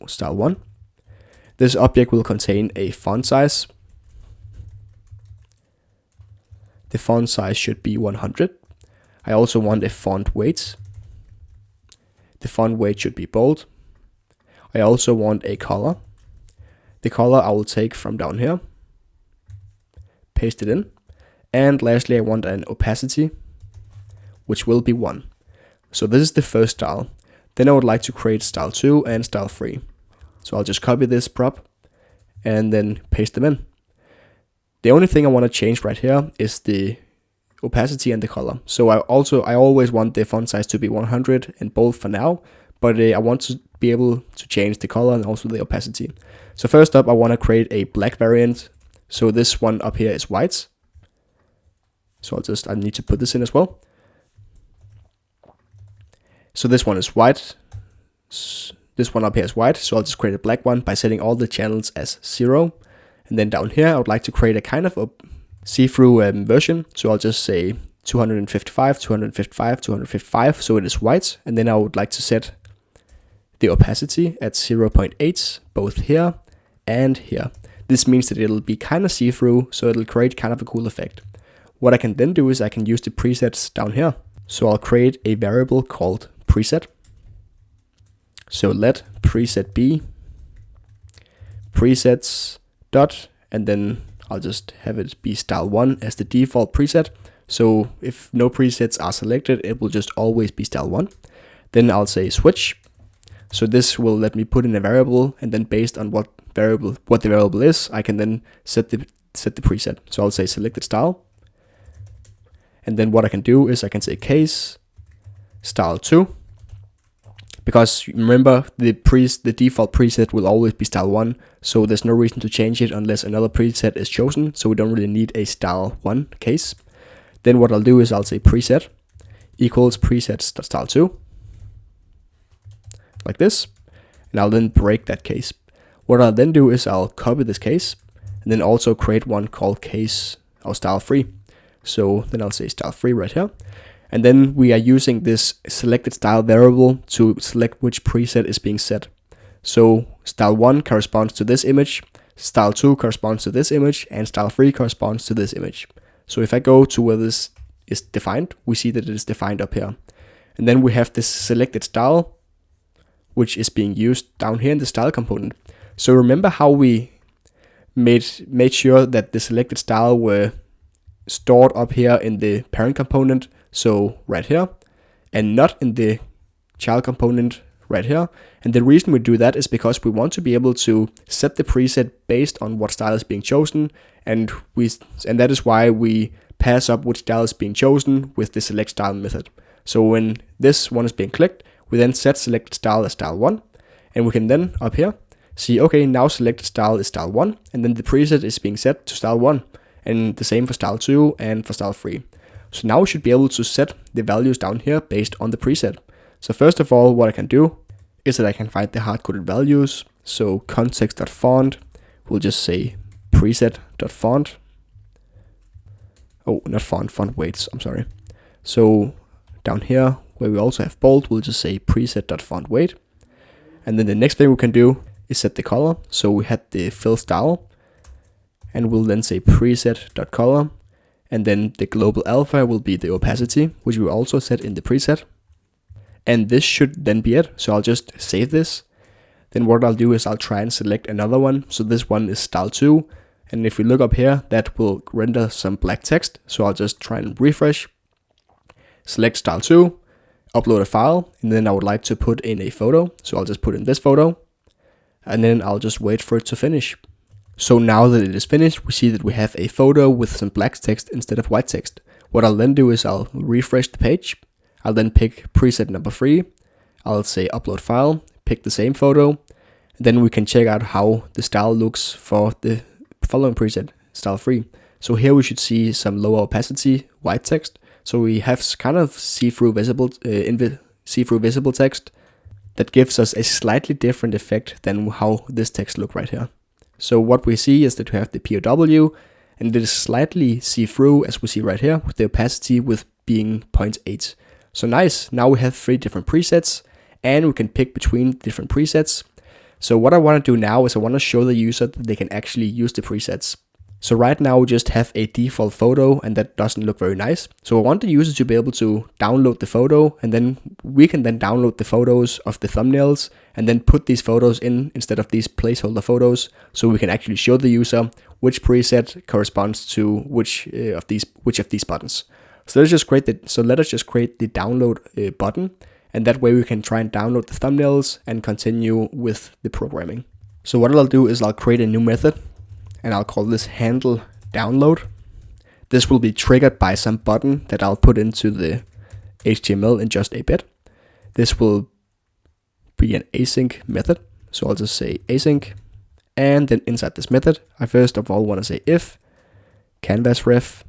Style 1. This object will contain a font size. The font size should be 100. I also want a font weight. The font weight should be bold. I also want a color. The color I will take from down here, paste it in. And lastly, I want an opacity, which will be 1. So this is the first style. Then I would like to create style 2 and style 3. So I'll just copy this prop and then paste them in. The only thing I want to change right here is the opacity and the color. So I always want the font size to be 100 and bold for now, but I want to be able to change the color and also the opacity. So first up, I want to create a black variant. So this one up here is white. So I need to put this in as well. So this one is white. This one up here is white. So I'll just create a black one by setting all the channels as 0. And then down here, I would like to create a kind of a see-through version. So I'll just say 255, 255, 255. So it is white. And then I would like to set the opacity at 0.8, both here and here. This means that it'll be kind of see-through. So it'll create kind of a cool effect. What I can then do is I can use the presets down here. So I'll create a variable called preset. So let preset be presets dot, and then I'll just have it be style 1 as the default preset. So if no presets are selected, it will just always be style 1. Then I'll say switch. So this will let me put in a variable, and then based on what the variable is, I can then set the preset. So I'll say selected style. And then what I can do is I can say case style 2. Because remember, the default preset will always be style 1, so there's no reason to change it unless another preset is chosen, so we don't really need a style 1 case. Then what I'll do is I'll say preset equals preset style 2, like this, and I'll then break that case. What I'll then do is I'll copy this case, and and then also create one called case or style free. So then I'll say style free right here. And then we are using this selected style variable to select which preset is being set. So style 1 corresponds to this image, style 2 corresponds to this image, and style 3 corresponds to this image. So if I go to where this is defined, we see that it is defined up here. And then we have this selected style, which is being used down here in the style component. So remember how we made sure that the selected style were stored up here in the parent component, so right here, and not in the child component right here. And the reason we do that is because we want to be able to set the preset based on what style is being chosen, and that is why we pass up which style is being chosen with the select style method. So when this one is being clicked, we then set selected style as style 1, and we can then up here see, okay, now selected style is style 1, and then the preset is being set to style 1, and the same for style 2 and for style 3. So now we should be able to set the values down here based on the preset. So first of all, what I can do is that I can find the hard-coded values. So context.font, we'll just say preset.font. Oh, not font, font weights, I'm sorry. So down here, where we also have bold, we'll just say preset.font weight. And then the next thing we can do is set the color. So we had the fill style, and we'll then say preset.color. And then the global alpha will be the opacity, which we also set in the preset. And this should then be it. So I'll just save this. Then what I'll do is I'll try and select another one. So this one is style 2. And if we look up here, that will render some black text. So I'll just try and refresh, select style 2, upload a file, and then I would like to put in a photo. So I'll just put in this photo, and then I'll just wait for it to finish. So now that it is finished, we see that we have a photo with some black text instead of white text. What I'll then do is I'll refresh the page. I'll then pick preset number 3. I'll say upload file, pick the same photo. Then we can check out how the style looks for the following preset, style 3. So here we should see some lower opacity, white text. So we have kind of see-through visible text that gives us a slightly different effect than how this text looks right here. So what we see is that we have the POW, and it is slightly see-through, as we see right here, with the opacity with being 0.8. So nice, now we have 3 different presets, and we can pick between different presets. So what I want to do now is I want to show the user that they can actually use the presets. So right now we just have a default photo, and that doesn't look very nice. So I want the user to be able to download the photo, and then we can then download the photos of the thumbnails and then put these photos in instead of these placeholder photos, so we can actually show the user which preset corresponds to which of these buttons. So let us just create the download button, and that way we can try and download the thumbnails and continue with the programming. So what I'll do is I'll create a new method, and I'll call this handle download. This will be triggered by some button that I'll put into the HTML in just a bit. This will be an async method. So I'll just say async, and then inside this method, I first of all want to say if canvasref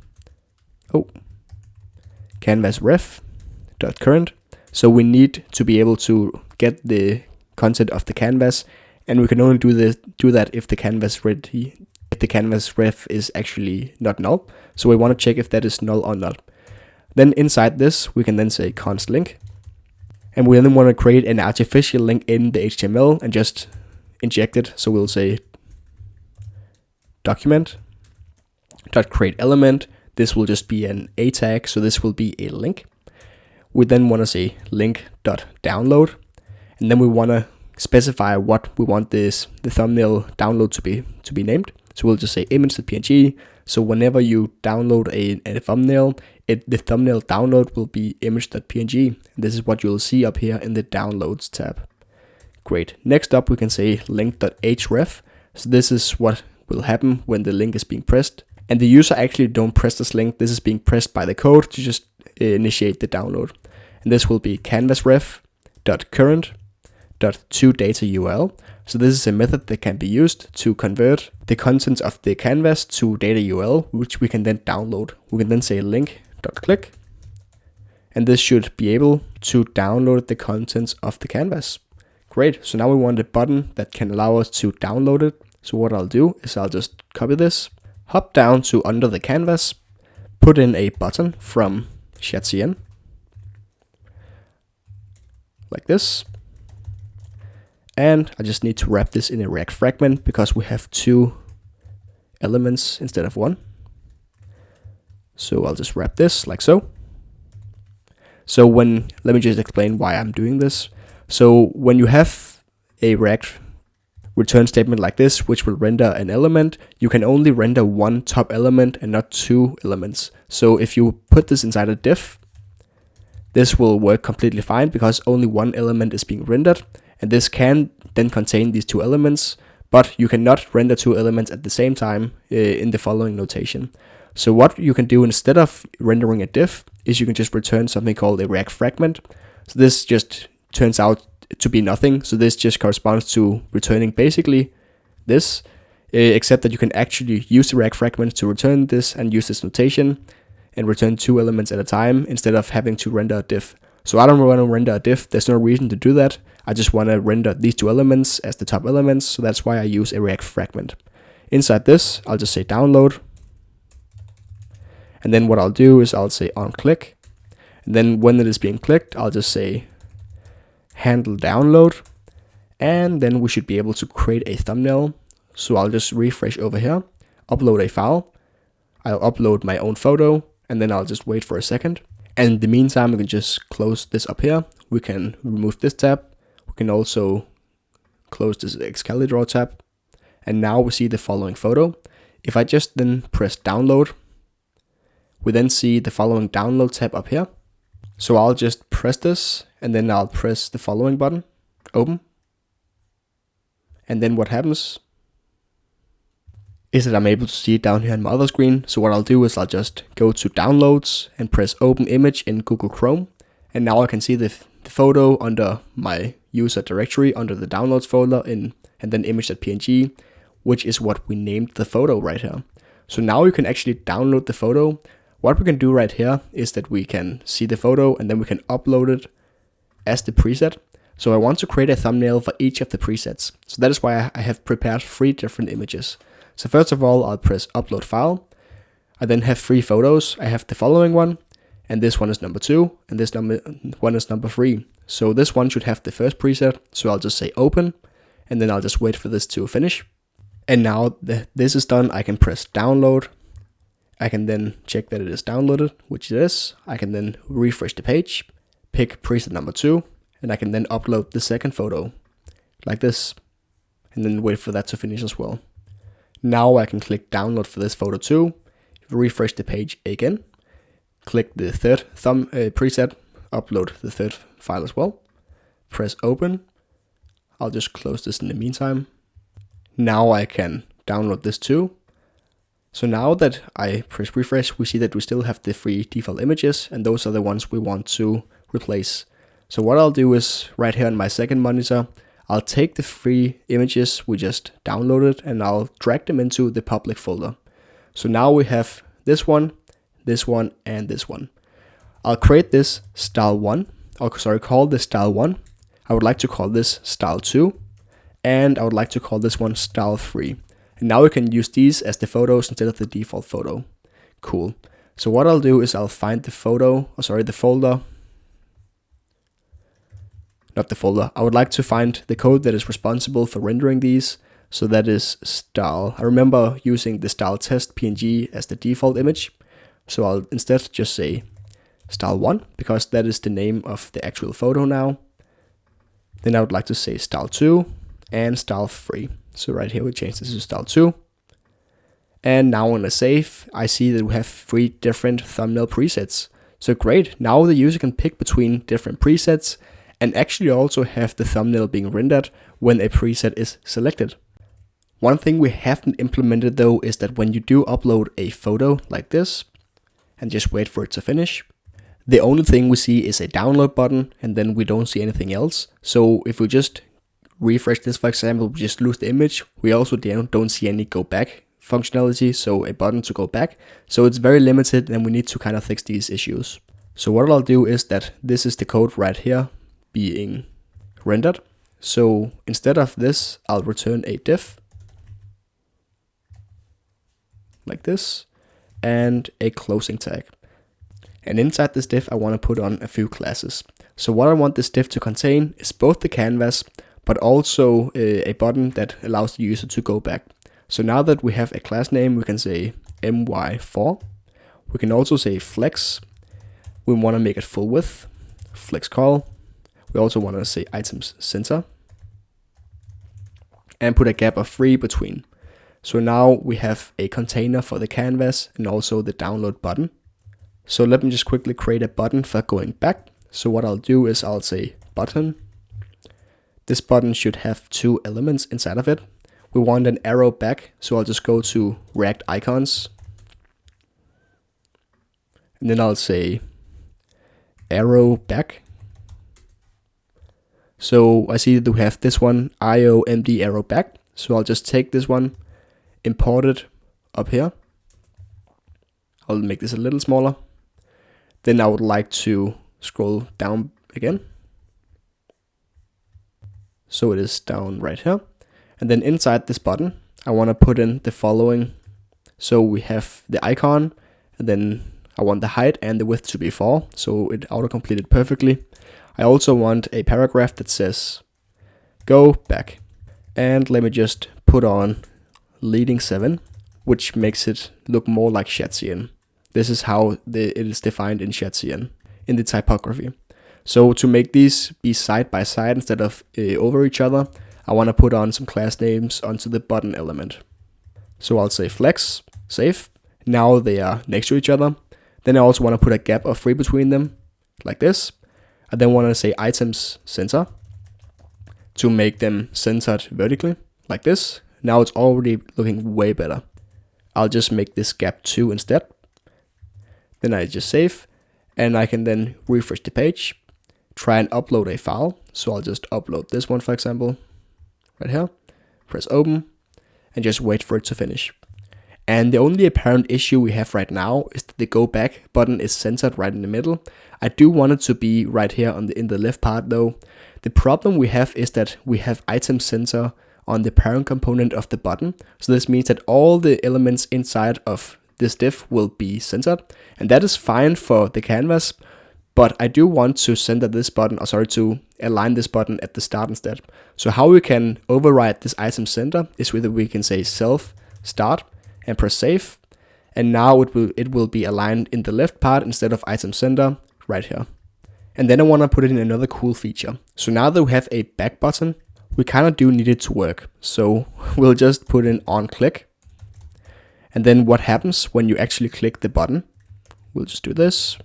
current. So we need to be able to get the content of the canvas, and we can only do that if the canvas ref is actually not null. So we want to check if that is null or not. Then inside this, we can then say const link, and we then want to create an artificial link in the HTML and just inject it. So we'll say document.create element. This will just be an A tag, so this will be a link. We then want to say link.download, and then we want to specify what we want the thumbnail download to be named. So we'll just say image.png. So whenever you download a thumbnail, the thumbnail download will be image.png. This is what you'll see up here in the downloads tab. Great. Next up, we can say link.href. So this is what will happen when the link is being pressed. And the user actually don't press this link. This is being pressed by the code to just initiate the download. And this will be canvasref.current.toDataURL. So this is a method that can be used to convert the contents of the canvas to data URL, which we can then download. We can then say link.click, and this should be able to download the contents of the canvas. Great, so now we want a button that can allow us to download it. So what I'll do is I'll just copy this, hop down to under the canvas, put in a button from shadcn, like this. And I just need to wrap this in a React fragment because we have 2 elements instead of 1. So I'll just wrap this like so. So let me just explain why I'm doing this. So when you have a React return statement like this, which will render an element, you can only render 1 top element and not 2 elements. So if you put this inside a div, this will work completely fine because only 1 element is being rendered, and this can then contain these 2 elements, but you cannot render 2 elements at the same time in the following notation. So what you can do instead of rendering a div is you can just return something called a React fragment. So this just turns out to be nothing. So this just corresponds to returning basically this, except that you can actually use the React fragment to return this and use this notation and return 2 elements at a time instead of having to render a div. So I don't want to render a div. There's no reason to do that. I just want to render these 2 elements as the top elements. So that's why I use a React fragment. Inside this, I'll just say download. And then what I'll do is I'll say on click. And then when it is being clicked, I'll just say handle download. And then we should be able to create a thumbnail. So I'll just refresh over here, upload a file. I'll upload my own photo, and then I'll just wait for a second. And in the meantime, we can just close this up here. We can remove this tab. We can also close this Excalibur tab. And now we see the following photo. If I just then press download, we then see the following download tab up here. So I'll just press this, and then I'll press the following button, open. And then what happens is that I'm able to see it down here on my other screen. So what I'll do is I'll just go to downloads and press open image in Google Chrome. And now I can see the photo under my user directory under the downloads folder and then image.png, which is what we named the photo right here. So now you can actually download the photo. What we can do right here is that we can see the photo and then we can upload it as the preset. So I want to create a thumbnail for each of the presets. So that is why I have prepared 3 different images. So first of all, I'll press upload file. I then have 3 photos. I have the following one, and this one is number 2, and this one is number 3. So this one should have the first preset. So I'll just say open, and then I'll just wait for this to finish. And now that this is done, I can press download. I can then check that it is downloaded, which it is. I can then refresh the page, pick preset number 2, and I can then upload the second photo like this, and then wait for that to finish as well. Now I can click download for this photo too, refresh the page again, click the third preset, upload the third file as well, press open. I'll just close this in the meantime. Now I can download this too. So now that I press refresh, we see that we still have the 3 default images, and those are the ones we want to replace. So what I'll do is right here on my second monitor, I'll take the 3 images we just downloaded and I'll drag them into the public folder. So now we have this one, and this one. I'll create this style1, call this style1. I would like to call this style2, and I would like to call this one style3. And now we can use these as the photos instead of the default photo. Cool. So what I'll do is I'll find the folder. Not the folder. I would like to find the code that is responsible for rendering these. So that is style. I remember using the style test PNG as the default image. So I'll instead just say style1 because that is the name of the actual photo now. Then I would like to say style2 and style3. So right here we change this to style2. And now when I save, I see that we have 3 different thumbnail presets. So great, now the user can pick between different presets and actually also have the thumbnail being rendered when a preset is selected. One thing we haven't implemented though is that when you do upload a photo like this and just wait for it to finish, the only thing we see is a download button and then we don't see anything else. So if we just refresh this, for example, we just lose the image, we also don't see any go back functionality, so a button to go back. So it's very limited and we need to kind of fix these issues. So what I'll do is that this is the code right here being rendered. So instead of this, I'll return a div. like this, and a closing tag. And inside this div, I want to put on a few classes. So what I want this div to contain is both the canvas, but also a button that allows the user to go back. So now that we have a class name, we can say my4. We can also say flex. We want to make it full width, flex call. We also want to say items center, and put a gap of 3 between. So now we have a container for the canvas and also the download button. So let me just quickly create a button for going back. So what I'll do is I'll say button. This button should have 2 elements inside of it. We want an arrow back, so I'll just go to React icons. And then I'll say arrow back. So I see that we have this one, IOMD arrow back. So I'll just take this one, import it up here. I'll make this a little smaller. Then I would like to scroll down again. So it is down right here. And then inside this button, I want to put in the following. So we have the icon, and then I want the height and the width to be 4. So it auto-completed perfectly. I also want a paragraph that says, go back. And let me just put on leading 7, which makes it look more like shadcn. This is how it is defined in shadcn, in the typography. So to make these be side by side instead of over each other, I want to put on some class names onto the button element. So I'll say flex, save. Now they are next to each other. Then I also want to put a gap of 3 between them, like this. I then want to say items center to make them centered vertically, like this. Now it's already looking way better. I'll just make this gap 2 instead. Then I just save, and I can then refresh the page, try and upload a file. So I'll just upload this one, for example, right here, press open, and just wait for it to finish. And the only apparent issue we have right now is that the go back button is centered right in the middle. I do want it to be right here in the left part though. The problem we have is that we have item center on the parent component of the button. So this means that all the elements inside of this div will be centered, and that is fine for the canvas, but I do want to center this button, to align this button at the start instead. So how we can override this item center is whether we can say self start and press save, and now it will be aligned in the left part instead of item center right here. And then I want to put in another cool feature. So now that we have a back button, we kind of do need it to work. So we'll just put in on click. And then what happens when you actually click the button? We'll just do this.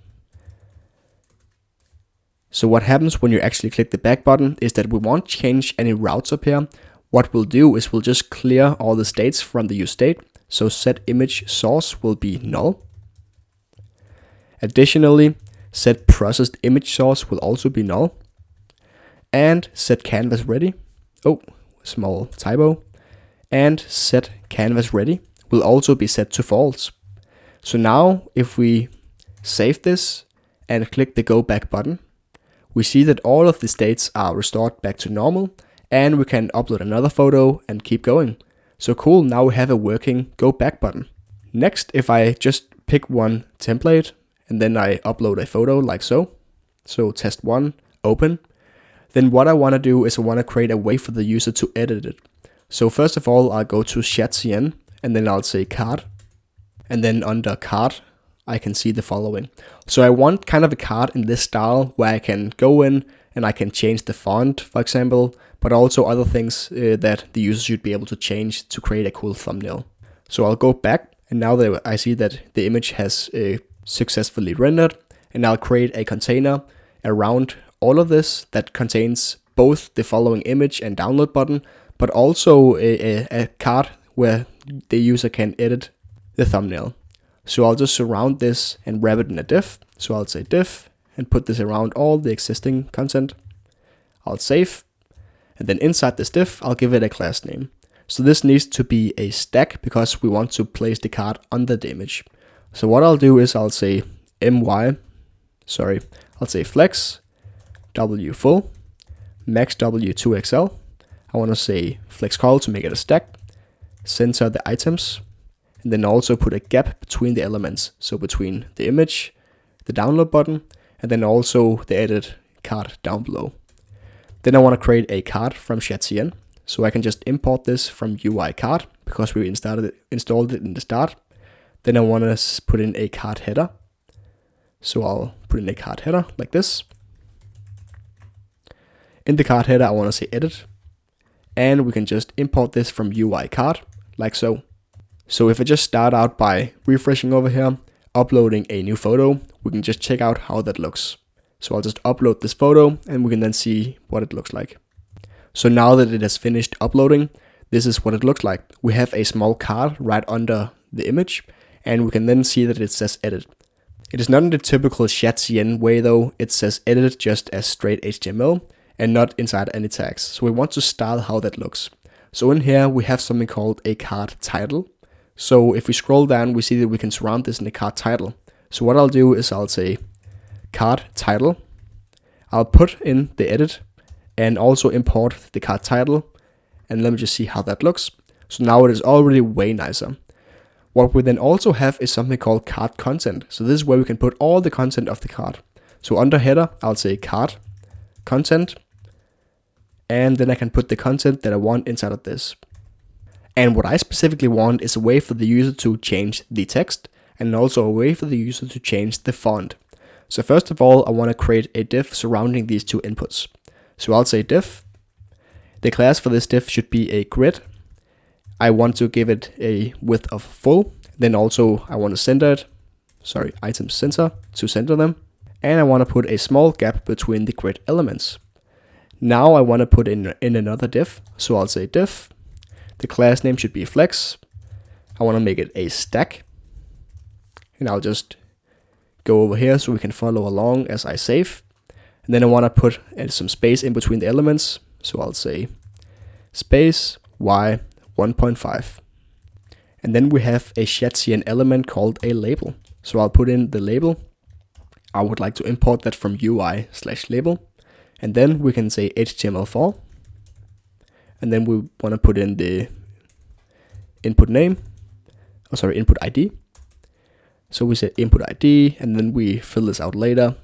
So what happens when you actually click the back button is that we won't change any routes up here. What we'll do is we'll just clear all the states from the use state. So set image source will be null. Additionally, set processed image source will also be null. And set canvas ready. Oh, small typo. And set canvas ready will also be set to false. So now if we save this and click the go back button, we see that all of the states are restored back to normal, and we can upload another photo and keep going. So cool, now we have a working go back button. Next, if I just pick one template and then I upload a photo like so, so test 1, open, then what I want to do is I want to create a way for the user to edit it. So first of all, I'll go to shadcn, and then I'll say card, and then under card I can see the following. So I want kind of a card in this style where I can go in and I can change the font, for example, but also other things that the user should be able to change to create a cool thumbnail. So I'll go back, and now that I see that the image has successfully rendered, and I'll create a container around all of this that contains both the following image and download button, but also a card where the user can edit the thumbnail. So I'll just surround this and wrap it in a div. So I'll say div and put this around all the existing content. I'll save, and then inside this div, I'll give it a class name. So this needs to be a stack because we want to place the card under the image. So what I'll do is I'll say I'll say flex w full max w2xl. I want to say flex call to make it a stack, center the items, and then also put a gap between the elements. So between the image, the download button, and then also the edit card down below. Then I want to create a card from shadcn. So I can just import this from UI card because we installed it in the start. Then I want to put in a card header. So I'll put in a card header like this. In the card header, I want to say edit. And we can just import this from UI card like so. So if I just start out by refreshing over here, uploading a new photo, we can just check out how that looks. So I'll just upload this photo and we can then see what it looks like. So now that it has finished uploading, this is what it looks like. We have a small card right under the image, and we can then see that it says edit. It is not in the typical shadcn way though. It says edit just as straight HTML and not inside any tags. So we want to style how that looks. So in here we have something called a card title. So if we scroll down, we see that we can surround this in the card title. So what I'll do is I'll say card title. I'll put in the edit and also import the card title. And let me just see how that looks. So now it is already way nicer. What we then also have is something called card content. So this is where we can put all the content of the card. So under header, I'll say card content. And then I can put the content that I want inside of this. And what I specifically want is a way for the user to change the text and also a way for the user to change the font. So first of all, I want to create a div surrounding these two inputs. So I'll say div. The class for this div should be a grid. I want to give it a width of full. Then also I want to center it. Item center to center them. And I want to put a small gap between the grid elements. Now I want to put in another div. So I'll say div. The class name should be flex. I want to make it a stack. And I'll just go over here so we can follow along as I save. And then I want to put some space in between the elements. So I'll say space y 1.5. And then we have a shadcn element called a label. So I'll put in the label. I would like to import that from UI/label. And then we can say HTML4. And then we want to put in the input name. Input ID. So we say input ID, and then we fill this out later.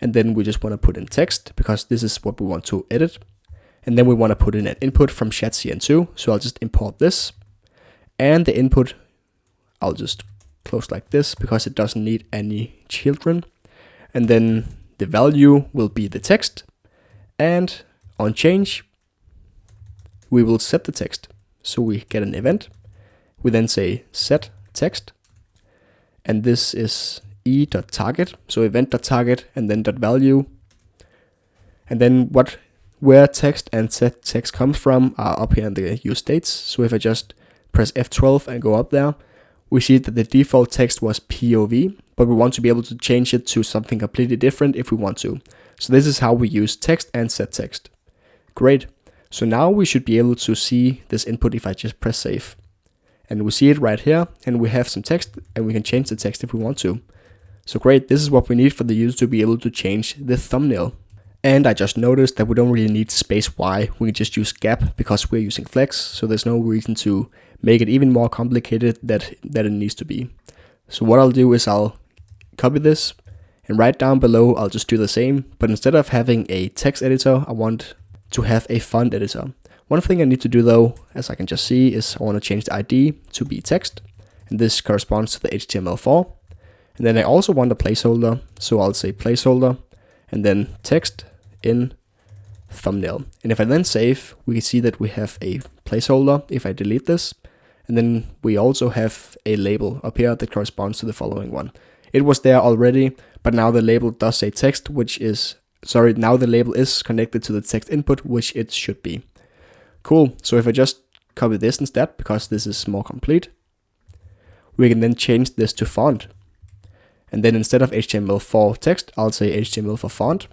And then we just want to put in text because this is what we want to edit. And then we want to put in an input from shadcn2. So I'll just import this. And the input, I'll just close like this because it doesn't need any children. And then the value will be the text. And on change, we will set the text. So we get an event. We then say set text. And this is e.target. So event.target and then .value. And then where text and set text comes from are up here in the use states. So if I just press F12 and go up there, we see that the default text was POV, but we want to be able to change it to something completely different if we want to. So this is how we use text and set text. Great. So now we should be able to see this input if I just press save. And we see it right here, and we have some text, and we can change the text if we want to. So great, this is what we need for the user to be able to change the thumbnail. And I just noticed that we don't really need space Y, we can just use gap because we're using flex, so there's no reason to make it even more complicated than it needs to be. So what I'll do is I'll copy this, and right down below I'll just do the same, but instead of having a text editor, I want to have a font editor. One thing I need to do though, as I can just see, is I want to change the ID to be text, and this corresponds to the HTML4. And then I also want a placeholder, so I'll say placeholder, and then text in thumbnail. And if I then save, we can see that we have a placeholder if I delete this. And then we also have a label up here that corresponds to the following one. It was there already, but now the label does say text, now the label is connected to the text input, which it should be. Cool, so if I just copy this instead, because this is more complete, we can then change this to font. And then instead of HTML4 text, I'll say HTML4 font,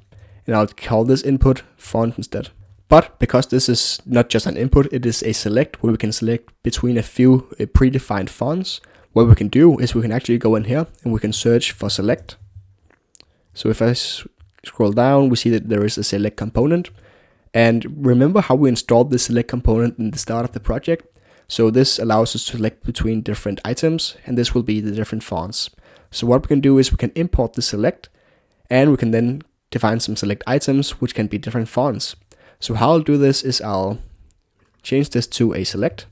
and I'll call this input font instead. But because this is not just an input, it is a select where we can select between a few predefined fonts. What we can do is we can actually go in here and we can search for select. So if I scroll down, we see that there is a select component. And remember how we installed the select component in the start of the project? So this allows us to select between different items, and this will be the different fonts. So what we can do is we can import the select, and we can then define some select items which can be different fonts. So how I'll do this is I'll change this to a select,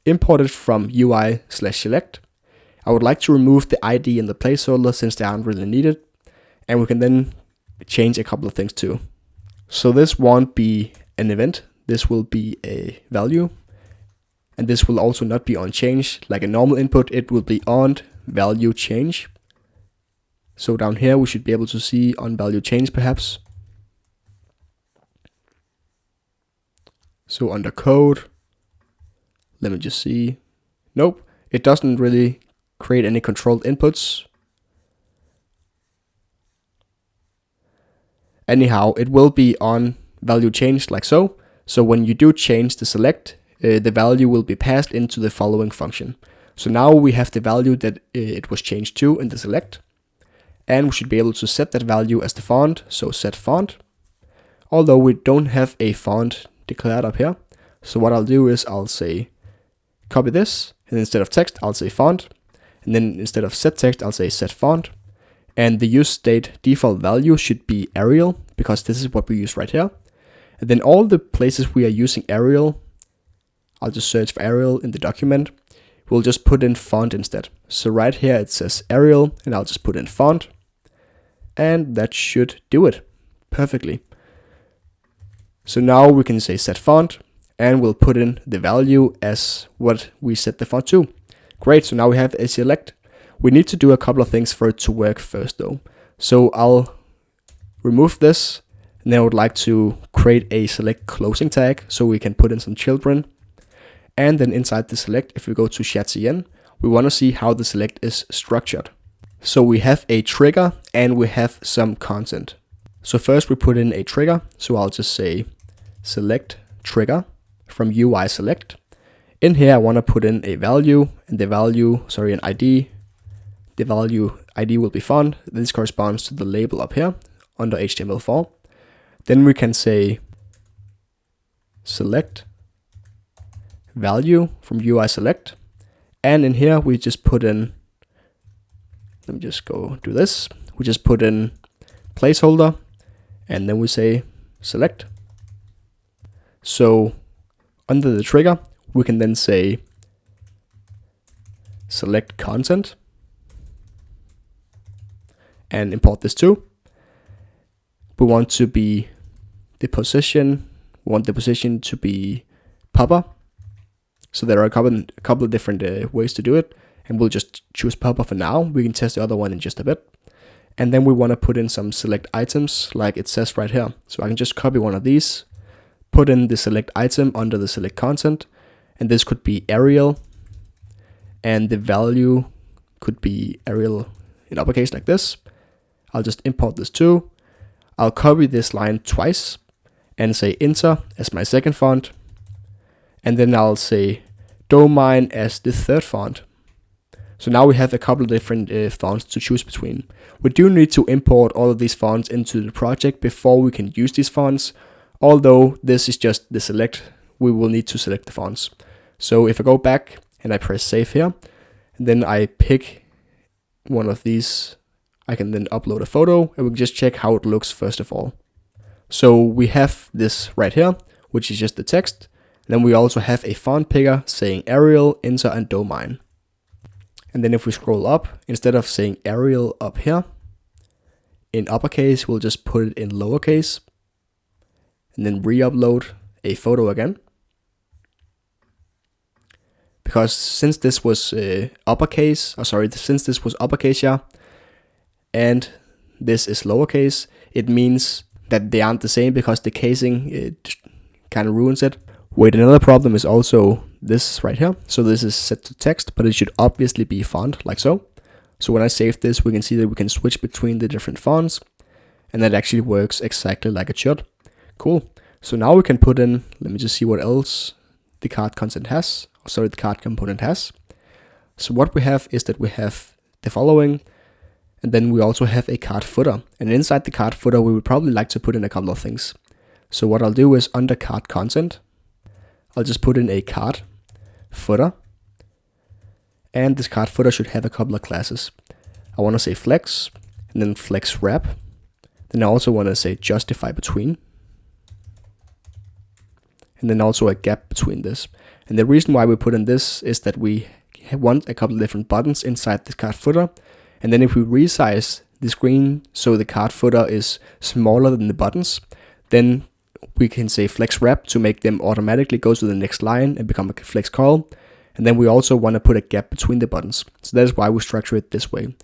import it from UI/select. I would like to remove the ID and the placeholder since they aren't really needed, and we can then change a couple of things too. So this won't be an event, this will be a value, and this will also not be on change like a normal input, it will be on value change. So down here we should be able to see on value change perhaps. So under code, let me just see. Nope, it doesn't really create any controlled inputs. Anyhow, it will be on value change like so. So when you do change the select, the value will be passed into the following function. So now we have the value that it was changed to in the select, and we should be able to set that value as the font, so set font. Although we don't have a font declared up here, so what I'll do is I'll say copy this, and instead of text I'll say font, and then instead of set text I'll say set font, and the use state default value should be Arial, because this is what we use right here. And then all the places we are using Arial, I'll just search for Arial in the document, we'll just put in font instead. So right here it says Arial, and I'll just put in font, and that should do it perfectly. So now we can say set font, and we'll put in the value as what we set the font to. Great, so now we have a select. We need to do a couple of things for it to work first though. So I'll remove this, and then I would like to create a select closing tag so we can put in some children. And then inside the select, if we go to shadcn, we want to see how the select is structured. So we have a trigger and we have some content. So first we put in a trigger. So I'll just say select trigger from UI select. In here I want to put in a value, and the value, an ID. The value ID will be font. This corresponds to the label up here under HTML4. Then we can say select value from UI select, and in here we just put in, let me just go do this, we just put in placeholder, and then we say select. So under the trigger we can then say select content and import this too. We want to be the position, we want the position to be popper. So there are a couple of different ways to do it, and we'll just choose popper for now. We can test the other one in just a bit. And then we want to put in some select items like it says right here. So I can just copy one of these, put in the select item under the select content, and this could be Arial, and the value could be Arial in uppercase like this. I'll just import this too. I'll copy this line twice and say enter as my second font, and then I'll say domain as the third font. So now we have a couple of different fonts to choose between. We do need to import all of these fonts into the project before we can use these fonts. Although this is just the select, we will need to select the fonts. So if I go back and I press save here, and then I pick one of these, I can then upload a photo, and we can just check how it looks first of all. So we have this right here, which is just the text. Then we also have a font picker saying Arial, enter, and domain. And then if we scroll up, instead of saying Arial up here in uppercase, we'll just put it in lowercase, and then re-upload a photo again. Because since this was uppercase, since this was uppercase here, and this is lowercase, it means that they aren't the same because the casing kind of ruins it. Wait, another problem is also this right here. So this is set to text, but it should obviously be font like so. So when I save this, we can see that we can switch between the different fonts, and that actually works exactly like it should. Cool. So now we can put in, let me just see what else the card content has. The card component has. So what we have is that we have the following, and then we also have a card footer. And inside the card footer, we would probably like to put in a couple of things. So what I'll do is under card content, I'll just put in a card, footer. And this card footer should have a couple of classes. I want to say flex, and then flex wrap. Then I also want to say justify between. And then also a gap between this. And the reason why we put in this is that we want a couple of different buttons inside this card footer. And then if we resize the screen so the card footer is smaller than the buttons, then we can say flex wrap to make them automatically go to the next line and become a flex call. And then we also want to put a gap between the buttons. So that is why we structure it this way.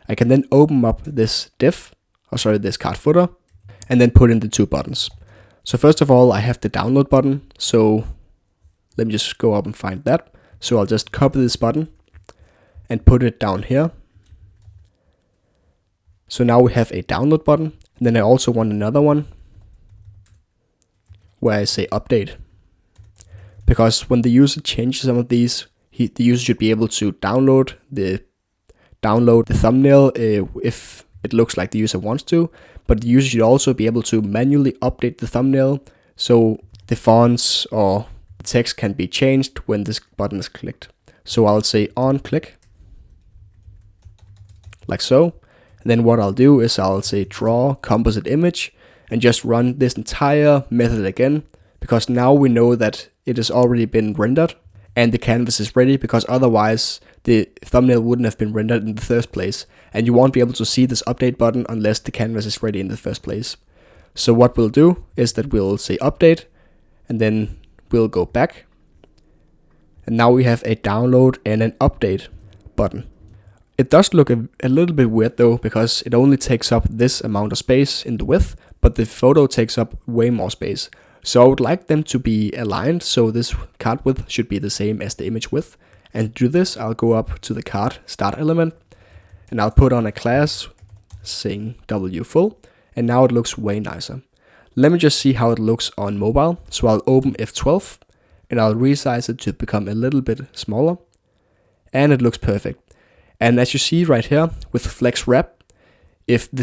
I can then open up this this card footer, and then put in the two buttons. So first of all, I have the download button. So let me just go up and find that. So I'll just copy this button and put it down here. So now we have a download button. And then I also want another one where I say update. Because when the user changes some of these, the user should be able to download the thumbnail if it looks like the user wants to, but the user should also be able to manually update the thumbnail so the fonts or the text can be changed when this button is clicked. So I'll say on click, like so. And then what I'll do is I'll say draw composite image and just run this entire method again, because now we know that it has already been rendered and the canvas is ready, because otherwise the thumbnail wouldn't have been rendered in the first place, and you won't be able to see this update button unless the canvas is ready in the first place. So what we'll do is that we'll say update, and then we'll go back, and now we have a download and an update button. It does look a little bit weird though, because it only takes up this amount of space in the width, but the photo takes up way more space. So I would like them to be aligned, so this card width should be the same as the image width. And to do this, I'll go up to the card start element, and I'll put on a class saying wfull, and now it looks way nicer. Let me just see how it looks on mobile. So I'll open F12, and I'll resize it to become a little bit smaller, and it looks perfect. And as you see right here with flex wrap, if the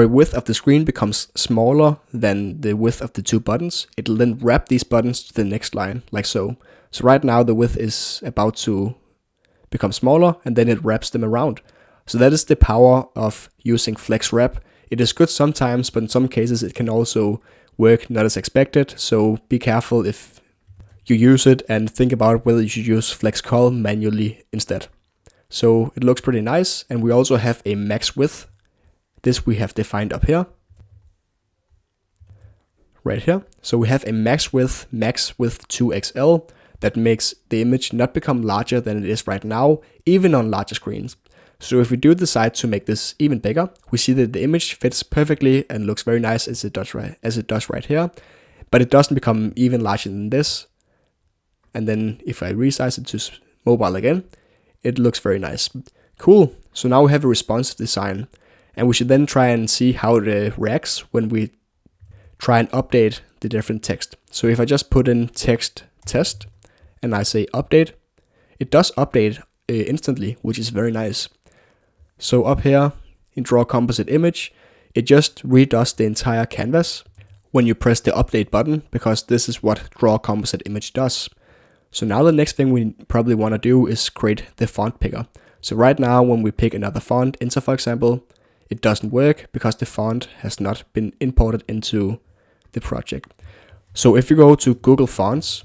width of the screen becomes smaller than the width of the two buttons, it'll then wrap these buttons to the next line, like so. So right now the width is about to become smaller, and then it wraps them around. So that is the power of using flex wrap. It is good sometimes, but in some cases it can also work not as expected. So be careful if you use it, and think about whether you should use flex call manually instead. So it looks pretty nice, and we also have a max width. This we have defined up here, right here. So we have a max width 2XL that makes the image not become larger than it is right now, even on larger screens. So if we do decide to make this even bigger, we see that the image fits perfectly and looks very nice as it does right here, but it doesn't become even larger than this. And then if I resize it to mobile again, it looks very nice. Cool. So now we have a responsive design. And we should then try and see how it reacts when we try and update the different text. So if I just put in text test and I say update, it does update instantly, which is very nice. So up here in draw composite image, it just redoes the entire canvas when you press the update button, because this is what draw composite image does. So now the next thing we probably want to do is create the font picker. So right now when we pick another font, Enter for example, it doesn't work because the font has not been imported into the project. So if you go to Google Fonts,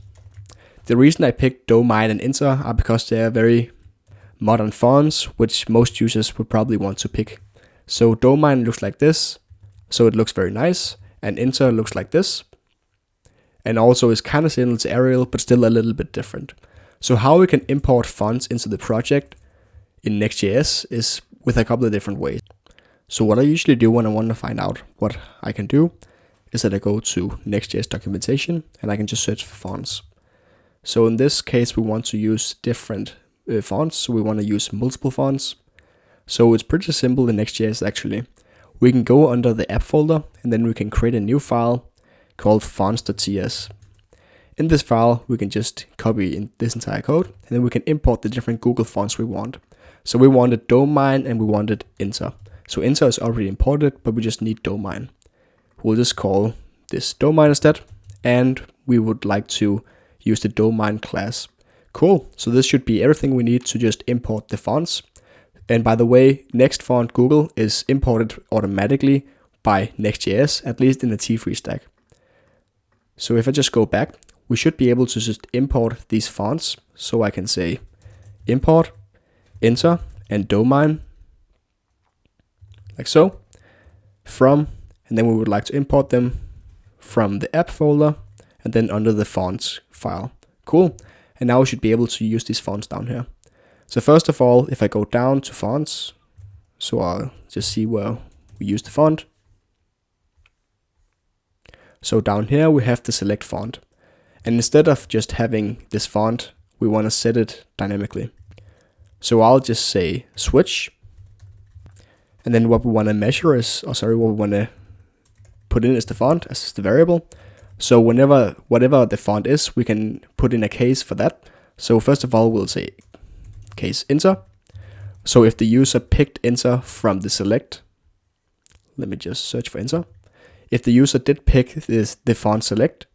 the reason I picked Domain and Enter are because they are very modern fonts, which most users would probably want to pick. So Domain looks like this, so it looks very nice, and Enter looks like this, and also is kind of similar to Arial, but still a little bit different. So how we can import fonts into the project in Next.js is with a couple of different ways. So what I usually do when I want to find out what I can do is that I go to Next.js documentation and I can just search for fonts. So in this case, we want to use different fonts. So we want to use multiple fonts. So it's pretty simple in Next.js actually. We can go under the app folder, and then we can create a new file called fonts.ts. In this file, we can just copy in this entire code, and then we can import the different Google fonts we want. So we wanted Domain and we wanted Enter. So Enter is already imported, but we just need Domain. We'll just call this Domain instead, and we would like to use the domain class. Cool, so this should be everything we need to just import the fonts. And by the way, Next font Google is imported automatically by Next.js, at least in the T3 stack. So if I just go back, we should be able to just import these fonts. So I can say import, enter, and domain, like so, from, and then we would like to import them from the app folder and then under the fonts file. Cool. And now we should be able to use these fonts down here. So first of all, if I go down to fonts, so I'll just see where we use the font. So down here we have the select font. And instead of just having this font, we want to set it dynamically. So I'll just say switch. And then what we want to measure is, what we want to put in is the font as the variable. So whatever the font is, we can put in a case for that. So first of all, we'll say case enter. So if the user picked enter from the select, let me just search for enter. If the user did pick the font select,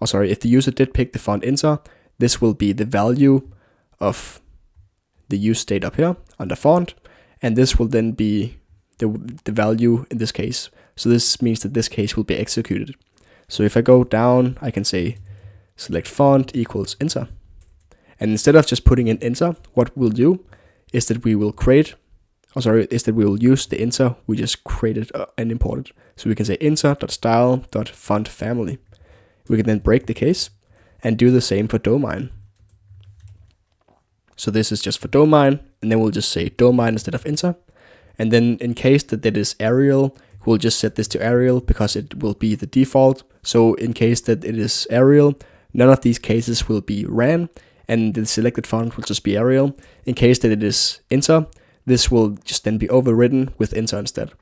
if the user did pick the font enter, this will be the value of the use state up here under font, and this will then be the value in this case. So this means that this case will be executed. So if I go down, I can say select font equals enter. And instead of just putting in enter, what we'll do is that we will we will use the enter we just created and imported. So we can say enter.style.font family. We can then break the case and do the same for domain. So this is just for domain, and then we'll just say domain instead of enter. And then in case that it is Arial, we'll just set this to Arial because it will be the default. So in case that it is Arial, none of these cases will be ran, and the selected font will just be Arial. In case that it is enter, this will just then be overridden with enter instead.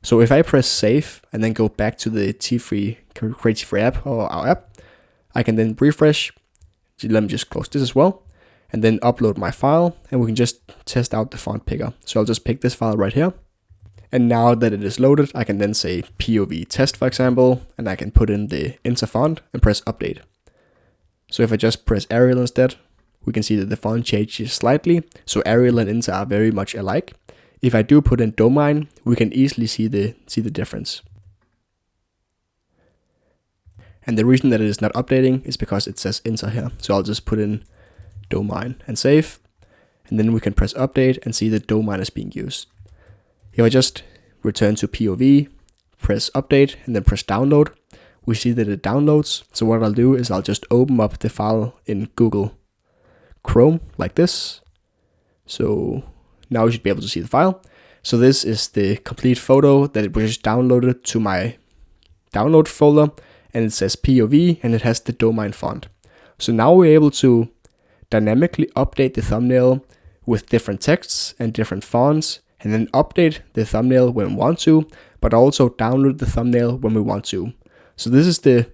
So if I press save and then go back to the T3 Create T3 app or our app, I can then refresh. Let me just close this as well, and then upload my file, and we can just test out the font picker. So I'll just pick this file right here. And now that it is loaded, I can then say POV test, for example, and I can put in the enter font and press update. So if I just press Arial instead, we can see that the font changes slightly. So Arial and enter are very much alike. If I do put in domain, we can easily see the difference. And the reason that it is not updating is because it says enter here. So I'll just put in domain and save. And then we can press update and see that domain is being used. If I just return to POV, press update, and then press download, we see that it downloads. So what I'll do is I'll just open up the file in Google Chrome like this. So now you should be able to see the file. So this is the complete photo that it was just downloaded to my download folder, and it says POV and it has the domain font. So now we're able to dynamically update the thumbnail with different texts and different fonts, and then update the thumbnail when we want to, but also download the thumbnail when we want to. So this is the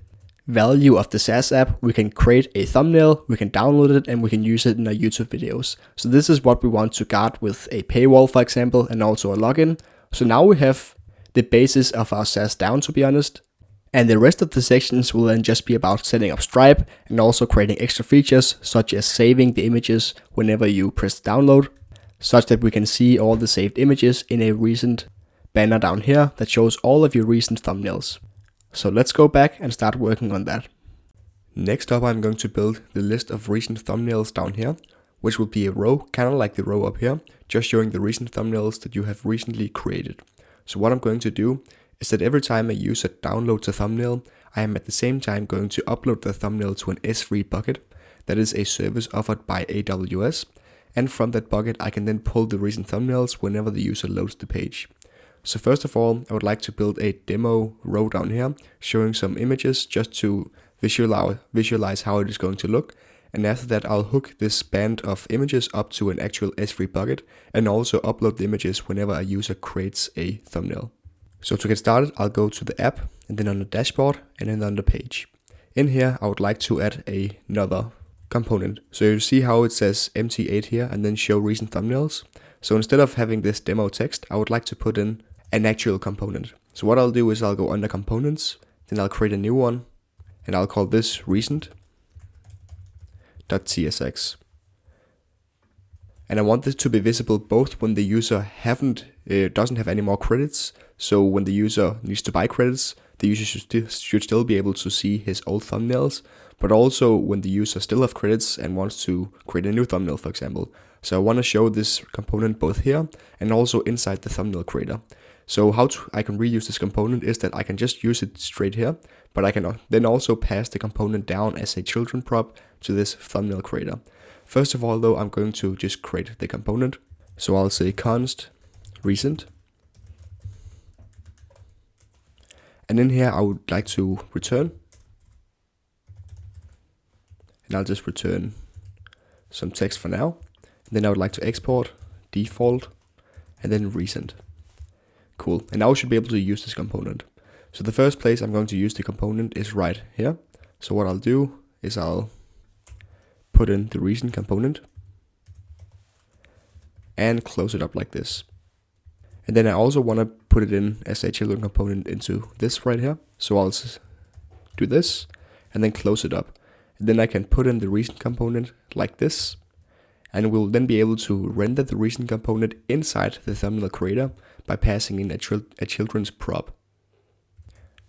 value of the SaaS app. We can create a thumbnail, we can download it, and we can use it in our YouTube videos. So this is what we want to guard with a paywall, for example, and also a login. So now we have the basis of our SaaS down, to be honest. And the rest of the sections will then just be about setting up Stripe and also creating extra features, such as saving the images whenever you press download, such that we can see all the saved images in a recent banner down here that shows all of your recent thumbnails. So let's go back and start working on that. Next up, I'm going to build the list of recent thumbnails down here, which will be a row, kind of like the row up here, just showing the recent thumbnails that you have recently created. So what I'm going to do is that every time a user downloads a thumbnail, I am at the same time going to upload the thumbnail to an S3 bucket. That is a service offered by AWS. And from that bucket, I can then pull the recent thumbnails whenever the user loads the page. So first of all, I would like to build a demo row down here, showing some images just to visualize how it is going to look. And after that, I'll hook this band of images up to an actual S3 bucket and also upload the images whenever a user creates a thumbnail. So to get started, I'll go to the app and then on the dashboard and then on the page. In here, I would like to add another component. So you see how it says MT8 here and then show recent thumbnails. So instead of having this demo text, I would like to put in an actual component. So what I'll do is I'll go under components, then I'll create a new one and I'll call this recent. thumbnail.tsx. And I want this to be visible both when the user doesn't have any more credits. So when the user needs to buy credits, the user should still be able to see his old thumbnails, but also when the user still have credits and wants to create a new thumbnail, for example. So I want to show this component both here and also inside the thumbnail creator. So how I can reuse this component is that I can just use it straight here, but I can then also pass the component down as a children prop to this thumbnail creator. First of all though, I'm going to just create the component. So I'll say const recent. And in here I would like to return. And I'll just return some text for now. And then I would like to export default and then recent. Cool. And now we should be able to use this component. So the first place I'm going to use the component is right here. So what I'll do is I'll put in the recent component and close it up like this. And then I also want to put it in as a children component into this right here. So I'll do this and then close it up. And then I can put in the recent component like this. And we'll then be able to render the recent component inside the thumbnail creator by passing in a children's prop.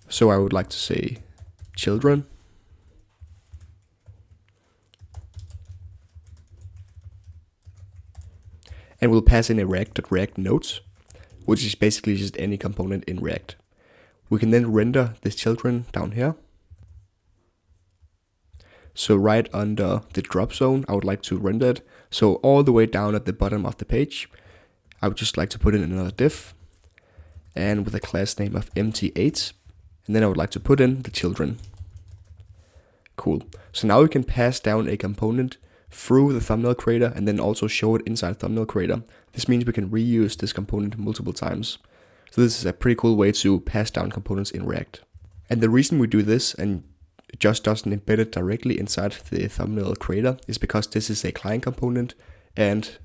So I would like to say children. And we'll pass in a React nodes, which is basically just any component in React. We can then render this children down here. So right under the drop zone, I would like to render it. So all the way down at the bottom of the page, I would just like to put in another div and with a class name of empty8. And then I would like to put in the children. Cool. So now we can pass down a component through the thumbnail creator and then also show it inside thumbnail creator. This means we can reuse this component multiple times. So this is a pretty cool way to pass down components in React. And the reason we do this and it just doesn't embed it directly inside the thumbnail creator is because this is a client component and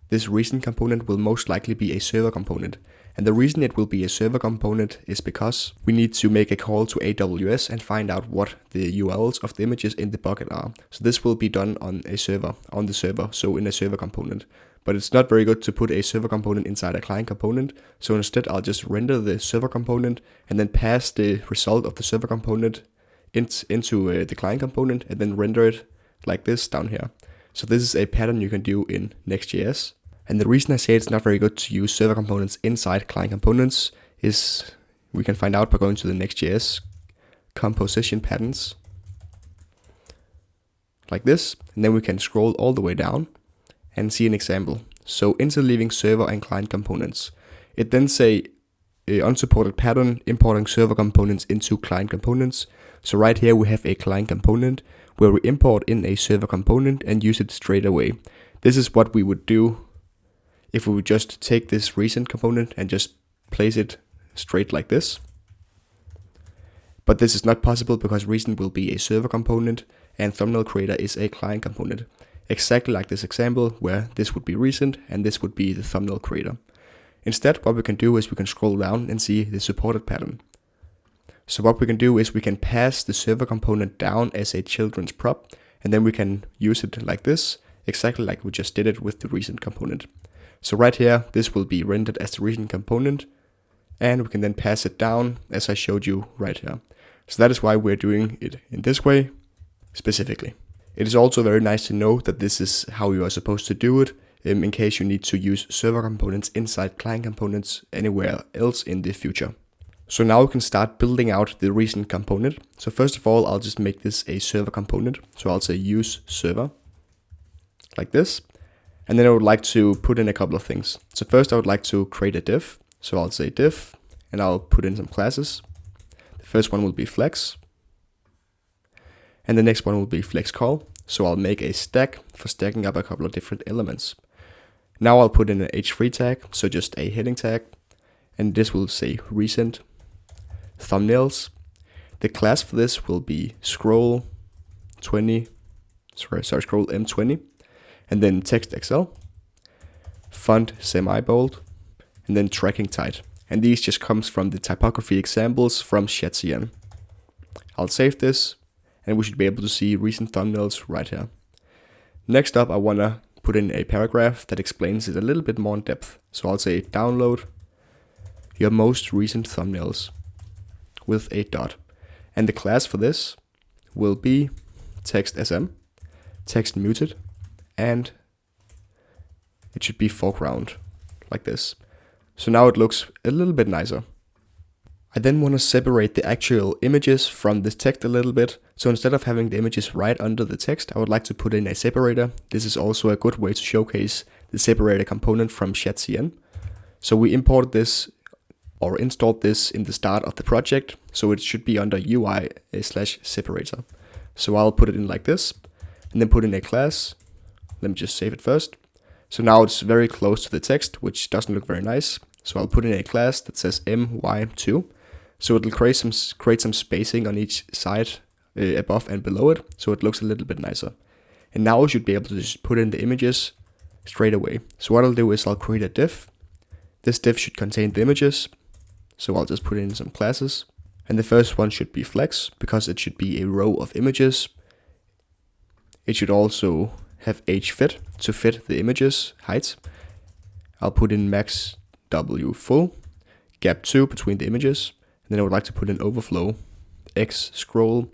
this recent component will most likely be a server component. And the reason it will be a server component is because we need to make a call to AWS and find out what the URLs of the images in the bucket are. So this will be done on the server, so in a server component. But it's not very good to put a server component inside a client component. So instead I'll just render the server component and then pass the result of the server component into the client component and then render it like this down here. So this is a pattern you can do in Next.js. And the reason I say it's not very good to use server components inside client components is we can find out by going to the Next.js composition patterns like this. And then we can scroll all the way down and see an example. So interleaving server and client components. It then say unsupported pattern importing server components into client components. So right here we have a client component where we import in a server component and use it straight away. This is what we would do if we would just take this recent component and just place it straight like this. But this is not possible because recent will be a server component and thumbnail creator is a client component. Exactly like this example where this would be recent and this would be the thumbnail creator. Instead, what we can do is we can scroll down and see the supported pattern. So what we can do is we can pass the server component down as a children's prop and then we can use it like this, exactly like we just did it with the recent component. So right here, this will be rendered as the recent component and we can then pass it down as I showed you right here. So that is why we're doing it in this way specifically. It is also very nice to know that this is how you are supposed to do it in case you need to use server components inside client components anywhere else in the future. So now we can start building out the recent component. So first of all, I'll just make this a server component. So I'll say use server like this. And then I would like to put in a couple of things. So first I would like to create a div. So I'll say div and I'll put in some classes. The first one will be flex. And the next one will be flex call. So I'll make a stack for stacking up a couple of different elements. Now I'll put in an h3 tag, so just a heading tag. And this will say recent thumbnails. The class for this will be scroll m20, and then text XL, font semi-bold, and then tracking tight. And these just comes from the typography examples from shadcn. I'll save this, and we should be able to see recent thumbnails right here. Next up, I want to put in a paragraph that explains it a little bit more in depth. So I'll say download your most recent thumbnails with a dot. And the class for this will be text sm, text muted, and it should be foreground like this. So now it looks a little bit nicer. I then want to separate the actual images from this text a little bit. So instead of having the images right under the text, I would like to put in a separator. This is also a good way to showcase the separator component from shadcn. So we imported this or installed this in the start of the project. So it should be under UI/separator. So I'll put it in like this and then put in a class. Let me just save it first. So now it's very close to the text, which doesn't look very nice. So I'll put in a class that says my2. So it'll create some spacing on each side above and below it, so it looks a little bit nicer. And now we should be able to just put in the images straight away. So what I'll do is I'll create a div. This div should contain the images. So I'll just put in some classes. And the first one should be flex, because it should be a row of images. It should also have hfit to fit the images height. I'll put in max w full, gap 2 between the images. Then I would like to put an overflow x scroll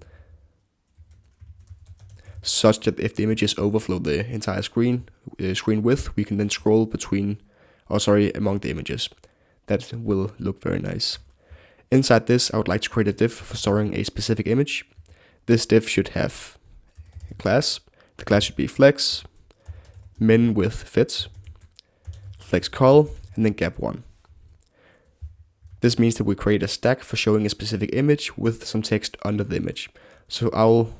such that if the images overflow the entire screen width, we can then scroll among the images. That will look very nice. Inside this, I would like to create a div for storing a specific image. This div should have a class. The class should be flex, min with fit, flex col, and then gap 1. This means that we create a stack for showing a specific image with some text under the image. So I'll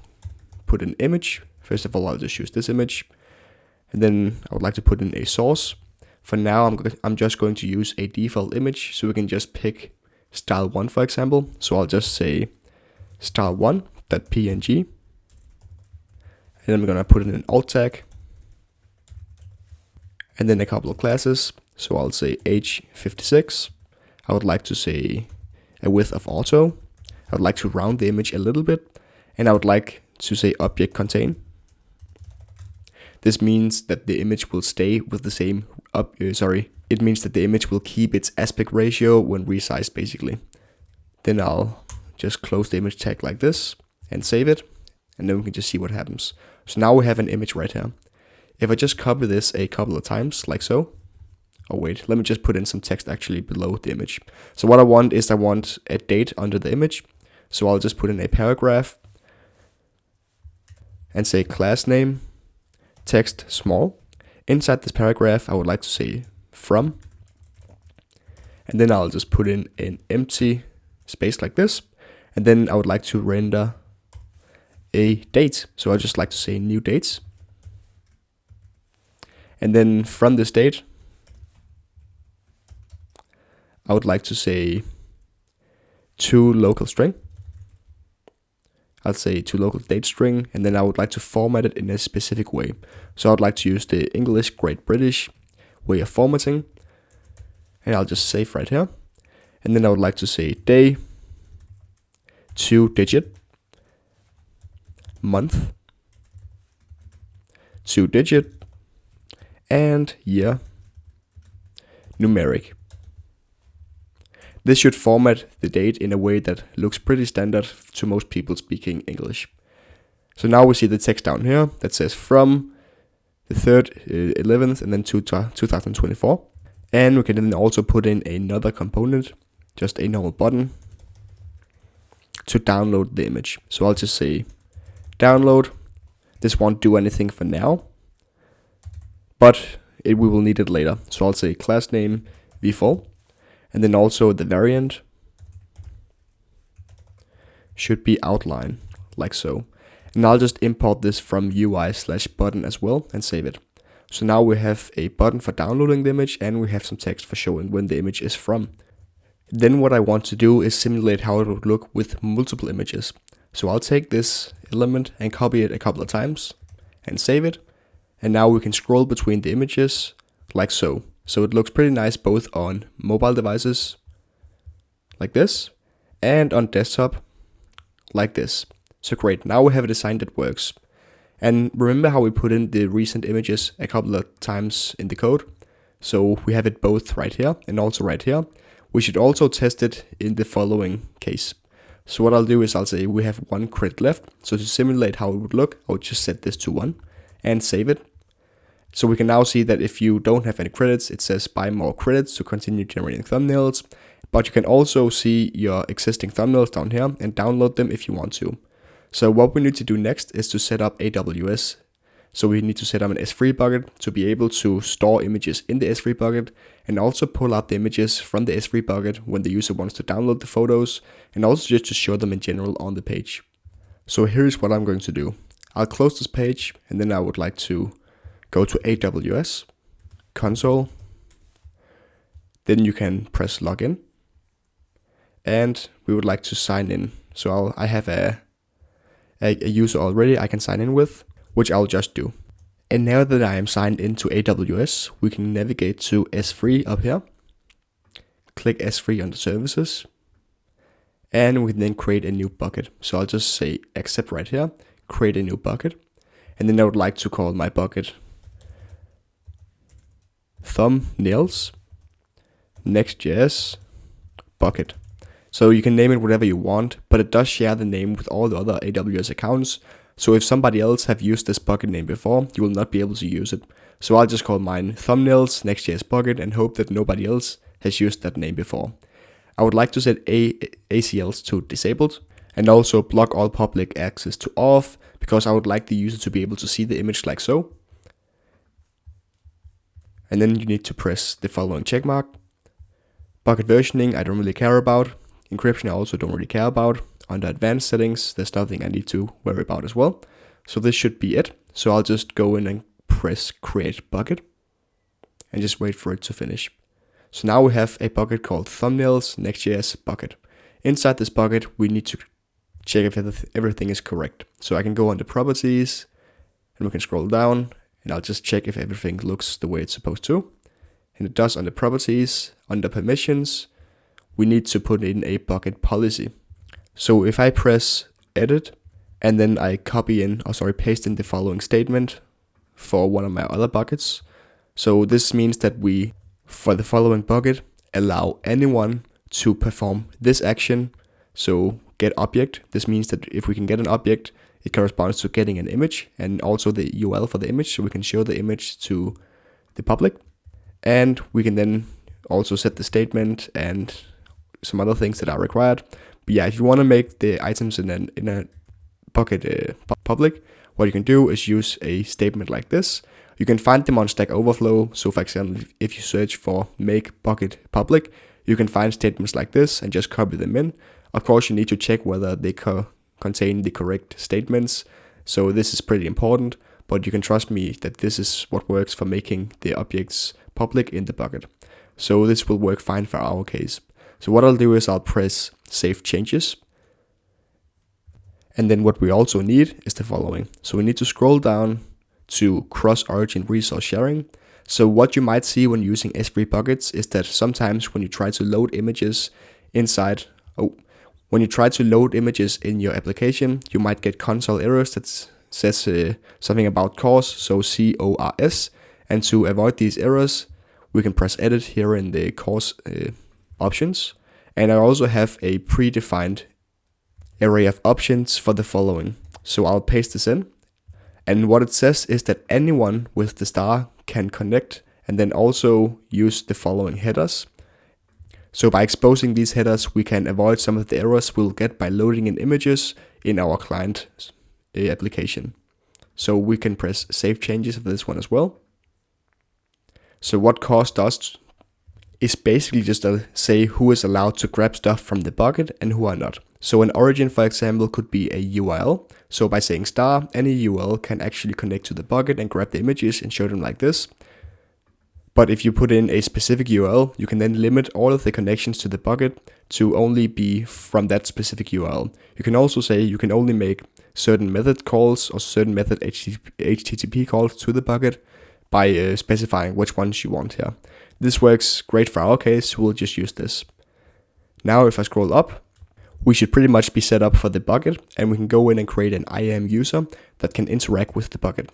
put an image. First of all, I'll just use this image. And then I would like to put in a source. For now, I'm just going to use a default image, so we can just pick style1, for example. So I'll just say style1.png. And then I'm going to put in an alt tag. And then a couple of classes. So I'll say h56. I would like to say a width of auto. I would like to round the image a little bit. And I would like to say object contain. This means that the image will stay with the same, it means that the image will keep its aspect ratio when resized basically. Then I'll just close the image tag like this and save it. And then we can just see what happens. So now we have an image right here. If I just copy this a couple of times like so, oh wait, let me just put in some text actually below the image. So what I want is a date under the image. So I'll just put in a paragraph and say class name, text small. Inside this paragraph, I would like to say from. And then I'll just put in an empty space like this. And then I would like to render a date. So I just like to say new dates. And then from this date, I would like to say to local string. I'll say to local date string, and then I would like to format it in a specific way. So I'd like to use the English Great British way of formatting, and I'll just save right here. And then I would like to say day, 2-digit, month, 2-digit, and year, numeric. This should format the date in a way that looks pretty standard to most people speaking English. So now we see the text down here that says from the 3rd, 11th, and then 2024. And we can then also put in another component, just a normal button, to download the image. So I'll just say download. This won't do anything for now, but we will need it later. So I'll say class name v4. And then also the variant should be outline, like so. And I'll just import this from UI/button as well and save it. So now we have a button for downloading the image, and we have some text for showing when the image is from. Then what I want to do is simulate how it would look with multiple images. So I'll take this element and copy it a couple of times and save it. And now we can scroll between the images like so. So it looks pretty nice both on mobile devices, like this, and on desktop, like this. So great, now we have a design that works. And remember how we put in the recent images a couple of times in the code? So we have it both right here and also right here. We should also test it in the following case. So what I'll do is I'll say we have 1 credit left. So to simulate how it would look, I would just set this to 1 and save it. So we can now see that if you don't have any credits, it says buy more credits to continue generating thumbnails. But you can also see your existing thumbnails down here and download them if you want to. So what we need to do next is to set up AWS. So we need to set up an S3 bucket to be able to store images in the S3 bucket and also pull out the images from the S3 bucket when the user wants to download the photos, and also just to show them in general on the page. So here's what I'm going to do. I'll close this page, and then I would like to go to AWS, console. Then you can press login, and we would like to sign in. So I have a user already I can sign in with, which I'll just do. And now that I am signed into AWS, we can navigate to S3 up here, click S3 under services, and we can then create a new bucket. So I'll just say accept right here, create a new bucket, and then I would like to call my bucket thumbnails Next.js bucket. So you can name it whatever you want, but it does share the name with all the other AWS accounts. So if somebody else have used this bucket name before, you will not be able to use it. So I'll just call mine thumbnails Next.js bucket and hope that nobody else has used that name before. I would like to set ACLs to disabled and also block all public access to Auth, because I would like the user to be able to see the image like so. And then you need to press the following checkmark. Bucket versioning, I don't really care about. Encryption, I also don't really care about. Under advanced settings, there's nothing I need to worry about as well. So this should be it. So I'll just go in and press create bucket and just wait for it to finish. So now we have a bucket called thumbnails Next.js bucket. Inside this bucket, we need to check if everything is correct. So I can go under properties and we can scroll down, and I'll just check if everything looks the way it's supposed to. And it does under properties. Under permissions, we need to put in a bucket policy. So if I press edit and then I paste in the following statement for one of my other buckets. So this means that we, for the following bucket, allow anyone to perform this action. So get object. This means that if we can get an object, it corresponds to getting an image and also the URL for the image. So we can show the image to the public, and we can then also set the statement and some other things that are required. But yeah, if you want to make the items in a bucket public, what you can do is use a statement like this. You can find them on Stack Overflow. So for example, if you search for make bucket public, you can find statements like this and just copy them in. Of course, you need to check whether they contain the correct statements. So this is pretty important, but you can trust me that this is what works for making the objects public in the bucket. So this will work fine for our case. So what I'll do is I'll press save changes. And then what we also need is the following. So we need to scroll down to cross-origin resource sharing. So what you might see when using S3 buckets is that sometimes when you try to load images in your application, you might get console errors that says something about CORS, so CORS. And to avoid these errors, we can press edit here in the CORS options. And I also have a predefined array of options for the following. So I'll paste this in. And what it says is that anyone with the star can connect and then also use the following headers. So by exposing these headers, we can avoid some of the errors we'll get by loading in images in our client application. So we can press save changes for this one as well. So what CORS does is basically just say who is allowed to grab stuff from the bucket and who are not. So an origin, for example, could be a URL. So by saying star, any URL can actually connect to the bucket and grab the images and show them like this. But if you put in a specific URL, you can then limit all of the connections to the bucket to only be from that specific URL. You can also say you can only make certain method calls or certain method HTTP calls to the bucket by specifying which ones you want here. This works great for our case, we'll just use this. Now if I scroll up, we should pretty much be set up for the bucket, and we can go in and create an IAM user that can interact with the bucket.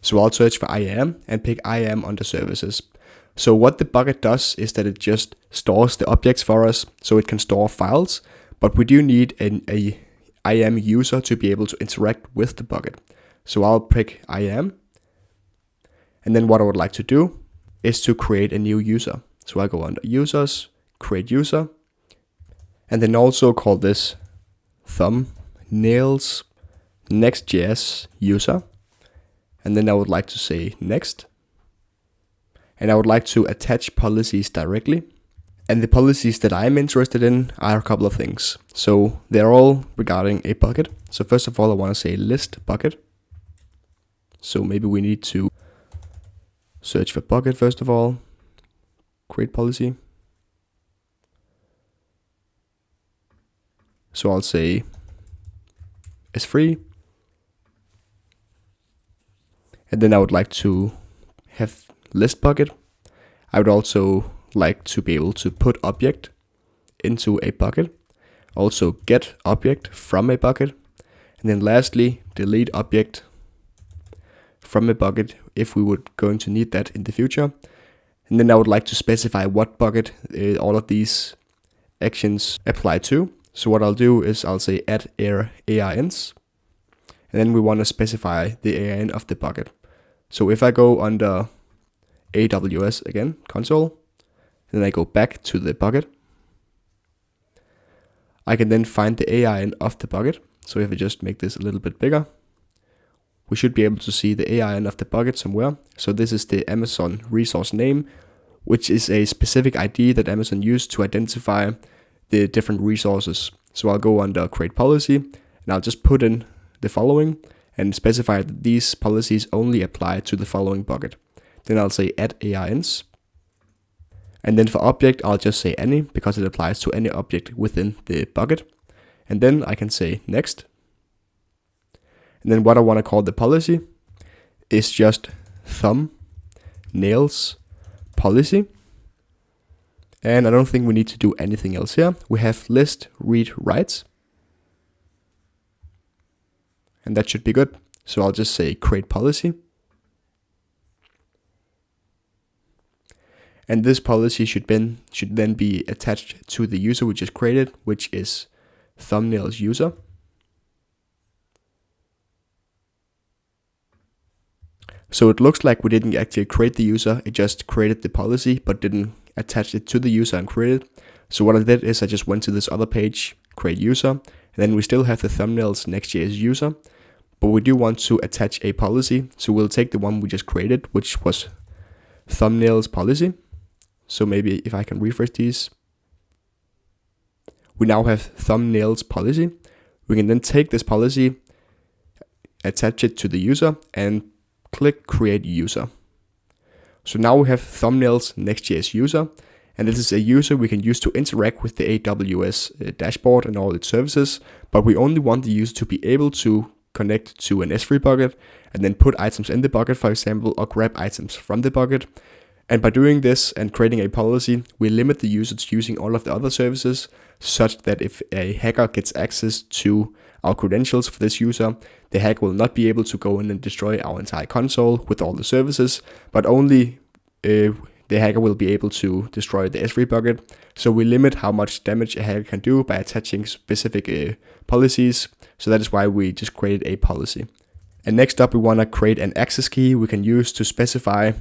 So I'll search for IAM and pick IAM under services. So what the bucket does is that it just stores the objects for us, so it can store files, but we do need a IAM user to be able to interact with the bucket. So I'll pick IAM, and then what I would like to do is to create a new user. So I go under users, create user, and then also call this thumbnails Next.js user. And then I would like to say next. And I would like to attach policies directly. And the policies that I'm interested in are a couple of things. So they're all regarding a bucket. So first of all, I want to say list bucket. So maybe we need to search for bucket first of all, create policy. So I'll say S3. And then I would like to have list bucket. I would also like to be able to put object into a bucket. Also get object from a bucket. And then lastly, delete object from a bucket if we were going to need that in the future. And then I would like to specify what bucket all of these actions apply to. So what I'll do is I'll say add ARNs. And then we want to specify the ARN of the bucket. So if I go under AWS again, console, then I go back to the bucket, I can then find the ARN of the bucket. So if I just make this a little bit bigger, we should be able to see the ARN of the bucket somewhere. So this is the Amazon resource name, which is a specific ID that Amazon used to identify the different resources. So I'll go under create policy, and I'll just put in the following and specify that these policies only apply to the following bucket. Then I'll say add ARNs. And then for object, I'll just say any, because it applies to any object within the bucket. And then I can say next. And then what I want to call the policy is just thumbnails policy. And I don't think we need to do anything else here. We have list read writes. And that should be good. So I'll just say create policy. And this policy should then be attached to the user we just created, which is thumbnails user. So it looks like we didn't actually create the user, it just created the policy, but didn't attach it to the user and create it. So what I did is I just went to this other page, create user, and then we still have the thumbnails Next.js user, but we do want to attach a policy. So we'll take the one we just created, which was thumbnails policy. So maybe if I can refresh these, we now have thumbnails policy. We can then take this policy, attach it to the user, and click create user. So now we have thumbnails Next.js user, and this is a user we can use to interact with the AWS dashboard and all its services, but we only want the user to be able to connect to an S3 bucket and then put items in the bucket, for example, or grab items from the bucket. And by doing this and creating a policy, we limit the usage using all of the other services, such that if a hacker gets access to our credentials for this user, the hacker will not be able to go in and destroy our entire console with all the services, but only the hacker will be able to destroy the S3 bucket. So we limit how much damage a hacker can do by attaching specific policies. So that is why we just created a policy. And next up, we want to create an access key we can use to specify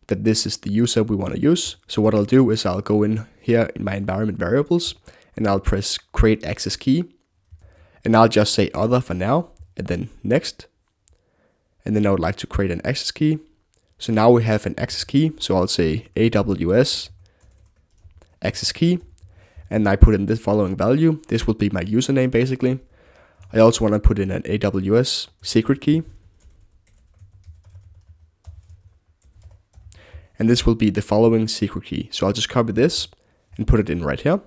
that this is the user we want to use. So what I'll do is I'll go in here in my environment variables, and I'll press create access key, and I'll just say other for now, and then next. And then I would like to create an access key. So now we have an access key. So I'll say AWS access key, and I put in this following value. This will be my username basically. I also want to put in an AWS secret key. And this will be the following secret key. So I'll just copy this and put it in right here.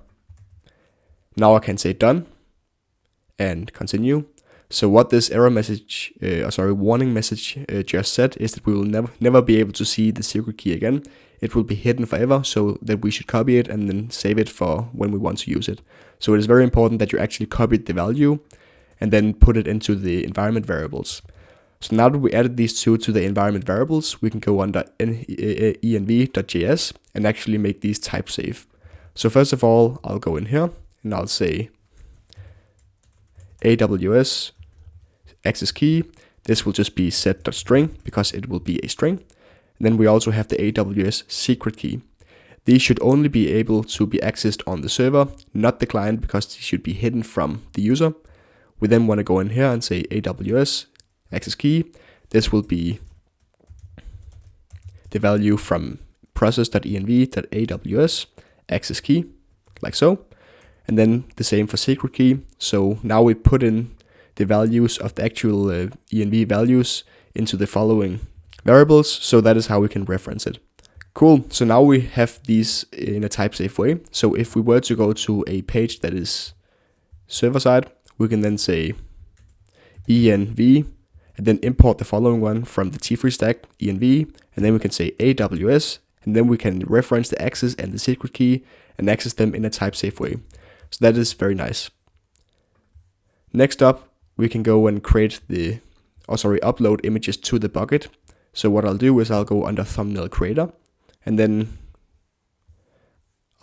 Now I can say done and continue. So what this error message, warning message just said is that we will never be able to see the secret key again. It will be hidden forever, so that we should copy it and then save it for when we want to use it. So it is very important that you actually copied the value and then put it into the environment variables. So now that we added these two to the environment variables, we can go under env.js and actually make these type safe. So first of all, I'll go in here and I'll say AWS access key. This will just be set.string because it will be a string. And then we also have the AWS secret key. These should only be able to be accessed on the server, not the client, because these should be hidden from the user. We then want to go in here and say AWS access key. This will be the value from process.env.aws access key, like so. And then the same for secret key. So now we put in the values of the actual env values into the following variables. So that is how we can reference it. Cool. So now we have these in a type safe way. So if we were to go to a page that is server side, we can then say env and then import the following one from the T3 stack, env, and then we can say AWS, and then we can reference the access and the secret key and access them in a type safe way. So that is very nice. Next up, we can go and create upload images to the bucket. So what I'll do is I'll go under thumbnail creator, and then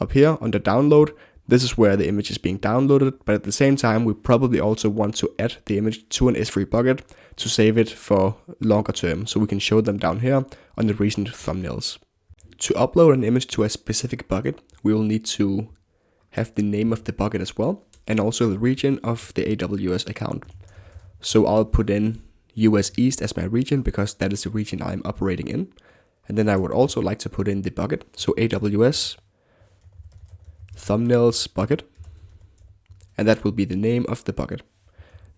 up here under download, this is where the image is being downloaded, but at the same time, we probably also want to add the image to an S3 bucket to save it for longer term, so we can show them down here on the recent thumbnails. To upload an image to a specific bucket, we will need to have the name of the bucket as well, and also the region of the AWS account. So I'll put in US East as my region because that is the region I'm operating in. And then I would also like to put in the bucket, so AWS thumbnails bucket, and that will be the name of the bucket.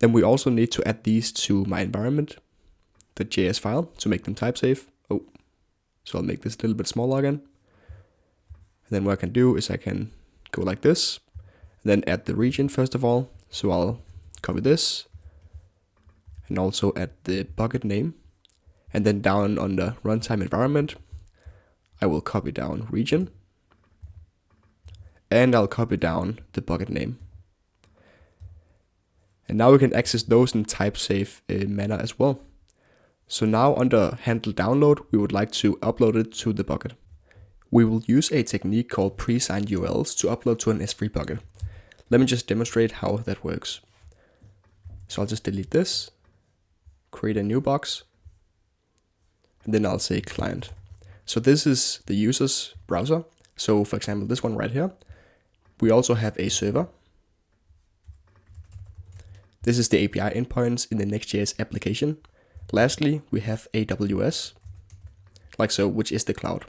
Then we also need to add these to my environment.js file to make them type safe. So I'll make this a little bit smaller again. And then what I can do is I can go like this, and then add the region first of all. So I'll copy this and also add the bucket name. And then down on the runtime environment, I will copy down region. And I'll copy down the bucket name. And now we can access those in type safe manner as well. So now under handle download, we would like to upload it to the bucket. We will use a technique called pre-signed URLs to upload to an S3 bucket. Let me just demonstrate how that works. So I'll just delete this, create a new box, and then I'll say client. So this is the user's browser. So for example, this one right here. We also have a server. This is the API endpoints in the Next.js application. Lastly, we have AWS, like so, which is the cloud.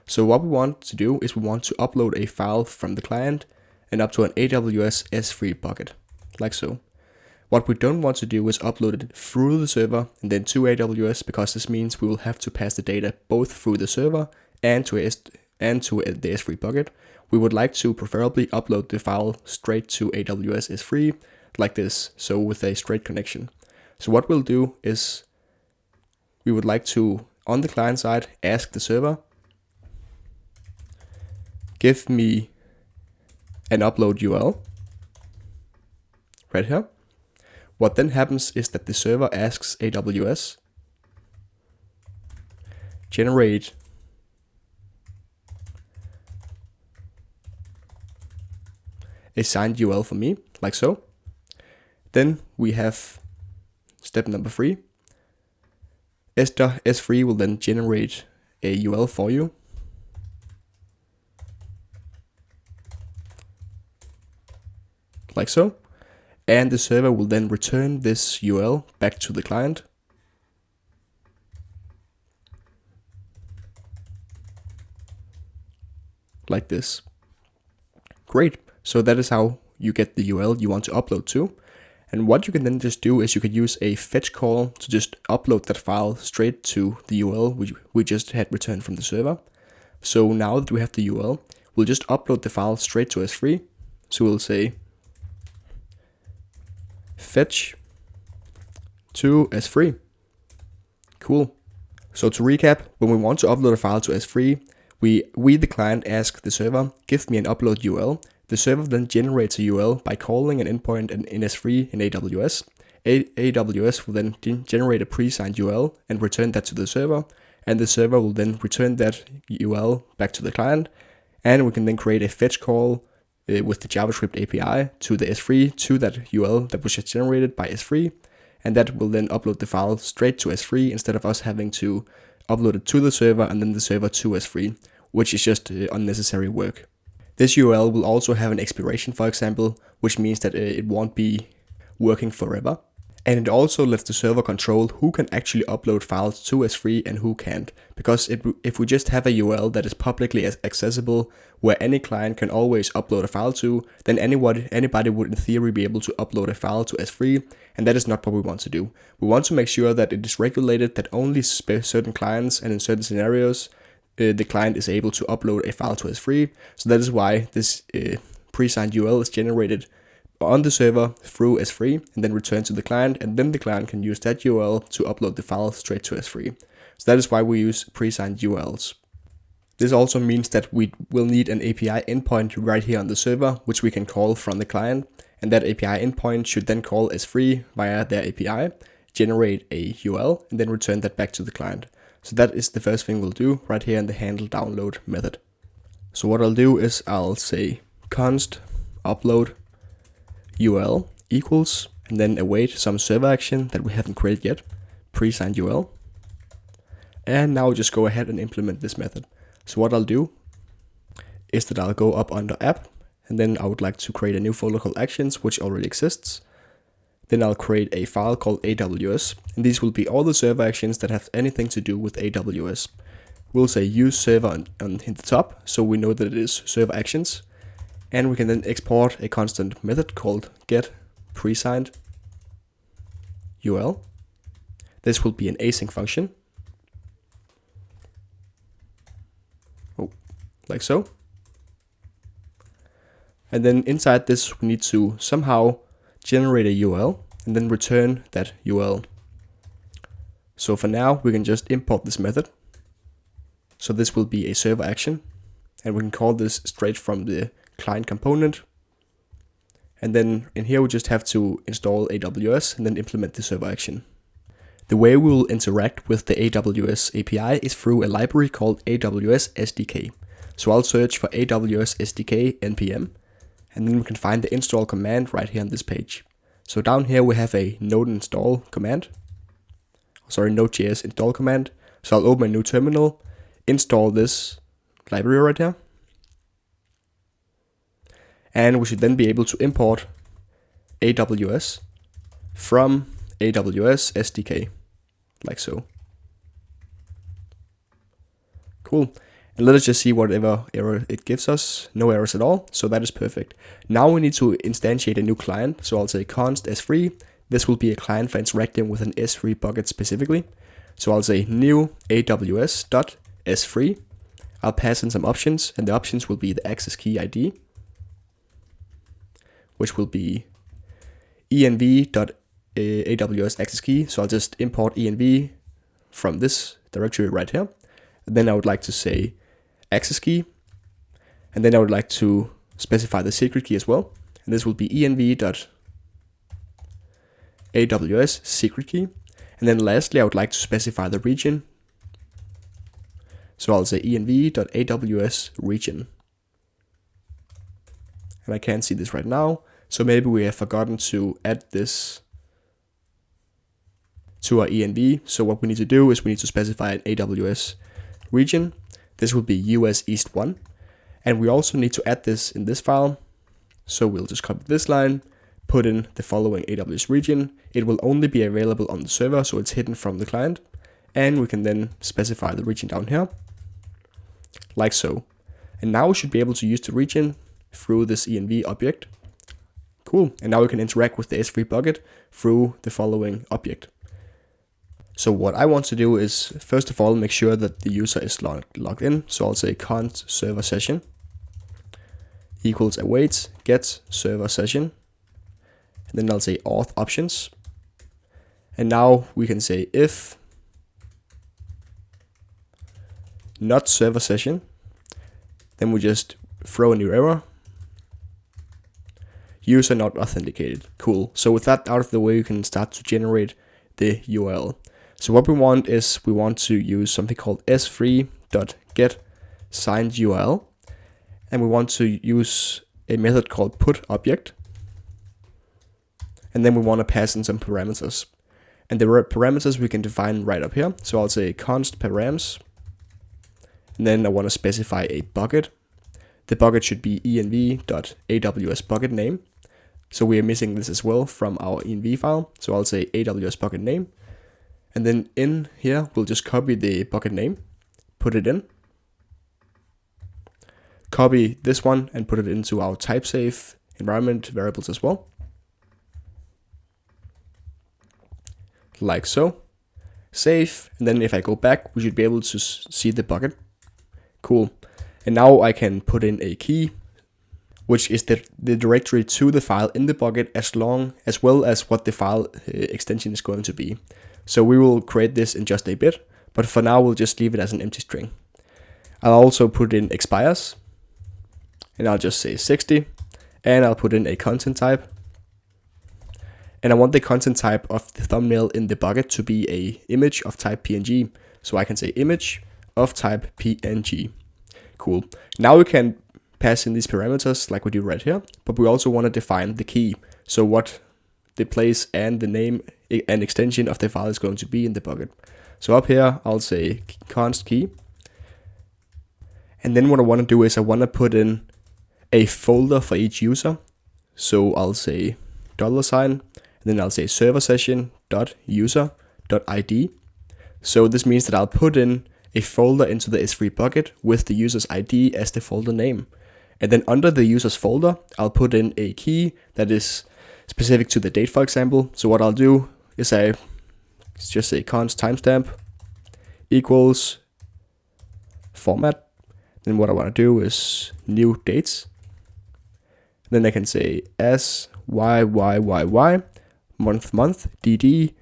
So what we want to do is we want to upload a file from the client and up to an AWS S3 bucket, like so. What we don't want to do is upload it through the server and then to AWS, because this means we will have to pass the data both through the server and to the S3 bucket. We would like to preferably upload the file straight to AWS S3 like this, so with a straight connection. So what we'll do is we would like to, on the client side, ask the server, give me an upload URL right here. What then happens is that the server asks AWS, generate a signed URL for me, like so. Then we have step number 3. S3 will then generate a URL for you. Like so. And the server will then return this URL back to the client. Like this. Great. So that is how you get the URL you want to upload to. And what you can then just do is you could use a fetch call to just upload that file straight to the URL which we just had returned from the server. So now that we have the URL, we'll just upload the file straight to S3. So we'll say fetch to S3. Cool. So to recap, when we want to upload a file to S3, we the client ask the server, give me an upload URL. The server then generates a URL by calling an endpoint in S3 in AWS, AWS will then generate a pre-signed URL and return that to the server, and the server will then return that URL back to the client, and we can then create a fetch call with the JavaScript API to the S3 to that URL that was just generated by S3, and that will then upload the file straight to S3 instead of us having to upload it to the server and then the server to S3, which is just unnecessary work. This URL will also have an expiration, for example, which means that it won't be working forever. And it also lets the server control who can actually upload files to S3 and who can't. Because if we just have a URL that is publicly accessible, where any client can always upload a file to, then anybody would in theory be able to upload a file to S3, and that is not what we want to do. We want to make sure that it is regulated that only certain clients and in certain scenarios, the client is able to upload a file to S3. So that is why this pre-signed URL is generated on the server through S3 and then returned to the client, and then the client can use that URL to upload the file straight to S3. So that is why we use pre-signed URLs. This also means that we will need an API endpoint right here on the server, which we can call from the client, and that API endpoint should then call S3 via their API, generate a URL, and then return that back to the client. So that is the first thing we'll do right here in the handle download method. So what I'll do is I'll say const upload URL equals, and then await some server action that we haven't created yet, pre-signed URL. And now just go ahead and implement this method. So what I'll do is that I'll go up under app, and then I would like to create a new folder called actions, which already exists. Then I'll create a file called AWS, and these will be all the server actions that have anything to do with AWS. We'll say use server in the top, so we know that it is server actions. And we can then export a constant method called get pre-signed URL. This will be an async function. Like so. And then inside this, we need to somehow generate a URL and then return that URL. So for now, we can just import this method. So this will be a server action, and we can call this straight from the client component. And then in here, we just have to install AWS and then implement the server action. The way we will interact with the AWS API is through a library called AWS SDK. So I'll search for AWS SDK npm, and then we can find the install command right here on this page. So down here we have a Node.js install command. So I'll open a new terminal, install this library right here, and we should then be able to import AWS from AWS SDK, like so. Cool. And let us just see whatever error it gives us. No errors at all, so that is perfect. Now we need to instantiate a new client, so I'll say const s3. This will be a client for interacting with an S3 bucket specifically. So I'll say new aws.s3. I'll pass in some options, and the options will be the access key ID, which will be env.aws access key. So I'll just import env from this directory right here. And then I would like to say access key, and then I would like to specify the secret key as well. And this will be env.aws secret key. And then lastly, I would like to specify the region. So I'll say env.aws region. And I can't see this right now, so maybe we have forgotten to add this to our env. So what we need to do is we need to specify an AWS region. This will be US East 1. And we also need to add this in this file. So we'll just copy this line, put in the following AWS region. It will only be available on the server, so it's hidden from the client. And we can then specify the region down here, like so. And now we should be able to use the region through this env object. Cool. And now we can interact with the S3 bucket through the following object. So what I want to do is, first of all, make sure that the user is logged in. So I'll say const server session equals await get server session. And then I'll say auth options. And now we can say if not server session, then we just throw a new error. user not authenticated. Cool. So with that out of the way, you can start to generate the URL. So what we want is we want to use something called s3.getSignedURL, and we want to use a method called putObject, and then we want to pass in some parameters. And the parameters we can define right up here. So I'll say const params, and then I want to specify a bucket. The bucket should be env.aws bucket name. So we are missing this as well from our env file. So I'll say AWS bucket name. And then in here, we'll just copy the bucket name, put it in. Copy this one and put it into our typesafe environment variables as well. Like so. Save. And then if I go back, we should be able to see the bucket. Cool. And now I can put in a key, which is the directory to the file in the bucket as well as what the file extension is going to be. So we will create this in just a bit, but for now we'll just leave it as an empty string. I'll also put in expires, and I'll just say 60, and I'll put in a content type. And I want the content type of the thumbnail in the bucket to be a image of type PNG. So I can say image of type PNG. Cool. Now we can pass in these parameters like we do right here, but we also want to define the key. So what the place and the name and extension of the file is going to be in the bucket. So up here, I'll say const key. And then what I want to do is I want to put in a folder for each user. So I'll say $, and then I'll say server session.user.id. So this means that I'll put in a folder into the S3 bucket with the user's ID as the folder name. And then under the user's folder, I'll put in a key that is specific to the date, for example. So what I'll do is I just say const timestamp equals format. Then what I want to do is new dates. Then I can say s y month dd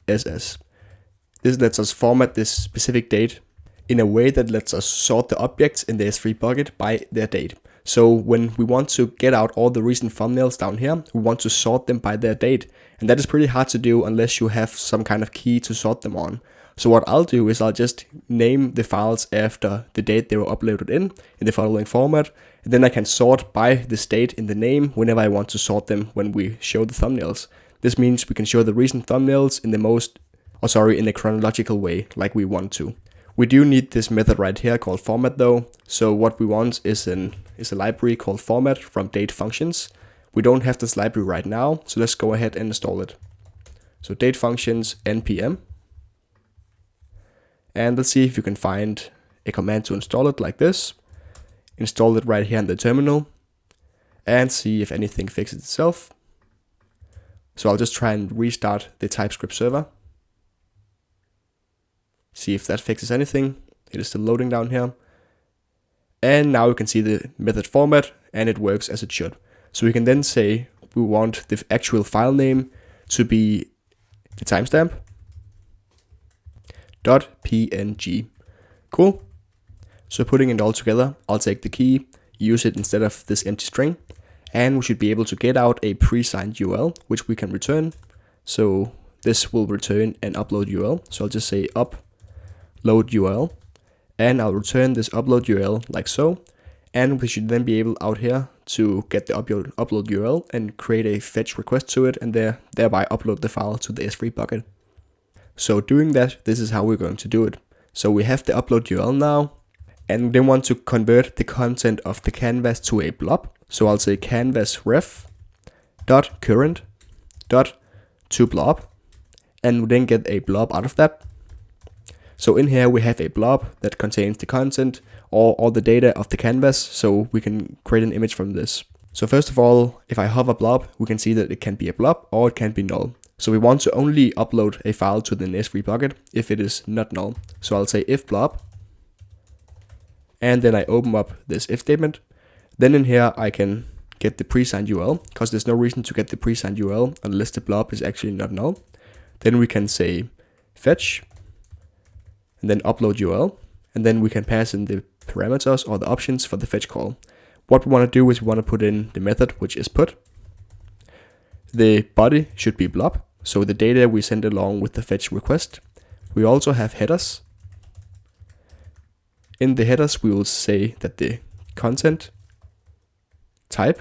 ss. This lets us format this specific date in a way that lets us sort the objects in the S3 bucket by their date. So when we want to get out all the recent thumbnails down here, we want to sort them by their date. And that is pretty hard to do unless you have some kind of key to sort them on. So what I'll do is I'll just name the files after the date they were uploaded in the following format. And then I can sort by this date in the name whenever I want to sort them when we show the thumbnails. This means we can show the recent thumbnails in a chronological way like we want to. We do need this method right here called format though. So what we want is a library called format from date functions. We don't have this library right now, so let's go ahead and install it. So date functions npm. And let's see if you can find a command to install it like this. Install it right here in the terminal and see if anything fixes itself. So I'll just try and restart the TypeScript server. See if that fixes anything. It is still loading down here. And now we can see the method format and it works as it should. So we can then say we want the actual file name to be the timestamp .png. Cool. So putting it all together, I'll take the key, use it instead of this empty string, and we should be able to get out a pre-signed URL, which we can return. So this will return an upload URL. So I'll just say upload URL, and I'll return this upload URL like so. And we should then be able out here to get the upload URL and create a fetch request to it, and thereby upload the file to the S3 bucket. So doing that, this is how we're going to do it. So we have the upload URL now, and then want to convert the content of the canvas to a blob. So I'll say canvas ref dot current dot to blob, and then get a blob out of that. So in here we have a blob that contains the content or all the data of the canvas, so we can create an image from this. So first of all, if I hover blob, we can see that it can be a blob or it can be null. So we want to only upload a file to the S3 bucket if it is not null. So I'll say if blob, and then I open up this if statement. Then in here I can get the pre-signed URL, because there's no reason to get the pre-signed URL unless the blob is actually not null. Then we can say fetch, and then upload URL, and then we can pass in the parameters or the options for the fetch call. What we want to do is we want to put in the method, which is put. The body should be blob, so the data we send along with the fetch request. We also have headers. In the headers, we will say that the content type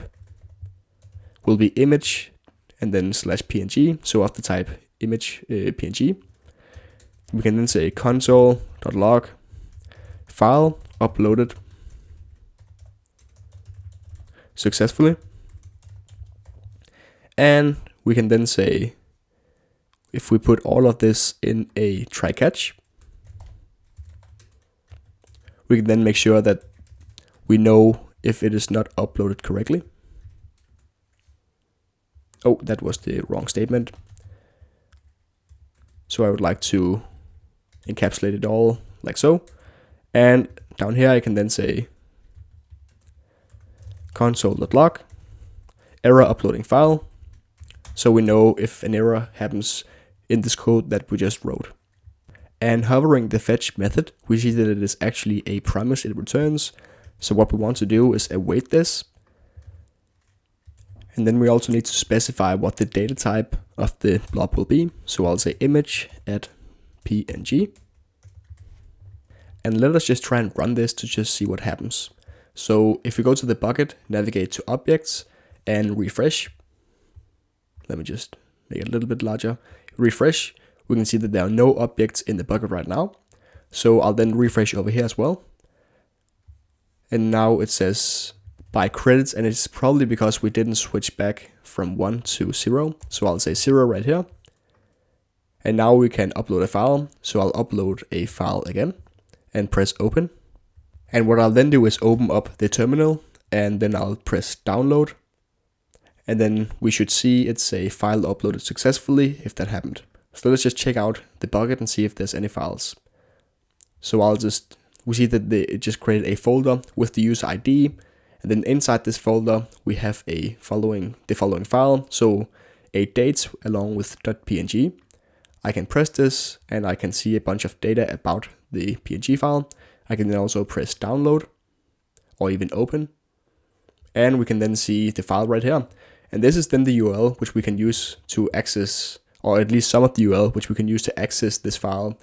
will be image and then /png, so of the type image png. We can then say console.log file uploaded successfully. And we can then say, if we put all of this in a try catch, we can then make sure that we know if it is not uploaded correctly. Oh, that was the wrong statement. So I would like to encapsulate it all like so. And down here I can then say console.log error uploading file. So we know if an error happens in this code that we just wrote. And hovering the fetch method, we see that it is actually a promise it returns. So what we want to do is await this. And then we also need to specify what the data type of the blob will be. So I'll say image at png. And let us just try and run this to just see what happens. So if we go to the bucket, navigate to objects and refresh. Let me just make it a little bit larger. Refresh, we can see that there are no objects in the bucket right now. So I'll then refresh over here as well. And now it says by credits, and it's probably because we didn't switch back from 1 to 0. So I'll say 0 right here. And now we can upload a file. So I'll upload a file again and press open. And what I'll then do is open up the terminal and then I'll press download. And then we should see it's a file uploaded successfully if that happened. So let's just check out the bucket and see if there's any files. So we see that it just created a folder with the user ID. And then inside this folder, we have the following file. So a dates along with .png. I can press this and I can see a bunch of data about the PNG file. I can then also press download or even open. And we can then see the file right here. And this is then the URL which we can use to access, or at least some of the URL which we can use to access this file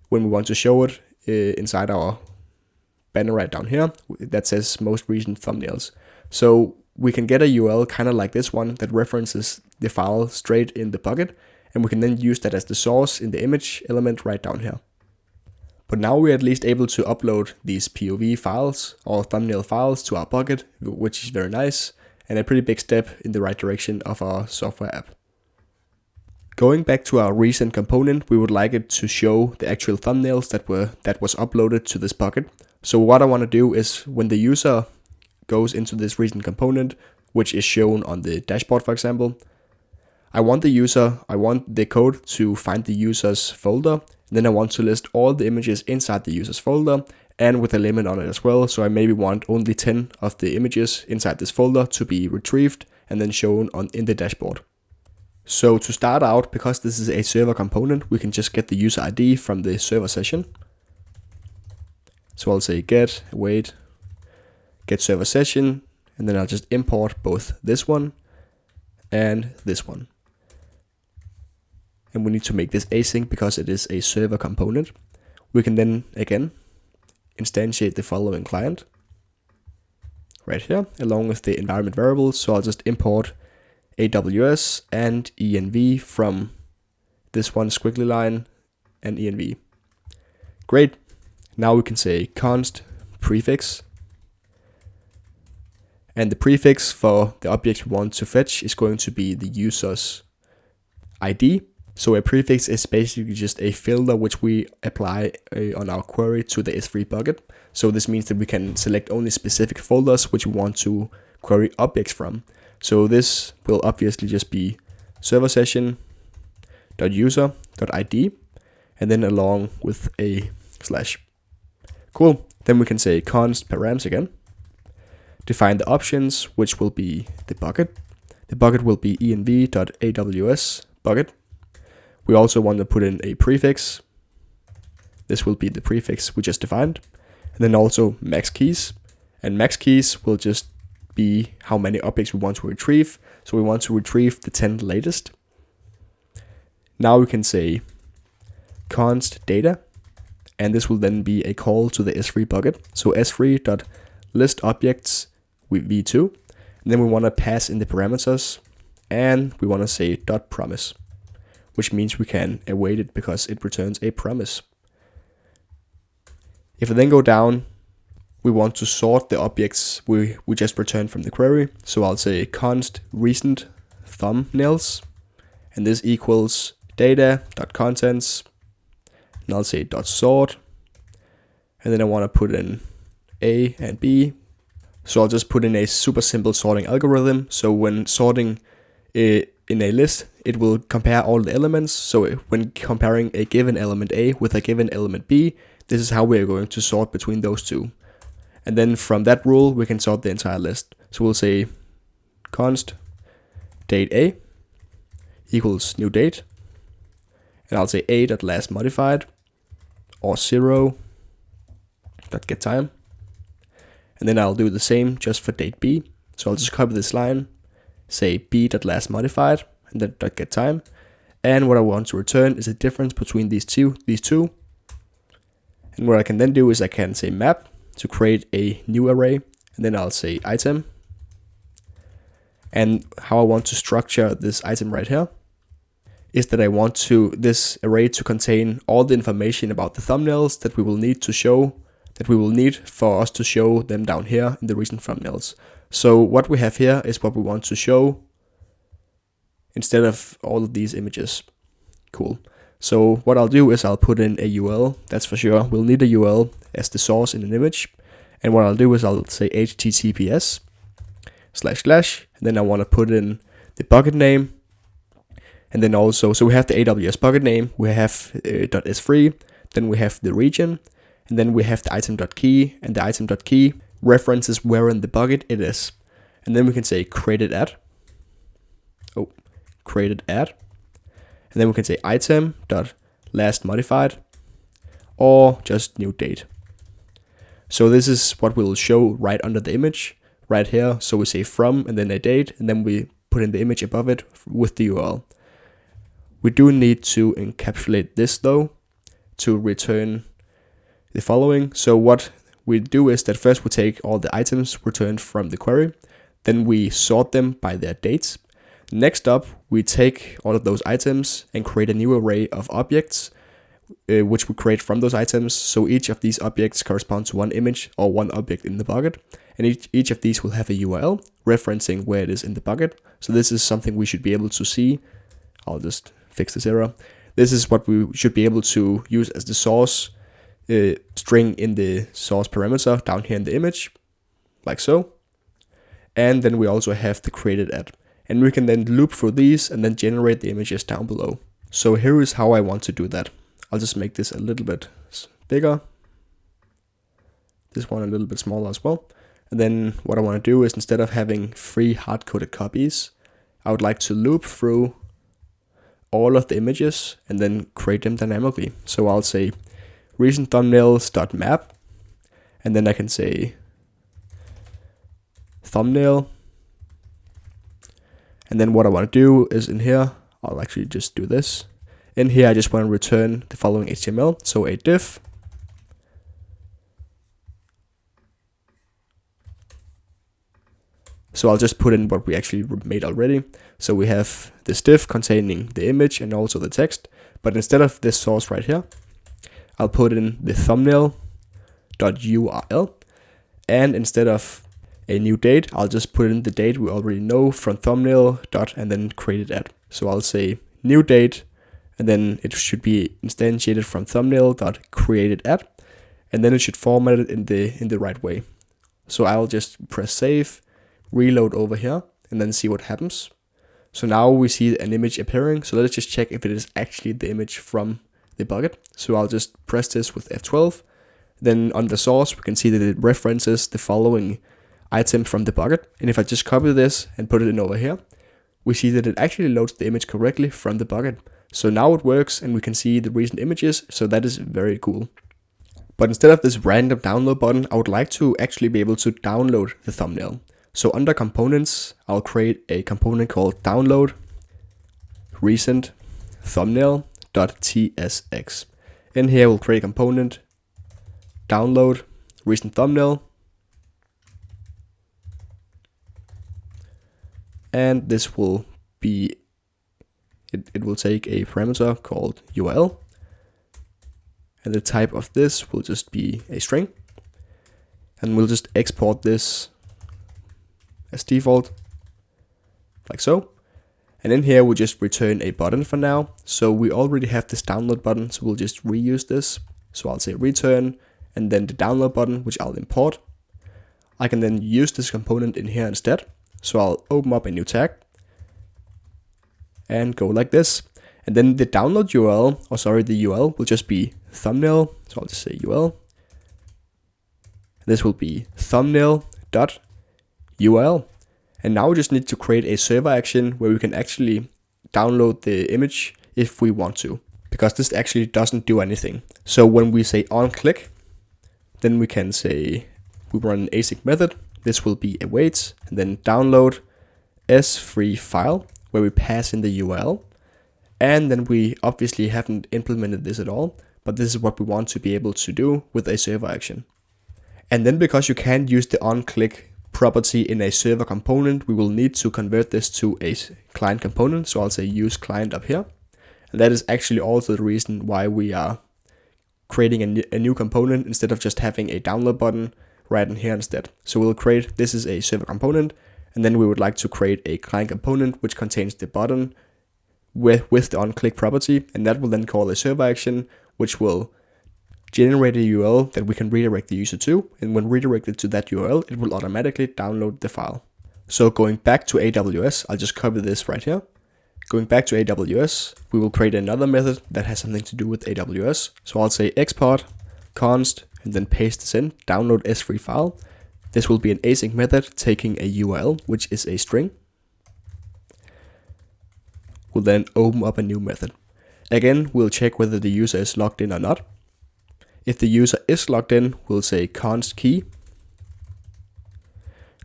when we want to show it inside our banner right down here that says most recent thumbnails. So we can get a URL kind of like this one that references the file straight in the bucket, and we can then use that as the source in the image element right down here. But now we're at least able to upload these POV files or thumbnail files to our bucket, which is very nice and a pretty big step in the right direction of our software app. Going back to our recent component, we would like it to show the actual thumbnails that was uploaded to this bucket. So what I want to do is when the user goes into this recent component, which is shown on the dashboard, for example, I want the code to find the user's folder. Then I want to list all the images inside the user's folder and with a limit on it as well. So I maybe want only 10 of the images inside this folder to be retrieved and then shown in the dashboard. So to start out, because this is a server component, we can just get the user ID from the server session. So I'll say get server session, and then I'll just import both this one and this one. And we need to make this async because it is a server component. We can then again instantiate the following client right here along with the environment variables. So I'll just import AWS and env from this one squiggly line and env. Great. Now we can say const prefix. And the prefix for the object we want to fetch is going to be the user's ID. So a prefix is basically just a filter which we apply on our query to the S3 bucket. So this means that we can select only specific folders which we want to query objects from. So this will obviously just be server session.user.id and then along with a slash. Cool. Then we can say const params again. Define the options, which will be the bucket. The bucket will be env.aws bucket. We also want to put in a prefix. This will be the prefix we just defined. And then also max keys. And max keys will just be how many objects we want to retrieve. So we want to retrieve the 10 latest. Now we can say const data, and this will then be a call to the S3 bucket. So s3.list objects with v2. And then we want to pass in the parameters, and we want to say .promise, which means we can await it because it returns a promise. If I then go down, we want to sort the objects we just returned from the query. So I'll say const recent thumbnails, and this equals data.contents, and I'll say .sort, and then I want to put in A and B. So I'll just put in a super simple sorting algorithm. So when sorting in a list, it will compare all the elements. So when comparing a given element A with a given element B, this is how we're going to sort between those two. And then from that rule, we can sort the entire list. So we'll say const date A equals new date. And I'll say a.last modified or 0.getTime. And then I'll do the same just for date B. So I'll just copy this line, say b.last modified, and then .getTime. And what I want to return is a difference between these two. And what I can then do is I can say map to create a new array, and then I'll say item. And how I want to structure this item right here is that I want this array to contain all the information about the thumbnails that we will need for us to show them down here in the recent thumbnails. So what we have here is what we want to show instead of all of these images. Cool. So what I'll do is I'll put in a URL, that's for sure. We'll need a URL as the source in an image. And what I'll do is I'll say https // and then I want to put in the bucket name. And then also, so we have the AWS bucket name, we have .s3, then we have the region, and then we have the item.key, and the item.key references where in the bucket it is. And then we can say created at. And then we can say item.last modified or just new date. So this is what we'll show right under the image right here. So we say from and then a date, and then we put in the image above it with the URL. We do need to encapsulate this though to return the following. So what we do is that first we take all the items returned from the query, then we sort them by their dates. Next up, we take all of those items and create a new array of objects, which we create from those items. So each of these objects corresponds to one image or one object in the bucket, and each of these will have a URL referencing where it is in the bucket. So this is something we should be able to see. I'll just fix this error. This is what we should be able to use as the source string in the source parameter down here in the image, like so. And then we also have the created at. And we can then loop through these and then generate the images down below. So here is how I want to do that. I'll just make this a little bit bigger. This one a little bit smaller as well. And then what I want to do is instead of having 3 hard-coded copies, I would like to loop through all of the images and then create them dynamically. So I'll say recent thumbnails.map, and then I can say thumbnail. And then what I want to do is in here, I'll actually just do this. In here, I just want to return the following HTML. So a div. So I'll just put in what we actually made already. So we have this div containing the image and also the text. But instead of this source right here, I'll put in the thumbnail.url. And instead of a new date, I'll just put in the date we already know from thumbnail and then created at. So I'll say new date, and then it should be instantiated from thumbnail.created at, and then it should format it in the right way. So I'll just press save, reload over here, and then see what happens. So now we see an image appearing. So let's just check if it is actually the image from the bucket. So I'll just press this with F12. Then on the source, we can see that it references the following item from the bucket. And if I just copy this and put it in over here, we see that it actually loads the image correctly from the bucket. So now it works and we can see the recent images. So that is very cool. But instead of this random download button, I would like to actually be able to download the thumbnail. So under components, I'll create a component called download recent thumbnail.tsx. In here, we'll create a component download recent thumbnail. And this will be, it will take a parameter called URL. And the type of this will just be a string. And we'll just export this as default, like so. And in here, we'll just return a button for now. So we already have this download button, so we'll just reuse this. So I'll say return, and then the download button, which I'll import. I can then use this component in here instead. So I'll open up a new tag and go like this. And then the download URL, or sorry, the URL will just be thumbnail. So I'll just say URL. This will be thumbnail.url. And now we just need to create a server action where we can actually download the image if we want to, because this actually doesn't do anything. So when we say on click, then we can say we run an async method. This will be await, and then download s3 file where we pass in the URL. And then we obviously haven't implemented this at all, but this is what we want to be able to do with a server action. And then because you can't use the on click property in a server component, we will need to convert this to a client component. So I'll say use client up here. And that is actually also the reason why we are creating a new component instead of just having a download button right in here instead. So we'll create, this is a server component, and then we would like to create a client component which contains the button with the on-click property, and that will then call a server action which will generate a URL that we can redirect the user to, and when redirected to that URL, it will automatically download the file. So going back to AWS, I'll just copy this right here. Going back to AWS, we will create another method that has something to do with AWS. So I'll say export const and then paste this in, download s3 file. This will be an async method taking a URL, which is a string. We'll then open up a new method. Again, we'll check whether the user is logged in or not. If the user is logged in, we'll say const key.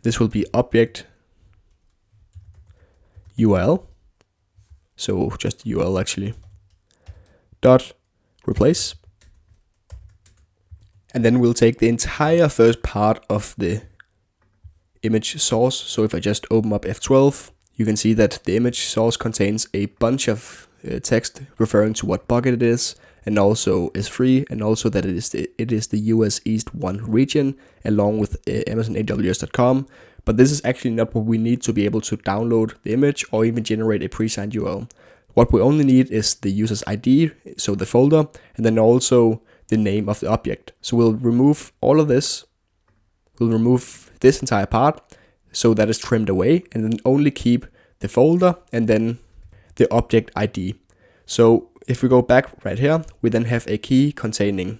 This will be object URL. So just URL actually. Dot replace. And then we'll take the entire first part of the image source. So if I just open up F12, you can see that the image source contains a bunch of text referring to what bucket it is, and also is free, and also that it is the US East 1 region, along with AmazonAWS.com. But this is actually not what we need to be able to download the image or even generate a pre-signed URL. What we only need is the user's ID, so the folder, and then also the name of the object. So we'll remove all of this. We'll remove this entire part so that is trimmed away, and then only keep the folder and then the object ID. So if we go back right here, we then have a key containing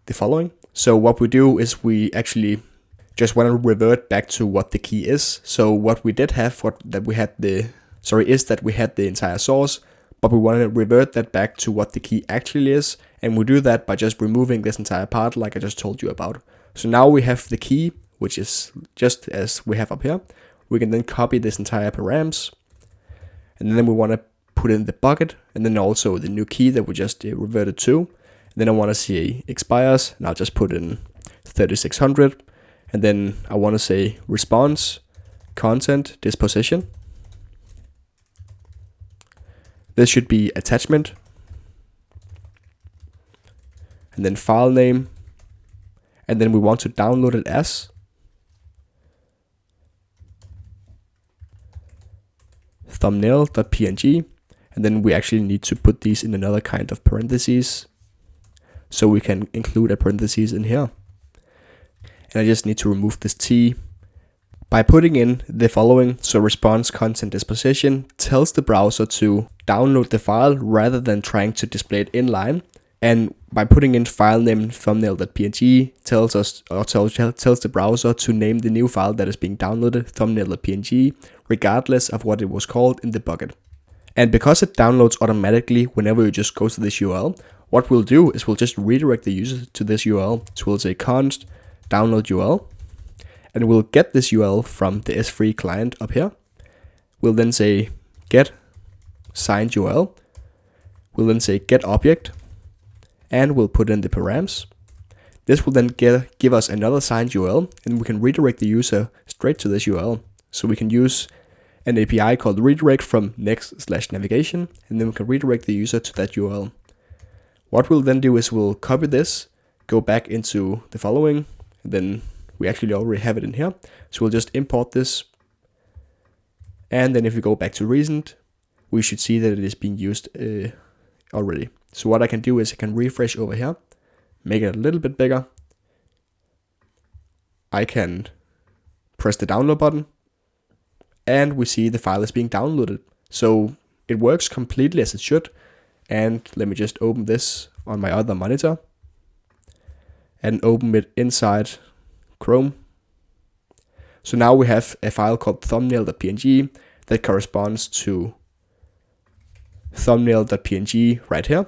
the following. So what we do is we actually just want to revert back to what the key is. So what we did have, that we had the entire source, but we want to revert that back to what the key actually is. And we do that by just removing this entire part like I just told you about. So now we have the key, which is just as we have up here. We can then copy this entire params, and then we want to put in the bucket, and then also the new key that we just reverted to. And then I want to see expires, and I'll just put in 3600. And then I want to say response, content, disposition. This should be attachment. And then file name. And then we want to download it as thumbnail.png. And then we actually need to put these in another kind of parentheses, so we can include a parentheses in here. And I just need to remove this T by putting in the following. So response content disposition tells the browser to download the file rather than trying to display it inline. And by putting in file name thumbnail.png tells the browser to name the new file that is being downloaded thumbnail.png, regardless of what it was called in the bucket. And because it downloads automatically whenever you just go to this URL, What we'll do is we'll just redirect the user to this URL. So we'll say const download URL, and we'll get this URL from the S3 client up here. We'll then say get signed URL. We'll then say get object, and we'll put in the params. This will then give us another signed URL, and we can redirect the user straight to this URL. So we can use an API called redirect from Next.js, and then we can redirect the user to that URL. What we'll then do is we'll copy this, go back into the following, and then we actually already have it in here. So we'll just import this. And then if we go back to recent, we should see that it is being used already. So what I can do is I can refresh over here, make it a little bit bigger. I can press the download button, and we see the file is being downloaded. So it works completely as it should. And let me just open this on my other monitor and open it inside Chrome. So now we have a file called thumbnail.png that corresponds to thumbnail.png right here.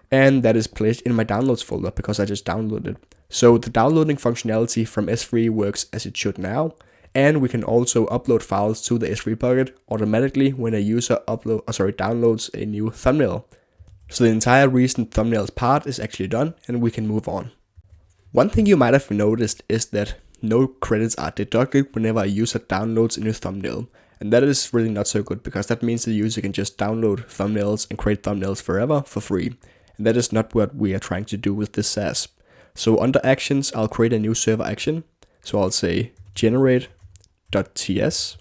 And that is placed in my downloads folder because I just downloaded it. So the downloading functionality from S3 works as it should now. And we can also upload files to the S3 bucket automatically when a user downloads a new thumbnail. So the entire recent thumbnails part is actually done, and we can move on. One thing you might have noticed is that no credits are deducted whenever a user downloads a new thumbnail. And that is really not so good, because that means the user can just download thumbnails and create thumbnails forever for free. And that is not what we are trying to do with this SaaS. So under actions, I'll create a new server action. So I'll say generate.ts.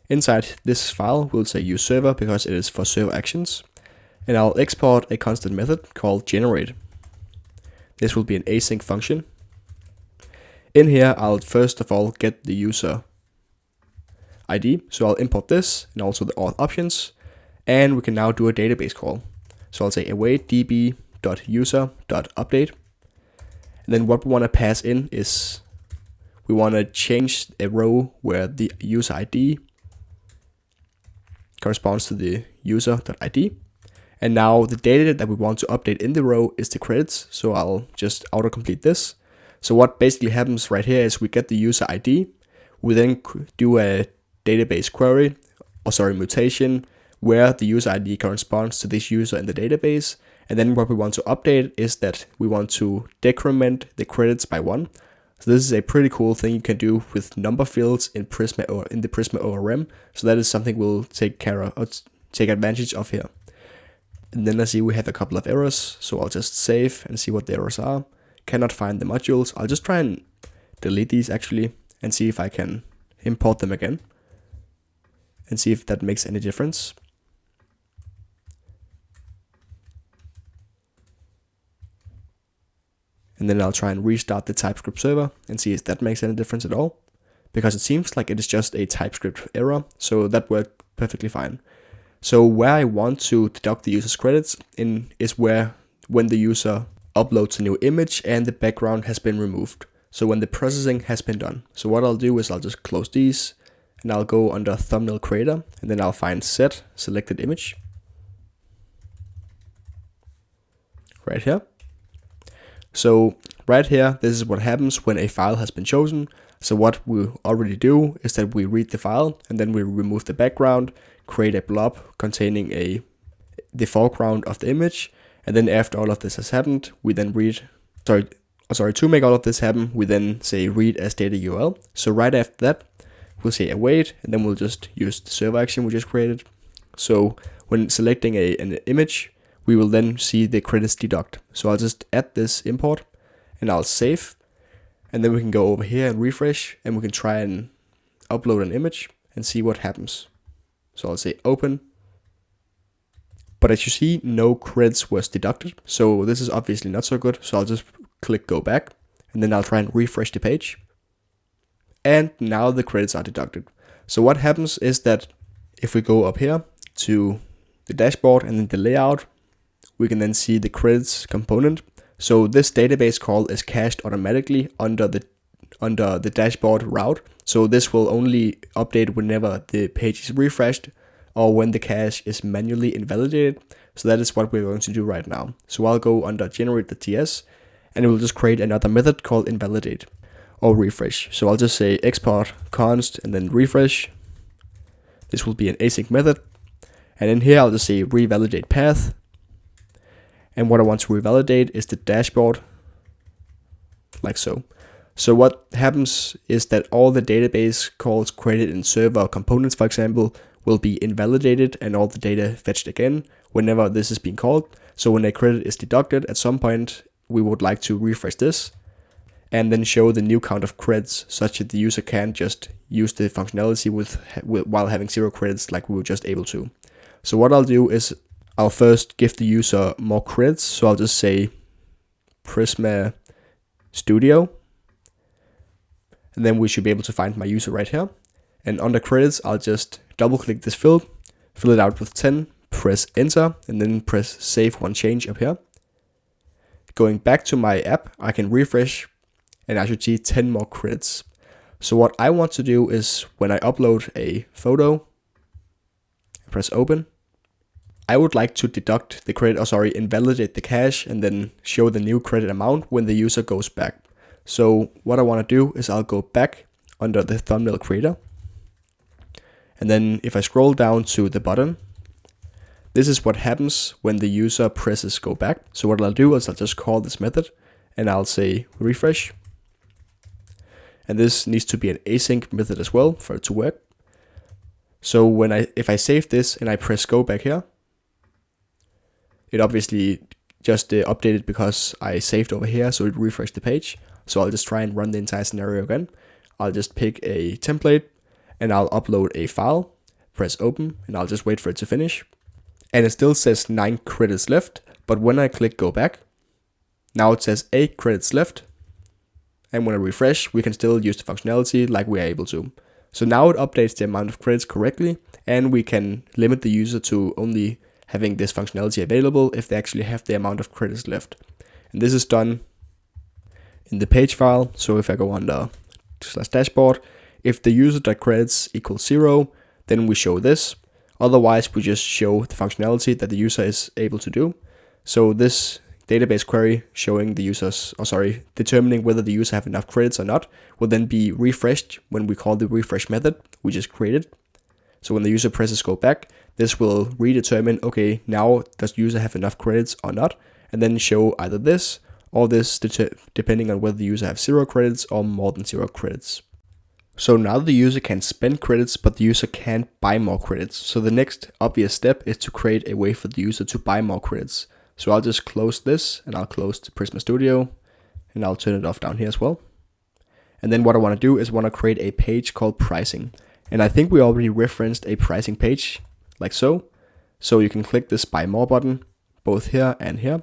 Inside this file, we'll say use server because it is for server actions. And I'll export a constant method called generate. This will be an async function. In here, I'll first of all get the user ID. So I'll import this and also the auth options. And we can now do a database call. So I'll say await db.user.update. And then what we want to pass in is we want to change a row where the user ID corresponds to the user.id. And now the data that we want to update in the row is the credits. So I'll just autocomplete this. So what basically happens right here is we get the user ID. We then do a database query, mutation, where the user ID corresponds to this user in the database. And then what we want to update is that we want to decrement the credits by 1. So this is a pretty cool thing you can do with number fields in Prisma or in the Prisma ORM. So that is something we'll take advantage of here. And then I see we have a couple of errors, so I'll just save and see what the errors are. Cannot find the modules. I'll just try and delete these actually and see if I can import them again and see if that makes any difference. And then I'll try and restart the TypeScript server and see if that makes any difference at all, because it seems like it is just a TypeScript error, so that worked perfectly fine. So where I want to deduct the user's credits is where when the user uploads a new image and the background has been removed. So when the processing has been done. So what I'll do is I'll just close these and I'll go under thumbnail creator and then I'll find set selected image right here. So right here, this is what happens when a file has been chosen. So what we already do is that we read the file and then we remove the background, create a blob containing the foreground of the image. And then after all of this has happened, we then to make all of this happen, we then say read as data URL. So right after that, we'll say await, and then we'll just use the server action we just created. So when selecting an image, we will then see the credits deduct. So I'll just add this import and I'll save. And then we can go over here and refresh and we can try and upload an image and see what happens. So I'll say open. But as you see, no credits was deducted. So this is obviously not so good. So I'll just click go back and then I'll try and refresh the page. And now the credits are deducted. So what happens is that if we go up here to the dashboard and then the layout, we can then see the credits component. So this database call is cached automatically under the dashboard route. So this will only update whenever the page is refreshed or when the cache is manually invalidated. So that is what we're going to do right now. So I'll go under generate.ts and it will just create another method called invalidate or refresh. So I'll just say export const and then refresh. This will be an async method. And in here I'll just say revalidate path. And what I want to revalidate is the dashboard, like so. So what happens is that all the database calls created in server components, for example, will be invalidated and all the data fetched again whenever this is being called. So when a credit is deducted, at some point we would like to refresh this and then show the new count of credits such that the user can't just use the functionality while having 0 credits like we were just able to. So what I'll do is I'll first give the user more credits. So I'll just say Prisma Studio. And then we should be able to find my user right here. And under credits, I'll just double click this field, fill it out with 10, press enter, and then press save one change up here. Going back to my app, I can refresh and I should see 10 more credits. So what I want to do is when I upload a photo, press open, I would like to deduct the credit, invalidate the cache and then show the new credit amount when the user goes back. So what I want to do is I'll go back under the thumbnail creator. And then if I scroll down to the button, this is what happens when the user presses go back. So what I'll do is I'll just call this method and I'll say refresh. And this needs to be an async method as well for it to work. So if I save this and I press go back here, it obviously just updated because I saved over here, so it refreshed the page. So I'll just try and run the entire scenario again. I'll just pick a template and I'll upload a file, press open, and I'll just wait for it to finish. And it still says 9 credits left, but when I click go back, now it says 8 credits left. And when I refresh, we can still use the functionality like we are able to. So now it updates the amount of credits correctly, and we can limit the user to only having this functionality available if they actually have the amount of credits left. And this is done in the page file. So if I go under /dashboard, if the user.credits equals 0, then we show this. Otherwise, we just show the functionality that the user is able to do. So this database query showing the users, determining whether the user have enough credits or not, will then be refreshed when we call the refresh method we just created. So when the user presses go back, this will redetermine, okay, now does user have enough credits or not, and then show either this or this, depending on whether the user have 0 credits or more than 0 credits. So now the user can spend credits, but the user can't buy more credits. So the next obvious step is to create a way for the user to buy more credits. So I'll just close this and I'll close the Prisma Studio and I'll turn it off down here as well. And then what I want to do is want to create a page called pricing. And I think we already referenced a pricing page like so. So you can click this buy more button both here and here.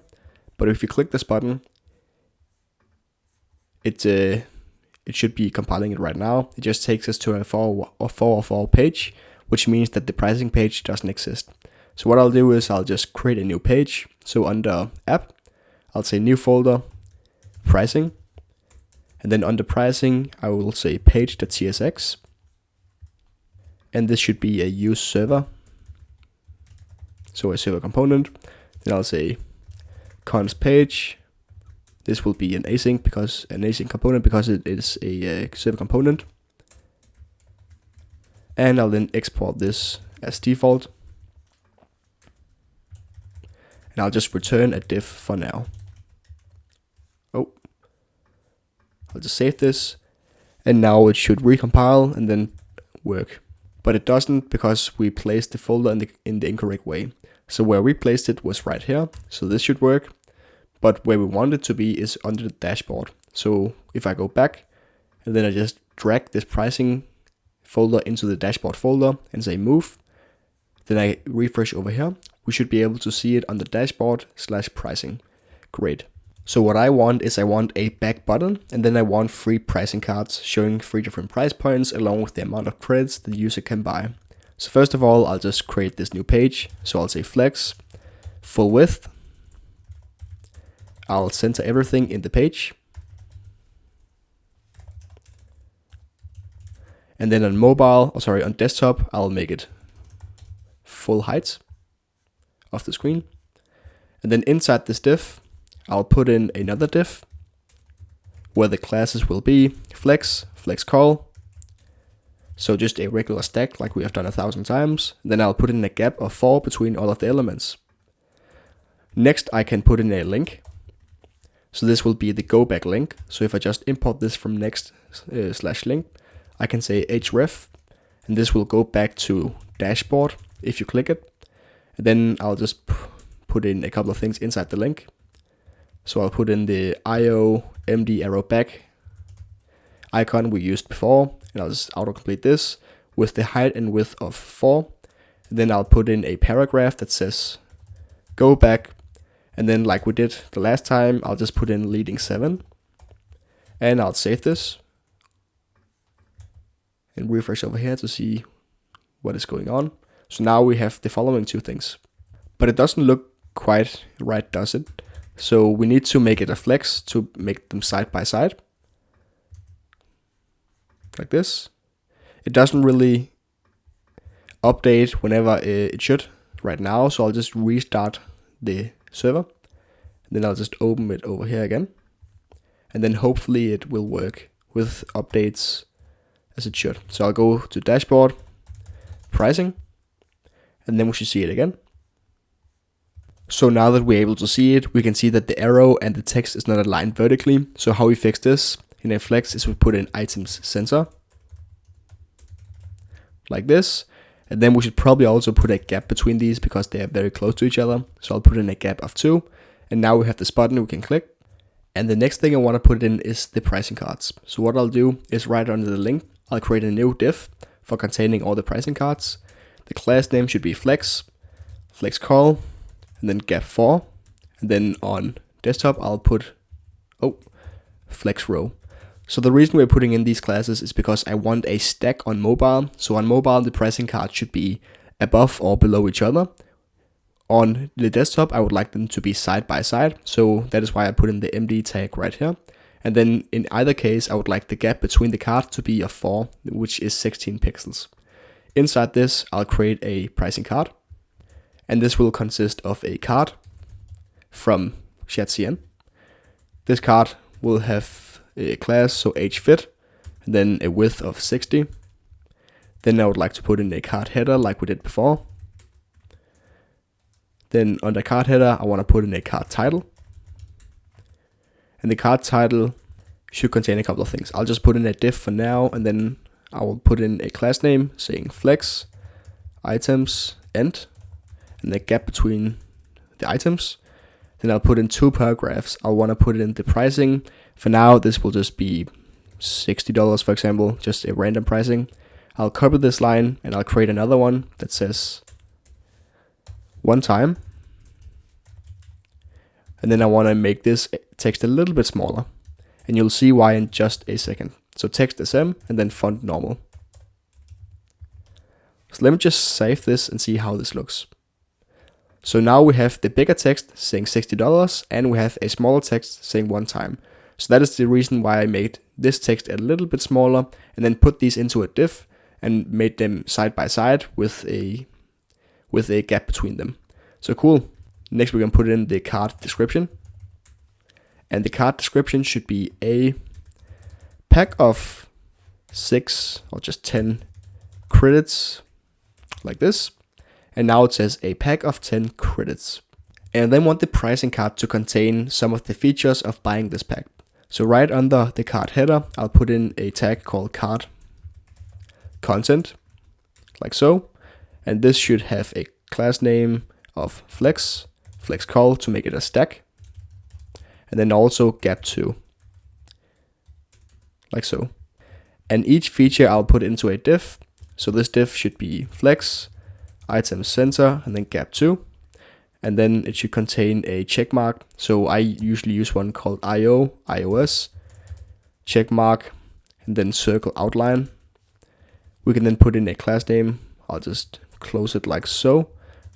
But if you click this button, it should be compiling it right now. It just takes us to a 404 page, which means that the pricing page doesn't exist. So what I'll do is I'll just create a new page. So under app, I'll say new folder, pricing. And then under pricing, I will say page.tsx. And this should be a use server. So a server component. Then I'll say const page. This will be an async component because it is a server component. And I'll then export this as default. And I'll just return a diff for now. I'll just save this. And now it should recompile and then work. But it doesn't because we placed the folder in the incorrect way. So where we placed it was right here. So this should work. But where we want it to be is under the dashboard. So if I go back and then I just drag this pricing folder into the dashboard folder and say move, then I refresh over here, we should be able to see it on the dashboard/pricing. Great. So what I want is I want a back button and then I want 3 pricing cards showing 3 different price points along with the amount of credits the user can buy. So first of all, I'll just create this new page. So I'll say flex, full width. I'll center everything in the page. And then on desktop, I'll make it full height of the screen. And then inside this div, I'll put in another div where the classes will be flex call. So just a regular stack like we have done 1,000 times. Then I'll put in a gap of 4 between all of the elements. Next, I can put in a link. So this will be the go back link. So if I just import this from next/link, I can say href, and this will go back to dashboard if you click it. And then I'll just put in a couple of things inside the link. So I'll put in the IO MD arrow back icon we used before, and I'll just autocomplete this with the height and width of 4. And then I'll put in a paragraph that says go back, and then like we did the last time, I'll just put in leading 7, and I'll save this and refresh over here to see what is going on. So now we have the following two things, but it doesn't look quite right, does it? So we need to make it a flex to make them side by side, like this. It doesn't really update whenever it should right now, so I'll just restart the server, and then I'll just open it over here again, and then hopefully it will work with updates as it should. So I'll go to dashboard, pricing, and then we should see it again. So now that we're able to see it, we can see that the arrow and the text is not aligned vertically. So how we fix this in a flex is we put in items center, like this. And then we should probably also put a gap between these because they are very close to each other. So I'll put in a gap of 2. And now we have this button we can click. And the next thing I want to put in is the pricing cards. So what I'll do is right under the link, I'll create a new div for containing all the pricing cards. The class name should be flex call, and then gap 4. And then on desktop, I'll put, flex row. So the reason we're putting in these classes is because I want a stack on mobile. So on mobile, the pricing cards should be above or below each other. On the desktop, I would like them to be side by side. So that is why I put in the MD tag right here. And then in either case, I would like the gap between the cards to be of 4, which is 16 pixels. Inside this, I'll create a pricing card. And this will consist of a card from shadcn. This card will have a class, so hfit, and then a width of 60. Then I would like to put in a card header like we did before. Then under card header, I want to put in a card title. And the card title should contain a couple of things. I'll just put in a div for now, and then I will put in a class name saying flex items end, and the gap between the items. Then I'll put in 2 paragraphs. I'll want to put in the pricing. For now, this will just be $60, for example, just a random pricing. I'll copy this line and I'll create another one that says one time. And then I want to make this text a little bit smaller. And you'll see why in just a second. So text SM and then font normal. So let me just save this and see how this looks. So now we have the bigger text saying $60 and we have a smaller text saying one time. So that is the reason why I made this text a little bit smaller and then put these into a div and made them side by side with a gap between them. So cool. Next we're going to put in the card description. And the card description should be a pack of 6 or just 10 credits like this. And now it says a pack of 10 credits. And then want the pricing card to contain some of the features of buying this pack. So right under the card header, I'll put in a tag called card content, like so. And this should have a class name of flex call to make it a stack. And then also gap 2, like so. And each feature I'll put into a div. So this div should be flex item center and then gap 2. And then it should contain a checkmark. So I usually use one called iOS, checkmark, and then circle outline. We can then put in a class name. I'll just close it like so.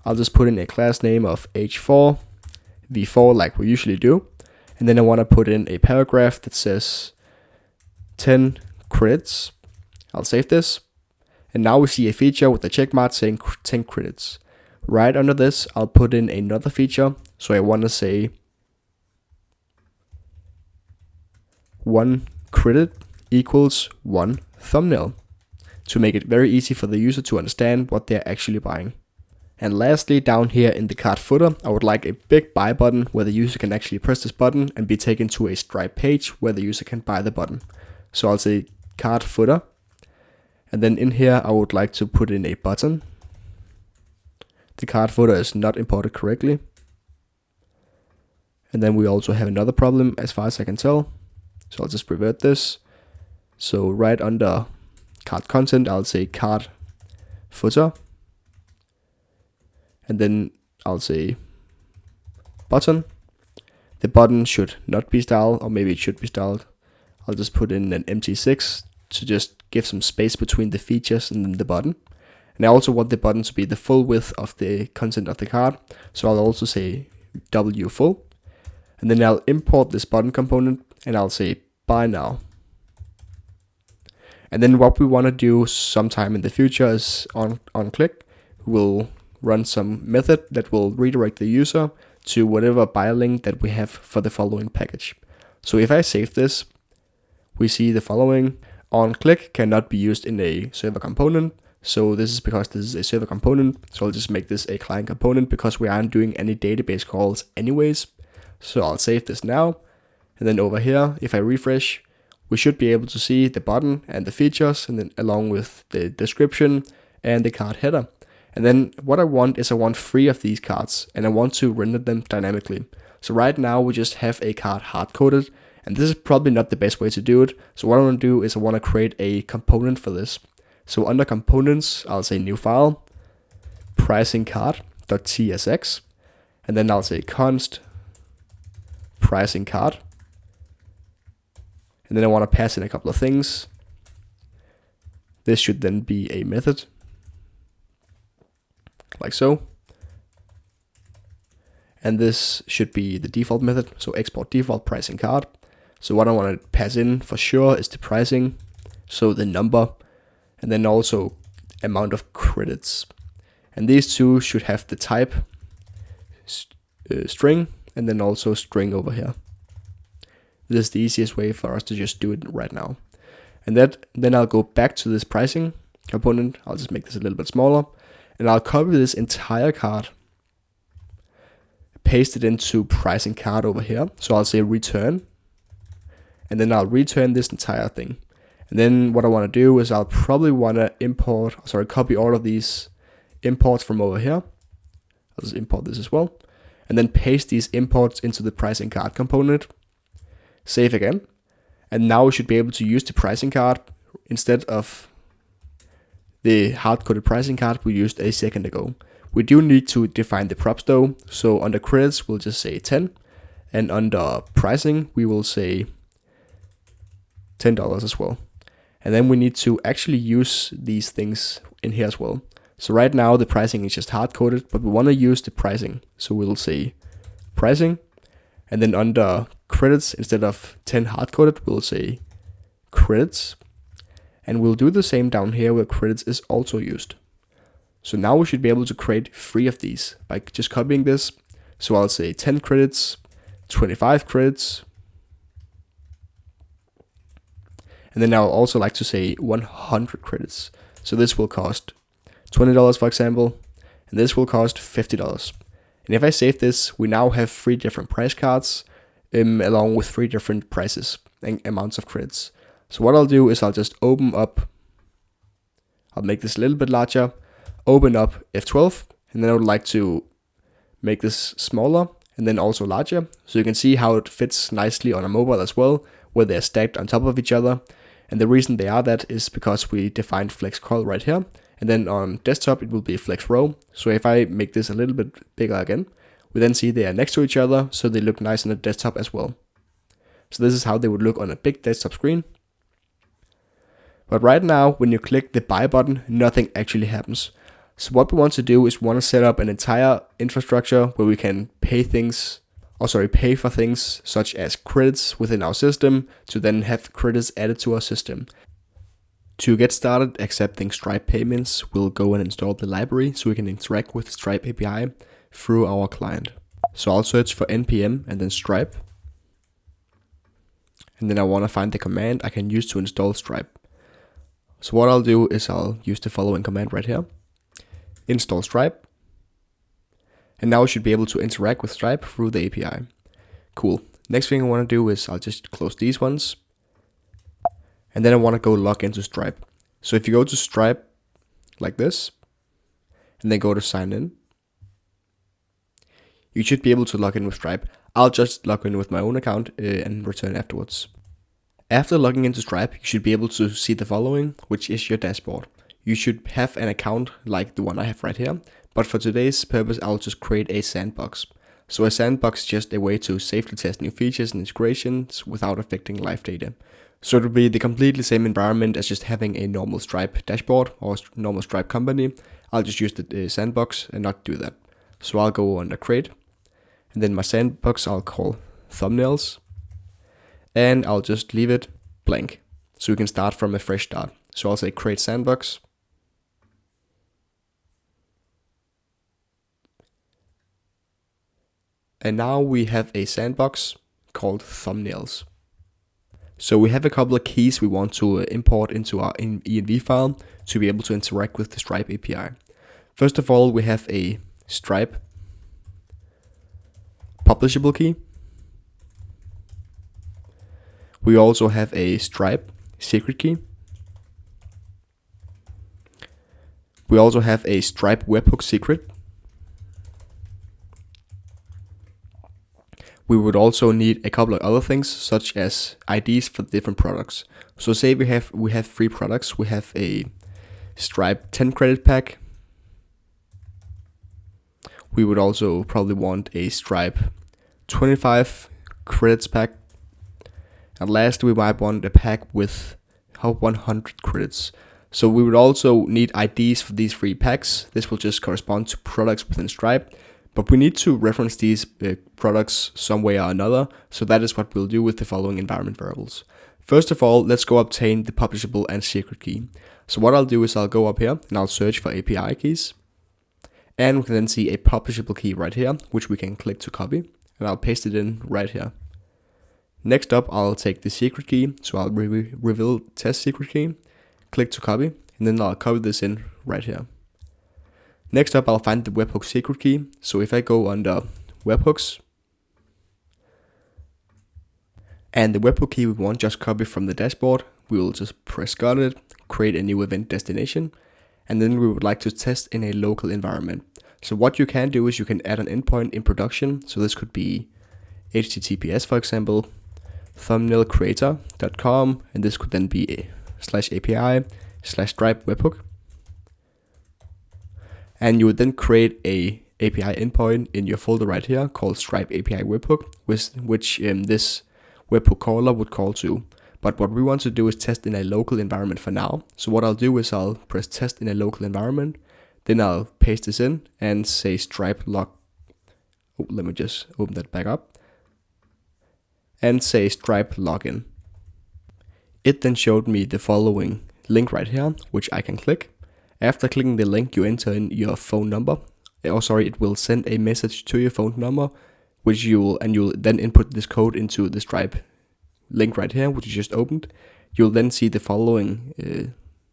I'll just put in a class name of h4, v4 like we usually do. And then I want to put in a paragraph that says 10 credits. I'll save this. And now we see a feature with the checkmark saying 10 credits. Right under this, I'll put in another feature. So I want to say 1 credit equals 1 thumbnail to make it very easy for the user to understand what they're actually buying. And lastly, down here in the cart footer, I would like a big buy button where the user can actually press this button and be taken to a Stripe page where the user can buy the button. So I'll say cart footer. And then in here, I would like to put in a button. The cart footer is not imported correctly. And then we also have another problem as far as I can tell. So I'll just revert this. So right under cart content, I'll say cart footer. And then I'll say button. The button should not be styled, or maybe it should be styled. I'll just put in an empty 6 to just give some space between the features and then the button. And I also want the button to be the full width of the content of the cart. So I'll also say W full. And then I'll import this button component and I'll say buy now. And then what we want to do sometime in the future is on click, we'll run some method that will redirect the user to whatever buy link that we have for the following package. So if I save this, we see the following. On click cannot be used in a server component. So this is because this is a server component. So I'll just make this a client component because we aren't doing any database calls anyways. So I'll save this now. And then over here, if I refresh, we should be able to see the button and the features, and then along with the description and the cart header. And then what I want is I want 3 of these cards and I want to render them dynamically. So right now we just have a card hard-coded, and this is probably not the best way to do it. So what I want to do is I want to create a component for this. So under components, I'll say new file, pricing card.tsx, and then I'll say const pricing card. And then I want to pass in a couple of things. This should then be a method, like so. And this should be the default method, so export default pricing card. So what I want to pass in for sure is the pricing, so the number, and then also amount of credits. And these two should have the type string, and then also string over here. This is the easiest way for us to just do it right now. And then I'll go back to this pricing component. I'll just make this a little bit smaller, and I'll copy this entire card, paste it into pricing card over here. So I'll say return, and then I'll return this entire thing. And then what I want to do is I'll probably want to copy all of these imports from over here. I'll just import this as well, and then paste these imports into the pricing card component. Save again, and now we should be able to use the pricing card instead of the hard-coded pricing card we used a second ago. We do need to define the props though, so under credits we'll just say 10, and under pricing we will say $10 as well. And then we need to actually use these things in here as well. So right now the pricing is just hard-coded, but we want to use the pricing, so we'll say pricing, and then under credits, instead of 10 hard-coded, we'll say credits. And we'll do the same down here where credits is also used. So now we should be able to create 3 of these by just copying this. So I'll say 10 credits, 25 credits. And then I'll also like to say 100 credits. So this will cost $20, for example, and this will cost $50. And if I save this, we now have 3 different price cards, along with 3 different prices and amounts of credits. So what I'll do is I'll just open up, I'll make this a little bit larger, open up F12, and then I would like to make this smaller and then also larger, so you can see how it fits nicely on a mobile as well, where they're stacked on top of each other. And the reason they are that is because we defined flex call right here, and then on desktop it will be flex row. So if I make this a little bit bigger again, we then see they are next to each other, so they look nice on the desktop as well. So this is how they would look on a big desktop screen. But right now, when you click the buy button, nothing actually happens. So what we want to do is we want to set up an entire infrastructure where we can pay for things such as credits within our system to then have credits added to our system. To get started accepting Stripe payments, we'll go and install the library so we can interact with Stripe API through our client. So I'll search for npm and then Stripe. And then I want to find the command I can use to install Stripe. So what I'll do is I'll use the following command right here. Install Stripe. And now we should be able to interact with Stripe through the API. Cool. Next thing I want to do is I'll just close these ones. And then I want to go log into Stripe. So if you go to Stripe like this, and then go to sign in, you should be able to log in with Stripe. I'll just log in with my own account and return afterwards. After logging into Stripe, you should be able to see the following, which is your dashboard. You should have an account like the one I have right here, but for today's purpose, I'll just create a sandbox. So a sandbox is just a way to safely test new features and integrations without affecting live data. So it'll be the completely same environment as just having a normal Stripe dashboard or normal Stripe company. I'll just use the sandbox and not do that. So I'll go under create, and then my sandbox I'll call thumbnails, and I'll just leave it blank so we can start from a fresh start. So I'll say create sandbox. And now we have a sandbox called thumbnails. So we have a couple of keys we want to import into our env file to be able to interact with the Stripe API. First of all, we have a Stripe publishable key. We also have a Stripe secret key. We also have a Stripe webhook secret. We would also need a couple of other things, such as IDs for different products. So say we have 3 products. We have a Stripe 10 credit pack. We would also probably want a Stripe 25 credits pack. And last, we might want a pack with 100 credits. So we would also need IDs for these 3 packs. This will just correspond to products within Stripe. But we need to reference these products some way or another, so that is what we'll do with the following environment variables. First of all, let's go obtain the publishable and secret key. So what I'll do is I'll go up here and I'll search for API keys. And we can then see a publishable key right here, which we can click to copy, and I'll paste it in right here. Next up, I'll take the secret key, so I'll reveal test secret key, click to copy, and then I'll copy this in right here. Next up, I'll find the webhook secret key. So if I go under webhooks, and the webhook key we want just copy from the dashboard, we will just press got it, create a new event destination, and then we would like to test in a local environment. So what you can do is you can add an endpoint in production. So this could be HTTPS, for example, thumbnailcreator.com, and this could then be /API/Stripe webhook. And you would then create a API endpoint in your folder right here called Stripe API webhook, which this webhook caller would call to. But what we want to do is test in a local environment for now. So what I'll do is I'll press test in a local environment. Then I'll paste this in and say Stripe log. Oh, let me just open that back up. And say Stripe login. It then showed me the following link right here, which I can click. After clicking the link, you enter in your phone number. It will send a message to your phone number, which you'll then input this code into the Stripe link right here, which you just opened. You'll then see the following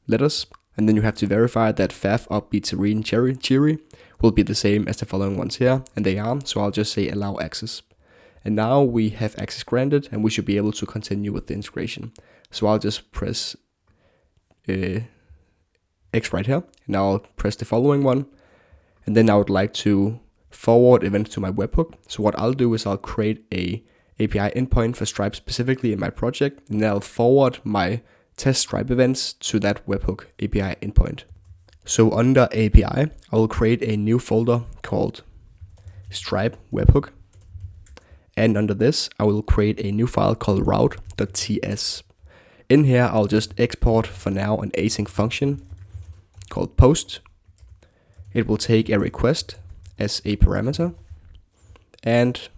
letters, and then you have to verify that Fav, Upbeat, Serene, Cheery will be the same as the following ones here, and they are. So I'll just say allow access. And now we have access granted, and we should be able to continue with the integration. So I'll just press X right here, and I'll press the following one, and then I would like to forward events to my webhook. So what I'll do is I'll create a API endpoint for Stripe specifically in my project, and then I'll forward my test Stripe events to that webhook API endpoint. So under API, I will create a new folder called Stripe webhook, and under this, I will create a new file called route.ts. In here, I'll just export for now an async function called post. It will take a request as a parameter, and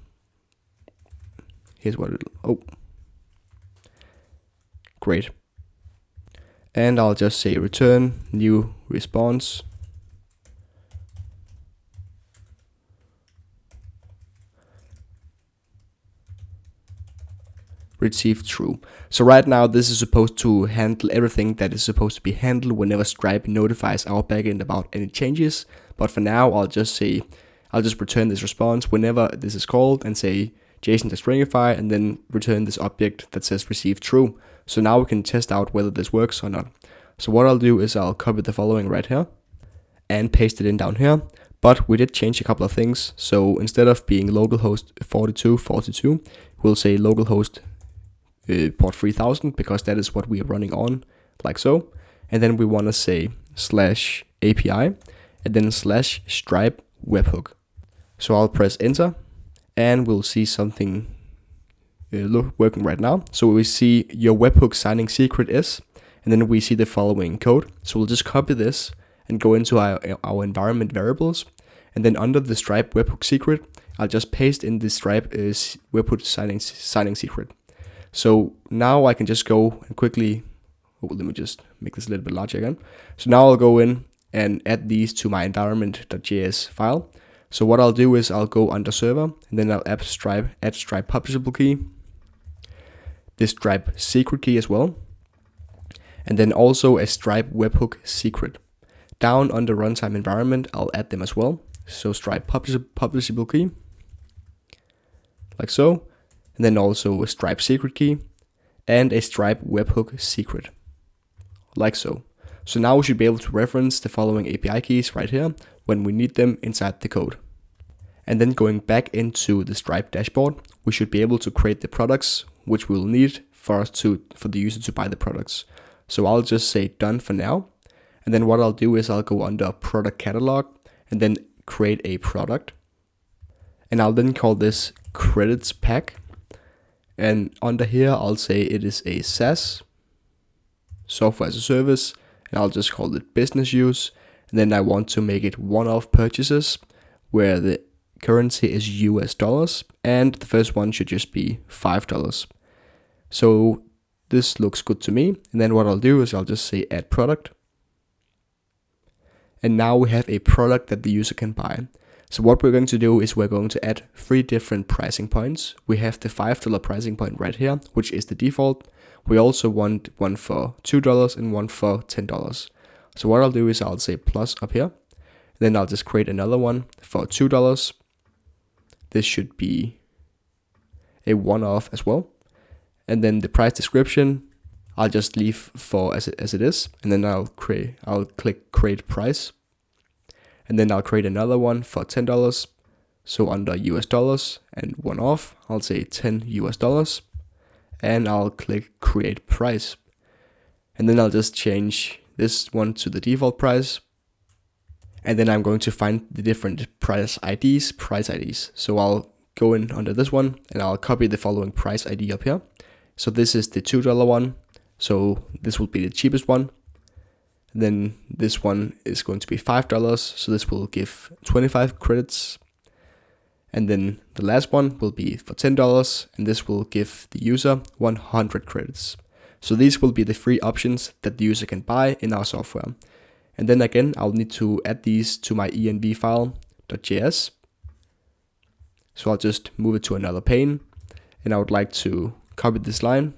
here's what great. and I'll just say return new response. Received true. So right now this is supposed to handle everything that is supposed to be handled whenever Stripe notifies our backend about any changes. But for now, I'll just return this response whenever this is called and say JSON-stringify and then return this object that says received true. So now we can test out whether this works or not. So what I'll do is I'll copy the following right here and paste it in down here. But we did change a couple of things. So instead of being localhost 4242, we'll say localhost port 3000 because that is what we are running on, like so. And then we want to say /API and then /Stripe webhook. So I'll press enter and we'll see something working right now. So we see your webhook signing secret is, and then we see the following code. So we'll just copy this and go into our environment variables. And then under the Stripe webhook secret, I'll just paste in the Stripe webhook signing secret. So now I can just go and quickly, let me just make this a little bit larger again. So now I'll go in and add these to my environment.js file. So what I'll do is I'll go under server and then I'll add Stripe publishable key, this Stripe secret key as well, and then also a Stripe webhook secret. Down under runtime environment, I'll add them as well. So Stripe publishable key, like so. And then also a Stripe secret key and a Stripe webhook secret, like so. So now we should be able to reference the following API keys right here when we need them inside the code. And then going back into the Stripe dashboard, we should be able to create the products which we'll need for the user to buy the products. So I'll just say done for now. And then what I'll do is I'll go under product catalog and then create a product. And I'll then call this credits pack. And under here, I'll say it is a SaaS, software as a service, and I'll just call it business use. And then I want to make it one-off purchases where the currency is US dollars, and the first one should just be $5. So this looks good to me. And then what I'll do is I'll just say add product. And now we have a product that the user can buy. So what we're going to do is we're going to add 3 different pricing points. We have the $5 pricing point right here, which is the default. We also want one for $2 and one for $10. So what I'll do is I'll say plus up here. Then I'll just create another one for $2. This should be a one-off as well. And then the price description, I'll just leave for as it is. And then I'll click create price. And then I'll create another one for $10. So under US dollars and one off, I'll say $10 US. And I'll click create price. And then I'll just change this one to the default price. And then I'm going to find the different price IDs. So I'll go in under this one and I'll copy the following price ID up here. So this is the $2 one. So this will be the cheapest one. Then this one is going to be $5, so this will give 25 credits. And then the last one will be for $10, and this will give the user 100 credits. So these will be the 3 options that the user can buy in our software. And then again, I'll need to add these to my env file.js. So I'll just move it to another pane, and I would like to copy this line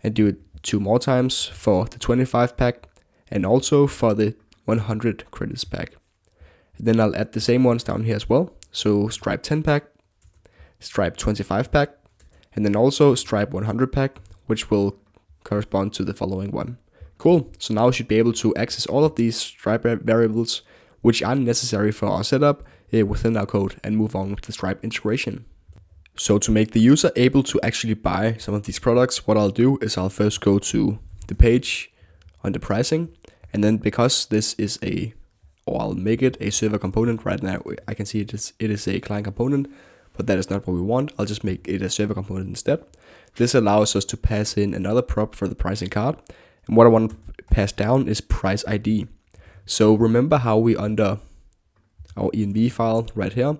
and do it 2 more times for the 25 pack and also for the 100 credits pack. And then I'll add the same ones down here as well. So Stripe 10 pack, Stripe 25 pack, and then also Stripe 100 pack, which will correspond to the following one. Cool. So now we should be able to access all of these Stripe variables, which are necessary for our setup within our code, and move on with the Stripe integration. So to make the user able to actually buy some of these products, what I'll do is I'll first go to the page under pricing, and then because this is I'll make it a server component. Right now I can see it is a client component, but that is not what we want. I'll just make it a server component instead. This allows us to pass in another prop for the pricing card, and what I want to pass down is price ID. So remember how we under our env file right here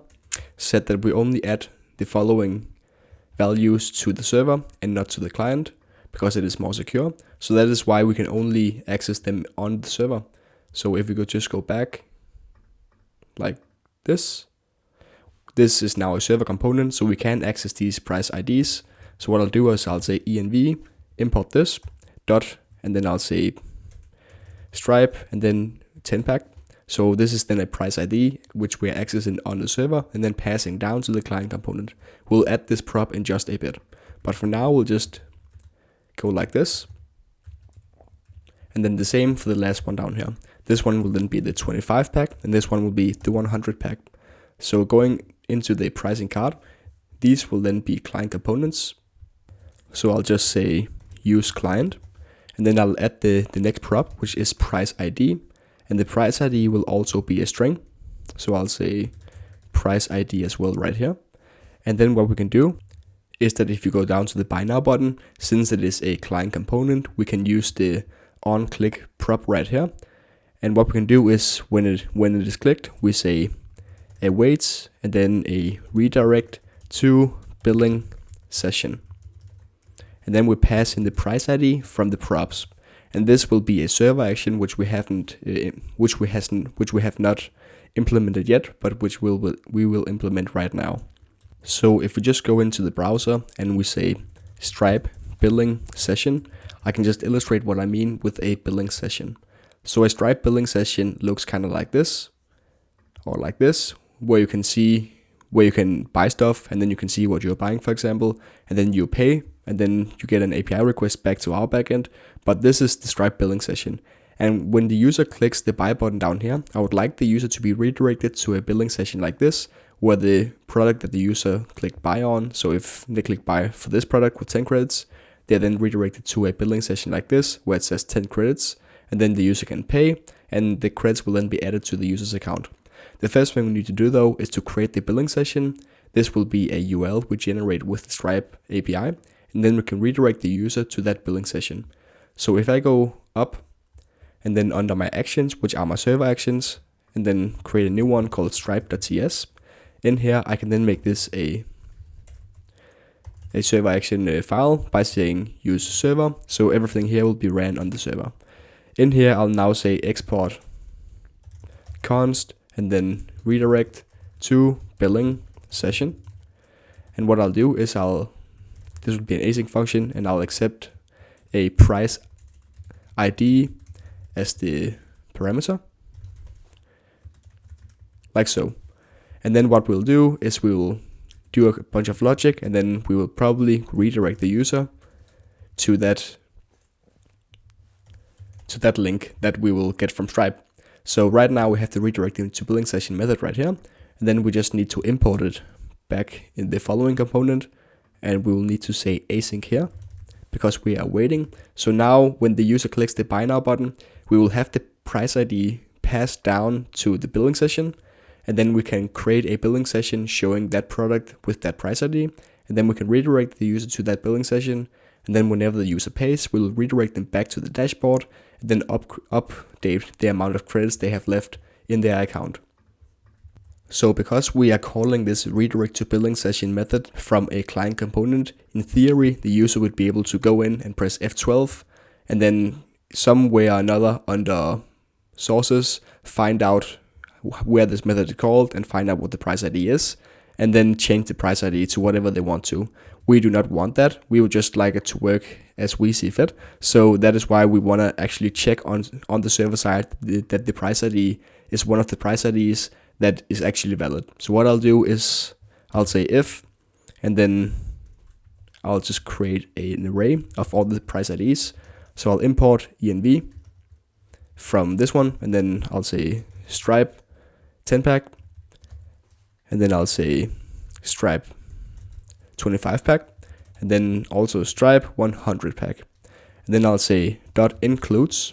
said that we only add the following values to the server and not to the client. because it is more secure. So that is why we can only access them on the server. So if we could just go back like this is now a server component, so we can access these price IDs. So what I'll do is I'll say env import this dot, and then I'll say stripe and then 10-pack. So this is then a price ID which we are accessing on the server and then passing down to the client component. We'll add this prop in just a bit, but for now we'll just go like this. And then the same for the last one down here. This one will then be the 25-pack and this one will be the 100-pack. So going into the pricing card, these will then be client components. So I'll just say use client, and then I'll add the next prop, which is price ID, and the price ID will also be a string. So I'll say price ID as well right here. And then what we can do is that if you go down to the buy now button, since it is a client component, we can use the on click prop right here. And what we can do is when it is clicked, we say awaits and then a redirect to billing session. And then we pass in the price ID from the props. And this will be a server action which we have not implemented yet, but which we will implement right now. So if we just go into the browser and we say stripe billing session, I can just illustrate what I mean with a billing session. So a Stripe billing session looks kind of like this, or like this, where you can buy stuff and then you can see what you're buying, for example, and then you pay and then you get an API request back to our backend. But this is the Stripe billing session. And when the user clicks the buy button down here, I would like the user to be redirected to a billing session like this, where the product that the user clicked buy on, so if they click buy for this product with 10 credits, they're then redirected to a billing session like this, where it says 10 credits, and then the user can pay, and the credits will then be added to the user's account. The first thing we need to do though is to create the billing session. This will be a URL we generate with the Stripe API, and then we can redirect the user to that billing session. So if I go up, and then under my actions, which are my server actions, and then create a new one called stripe.ts, in here I can then make this a server action file by saying use server, so everything here will be ran on the server. In here I'll now say export const and then redirect to billing session. And what I'll do is this will be an async function, and I'll accept a price ID as the parameter, like so. And then what we'll do is we will do a bunch of logic, and then we will probably redirect the user to that link that we will get from Stripe. So right now we have the redirecting to billing session method right here, and then we just need to import it back in the following component, and we will need to say async here because we are waiting. So now when the user clicks the buy now button, we will have the price ID passed down to the billing session, and then we can create a billing session showing that product with that price ID, and then we can redirect the user to that billing session, and then whenever the user pays, we'll redirect them back to the dashboard and then update the amount of credits they have left in their account. So because we are calling this redirect to billing session method from a client component, in theory the user would be able to go in and press F12 and then somewhere or another under sources find out where this method is called and find out what the price ID is, and then change the price ID to whatever they want to. We do not want that. We would just like it to work as we see fit. So that is why we want to actually check on the server side that the price ID is one of the price IDs that is actually valid. So what I'll do is I'll say if, and then I'll just create an array of all the price IDs. So I'll import env from this one, and then I'll say stripe 10-pack, and then I'll say stripe 25-pack, and then also stripe 100-pack, and then I'll say dot includes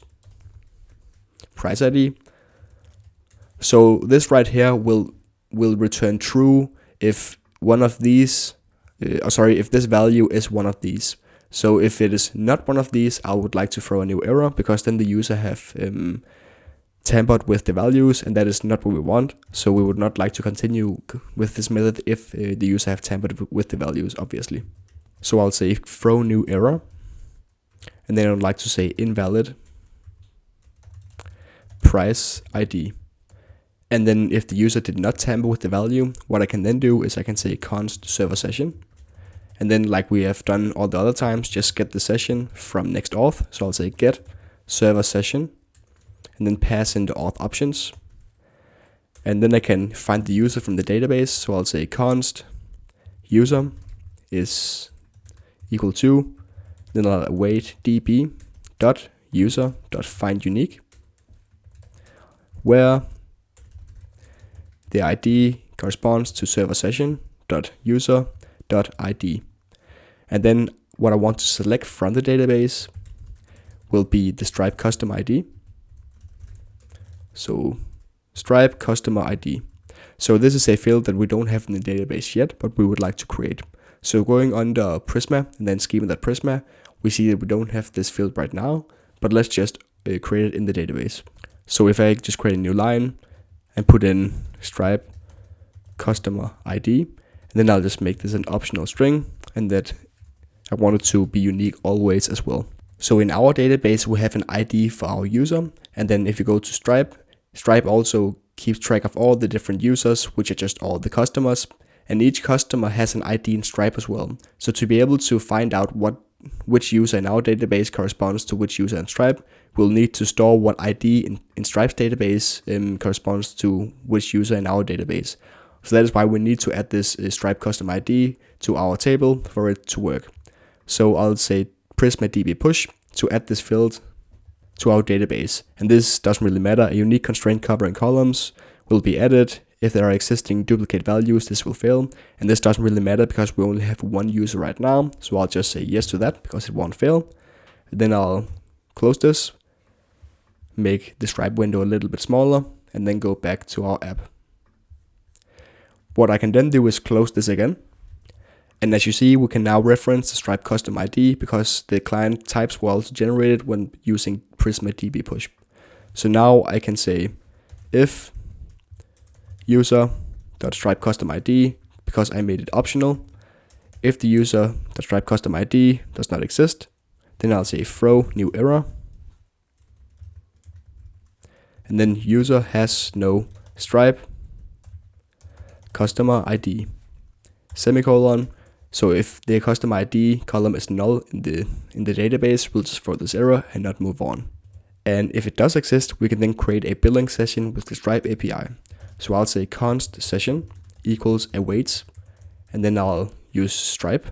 price ID. So this right here will return true if one of these, if this value is one of these. So if it is not one of these, I would like to throw a new error, because then the user have tampered with the values, and that is not what we want. So we would not like to continue with this method if the user have tampered with the values, obviously. So I'll say throw new error, And then I would like to say invalid price ID. And then if the user did not tamper with the value, what I can then do is I can say const server session. And then like we have done all the other times, just get the session from next auth. So I'll say get server session and then pass in the auth options. And then I can find the user from the database. So I'll say const user is equal to, then I'll await db dot user dot find unique, where the ID corresponds to server session dot user dot ID. And then what I want to select from the database will be the Stripe custom ID. So Stripe customer ID. So this is a field that we don't have in the database yet, but we would like to create. So going under Prisma and then schema.prisma, we see that we don't have this field right now, but let's just create it in the database. So if I just create a new line and put in Stripe customer ID, and then I'll just make this an optional string, and that I want it to be unique always as well. So in our database, we have an ID for our user. And then if you go to Stripe, Stripe also keeps track of all the different users, which are just all the customers. And each customer has an ID in Stripe as well. So to be able to find out which user in our database corresponds to which user in Stripe, we'll need to store what ID in Stripe's database corresponds to which user in our database. So that is why we need to add this Stripe custom ID to our table for it to work. So I'll say Prisma DB push to add this field to our database. And this doesn't really matter. A unique constraint covering columns will be added. If there are existing duplicate values, this will fail. And this doesn't really matter because we only have one user right now. So I'll just say yes to that because it won't fail. And then I'll close this, make the Stripe window a little bit smaller, and then go back to our app. What I can then do is close this again. And as you see, we can now reference the Stripe custom ID because the client types were also generated when using Prisma DB push. So now I can say if user.stripe custom ID, because I made it optional, if the user.stripe custom ID does not exist, then I'll say throw new error. And then user has no Stripe customer ID, semicolon. So if the customer ID column is null in the database, we'll just throw this error and not move on. And if it does exist, we can then create a billing session with the Stripe API. So I'll say const session equals awaits, and then I'll use Stripe.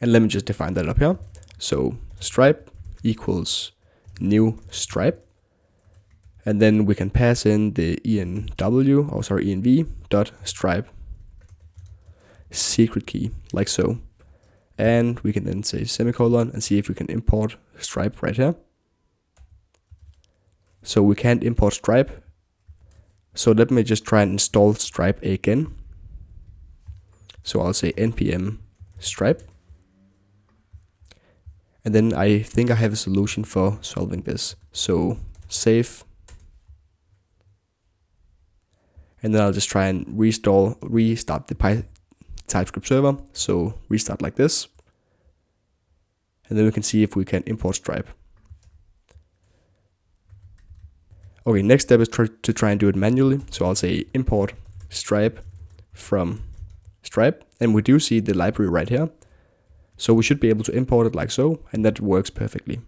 And let me just define that up here. So Stripe equals new Stripe. And then we can pass in the env dot Stripe secret key, like so. And we can then say semicolon and see if we can import Stripe right here. So we can't import Stripe. So let me just try and install Stripe again. So I'll say npm Stripe. And then I think I have a solution for solving this. So save. And then I'll just try and restart the TypeScript server. So restart like this. And then we can see if we can import Stripe. Okay, next step is to try and do it manually. So I'll say import Stripe from Stripe. And we do see the library right here. So we should be able to import it like so. And that works perfectly.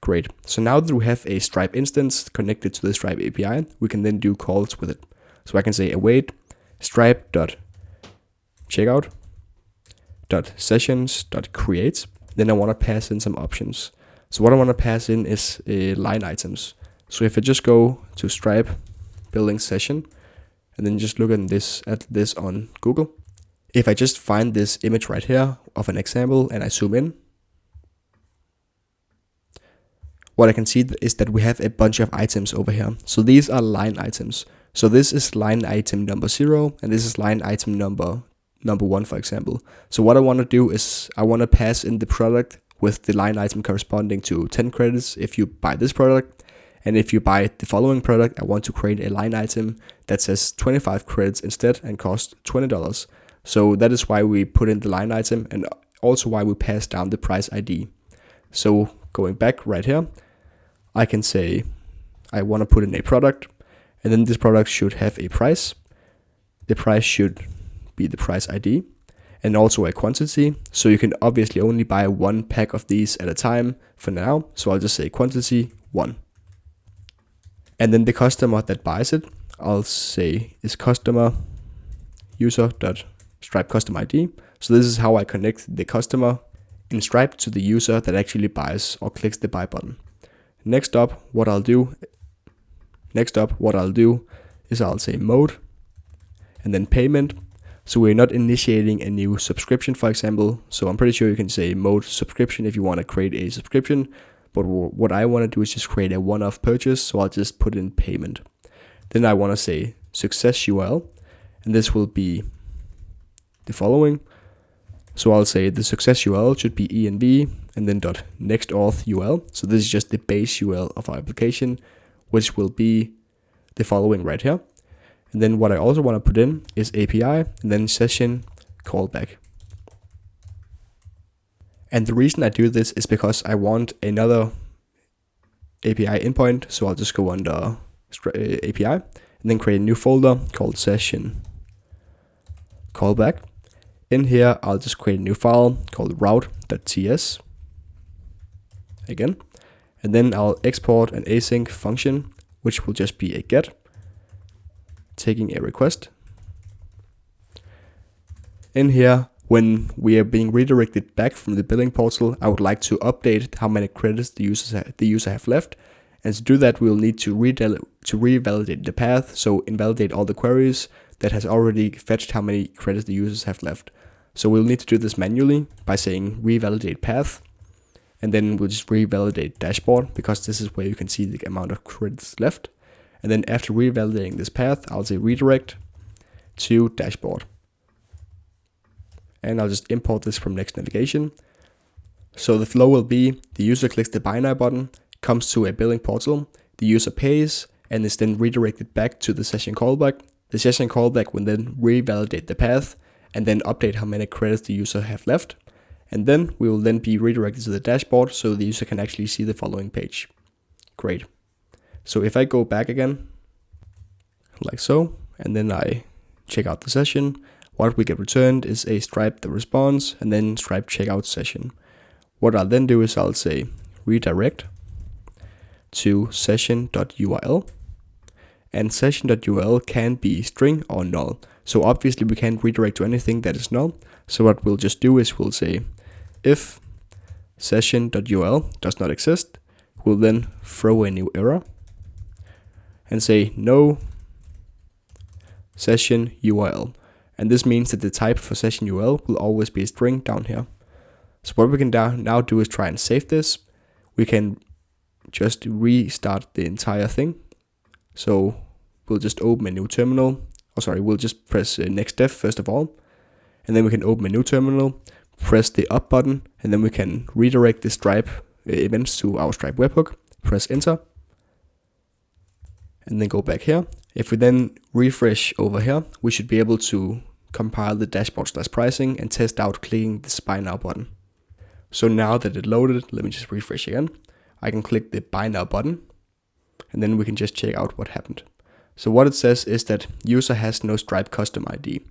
Great. So now that we have a Stripe instance connected to the Stripe API, we can then do calls with it. So I can say await stripe.checkout.sessions.create. Then I want to pass in some options. So what I want to pass in is line items. So if I just go to Stripe building session and then just look at this on Google, if I just find this image right here of an example and I zoom in, what I can see is that we have a bunch of items over here. So these are line items. So this is line item number 0 and this is line item number 1, for example. So what I want to do is I want to pass in the product with the line item corresponding to 10 credits if you buy this product. And if you buy the following product, I want to create a line item that says 25 credits instead and costs $20. So that is why we put in the line item and also why we pass down the price ID. So going back right here, I can say I want to put in a product, and then this product should have a price. The price should be the price ID, and also a quantity. So you can obviously only buy one pack of these at a time for now. So I'll just say quantity 1. And then the customer that buys it, I'll say is customer user.stripe custom ID. So this is how I connect the customer in Stripe to the user that actually buys or clicks the buy button. Next up, what I'll do is I'll say mode and then payment. So we're not initiating a new subscription, for example. So I'm pretty sure you can say mode subscription if you want to create a subscription. But what I want to do is just create a one-off purchase. So I'll just put in payment. Then I want to say success URL, and this will be the following. So I'll say the success URL should be env and then .next.auth URL. So this is just the base URL of our application, which will be the following right here. And then what I also want to put in is API and then session callback. And the reason I do this is because I want another API endpoint. So I'll just go under API and then create a new folder called session callback. In here, I'll just create a new file called route.ts again. And then I'll export an async function, which will just be a get, taking a request. In here, when we are being redirected back from the billing portal, I would like to update how many credits the user have left. And to do that, we'll need to revalidate the path. So invalidate all the queries that has already fetched how many credits the users have left. So we'll need to do this manually by saying revalidate path. And then we'll just revalidate dashboard, because this is where you can see the amount of credits left. And then after revalidating this path, I'll say redirect to dashboard. And I'll just import this from Next Navigation. So the flow will be the user clicks the buy now button, comes to a billing portal, the user pays, and is then redirected back to the session callback. The session callback will then revalidate the path and then update how many credits the user have left. And then we will then be redirected to the dashboard so the user can actually see the following page. Great. So if I go back again, like so, and then I check out the session, what we get returned is a Stripe the response and then Stripe checkout session. What I'll then do is I'll say redirect to session.url, and session.url can be string or null. So obviously we can't redirect to anything that is null. So what we'll just do is we'll say if session.url does not exist, we'll then throw a new error and say no session URL. And this means that the type for session URL will always be a string down here. So what we can now do is try and save this. We can just restart the entire thing. So we'll just open a new terminal. We'll just press next def first of all. And then we can open a new terminal, press the up button, and then we can redirect the Stripe events to our Stripe webhook, press enter, and then go back here. If we then refresh over here, we should be able to compile the dashboard/pricing and test out clicking this buy now button. So now that it loaded, let me just refresh again. I can click the buy now button, and then we can just check out what happened. So what it says is that user has no Stripe custom ID.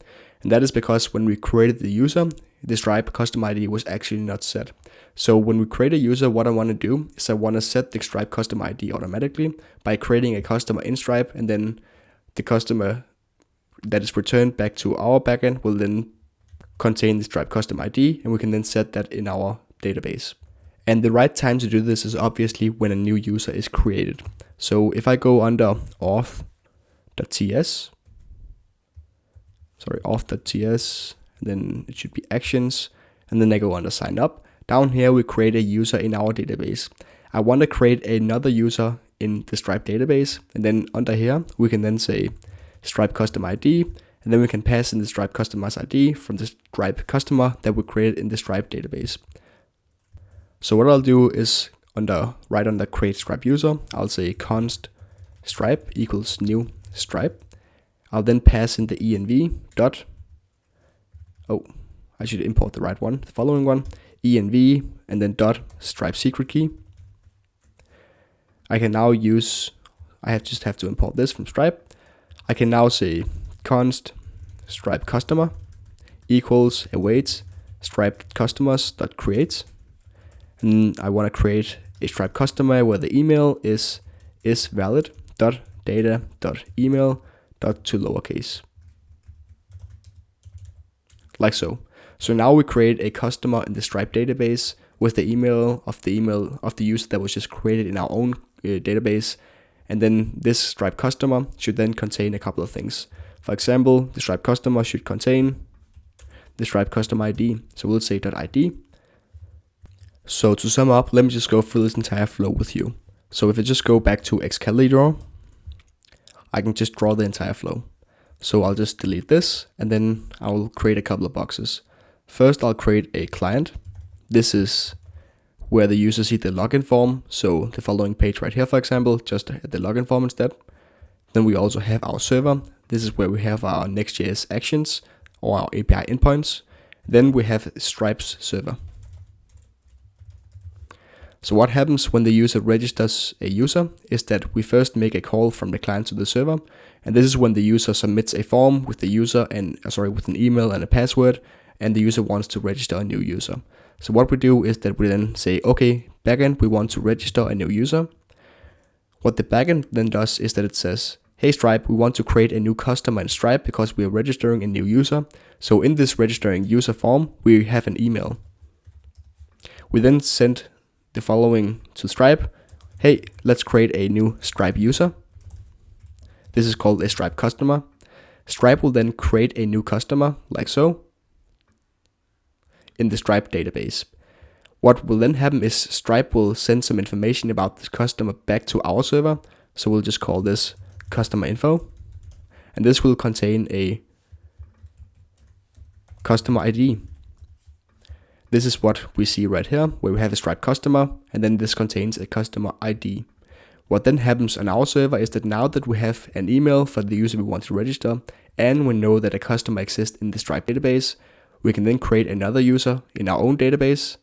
And that is because when we created the user, the Stripe custom ID was actually not set. So when we create a user, what I want to do is I want to set the Stripe custom ID automatically by creating a customer in Stripe, and then the customer that is returned back to our backend will then contain the Stripe custom ID, and we can then set that in our database. And the right time to do this is obviously when a new user is created. So if I go under auth.ts, and then it should be actions, and then I go under sign up. Down here we create a user in our database. I want to create another user in the Stripe database, and then under here we can then say Stripe custom ID, and then we can pass in the Stripe customized ID from the Stripe customer that we created in the Stripe database. So what I'll do is right under create Stripe user, I'll say const Stripe equals new Stripe. I'll then pass in the env dot, I should import the right one, the following one, env and then dot Stripe secret key. I can now use, just have to import this from Stripe. I can now say const Stripe customer equals awaits Stripe customers.create. And I want to create a Stripe customer where the email is valid.data.email.to_lowercase. Like so. So now we create a customer in the Stripe database with the email of the user that was just created in our own database. And then this Stripe customer should then contain a couple of things. For example, the Stripe customer should contain the Stripe customer ID. So we'll say .id. So to sum up, let me just go through this entire flow with you. So if I just go back to Excalibur, I can just draw the entire flow. So I'll just delete this, and then I'll create a couple of boxes. First, I'll create a client. This is where the user sees the login form. So the following page right here, for example, just the login form instead. Then we also have our server. This is where we have our Next.js actions or our API endpoints. Then we have Stripe's server. So what happens when the user registers a user is that we first make a call from the client to the server, and this is when the user submits a form with the user and with an email and a password, and the user wants to register a new user. So what we do is that we then say, okay, backend, we want to register a new user. What the backend then does is that it says, hey Stripe, we want to create a new customer in Stripe because we are registering a new user. So in this registering user form, we have an email. We then send the following to Stripe. Hey, let's create a new Stripe user. This is called a Stripe customer. Stripe will then create a new customer like so in the Stripe database. What will then happen is Stripe will send some information about this customer back to our server. So we'll just call this customer info. And this will contain a customer ID. This is what we see right here, where we have a Stripe customer, and then this contains a customer ID. What then happens on our server is that now that we have an email for the user we want to register, and we know that a customer exists in the Stripe database, we can then create another user in our own database,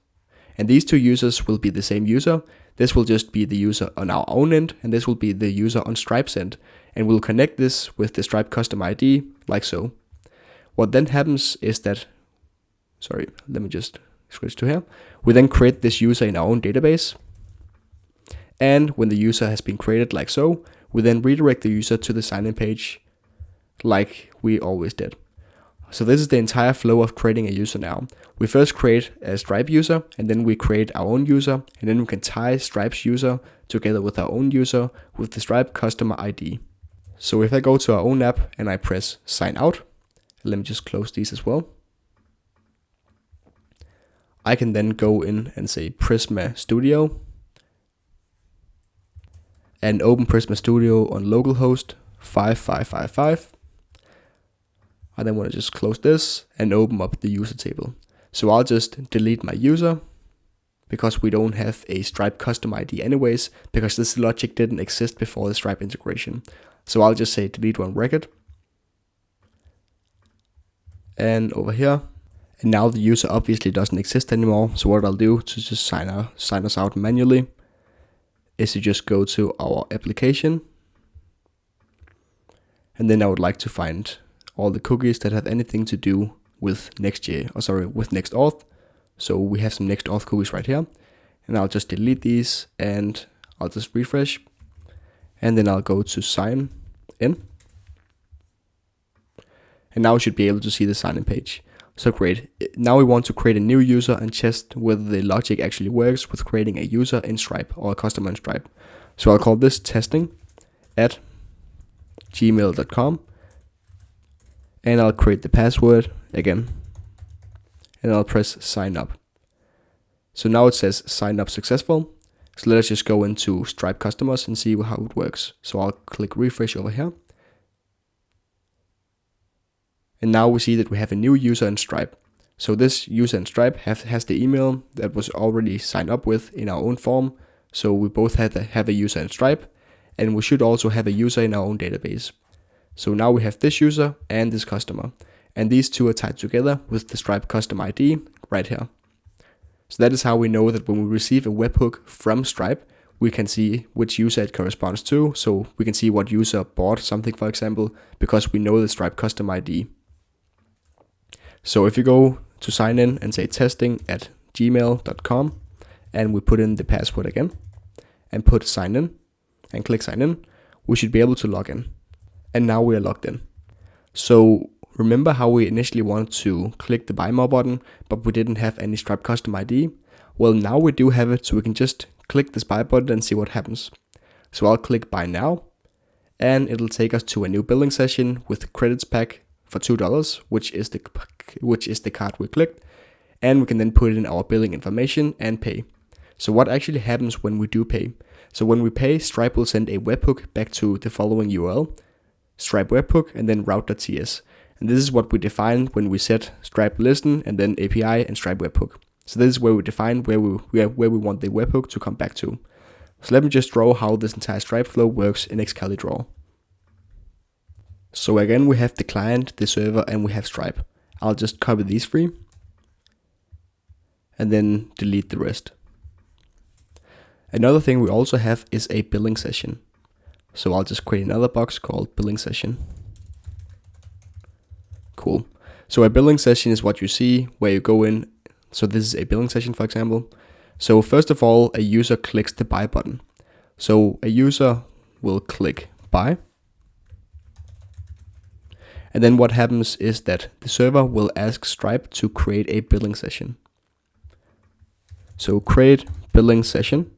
and these two users will be the same user. This will just be the user on our own end, and this will be the user on Stripe's end, and we'll connect this with the Stripe customer ID, like so. What then happens is that, let me just switch to here. We then create this user in our own database. And when the user has been created like so, we then redirect the user to the sign-in page like we always did. So this is the entire flow of creating a user now. We first create a Stripe user, and then we create our own user, and then we can tie Stripe's user together with our own user with the Stripe customer ID. So if I go to our own app and I press sign out, let me just close these as well. I can then go in and say Prisma Studio and open Prisma Studio on localhost 5555. I then want to just close this and open up the user table. So I'll just delete my user because we don't have a Stripe custom ID anyways, because this logic didn't exist before the Stripe integration. So I'll just say delete one record. And over here, and now the user obviously doesn't exist anymore. So what I'll do to just sign us out manually is to just go to our application. And then I would like to find all the cookies that have anything to do with Next.js, with Next Auth. So we have some Next Auth cookies right here. And I'll just delete these and I'll just refresh. And then I'll go to sign in. And now we should be able to see the sign in page. So great. Now we want to create a new user and test whether the logic actually works with creating a user in Stripe or a customer in Stripe. So I'll call this testing@gmail.com. And I'll create the password again. And I'll press sign up. So now it says sign up successful. So let us just go into Stripe customers and see how it works. So I'll click refresh over here. And now we see that we have a new user in Stripe. So this user in Stripe has the email that was already signed up with in our own form. So we both have a user in Stripe, and we should also have a user in our own database. So now we have this user and this customer, and these two are tied together with the Stripe custom ID right here. So that is how we know that when we receive a webhook from Stripe, we can see which user it corresponds to. So we can see what user bought something, for example, because we know the Stripe custom ID. So if you go to sign in and say testing@gmail.com, and we put in the password again and put sign in and click sign in, we should be able to log in. And now we are logged in. So remember how we initially wanted to click the buy more button, but we didn't have any Stripe custom ID? Well, now we do have it, so we can just click this buy button and see what happens. So I'll click buy now, and it'll take us to a new billing session with credits pack for $2, which is the card we clicked, and we can then put in our billing information and pay. So what actually happens when we do pay? So when we pay, Stripe will send a webhook back to the following URL, Stripe webhook, and then route.ts. And this is what we define when we set Stripe listen and then API and Stripe webhook. So this is where we define where we want the webhook to come back to. So let me just draw how this entire Stripe flow works in Excalidraw. So again, we have the client, the server, and we have Stripe. I'll just copy these three and then delete the rest. Another thing we also have is a billing session. So I'll just create another box called billing session. Cool. So a billing session is what you see where you go in. So this is a billing session, for example. So first of all, a user clicks the buy button. So a user will click buy. And then what happens is that the server will ask Stripe to create a billing session. So create billing session.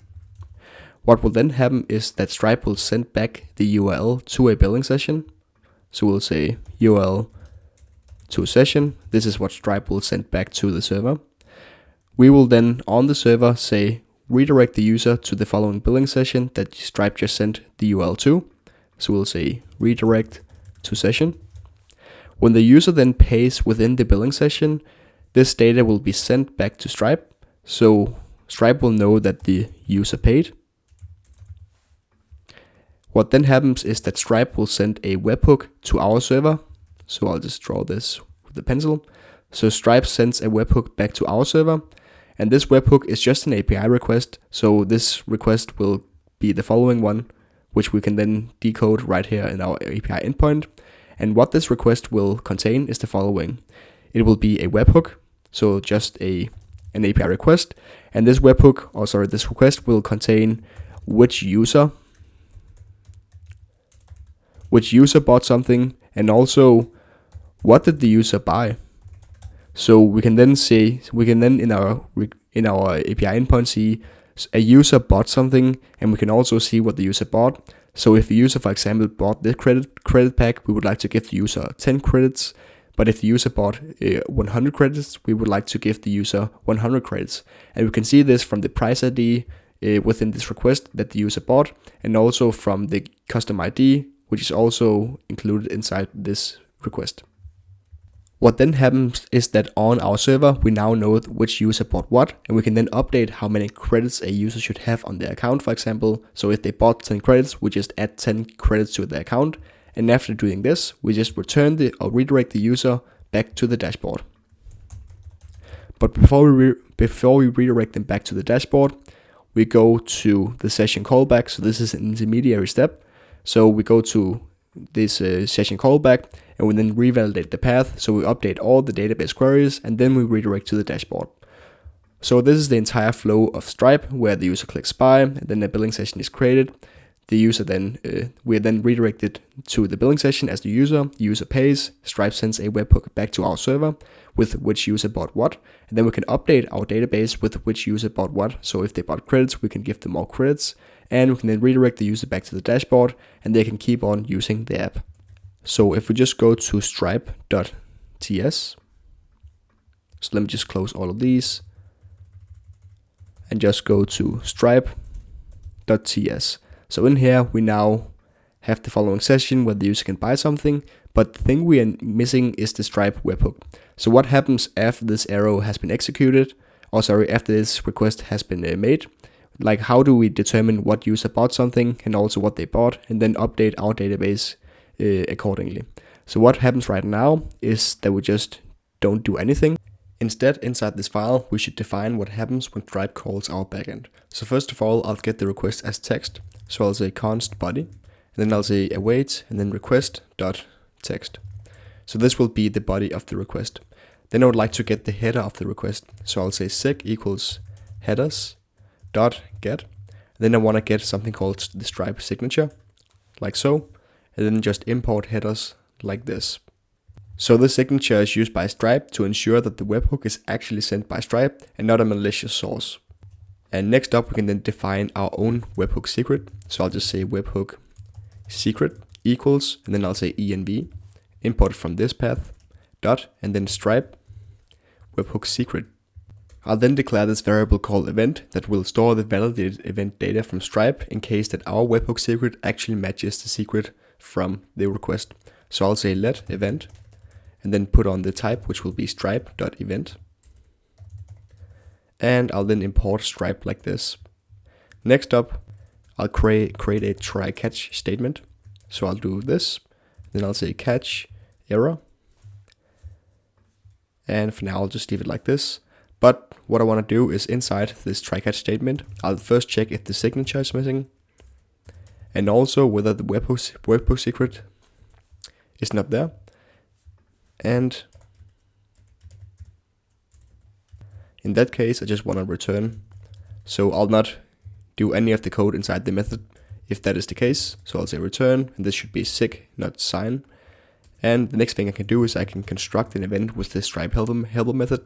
What will then happen is that Stripe will send back the URL to a billing session. So we'll say URL to session. This is what Stripe will send back to the server. We will then on the server say redirect the user to the following billing session that Stripe just sent the URL to. So we'll say redirect to session. When the user then pays within the billing session, this data will be sent back to Stripe. So Stripe will know that the user paid. What then happens is that Stripe will send a webhook to our server. So I'll just draw this with the pencil. So Stripe sends a webhook back to our server. And this webhook is just an API request. So this request will be the following one, which we can then decode right here in our API endpoint. And what this request will contain is the following. It will be a webhook, so just an API request. And this this request will contain which user bought something, and also what did the user buy. So we can then in our API endpoint see a user bought something, and we can also see what the user bought. So if the user, for example, bought the credit pack, we would like to give the user 10 credits. But if the user bought 100 credits, we would like to give the user 100 credits. And we can see this from the price ID within this request that the user bought, and also from the custom ID, which is also included inside this request. What then happens is that on our server, we now know which user bought what, and we can then update how many credits a user should have on their account, for example. So if they bought 10 credits, we just add 10 credits to their account. And after doing this, we just return redirect the user back to the dashboard. But before we redirect them back to the dashboard, we go to the session callback. So this is an intermediary step. So we go to this session callback, and we then revalidate the path. So we update all the database queries, and then we redirect to the dashboard. So this is the entire flow of Stripe, where the user clicks buy, and then a billing session is created. The user then, we are then redirected to the billing session as the user pays, Stripe sends a webhook back to our server with which user bought what, and then we can update our database with which user bought what. So if they bought credits, we can give them more credits, and we can then redirect the user back to the dashboard, and they can keep on using the app. So if we just go to stripe.ts, so let me just close all of these, and just go to stripe.ts. So in here, we now have the following session where the user can buy something, but the thing we are missing is the Stripe webhook. So what happens after this arrow has been executed, after this request has been made? Like, how do we determine what user bought something and also what they bought, and then update our database accordingly? So what happens right now is that we just don't do anything. Instead, inside this file, we should define what happens when Stripe calls our backend. So first of all, I'll get the request as text. So I'll say const body, and then I'll say await, and then request.text. So this will be the body of the request. Then I would like to get the header of the request. So I'll say seg equals headers dot get. Then I want to get something called the Stripe signature, like so, and then just import headers like this. So this signature is used by Stripe to ensure that the webhook is actually sent by Stripe and not a malicious source. And next up, we can then define our own webhook secret. So I'll just say webhook secret equals, and then I'll say env, import from this path, dot, and then Stripe webhook secret. I'll then declare this variable called event that will store the validated event data from Stripe in case that our webhook secret actually matches the secret from the request. So I'll say let event, and then put on the type, which will be stripe.event. And I'll then import Stripe like this. Next up, I'll create a try catch statement. So I'll do this, then I'll say catch error. And for now, I'll just leave it like this. But what I want to do is inside this try catch statement, I'll first check if the signature is missing, and also whether the webhook secret is not there. And in that case, I just want to return. So I'll not do any of the code inside the method if that is the case. So I'll say return, and this should be sig, not sign. And the next thing I can do is I can construct an event with the Stripe helper method.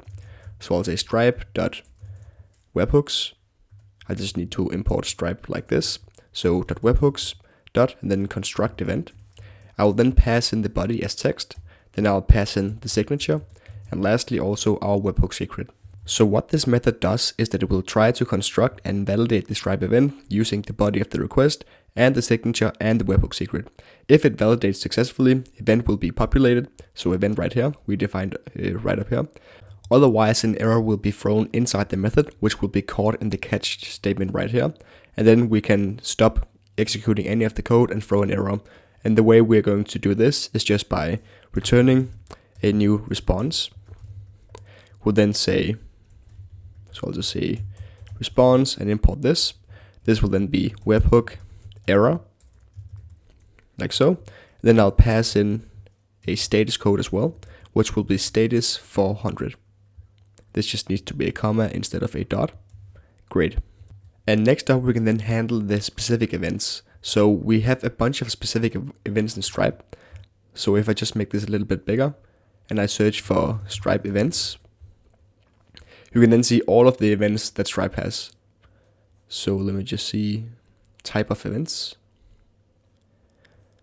So I'll say stripe.webhooks. I just need to import Stripe like this. So .webhooks dot, and then construct event. I will then pass in the body as text. Then I'll pass in the signature, and lastly also our webhook secret. So what this method does is that it will try to construct and validate the Stripe event using the body of the request and the signature and the webhook secret. If it validates successfully, event will be populated. So event right here, we defined right up here. Otherwise, an error will be thrown inside the method, which will be caught in the catch statement right here. And then we can stop executing any of the code and throw an error. And the way we're going to do this is just by returning a new response. We'll then say, so I'll just say response and import this. This will then be webhook error, like so. Then I'll pass in a status code as well, which will be status 400. This just needs to be a comma instead of a dot. Great. And next up, we can then handle the specific events. So we have a bunch of specific events in Stripe. So if I just make this a little bit bigger and I search for Stripe events, you can then see all of the events that Stripe has. So let me just see type of events.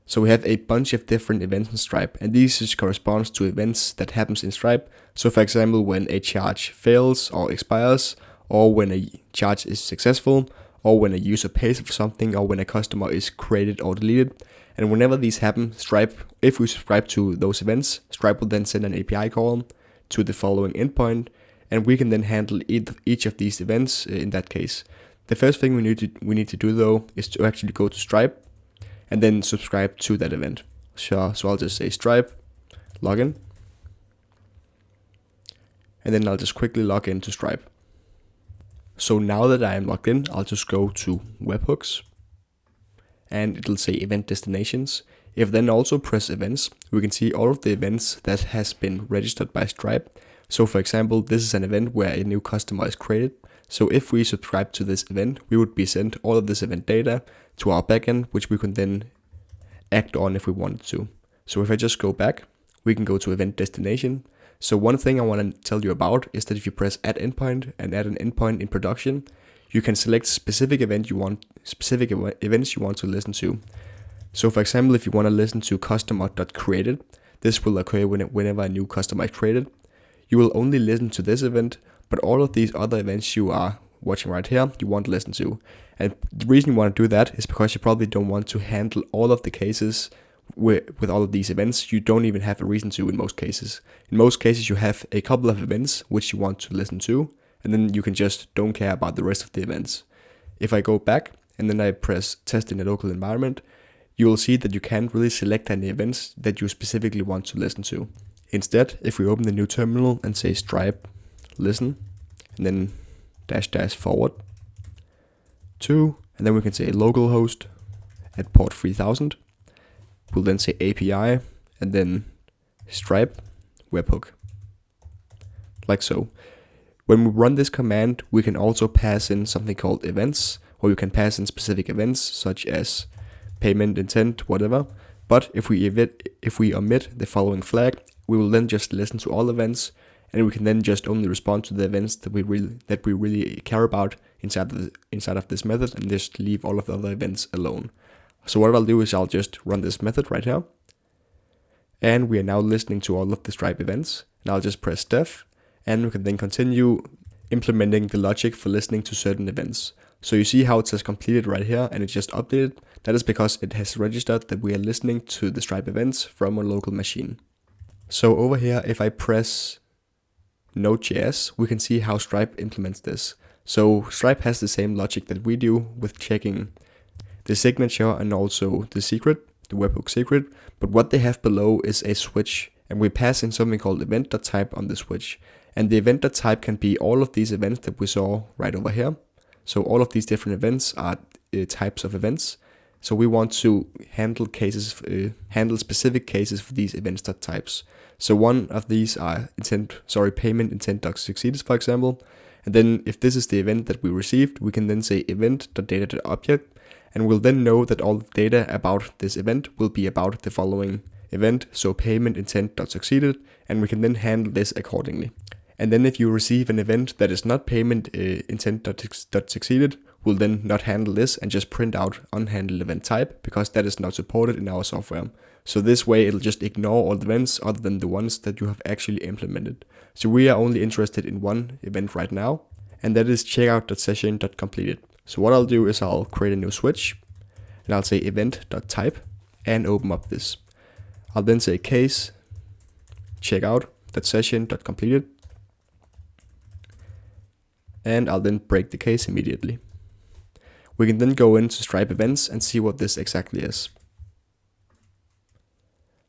So we have a bunch of different events in Stripe, and these just corresponds to events that happens in Stripe. So for example, when a charge fails or expires, or when a charge is successful, or when a user pays for something, or when a customer is created or deleted. And whenever these happen, Stripe, if we subscribe to those events, Stripe will then send an API call to the following endpoint, and we can then handle each of these events in that case. The first thing we need to do though is to actually go to Stripe and then subscribe to that event. So I'll just say Stripe login, and then I'll just quickly log into Stripe. So now that I am logged in, I'll just go to webhooks, and it'll say event destinations. If then also press events, we can see all of the events that has been registered by Stripe. So for example, this is an event where a new customer is created. So if we subscribe to this event, we would be sent all of this event data to our backend, which we can then act on if we wanted to. So if I just go back, we can go to event destination. So one thing I want to tell you about is that if you press add endpoint and add an endpoint in production, you can select specific events you want to listen to. So for example, if you want to listen to customer.created, this will occur whenever a new customer is created. You will only listen to this event, but all of these other events you are watching right here, you won't listen to. And the reason you want to do that is because you probably don't want to handle all of the cases with all of these events. You don't even have a reason to in most cases. In most cases, you have a couple of events which you want to listen to, and then you can just don't care about the rest of the events. If I go back and then I press test in a local environment, you will see that you can't really select any events that you specifically want to listen to. Instead, if we open the new terminal and say Stripe listen, and then -- forward to, and then we can say localhost at port 3000. We'll then say API, and then Stripe webhook, like so. When we run this command, we can also pass in something called events, or you can pass in specific events such as payment intent, whatever. But if we omit the following flag, we will then just listen to all events, and we can then just only respond to the events that we really care about inside of this method, and just leave all of the other events alone. So what I'll do is I'll just run this method right here, and we are now listening to all of the Stripe events, and I'll just press def, and we can then continue implementing the logic for listening to certain events. So you see how it says completed right here, and it just updated. That is because it has registered that we are listening to the Stripe events from a local machine. So over here, if I press Node.js, we can see how Stripe implements this. So Stripe has the same logic that we do with checking the signature and also the secret, the webhook secret, but what they have below is a switch, and we pass in something called event.type on the switch. And the event.type can be all of these events that we saw right over here. So all of these different events are types of events. So we want to handle specific cases for these events.types. So one of these are payment intent.succeeded, for example. And then if this is the event that we received, we can then say event.data.object, and we'll then know that all the data about this event will be about the following event, so payment intent.succeeded, and we can then handle this accordingly. And then if you receive an event that is not payment intent.succeeded, we'll then not handle this and just print out unhandled event type, because that is not supported in our software. So this way it'll just ignore all the events other than the ones that you have actually implemented. So we are only interested in one event right now, and that is checkout.session.completed. So what I'll do is I'll create a new switch, and I'll say event.type and open up this. I'll then say case checkout.session.completed, and I'll then break the case immediately. We can then go into Stripe events and see what this exactly is.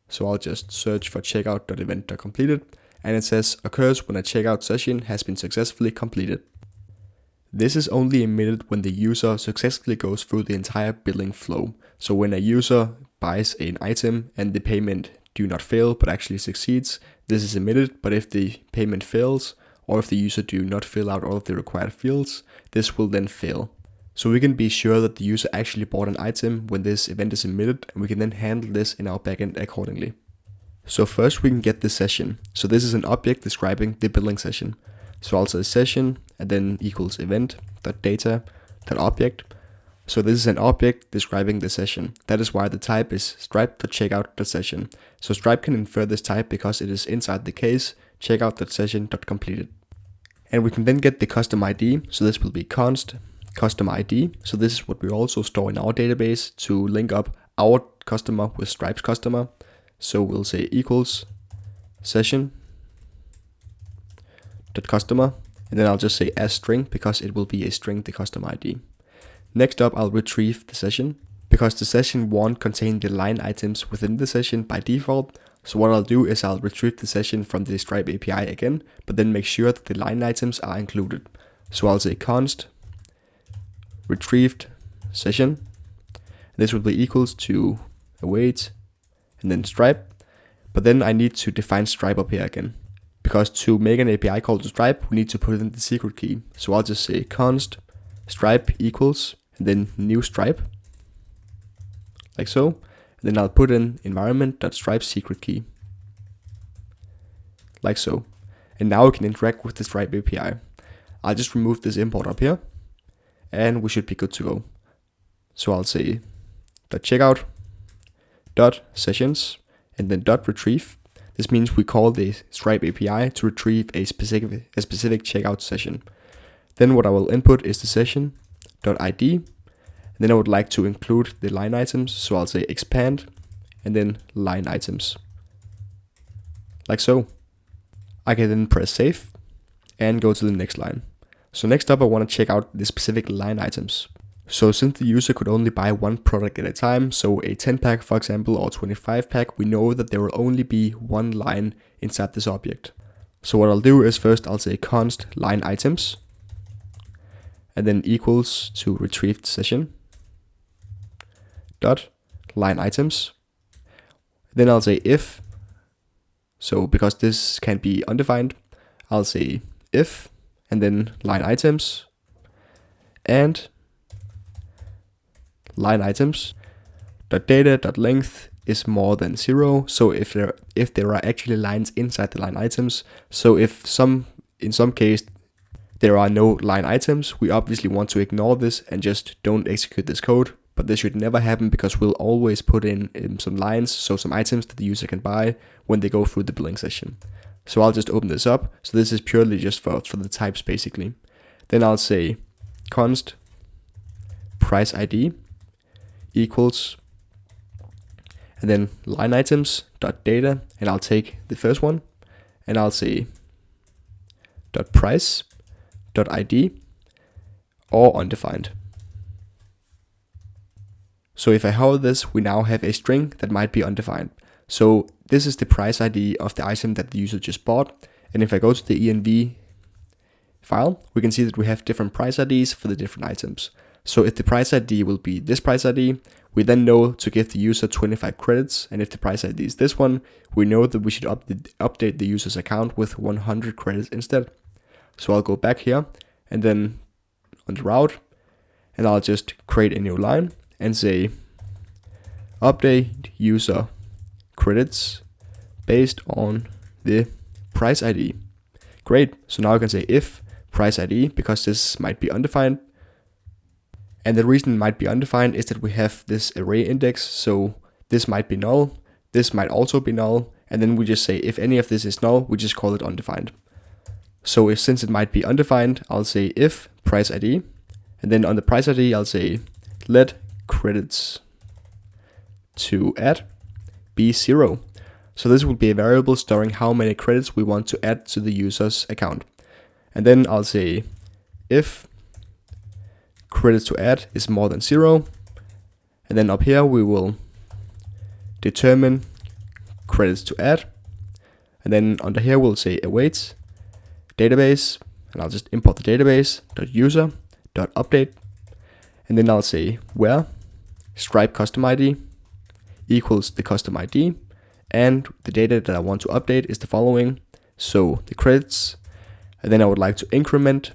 So I'll just search for checkout.event.completed, and it says occurs when a checkout session has been successfully completed. This is only emitted when the user successfully goes through the entire billing flow. So when a user buys an item and the payment do not fail but actually succeeds, this is emitted, but if the payment fails, or if the user do not fill out all of the required fields, this will then fail. So we can be sure that the user actually bought an item when this event is emitted, and we can then handle this in our backend accordingly. So first we can get the session. So this is an object describing the billing session. So I'll say session and then equals event.data.object. So this is an object describing the session. That is why the type is stripe.checkout.session. So Stripe can infer this type because it is inside the case checkout.session.completed. And we can then get the custom ID. So this will be const custom ID. So this is what we also store in our database to link up our customer with Stripe's customer. So we'll say equals session.customer, and then I'll just say as string because it will be a string, the custom ID. Next up, I'll retrieve the session because the session won't contain the line items within the session by default. So what I'll do is I'll retrieve the session from the Stripe API again, but then make sure that the line items are included. So I'll say const retrieved session. This will be equals to await and then Stripe, but then I need to define Stripe up here again, because to make an API call to Stripe, we need to put in the secret key. So I'll just say const Stripe equals and then new Stripe, like so. And then I'll put in environment.stripe secret key, like so. And now we can interact with the Stripe API. I'll just remove this import up here, and we should be good to go. So I'll say .checkout.sessions and then .retrieve. This means we call the Stripe API to retrieve a specific checkout session. Then what I will input is the session.id. And then I would like to include the line items. So I'll say expand and then line items, like so. I can then press save and go to the next line. So next up, I want to check out the specific line items. So since the user could only buy one product at a time, so a 10 pack for example, or 25 pack, we know that there will only be one line inside this object. So what I'll do is first I'll say const line items, and then equals to retrieved session dot line items. Then I'll say if, so because this can be undefined, I'll say if, and then line items, and line items dot data dot length is more than 0. So if there are actually lines inside the line items, so if in some case there are no line items, we obviously want to ignore this and just don't execute this code. But this should never happen because we'll always put in some lines, so some items that the user can buy when they go through the billing session. So I'll just open this up. So this is purely just for the types basically. Then I'll say const price ID equals, and then line items dot data, and I'll take the first one, and I'll say dot price dot ID or undefined. So if I hover this, we now have a string that might be undefined. So this is the price ID of the item that the user just bought. And if I go to the env file, we can see that we have different price IDs for the different items. So if the price ID will be this price ID, we then know to give the user 25 credits. And if the price ID is this one, we know that we should update the user's account with 100 credits instead. So I'll go back here and then on the route, and I'll just create a new line and say update user credits based on the price ID. Great. So now I can say if price ID, because this might be undefined. And the reason it might be undefined is that we have this array index. So this might be null. This might also be null. And then we just say if any of this is null, we just call it undefined. So since it might be undefined, I'll say if price ID. And then on the price ID, I'll say let credits to add be 0. So this will be a variable storing how many credits we want to add to the user's account. And then I'll say if credits to add is more than 0. And then up here we will determine credits to add. And then under here we'll say await database, and I'll just import the database.user.update. And then I'll say where Stripe custom ID equals the custom ID, and the data that I want to update is the following. So the credits, and then I would like to increment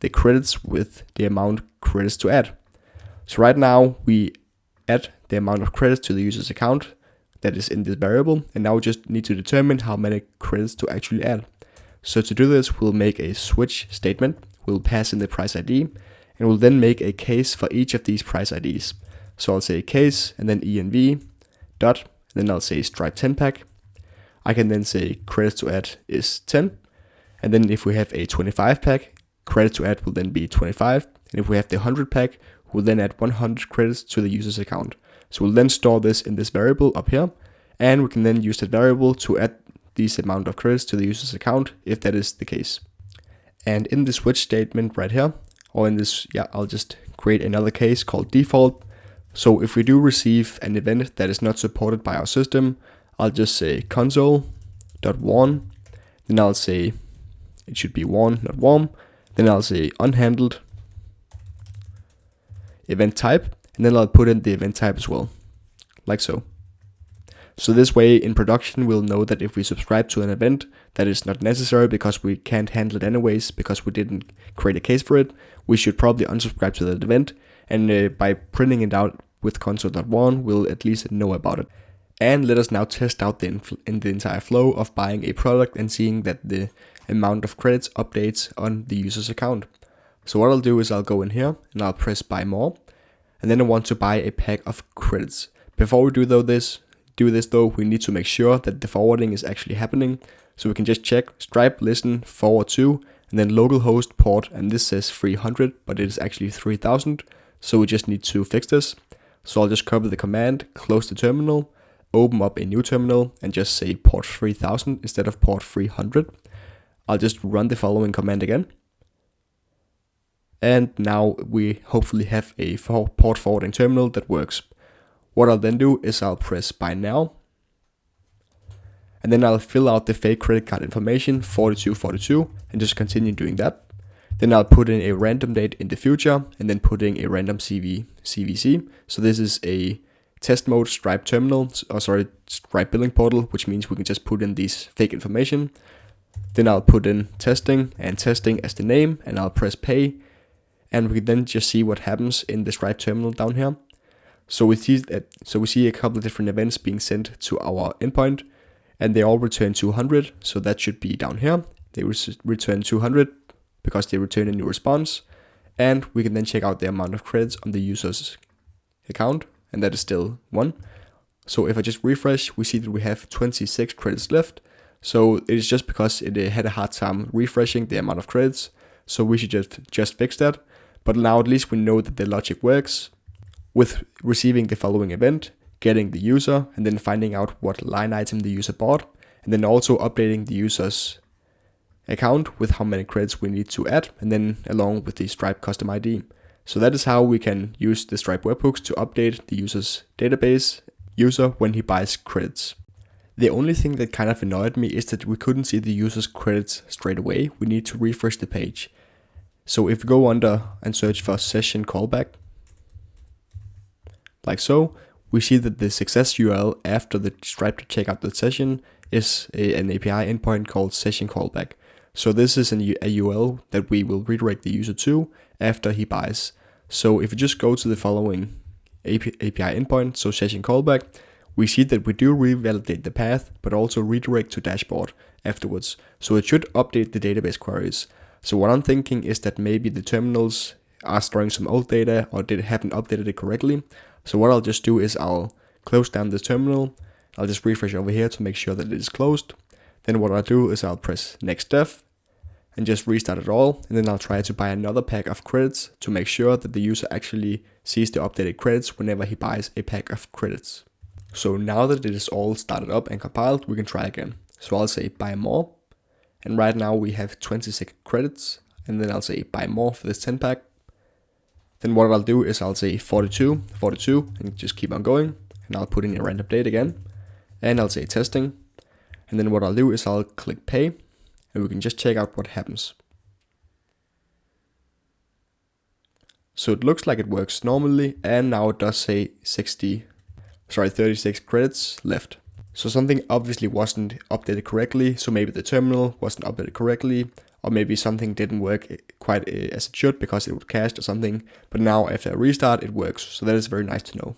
the credits with the amount credits to add. So right now we add the amount of credits to the user's account that is in this variable, and now we just need to determine how many credits to actually add. So to do this, we'll make a switch statement. We'll pass in the price ID, and we'll then make a case for each of these price IDs. So I'll say case, and then env dot, and then I'll say Stripe 10 pack. I can then say credits to add is 10, and then if we have a 25 pack, credits to add will then be 25, and if we have the 100 pack, we'll then add 100 credits to the user's account. So we'll then store this in this variable up here, and we can then use that variable to add this amount of credits to the user's account if that is the case. And in the switch statement right here, or in this, I'll just create another case called default. So if we do receive an event that is not supported by our system, I'll just say console.warn, then I'll say it should be warn, not warm, then I'll say unhandled event type, and then I'll put in the event type as well, like so. So this way in production we'll know that if we subscribe to an event that is not necessary because we can't handle it anyways because we didn't create a case for it, we should probably unsubscribe to that event, and by printing it out with console.warn we'll at least know about it. And let us now test out the entire flow of buying a product and seeing that the amount of credits updates on the user's account. So what I'll do is I'll go in here and I'll press buy more, and then I want to buy a pack of credits. Before we do this though, we need to make sure that the forwarding is actually happening. So we can just check Stripe listen forward to, and then localhost port, and this says 300, but it is actually 3000. So we just need to fix this. So I'll just copy the command, close the terminal, open up a new terminal, and just say port 3000 instead of port 300. I'll just run the following command again. And now we hopefully have a port forwarding terminal that works. What I'll then do is I'll press buy now, And then I'll fill out the fake credit card information 4242 and just continue doing that. Then I'll put in a random date in the future and then put in a random CVC. So this is a test mode Stripe terminal, Stripe billing portal, which means we can just put in these fake information. Then I'll put in testing and testing as the name, and I'll press pay. And we can then just see what happens in the Stripe terminal down here. So we see a couple of different events being sent to our endpoint, and they all return 200. So that should be down here. They return 200 because they return a new response. And we can then check out the amount of credits on the user's account, and that is still 1. So if I just refresh, we see that we have 26 credits left. So it is just because it had a hard time refreshing the amount of credits. So we should just fix that. But now at least we know that the logic works with receiving the following event, getting the user, and then finding out what line item the user bought, and then also updating the user's account with how many credits we need to add, and then along with the Stripe custom ID. So that is how we can use the Stripe webhooks to update the user's database user when he buys credits. The only thing that kind of annoyed me is that we couldn't see the user's credits straight away. We need to refresh the page. So if we go under and search for session callback, like so, we see that the success URL after the Stripe to check out the session is an API endpoint called session callback. So this is a URL that we will redirect the user to after he buys. So if we just go to the following API endpoint, so session callback, we see that we do revalidate the path, but also redirect to dashboard afterwards. So it should update the database queries. So what I'm thinking is that maybe the terminals are storing some old data or haven't updated it correctly. So what I'll just do is I'll close down this terminal. I'll just refresh over here to make sure that it is closed. Then what I'll do is I'll press Next.js and just restart it all. And then I'll try to buy another pack of credits to make sure that the user actually sees the updated credits whenever he buys a pack of credits. So now that it is all started up and compiled, we can try again. So I'll say buy more. And right now we have 26 credits. And then I'll say buy more for this 10 pack. Then what I'll do is I'll say 42, and just keep on going. And I'll put in a random date again. And I'll say testing. And then what I'll do is I'll click pay. And we can just check out what happens. So it looks like it works normally. And now it does say 36 credits left. So something obviously wasn't updated correctly. So maybe the terminal wasn't updated correctly. Or maybe something didn't work quite as it should because it would cache or something. But now after a restart, it works. So that is very nice to know.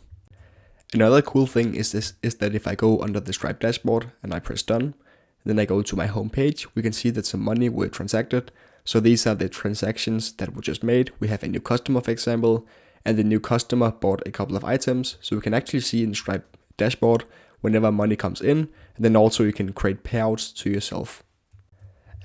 Another cool thing is that if I go under the Stripe dashboard and I press done, then I go to my home page, we can see that some money were transacted. So these are the transactions that were just made. We have a new customer, for example, and the new customer bought a couple of items. So we can actually see in the Stripe dashboard whenever money comes in, and then also you can create payouts to yourself.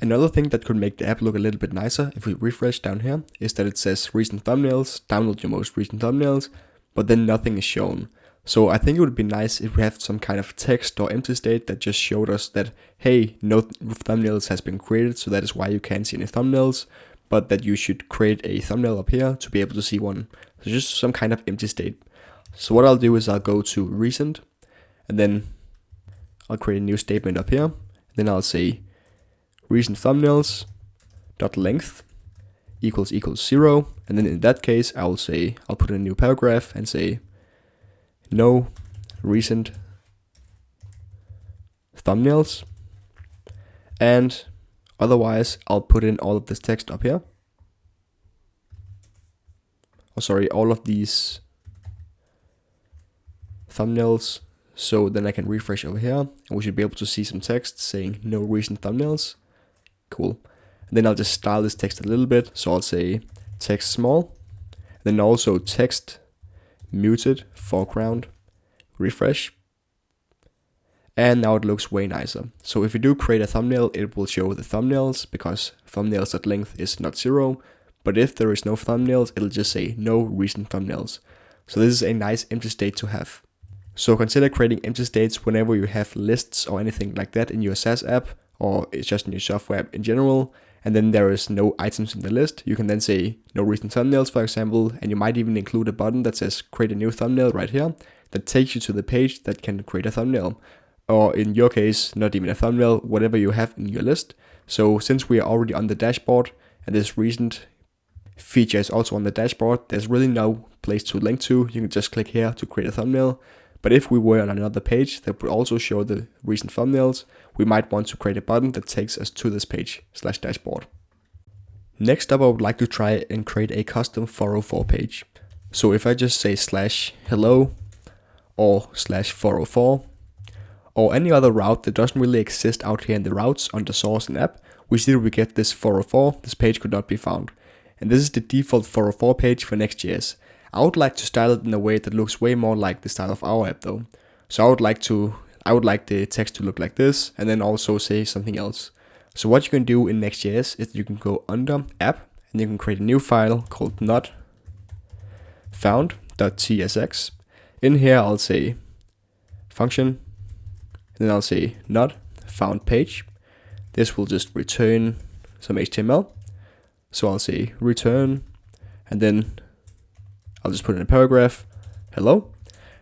Another thing that could make the app look a little bit nicer if we refresh down here is that it says recent thumbnails, download your most recent thumbnails, but then nothing is shown. So I think it would be nice if we have some kind of text or empty state that just showed us that, hey, no thumbnails has been created, so that is why you can't see any thumbnails, but that you should create a thumbnail up here to be able to see one. So just some kind of empty state. So what I'll do is I'll go to recent, and then I'll create a new statement up here. Then I'll say recent thumbnails dot length equals 0, and then in that case I'll put in a new paragraph and say no recent thumbnails, and otherwise I'll put in all of this text up here. All of these thumbnails. So then I can refresh over here and we should be able to see some text saying no recent thumbnails. Cool. And then I'll just style this text a little bit. So I'll say text small, then also text muted foreground, refresh. And now it looks way nicer. So if we do create a thumbnail, it will show the thumbnails because thumbnails.length is not 0. But if there is no thumbnails, it'll just say no recent thumbnails. So this is a nice empty state to have. So consider creating empty states whenever you have lists or anything like that in your SaaS app, or it's just in your software app in general, and then there is no items in the list. You can then say no recent thumbnails, for example, and you might even include a button that says create a new thumbnail right here that takes you to the page that can create a thumbnail. or in your case, not even a thumbnail, whatever you have in your list. So since we are already on the dashboard and this recent feature is also on the dashboard, there's really no place to link to. You can just click here to create a thumbnail. But if we were on another page that would also show the recent thumbnails, we might want to create a button that takes us to this page /dashboard. Next up, I would like to try and create a custom 404 page. So if I just say /hello or /404 or any other route that doesn't really exist out here in the routes under source and app, we see that we get this 404, this page could not be found. And this is the default 404 page for Next.js. I would like to style it in a way that looks way more like the style of our app though. So I would like the text to look like this and then also say something else. So what you can do in Next.js is you can go under app and you can create a new file called not found.tsx. In here I'll say function, and then I'll say not found page. This will just return some HTML. So I'll say return, and then I'll just put in a paragraph, hello.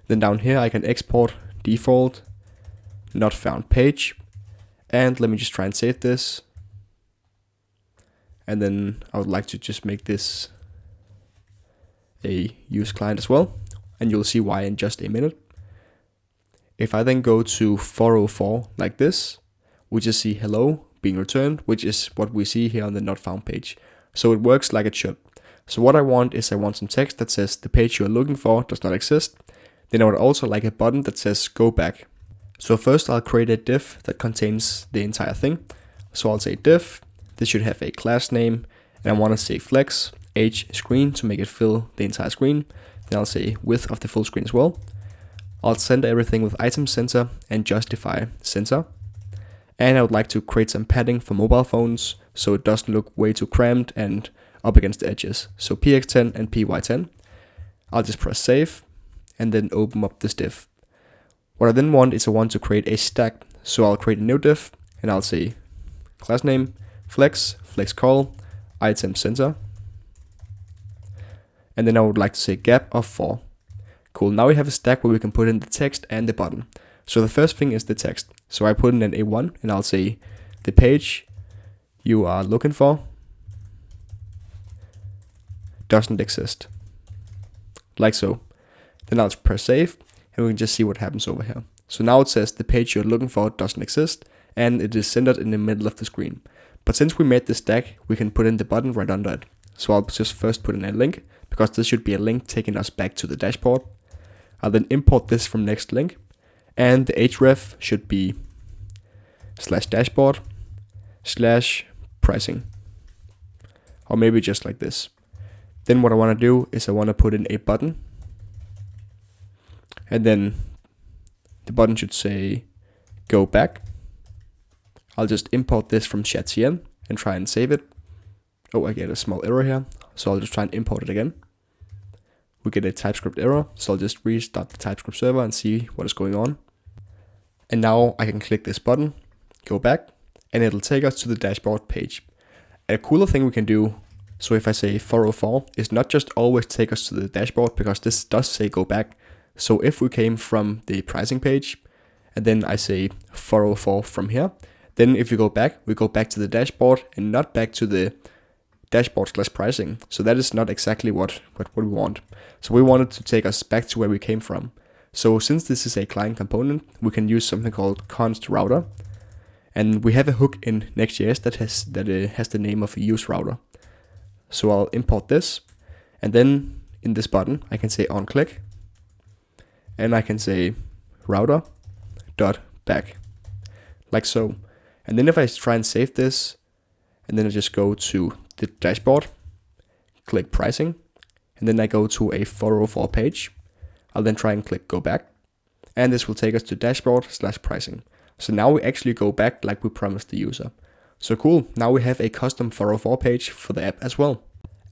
Then down here I can export default not found page, and let me just try and save this. And then I would like to just make this a use client as well, and you'll see why in just a minute. If I then go to 404 like this, we just see hello being returned, which is what we see here on the not found page. So it works like it should. So what I want is I want some text that says the page you're looking for does not exist. Then I would also like a button that says go back. So first I'll create a div that contains the entire thing. So I'll say div, this should have a class name, and I want to say flex age screen to make it fill the entire screen. Then I'll say width of the full screen as well. I'll center everything with item center and justify center. And I would like to create some padding for mobile phones so it doesn't look way too cramped and up against the edges. So px10 and py10. I'll just press save and then open up this div. What I then want is I want to create a stack. So I'll create a new div and I'll say class name, flex call, item center. And then I would like to say gap of 4. Cool, now we have a stack where we can put in the text and the button. So the first thing is the text. So I put in an A1 and I'll say the page you are looking for doesn't exist. Like so. Then I'll press save and we can just see what happens over here. So now it says the page you're looking for doesn't exist and it is centered in the middle of the screen. But since we made the stack, we can put in the button right under it. So I'll just first put in a link because this should be a link taking us back to the dashboard. I'll then import this from next link and the href should be /dashboard /pricing, or maybe just like this. Then what I want to do is I want to put in a button, and then the button should say go back. I'll just import this from shadcn and try and save it. Oh, I get a small error here, so I'll just try and import it again. We get a TypeScript error, so I'll just restart the TypeScript server and see what is going on. And now I can click this button, go back, and it'll take us to the dashboard page. A cooler thing we can do, so if I say 404, is not just always take us to the dashboard, because this does say go back. So if we came from the pricing page, and then I say 404 from here, then if we go back to the dashboard and not back to the dashboard /pricing. So that is not exactly what we want. So we wanted to take us back to where we came from. So since this is a client component, we can use something called const router. And we have a hook in Next.js that has the name of a use router. So I'll import this, and then in this button I can say on click, and I can say router dot back, like so. And then if I try and save this, and then I just go to the dashboard, click pricing, and then I go to a 404 page. I'll then try and click go back, and this will take us to dashboard /pricing. So now we actually go back like we promised the user. So cool, now we have a custom 404 page for the app as well.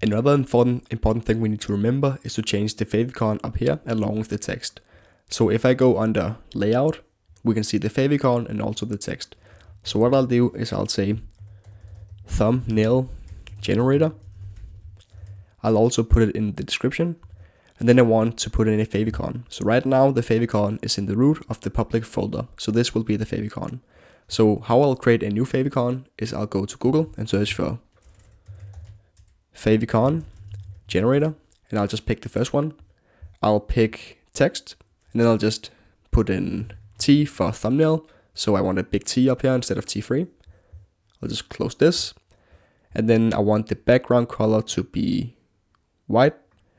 Another important thing we need to remember is to change the favicon up here along with the text. So if I go under layout, we can see the favicon and also the text. So what I'll do is I'll say thumbnail generator. I'll also put it in the description. And then I want to put in a favicon. So right now the favicon is in the root of the public folder. So this will be the favicon. So how I'll create a new favicon is I'll go to Google and search for favicon generator, and I'll just pick the first one. I'll pick text, and then I'll just put in T for thumbnail. So I want a big T up here instead of T3. I'll just close this. And then I want the background color to be white,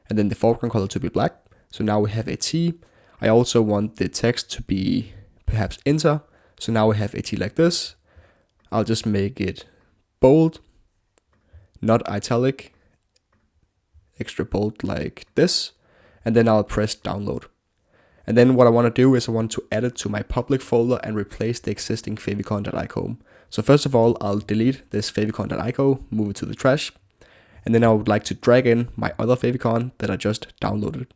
and then the foreground color to be black. So now we have a T. I also want the text to be perhaps enter. So now we have a T like this. I'll just make it bold, not italic, extra bold like this. And then I'll press download. And then what I want to do is I want to add it to my public folder and replace the existing favicon.ico. So first of all, I'll delete this favicon.ico, move it to the trash. And then I would like to drag in my other favicon that I just downloaded.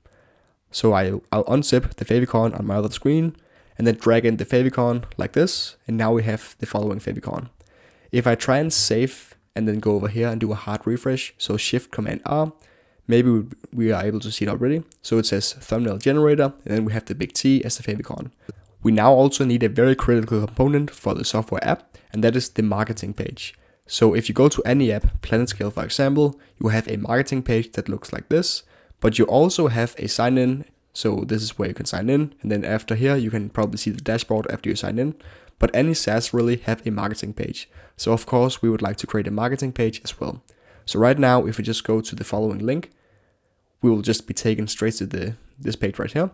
So I'll unzip the favicon on my other screen and then drag in the favicon like this. And now we have the following favicon. If I try and save and then go over here and do a hard refresh, so Shift Command R, maybe we are able to see it already. So it says thumbnail generator, and then we have the big T as the favicon. We now also need a very critical component for the software app, and that is the marketing page. So if you go to any app, PlanetScale for example, you have a marketing page that looks like this, but you also have a sign in. So this is where you can sign in, and then after here you can probably see the dashboard after you sign in. But any SaaS really have a marketing page. So of course we would like to create a marketing page as well. So right now, if we just go to the following link, we will just be taken straight to this page right here.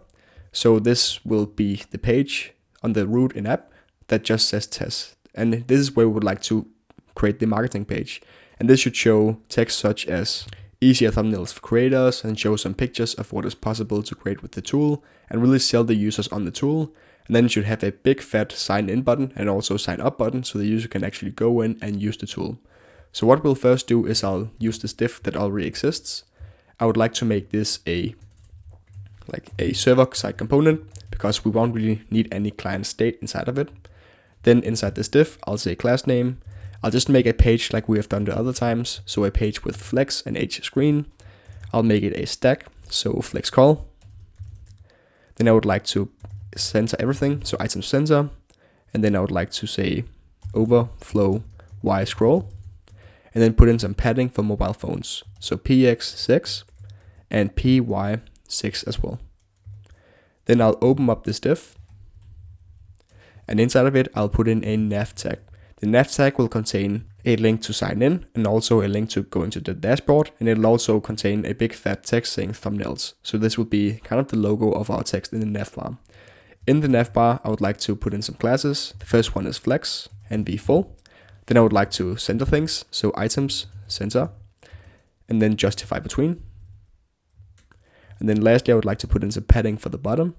So this will be the page on the root in app that just says test. And this is where we would like to create the marketing page. And this should show text such as easier thumbnails for creators, and show some pictures of what is possible to create with the tool and really sell the users on the tool. And then it should have a big fat sign in button and also sign up button so the user can actually go in and use the tool. So what we'll first do is I'll use this div that already exists. I would like to make this a server-side component because we won't really need any client state inside of it. Then inside this div, I'll say class name. I'll just make a page like we have done the other times. So a page with flex and h screen. I'll make it a stack, so flex call. Then I would like to center everything, so item center. And then I would like to say overflow y scroll. And then put in some padding for mobile phones. So px6 and py6 as well. Then I'll open up this div. And inside of it, I'll put in a nav tag. The nav tag will contain a link to sign in and also a link to going to the dashboard. And it'll also contain a big fat text saying thumbnails. So this will be kind of the logo of our text in the nav bar. In the nav bar, I would like to put in some classes. The first one is flex and be full. Then I would like to center things, so items, center, and then justify between. And then lastly, I would like to put in some padding for the bottom.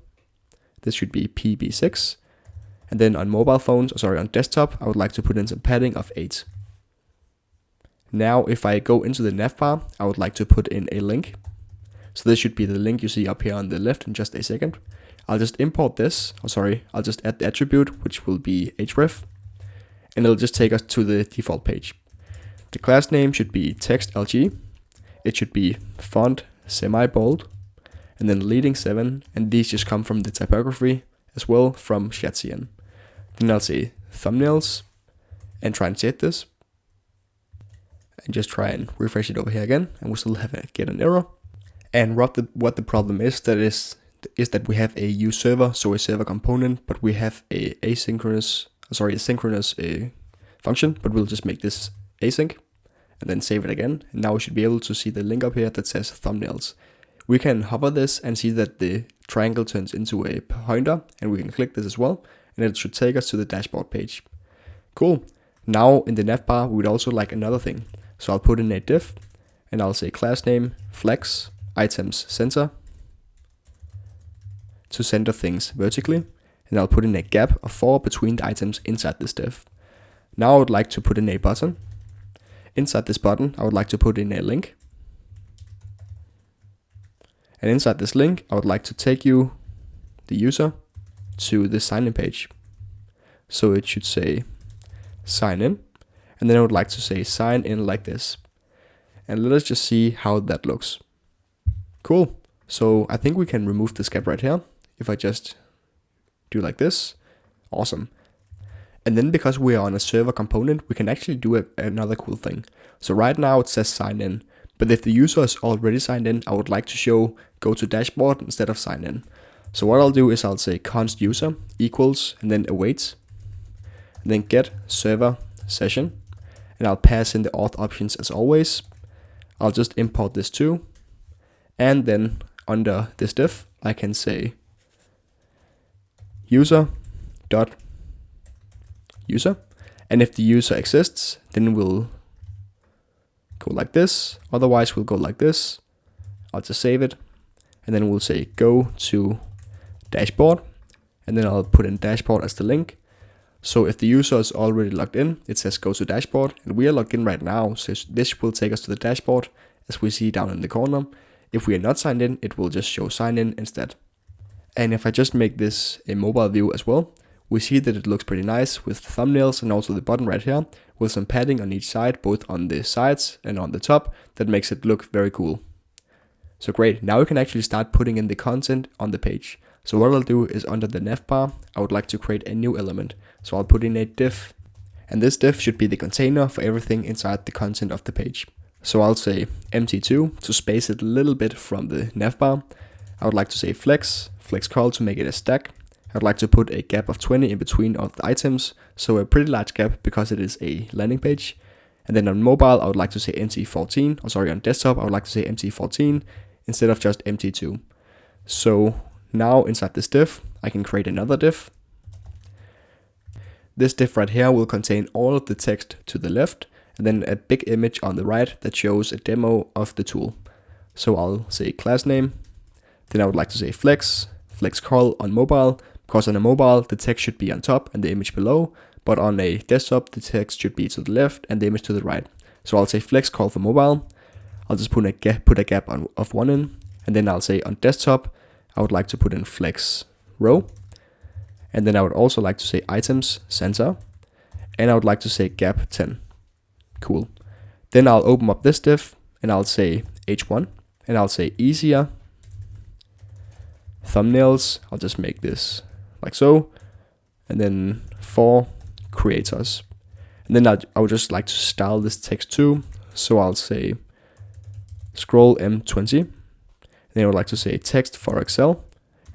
This should be PB6. And then on mobile phones, on desktop, I would like to put in some padding of 8. Now, if I go into the nav bar, I would like to put in a link. So this should be the link you see up here on the left in just a second. I'll just import this, I'll just add the attribute, which will be href. And it'll just take us to the default page. The class name should be text.lg. It should be font semi-bold, and then leading 7, and these just come from the typography as well from shadcn. Then I'll say thumbnails, and try and set this, and just try and refresh it over here again, and we'll still get an error. And what the problem is that we have a use server, so a server component, but we have a synchronous function, but we'll just make this async and then save it again. And now we should be able to see the link up here that says thumbnails. We can hover this and see that the triangle turns into a pointer, and we can click this as well, and it should take us to the dashboard page. Cool. Now in the nav bar, we would also like another thing. So I'll put in a div, and I'll say class name, flex, items center, to center things vertically. And I'll put in a gap of 4 between the items inside this div. Now I would like to put in a button. Inside this button, I would like to put in a link. And inside this link, I would like to take you, the user, to the sign in page. So it should say sign in. And then I would like to say sign in like this. And let us just see how that looks. Cool. So I think we can remove this gap right here. If I just do like this, awesome. And then because we are on a server component, we can actually do another cool thing. So right now it says sign in, but if the user is already signed in, I would like to show go to dashboard instead of sign in. So what I'll do is I'll say const user equals and then awaits, and then get server session, and I'll pass in the auth options as always. I'll just import this too, and then under this div I can say user dot user, and if the user exists, then we'll go like this, otherwise we'll go like this. I'll just save it, and then we'll say go to dashboard, and then I'll put in dashboard as the link. So if the user is already logged in, it says go to dashboard, and we are logged in right now, so this will take us to the dashboard as we see down in the corner. If we are not signed in, it will just show sign in instead. And if I just make this a mobile view as well, we see that it looks pretty nice with thumbnails and also the button right here with some padding on each side, both on the sides and on the top. That makes it look very cool. So great, now we can actually start putting in the content on the page. So what I'll do is under the navbar, I would like to create a new element. So I'll put in a div, and this div should be the container for everything inside the content of the page. So I'll say empty2 to space it a little bit from the navbar. I would like to say flex call to make it a stack. I'd like to put a gap of 20 in between of the items, so a pretty large gap because it is a landing page. And then on mobile, I would like to say empty14, or sorry, on desktop, I would like to say empty14 instead of just empty2. So now inside this div, I can create another div. This div right here will contain all of the text to the left, and then a big image on the right that shows a demo of the tool. So I'll say class name, then I would like to say flex call on mobile, because on a mobile, the text should be on top and the image below, but on a desktop, the text should be to the left and the image to the right. So I'll say flex call for mobile. I'll just put a gap of 1 in, and then I'll say on desktop, I would like to put in flex row, and then I would also like to say items center, and I would like to say gap 10. Cool. Then I'll open up this div, and I'll say h1, and I'll say easier thumbnails. I'll just make this like so, and then for creators, and then I would just like to style this text too. So I'll say scroll M20, and then I would like to say text for Excel,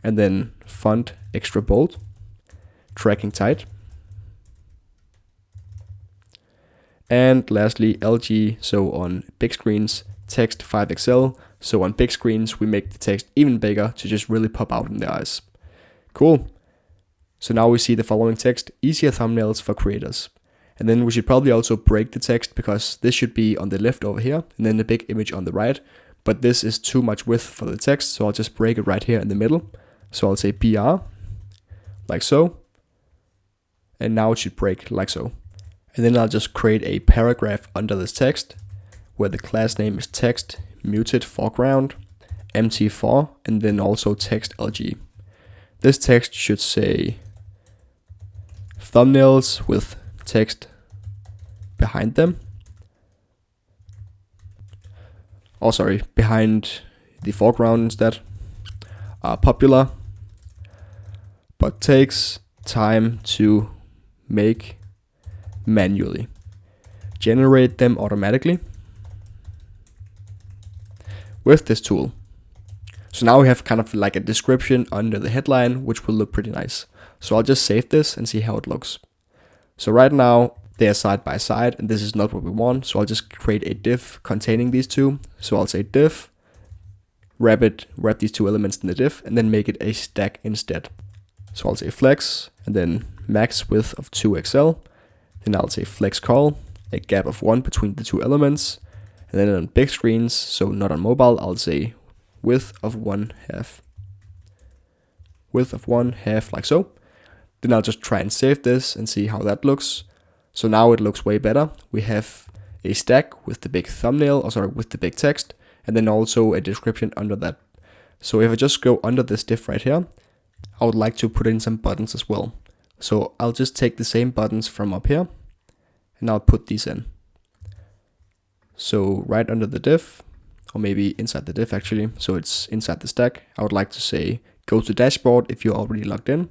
and then font extra bold, tracking tight, and lastly LG, so on big screens, text 5XL, so on big screens we make the text even bigger to just really pop out in the eyes. Cool. So now we see the following text: easier thumbnails for creators. And then we should probably also break the text, because this should be on the left over here and then the big image on the right, but this is too much width for the text, so I'll just break it right here in the middle. So I'll say BR like so, and now it should break like so. And then I'll just create a paragraph under this text where the class name is text muted foreground mt4, and then also text LG. This text should say thumbnails with text behind them. Oh, sorry, behind the foreground instead. Are popular, but takes time to make manually. Generate them automatically with this tool. So now we have kind of like a description under the headline, which will look pretty nice. So I'll just save this and see how it looks. So right now they are side by side, and this is not what we want. So I'll just create a div containing these two. So I'll say div, wrap these two elements in the div, and then make it a stack instead. So I'll say flex, and then max width of 2XL. Then I'll say flex call, a gap of 1 between the two elements. And then on big screens, so not on mobile, I'll say width of 1/2. Width of 1/2 like so. Then I'll just try and save this and see how that looks. So now it looks way better. We have a stack with the big thumbnail, with the big text, and then also a description under that. So if I just go under this div right here, I would like to put in some buttons as well. So I'll just take the same buttons from up here, and I'll put these in. So right under the div, or maybe inside the div actually, so it's inside the stack. I would like to say go to dashboard if you're already logged in.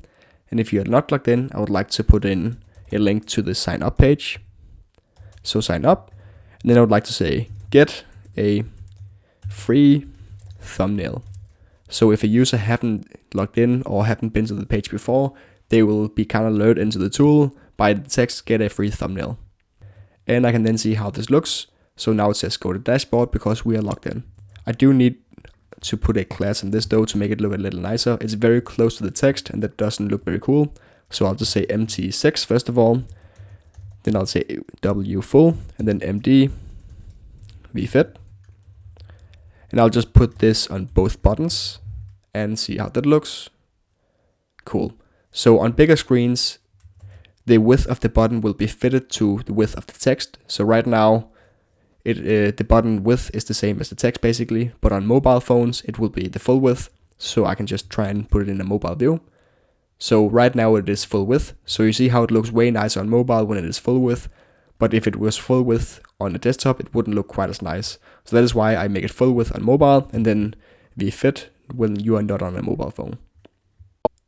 And if you're not logged in, I would like to put in a link to the sign up page. So sign up, and then I would like to say get a free thumbnail. So if a user haven't logged in or haven't been to the page before, they will be kind of lured into the tool by the text get a free thumbnail. And I can then see how this looks. So now it says go to dashboard because we are logged in. I do need to put a class in this though to make it look a little nicer. It's very close to the text and that doesn't look very cool. So I'll just say MT6 first of all. Then I'll say W full and then MD vfit. And I'll just put this on both buttons and see how that looks. Cool. So on bigger screens, the width of the button will be fitted to the width of the text. So right now, the button width is the same as the text basically, but on mobile phones, it will be the full width. So I can just try and put it in a mobile view. So right now it is full width. So you see how it looks way nicer on mobile when it is full width. But if it was full width on a desktop, it wouldn't look quite as nice. So that is why I make it full width on mobile and then vfit when you are not on a mobile phone.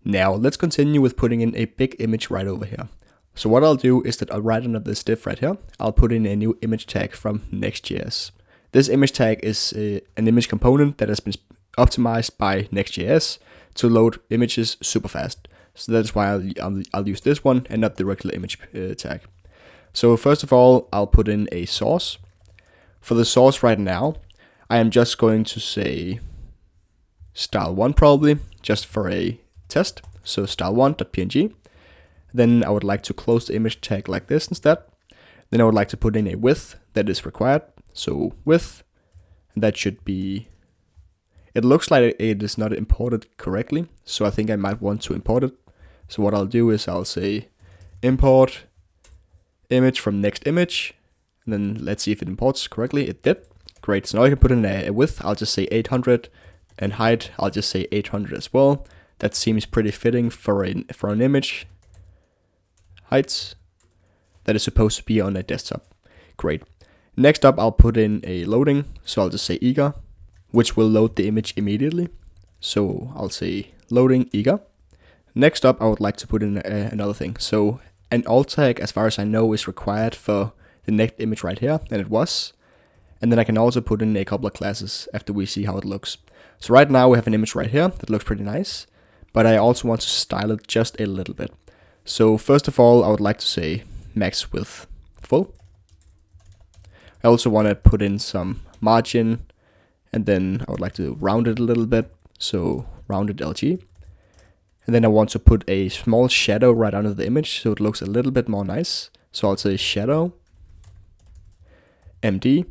Now let's continue with putting in a big image right over here. So what I'll do is that I'll write under this div right here, I'll put in a new image tag from Next.js. This image tag is an image component that has been optimized by Next.js to load images super fast. So that's why I'll use this one and not the regular image tag. So first of all, I'll put in a source. For the source right now, I am just going to say style1 probably, just for a test. So style1.png. Then I would like to close the image tag like this instead. Then I would like to put in a width that is required. So width, and that should be, it looks like it is not imported correctly. So I think I might want to import it. So what I'll do is I'll say import image from next image. And then let's see if it imports correctly. It did. Great. So now I can put in a width. I'll just say 800 and height. I'll just say 800 as well. That seems pretty fitting for an image heights that is supposed to be on a desktop. Great. Next up, I'll put in a loading. So I'll just say eager, which will load the image immediately. So I'll say loading eager. Next up, I would like to put in another thing. So an alt tag, as far as I know, is required for the next image right here, and it was. And then I can also put in a couple of classes after we see how it looks. So right now we have an image right here that looks pretty nice, but I also want to style it just a little bit. So first of all, I would like to say max width full. I also want to put in some margin, and then I would like to round it a little bit. So rounded LG. And then I want to put a small shadow right under the image so it looks a little bit more nice. So I'll say shadow, MD.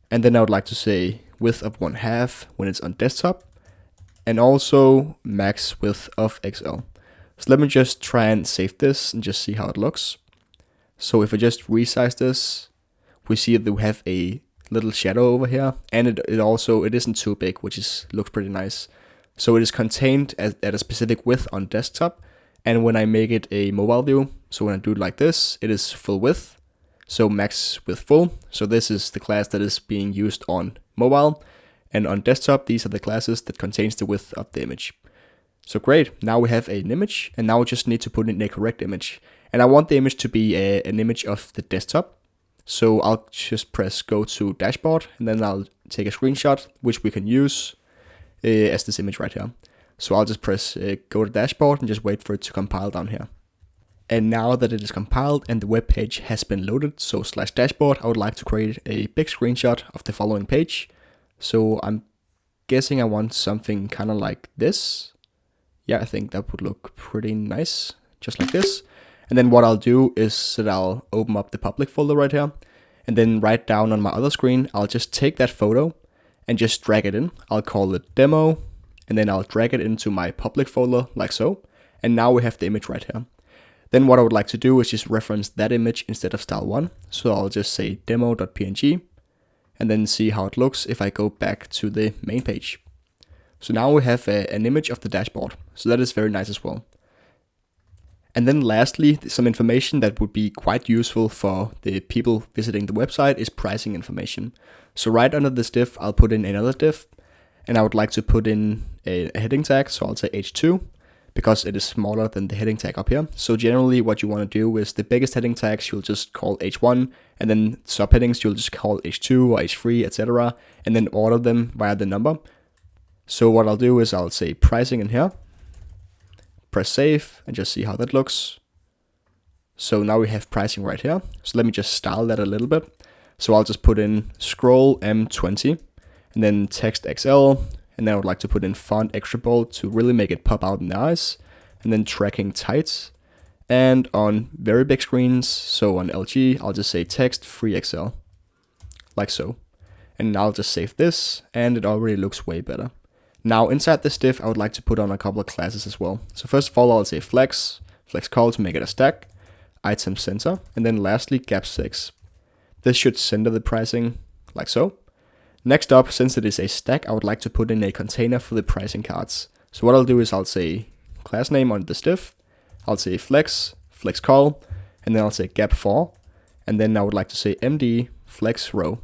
And then I would like to say width of 1/2 when it's on desktop. And also max width of XL. So let me just try and save this and just see how it looks. So if I just resize this, we see that we have a little shadow over here. And it isn't too big, which looks pretty nice. So it is contained at a specific width on desktop. And when I make it a mobile view, so when I do it like this, it is full width. So max width full. So this is the class that is being used on mobile. And on desktop, these are the classes that contains the width of the image. So great, now we have an image, and now we just need to put in a correct image. And I want the image to be an image of the desktop. So I'll just press go to dashboard, and then I'll take a screenshot, which we can use as this image right here. So I'll just press go to dashboard and just wait for it to compile down here. And now that it is compiled and the web page has been loaded, so /dashboard, I would like to create a big screenshot of the following page. So I'm guessing I want something kind of like this. Yeah, I think that would look pretty nice, just like this. And then what I'll do is that I'll open up the public folder right here. And then right down on my other screen, I'll just take that photo and just drag it in. I'll call it demo. And then I'll drag it into my public folder like so. And now we have the image right here. Then what I would like to do is just reference that image instead of style1. So I'll just say demo.png. And then see how it looks if I go back to the main page. So now we have an image of the dashboard. So that is very nice as well. And then lastly, some information that would be quite useful for the people visiting the website is pricing information. So right under this div, I'll put in another div, and I would like to put in a heading tag. So I'll say H2 because it is smaller than the heading tag up here. So generally what you want to do is the biggest heading tags you'll just call H1, and then subheadings you'll just call H2 or H3, etc. and then order them via the number. So what I'll do is I'll say pricing in here, press save, and just see how that looks. So now we have pricing right here. So let me just style that a little bit. So I'll just put in scroll M20 and then text XL, and then I would like to put in font extra bold to really make it pop out in the eyes, and then tracking tight. And on very big screens, so on LG, I'll just say text 3XL, like so. And I'll just save this, and it already looks way better. Now inside this div, I would like to put on a couple of classes as well. So first of all, I'll say flex call to make it a stack, item center, and then lastly gap6. This should center the pricing like so. Next up, since it is a stack, I would like to put in a container for the pricing cards. So what I'll do is I'll say class name on this div, I'll say flex call, and then I'll say gap4, and then I would like to say md flex row.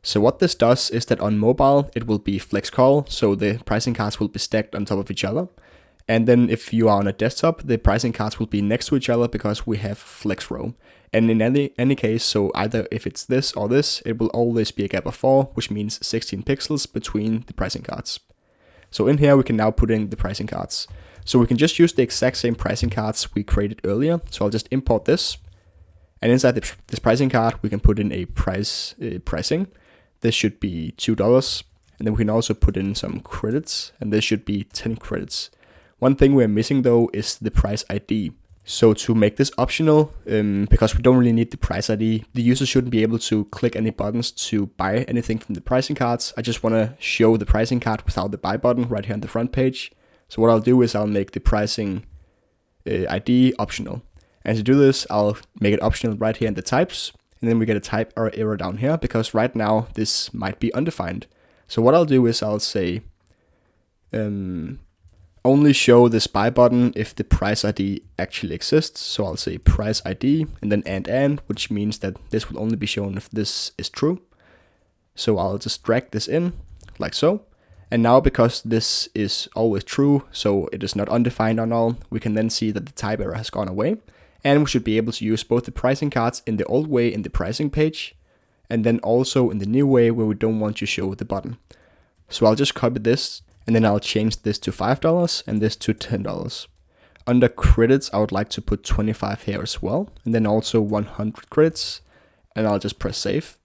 So what this does is that on mobile, it will be flex call, so the pricing cards will be stacked on top of each other. And then if you are on a desktop, the pricing cards will be next to each other because we have flex row. And in any case, so either if it's this or this, it will always be a gap of 4, which means 16 pixels between the pricing cards. So in here, we can now put in the pricing cards. So we can just use the exact same pricing cards we created earlier. So I'll just import this. And inside this pricing card, we can put in a pricing. This should be $2, and then we can also put in some credits, and this should be 10 credits. One thing we're missing though is the price ID. So to make this optional, because we don't really need the price ID, the user shouldn't be able to click any buttons to buy anything from the pricing cards. I just want to show the pricing card without the buy button right here on the front page. So what I'll do is I'll make the pricing ID optional. And to do this, I'll make it optional right here in the types. And then we get a type error down here because right now this might be undefined. So what I'll do is I'll say only show this buy button if the price ID actually exists. So I'll say price ID and then and, which means that this will only be shown if this is true. So I'll just drag this in like so. And now because this is always true, so it is not undefined or null, we can then see that the type error has gone away. And we should be able to use both the pricing cards in the old way in the pricing page, and then also in the new way where we don't want to show the button. So I'll just copy this, and then I'll change this to $5 and this to $10. Under credits, I would like to put 25 here as well, and then also 100 credits, and I'll just press save.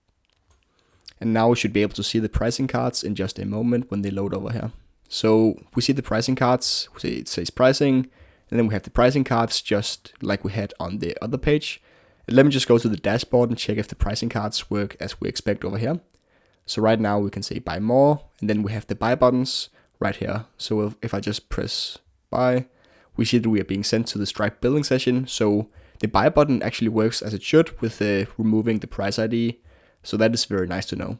And now we should be able to see the pricing cards in just a moment when they load over here. So we see the pricing cards, it says pricing, and then we have the pricing cards just like we had on the other page. And let me just go to the dashboard and check if the pricing cards work as we expect over here. So right now we can say buy more, and then we have the buy buttons right here. So if I just press buy, we see that we are being sent to the Stripe billing session. So the buy button actually works as it should with removing the price ID. So that is very nice to know.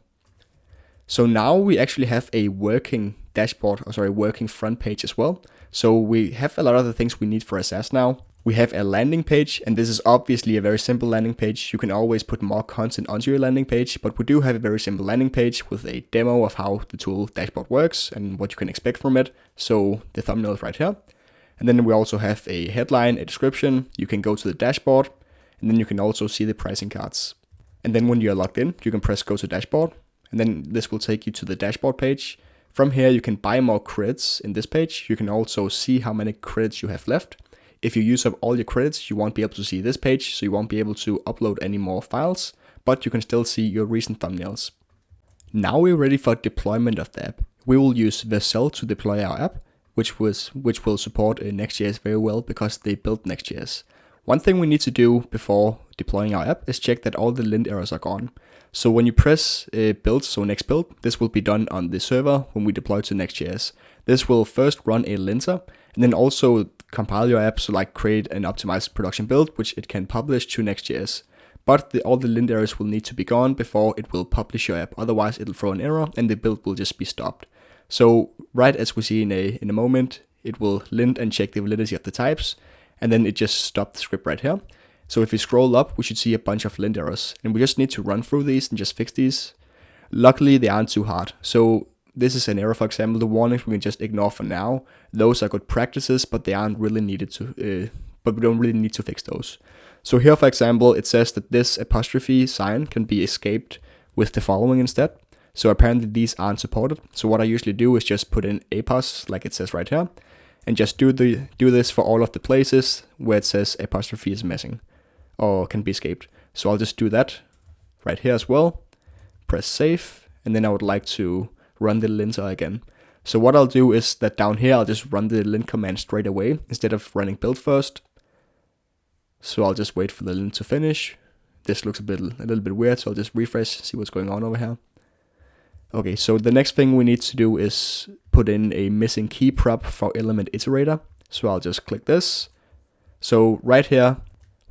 So now we actually have a working dashboard, working front page as well. So we have a lot of the things we need for a SaaS now. We have a landing page, and this is obviously a very simple landing page. You can always put more content onto your landing page, but we do have a very simple landing page with a demo of how the tool dashboard works and what you can expect from it. So the thumbnail is right here. And then we also have a headline, a description. You can go to the dashboard, and then you can also see the pricing cards. And then when you're logged in, you can press go to dashboard, and then this will take you to the dashboard page. From here, you can buy more credits in this page. You can also see how many credits you have left. If you use up all your credits, you won't be able to see this page, so you won't be able to upload any more files, but you can still see your recent thumbnails. Now we're ready for deployment of the app. We will use Vercel to deploy our app, which will support Next.js very well because they built Next.js. One thing we need to do before deploying our app is check that all the lint errors are gone. So when you press build, so next build, this will be done on the server when we deploy to Next.js. This will first run a linter and then also compile your app, so like create an optimized production build, which it can publish to Next.js. But all the lint errors will need to be gone before it will publish your app. Otherwise, it'll throw an error and the build will just be stopped. So right as we see in a moment, it will lint and check the validity of the types. and then it just stopped the script right here. So if we scroll up, we should see a bunch of lint errors, and we just need to run through these and just fix these. Luckily, they aren't too hard. So this is an error, for example. The warnings we can just ignore for now. Those are good practices, but they aren't really needed to. But we don't really need to fix those. So here, for example, it says that this apostrophe sign can be escaped with the following instead. So apparently these aren't supported. So what I usually do is just put in apos, like it says right here, and just do this for all of the places where it says apostrophe is missing or can be escaped. So I'll just do that right here as well. Press save, and then I would like to run the linter again. So what I'll do is that down here I'll just run the lint command straight away instead of running build first. So I'll just wait for the lint to finish. This looks a little bit weird, so I'll just refresh, see what's going on over here. Okay, so the next thing we need to do is put in a missing key prop for element iterator. So I'll just click this. So right here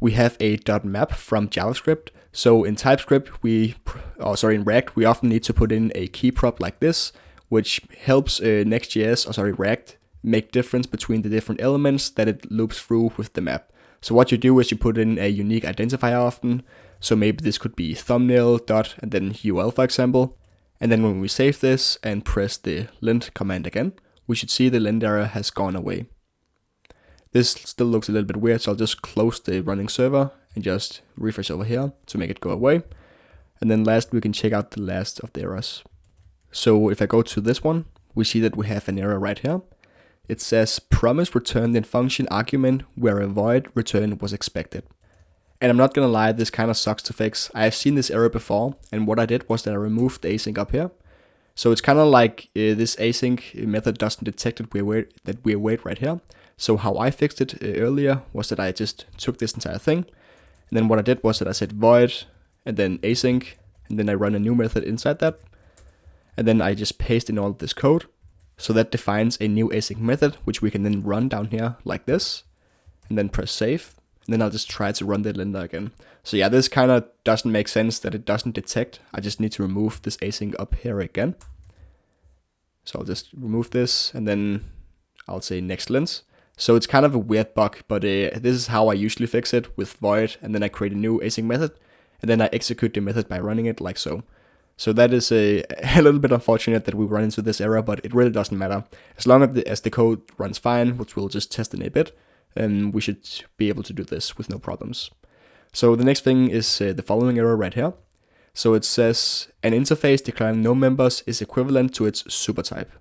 we have a .map from JavaScript. So in TypeScript, in React, we often need to put in a key prop like this, which helps Next.js, React, make difference between the different elements that it loops through with the map. So what you do is you put in a unique identifier often. So maybe this could be thumbnail dot and then UL, for example. And then when we save this and press the lint command again, we should see the lint error has gone away. This still looks a little bit weird, so I'll just close the running server and just refresh over here to make it go away. And then last, we can check out the last of the errors. So if I go to this one, we see that we have an error right here. It says promise returned in function argument where a void return was expected. And I'm not gonna lie, this kind of sucks to fix. I have seen this error before, and what I did was that I removed the async up here. So it's kind of like this async method doesn't detect that we await right here. So how I fixed it earlier was that I just took this entire thing, and then what I did was that I said void, and then async, and then I run a new method inside that, and then I just paste in all of this code. So that defines a new async method, which we can then run down here like this, and then press save, and then I'll just try to run the linter again. So yeah, this kind of doesn't make sense that it doesn't detect. I just need to remove this async up here again. So I'll just remove this, and then I'll say next lint. So it's kind of a weird bug, but this is how I usually fix it with void, and then I create a new async method, and then I execute the method by running it like so. So that is a little bit unfortunate that we run into this error, but it really doesn't matter. As long as the code runs fine, which we'll just test in a bit, we should be able to do this with no problems. So the next thing is the following error right here. So it says an interface declaring no members is equivalent to its supertype.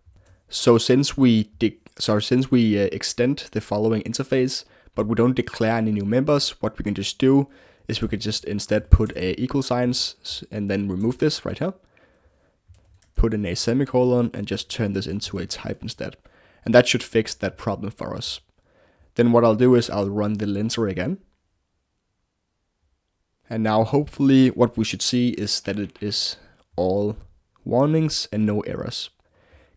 So since we extend the following interface, but we don't declare any new members, what we can just do is we could just instead put a equal signs and then remove this right here. Put in a semicolon and just turn this into a type instead. And that should fix that problem for us. Then what I'll do is I'll run the linter again. And now hopefully what we should see is that it is all warnings and no errors.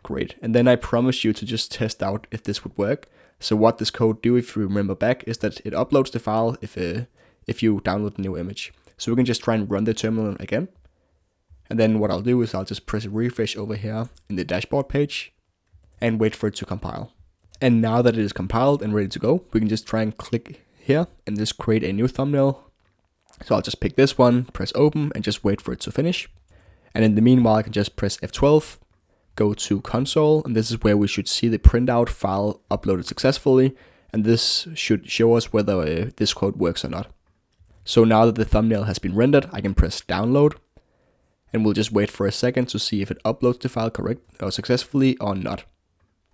Great. And then I promise you to just test out if this would work. So what this code do, if you remember back, is that it uploads the file if you download a new image. So we can just try and run the terminal again. And then what I'll do is I'll just press refresh over here in the dashboard page and wait for it to compile. And now that it is compiled and ready to go, we can just try and click here and just create a new thumbnail. So I'll just pick this one, press open, and just wait for it to finish. And in the meanwhile, I can just press F12, go to console, and this is where we should see the printout file uploaded successfully. And this should show us whether this code works or not. So now that the thumbnail has been rendered, I can press download, and we'll just wait for a second to see if it uploads the file successfully or not.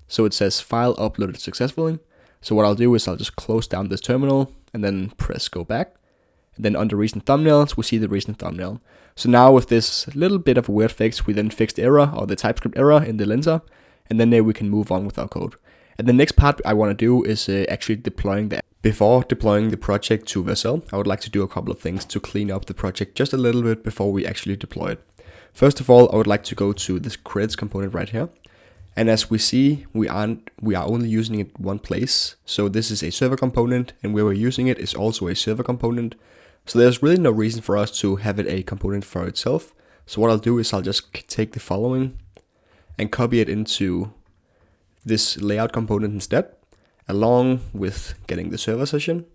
So it says file uploaded successfully. So what I'll do is I'll just close down this terminal and then press go back. And then under recent thumbnails, we see the recent thumbnail. So now with this little bit of a weird fix, we then fixed the error or the TypeScript error in the linter, and then we can move on with our code. And the next part I want to do is actually deploying that. Before deploying the project to Vercel, I would like to do a couple of things to clean up the project just a little bit before we actually deploy it. First of all, I would like to go to this credits component right here. And as we see, we are only using it one place. So this is a server component, and where we're using it is also a server component. So there's really no reason for us to have it a component for itself. So what I'll do is I'll just take the following and copy it into this layout component instead. along with getting the server session.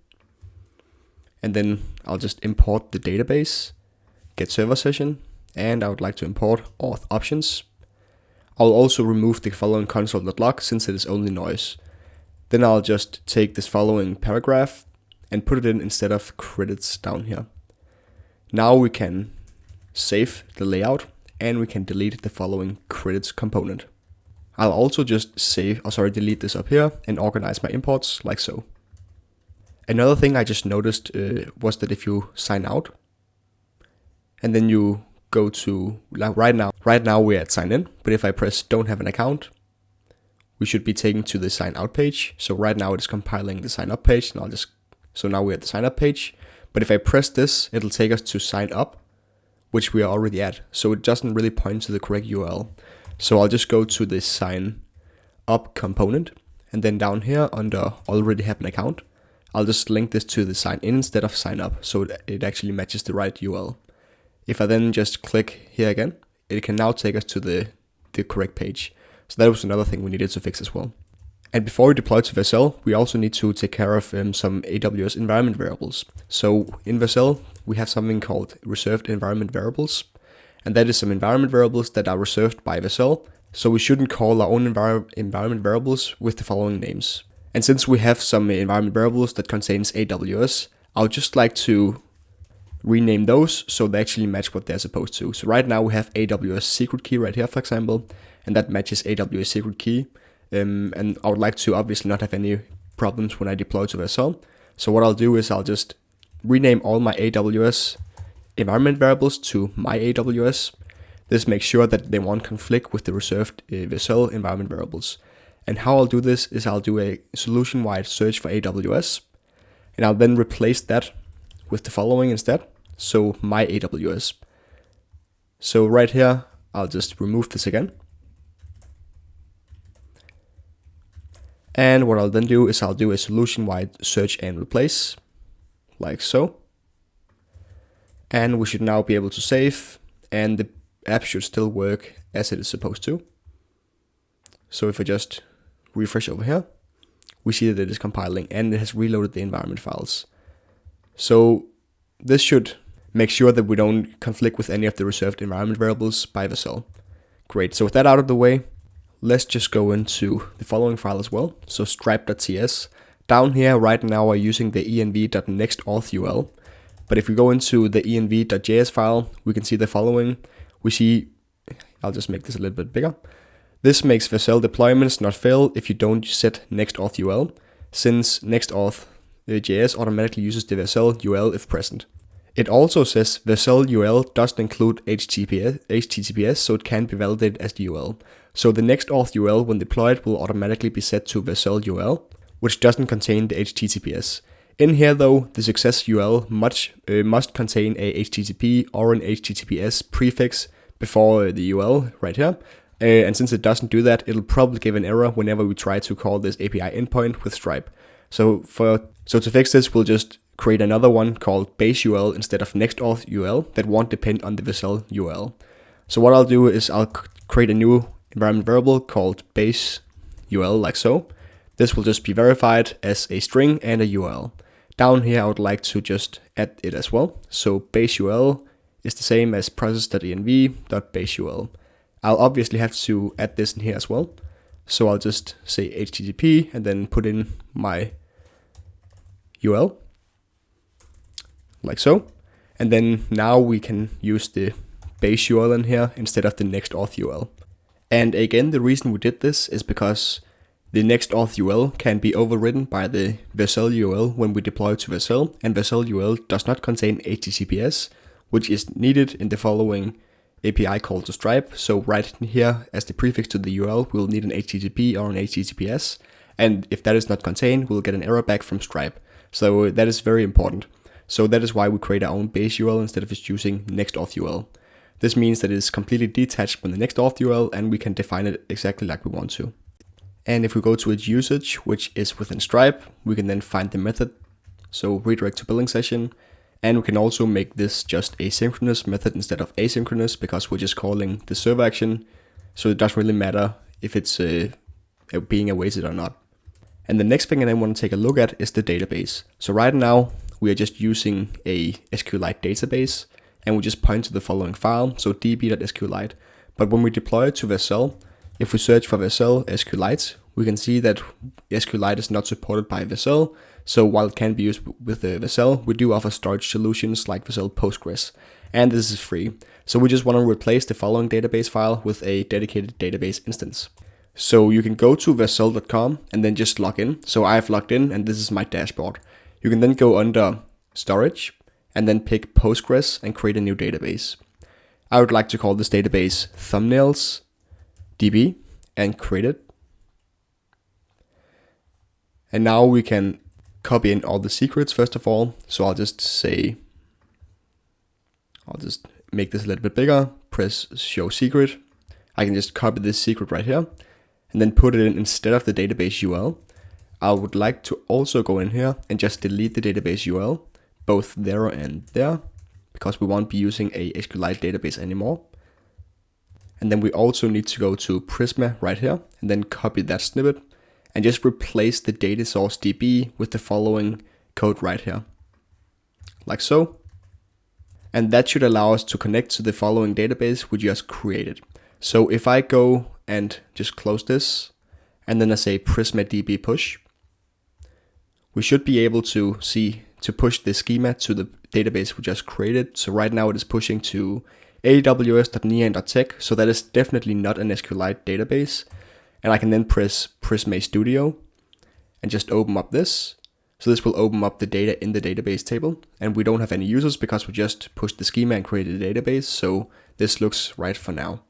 And then I'll just import the database, get server session, and I would like to import auth options. I'll also remove the following console.log since it is only noise. Then I'll just take this following paragraph and put it in instead of credits down here. Now we can save the layout and we can delete the following credits component. I'll also just delete this up here and organize my imports like so. Another thing I just noticed was that if you sign out and then you go to, like right now we're at sign in, but if I press don't have an account, we should be taken to the sign out page. So right now it's compiling the sign up page, and so now we're at the sign up page. But if I press this, it'll take us to sign up, which we are already at. So it doesn't really point to the correct URL. So I'll just go to the sign up component, and then down here under already have an account, I'll just link this to the sign in instead of sign up, so it actually matches the right URL. If I then just click here again, it can now take us to the correct page. So that was another thing we needed to fix as well. And before we deploy to Vercel, we also need to take care of some AWS environment variables. So in Vercel, we have something called reserved environment variables. And that is some environment variables that are reserved by Vercel. So we shouldn't call our own environment variables with the following names. And since we have some environment variables that contains AWS, I would just like to rename those so they actually match what they're supposed to. So right now we have AWS secret key right here, for example, and that matches AWS secret key. And I would like to obviously not have any problems when I deploy to Vercel. So what I'll do is I'll just rename all my AWS environment variables to my AWS. This makes sure that they won't conflict with the reserved Vercel environment variables. And how I'll do this is I'll do a solution-wide search for AWS, and I'll then replace that with the following instead. So my AWS. So right here, I'll just remove this again. And what I'll then do is I'll do a solution-wide search and replace, like so. And we should now be able to save, and the app should still work as it is supposed to. So if I just refresh over here, we see that it is compiling and it has reloaded the environment files. So this should make sure that we don't conflict with any of the reserved environment variables by Vercel. Great, so with that out of the way, let's just go into the following file as well. So stripe.ts. Down here right now we're using the env.next.auth but if we go into the env.js file, we can see the following. We see, I'll just make this a little bit bigger. This makes Vercel deployments not fail if you don't set next.auth since next.auth.js automatically uses the Vercel URL if present. It also says Vercel URL doesn't include HTTPS, so it can't be validated as the URL. So the next.auth URL when deployed will automatically be set to Vercel URL, which doesn't contain the HTTPS. In here though, the success URL must contain a HTTP or an HTTPS prefix before the URL right here. And since it doesn't do that, it'll probably give an error whenever we try to call this API endpoint with Stripe. So to fix this, we'll just create another one called base URL instead of next.auth URL that won't depend on the Vercel URL. So what I'll do is I'll create a new environment variable called base URL like so. This will just be verified as a string and a URL. Down here, I would like to just add it as well. So base URL is the same as process.env.baseURL. I'll obviously have to add this in here as well. So I'll just say HTTP and then put in my URL like so. And then now we can use the base URL in here instead of the next.auth URL. And again, the reason we did this is because the next.auth URL can be overridden by the Vercel URL when we deploy to Vercel, and Vercel URL does not contain HTTPS, which is needed in the following API call to Stripe. So right here as the prefix to the URL, we'll need an HTTP or an HTTPS, and if that is not contained, we'll get an error back from Stripe. So that is very important. So that is why we create our own base URL instead of just using next.auth URL. This means that it is completely detached from the next.auth URL and we can define it exactly like we want to. And if we go to its usage, which is within Stripe, we can then find the method. So redirect to billing session. And we can also make this just a synchronous method instead of asynchronous because we're just calling the server action. So it doesn't really matter if it's being awaited or not. And the next thing I then want to take a look at is the database. So right now we are just using a SQLite database, and we just point to the following file, so db.sqlite. But when we deploy it to Vercel, if we search for Vercel SQLite, we can see that SQLite is not supported by Vercel. So while it can be used with the Vercel, we do offer storage solutions like Vercel Postgres, and this is free. So we just want to replace the following database file with a dedicated database instance. So you can go to vercel.com and then just log in. So I've logged in and this is my dashboard. You can then go under storage and then pick Postgres and create a new database. I would like to call this database thumbnails DB and create it. And now we can copy in all the secrets first of all. So I'll just make this a little bit bigger, press show secret. I can just copy this secret right here and then put it in instead of the database URL. I would like to also go in here and just delete the database URL, both there and there, because we won't be using a SQLite database anymore. And then we also need to go to Prisma right here and then copy that snippet and just replace the data source DB with the following code right here, like so. And that should allow us to connect to the following database we just created. So if I go and just close this, and then I say Prisma DB push, we should be able to see to push the schema to the database we just created. So right now it is pushing to aws.nian.tech, so that is definitely not an SQLite database. And I can then press Prisma Studio and just open up this. So this will open up the data in the database table, and we don't have any users because we just pushed the schema and created a database. So this looks right for now.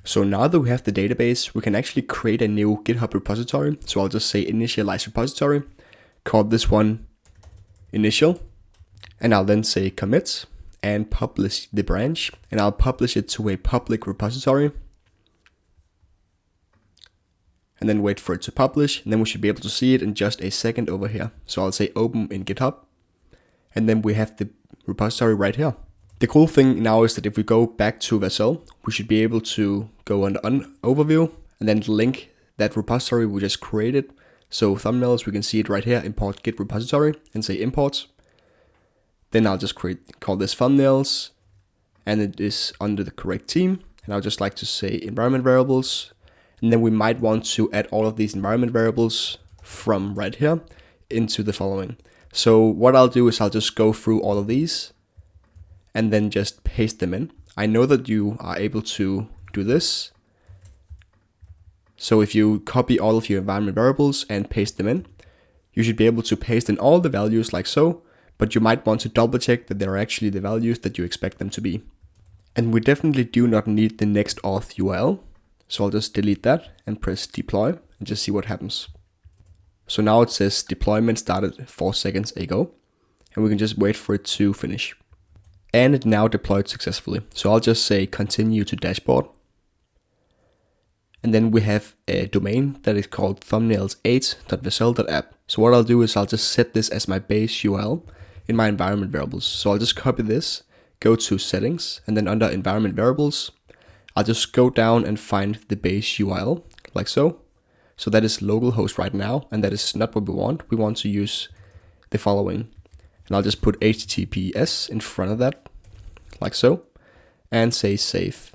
So now that we have the database, we can actually create a new GitHub repository. So I'll just say initialize repository, call this one initial, and I'll then say commit and publish the branch, and I'll publish it to a public repository and then wait for it to publish, and then we should be able to see it in just a second over here. So I'll say open in GitHub, and then we have the repository right here. The cool thing now is that if we go back to Vercel, we should be able to go under overview and then link that repository we just created. So thumbnails, we can see it right here, import git repository, and say import. Then I'll just call this thumbnails, and it is under the correct team. And I'll just like to say environment variables. And then we might want to add all of these environment variables from right here into the following. So what I'll do is I'll just go through all of these and then just paste them in. I know that you are able to do this. So if you copy all of your environment variables and paste them in, you should be able to paste in all the values like so, but you might want to double check that they're actually the values that you expect them to be. And we definitely do not need the next auth URL. So I'll just delete that and press deploy and just see what happens. So now it says deployment started 4 seconds ago, and we can just wait for it to finish. And it now deployed successfully. So I'll just say continue to dashboard. And then we have a domain that is called thumbnails8.vercel.app. So what I'll do is I'll just set this as my base URL in my environment variables. So I'll just copy this, go to settings, and then under environment variables, I'll just go down and find the base URL like so. So that is localhost right now, and that is not what we want. We want to use the following. And I'll just put HTTPS in front of that like so and say save.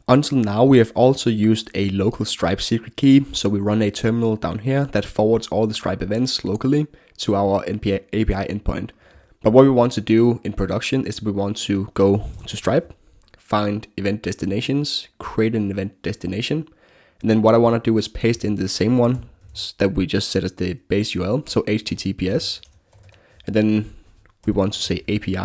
Until now, we have also used a local Stripe secret key. So we run a terminal down here that forwards all the Stripe events locally to our API endpoint. But what we want to do in production is we want to go to Stripe, find event destinations, create an event destination. And then what I want to do is paste in the same one that we just set as the base URL. So HTTPS. And then we want to say API.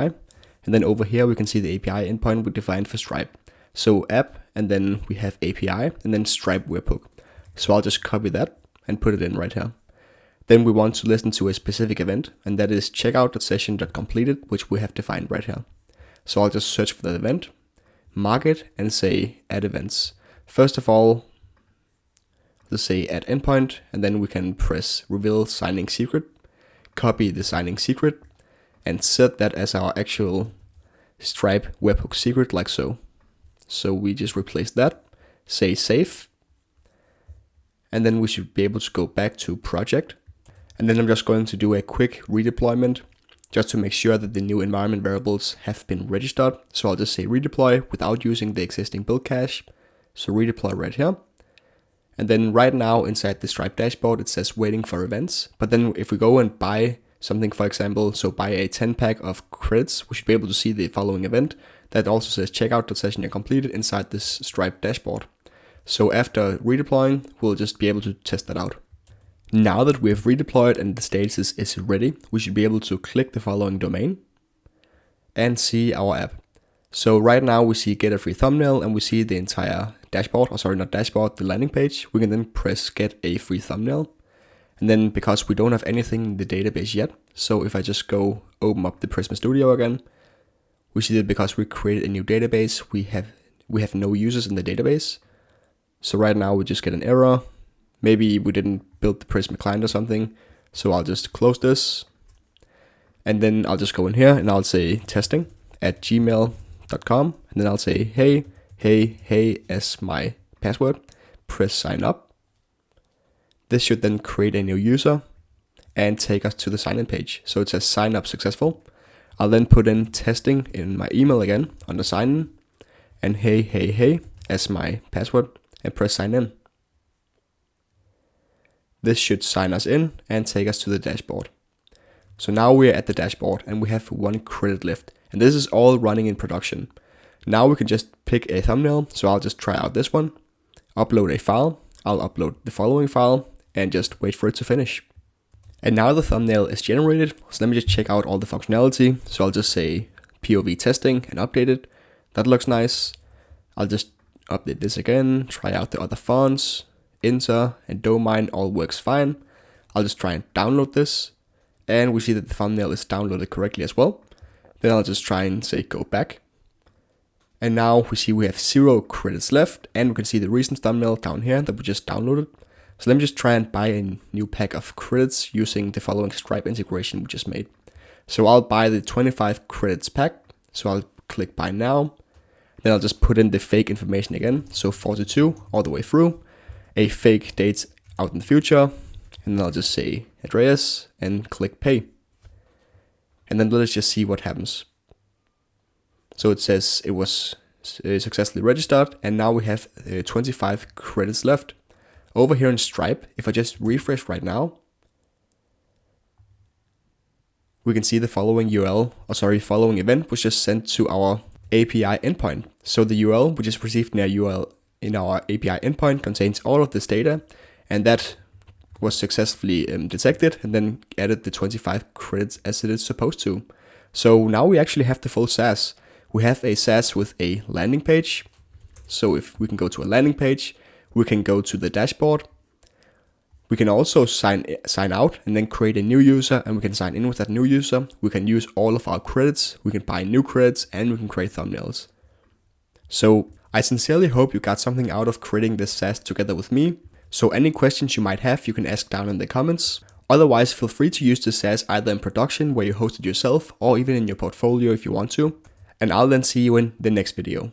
And then over here, we can see the API endpoint we defined for Stripe. So app, and then we have API, and then Stripe webhook. So I'll just copy that and put it in right here. Then we want to listen to a specific event, and that is checkout.session.completed, which we have defined right here. So I'll just search for that event, mark it, and say add events. First of all, let's say add endpoint, and then we can press reveal signing secret, copy the signing secret, and set that as our actual Stripe webhook secret like so. So we just replace that, say save, And then we should be able to go back to project. And then I'm just going to do a quick redeployment just to make sure that the new environment variables have been registered. So I'll just say redeploy without using the existing build cache. So redeploy right here. And then right now inside the Stripe dashboard, it says waiting for events. But then if we go and buy something, for example, so buy a 10 pack of credits, we should be able to see the following event that also says checkout.session completed inside this Stripe dashboard. So after redeploying, we'll just be able to test that out. Now that we have redeployed and the status is ready, we should be able to click the following domain and see our app. So right now we see get a free thumbnail and we see the entire dashboard, or sorry, not dashboard, the landing page. We can then press get a free thumbnail. And then because we don't have anything in the database yet, so if I just go open up the Prisma Studio again, we see that because we created a new database, we have no users in the database. So right now we just get an error. Maybe we didn't build the Prisma client or something. So I'll just close this. And then I'll just go in here and I'll say testing@gmail.com. And then I'll say, hey, as my password, press sign up. This should then create a new user and take us to the sign in page. So it says sign up successful. I'll then put in testing in my email again under sign in. And hey, as my password and press sign in. This should sign us in and take us to the dashboard. So now we're at the dashboard and we have 1 credit left. And this is all running in production. Now we can just pick a thumbnail. So I'll just try out this one, upload a file. I'll upload the following file and just wait for it to finish. And now the thumbnail is generated. So let me just check out all the functionality. So I'll just say POV testing and update it. That looks nice. I'll just update this again, try out the other fonts. Enter and domain all works fine. I'll just try and download this and we see that the thumbnail is downloaded correctly as well. Then I'll just try and say go back. And now we see we have 0 credits left and we can see the recent thumbnail down here that we just downloaded. So let me just try and buy a new pack of credits using the following Stripe integration we just made. So I'll buy the 25 credits pack. So I'll click buy now. Then I'll just put in the fake information again. So 42 all the way through. A fake date out in the future, and then I'll just say address and click pay. And then let's just see what happens. So it says it was successfully registered, and now we have 25 credits left. Over here in Stripe, if I just refresh right now, we can see the following following event was just sent to our API endpoint. So the URL we just received in our API endpoint contains all of this data, and that was successfully detected and then added the 25 credits as it is supposed to. So now we actually have the full SaaS. We have a SaaS with a landing page. So if we can go to a landing page, we can go to the dashboard. We can also sign out and then create a new user, and we can sign in with that new user. We can use all of our credits, we can buy new credits, and we can create thumbnails. So I sincerely hope you got something out of creating this SaaS together with me. So any questions you might have, you can ask down in the comments. Otherwise, feel free to use the SaaS either in production where you host it yourself or even in your portfolio if you want to. And I'll then see you in the next video.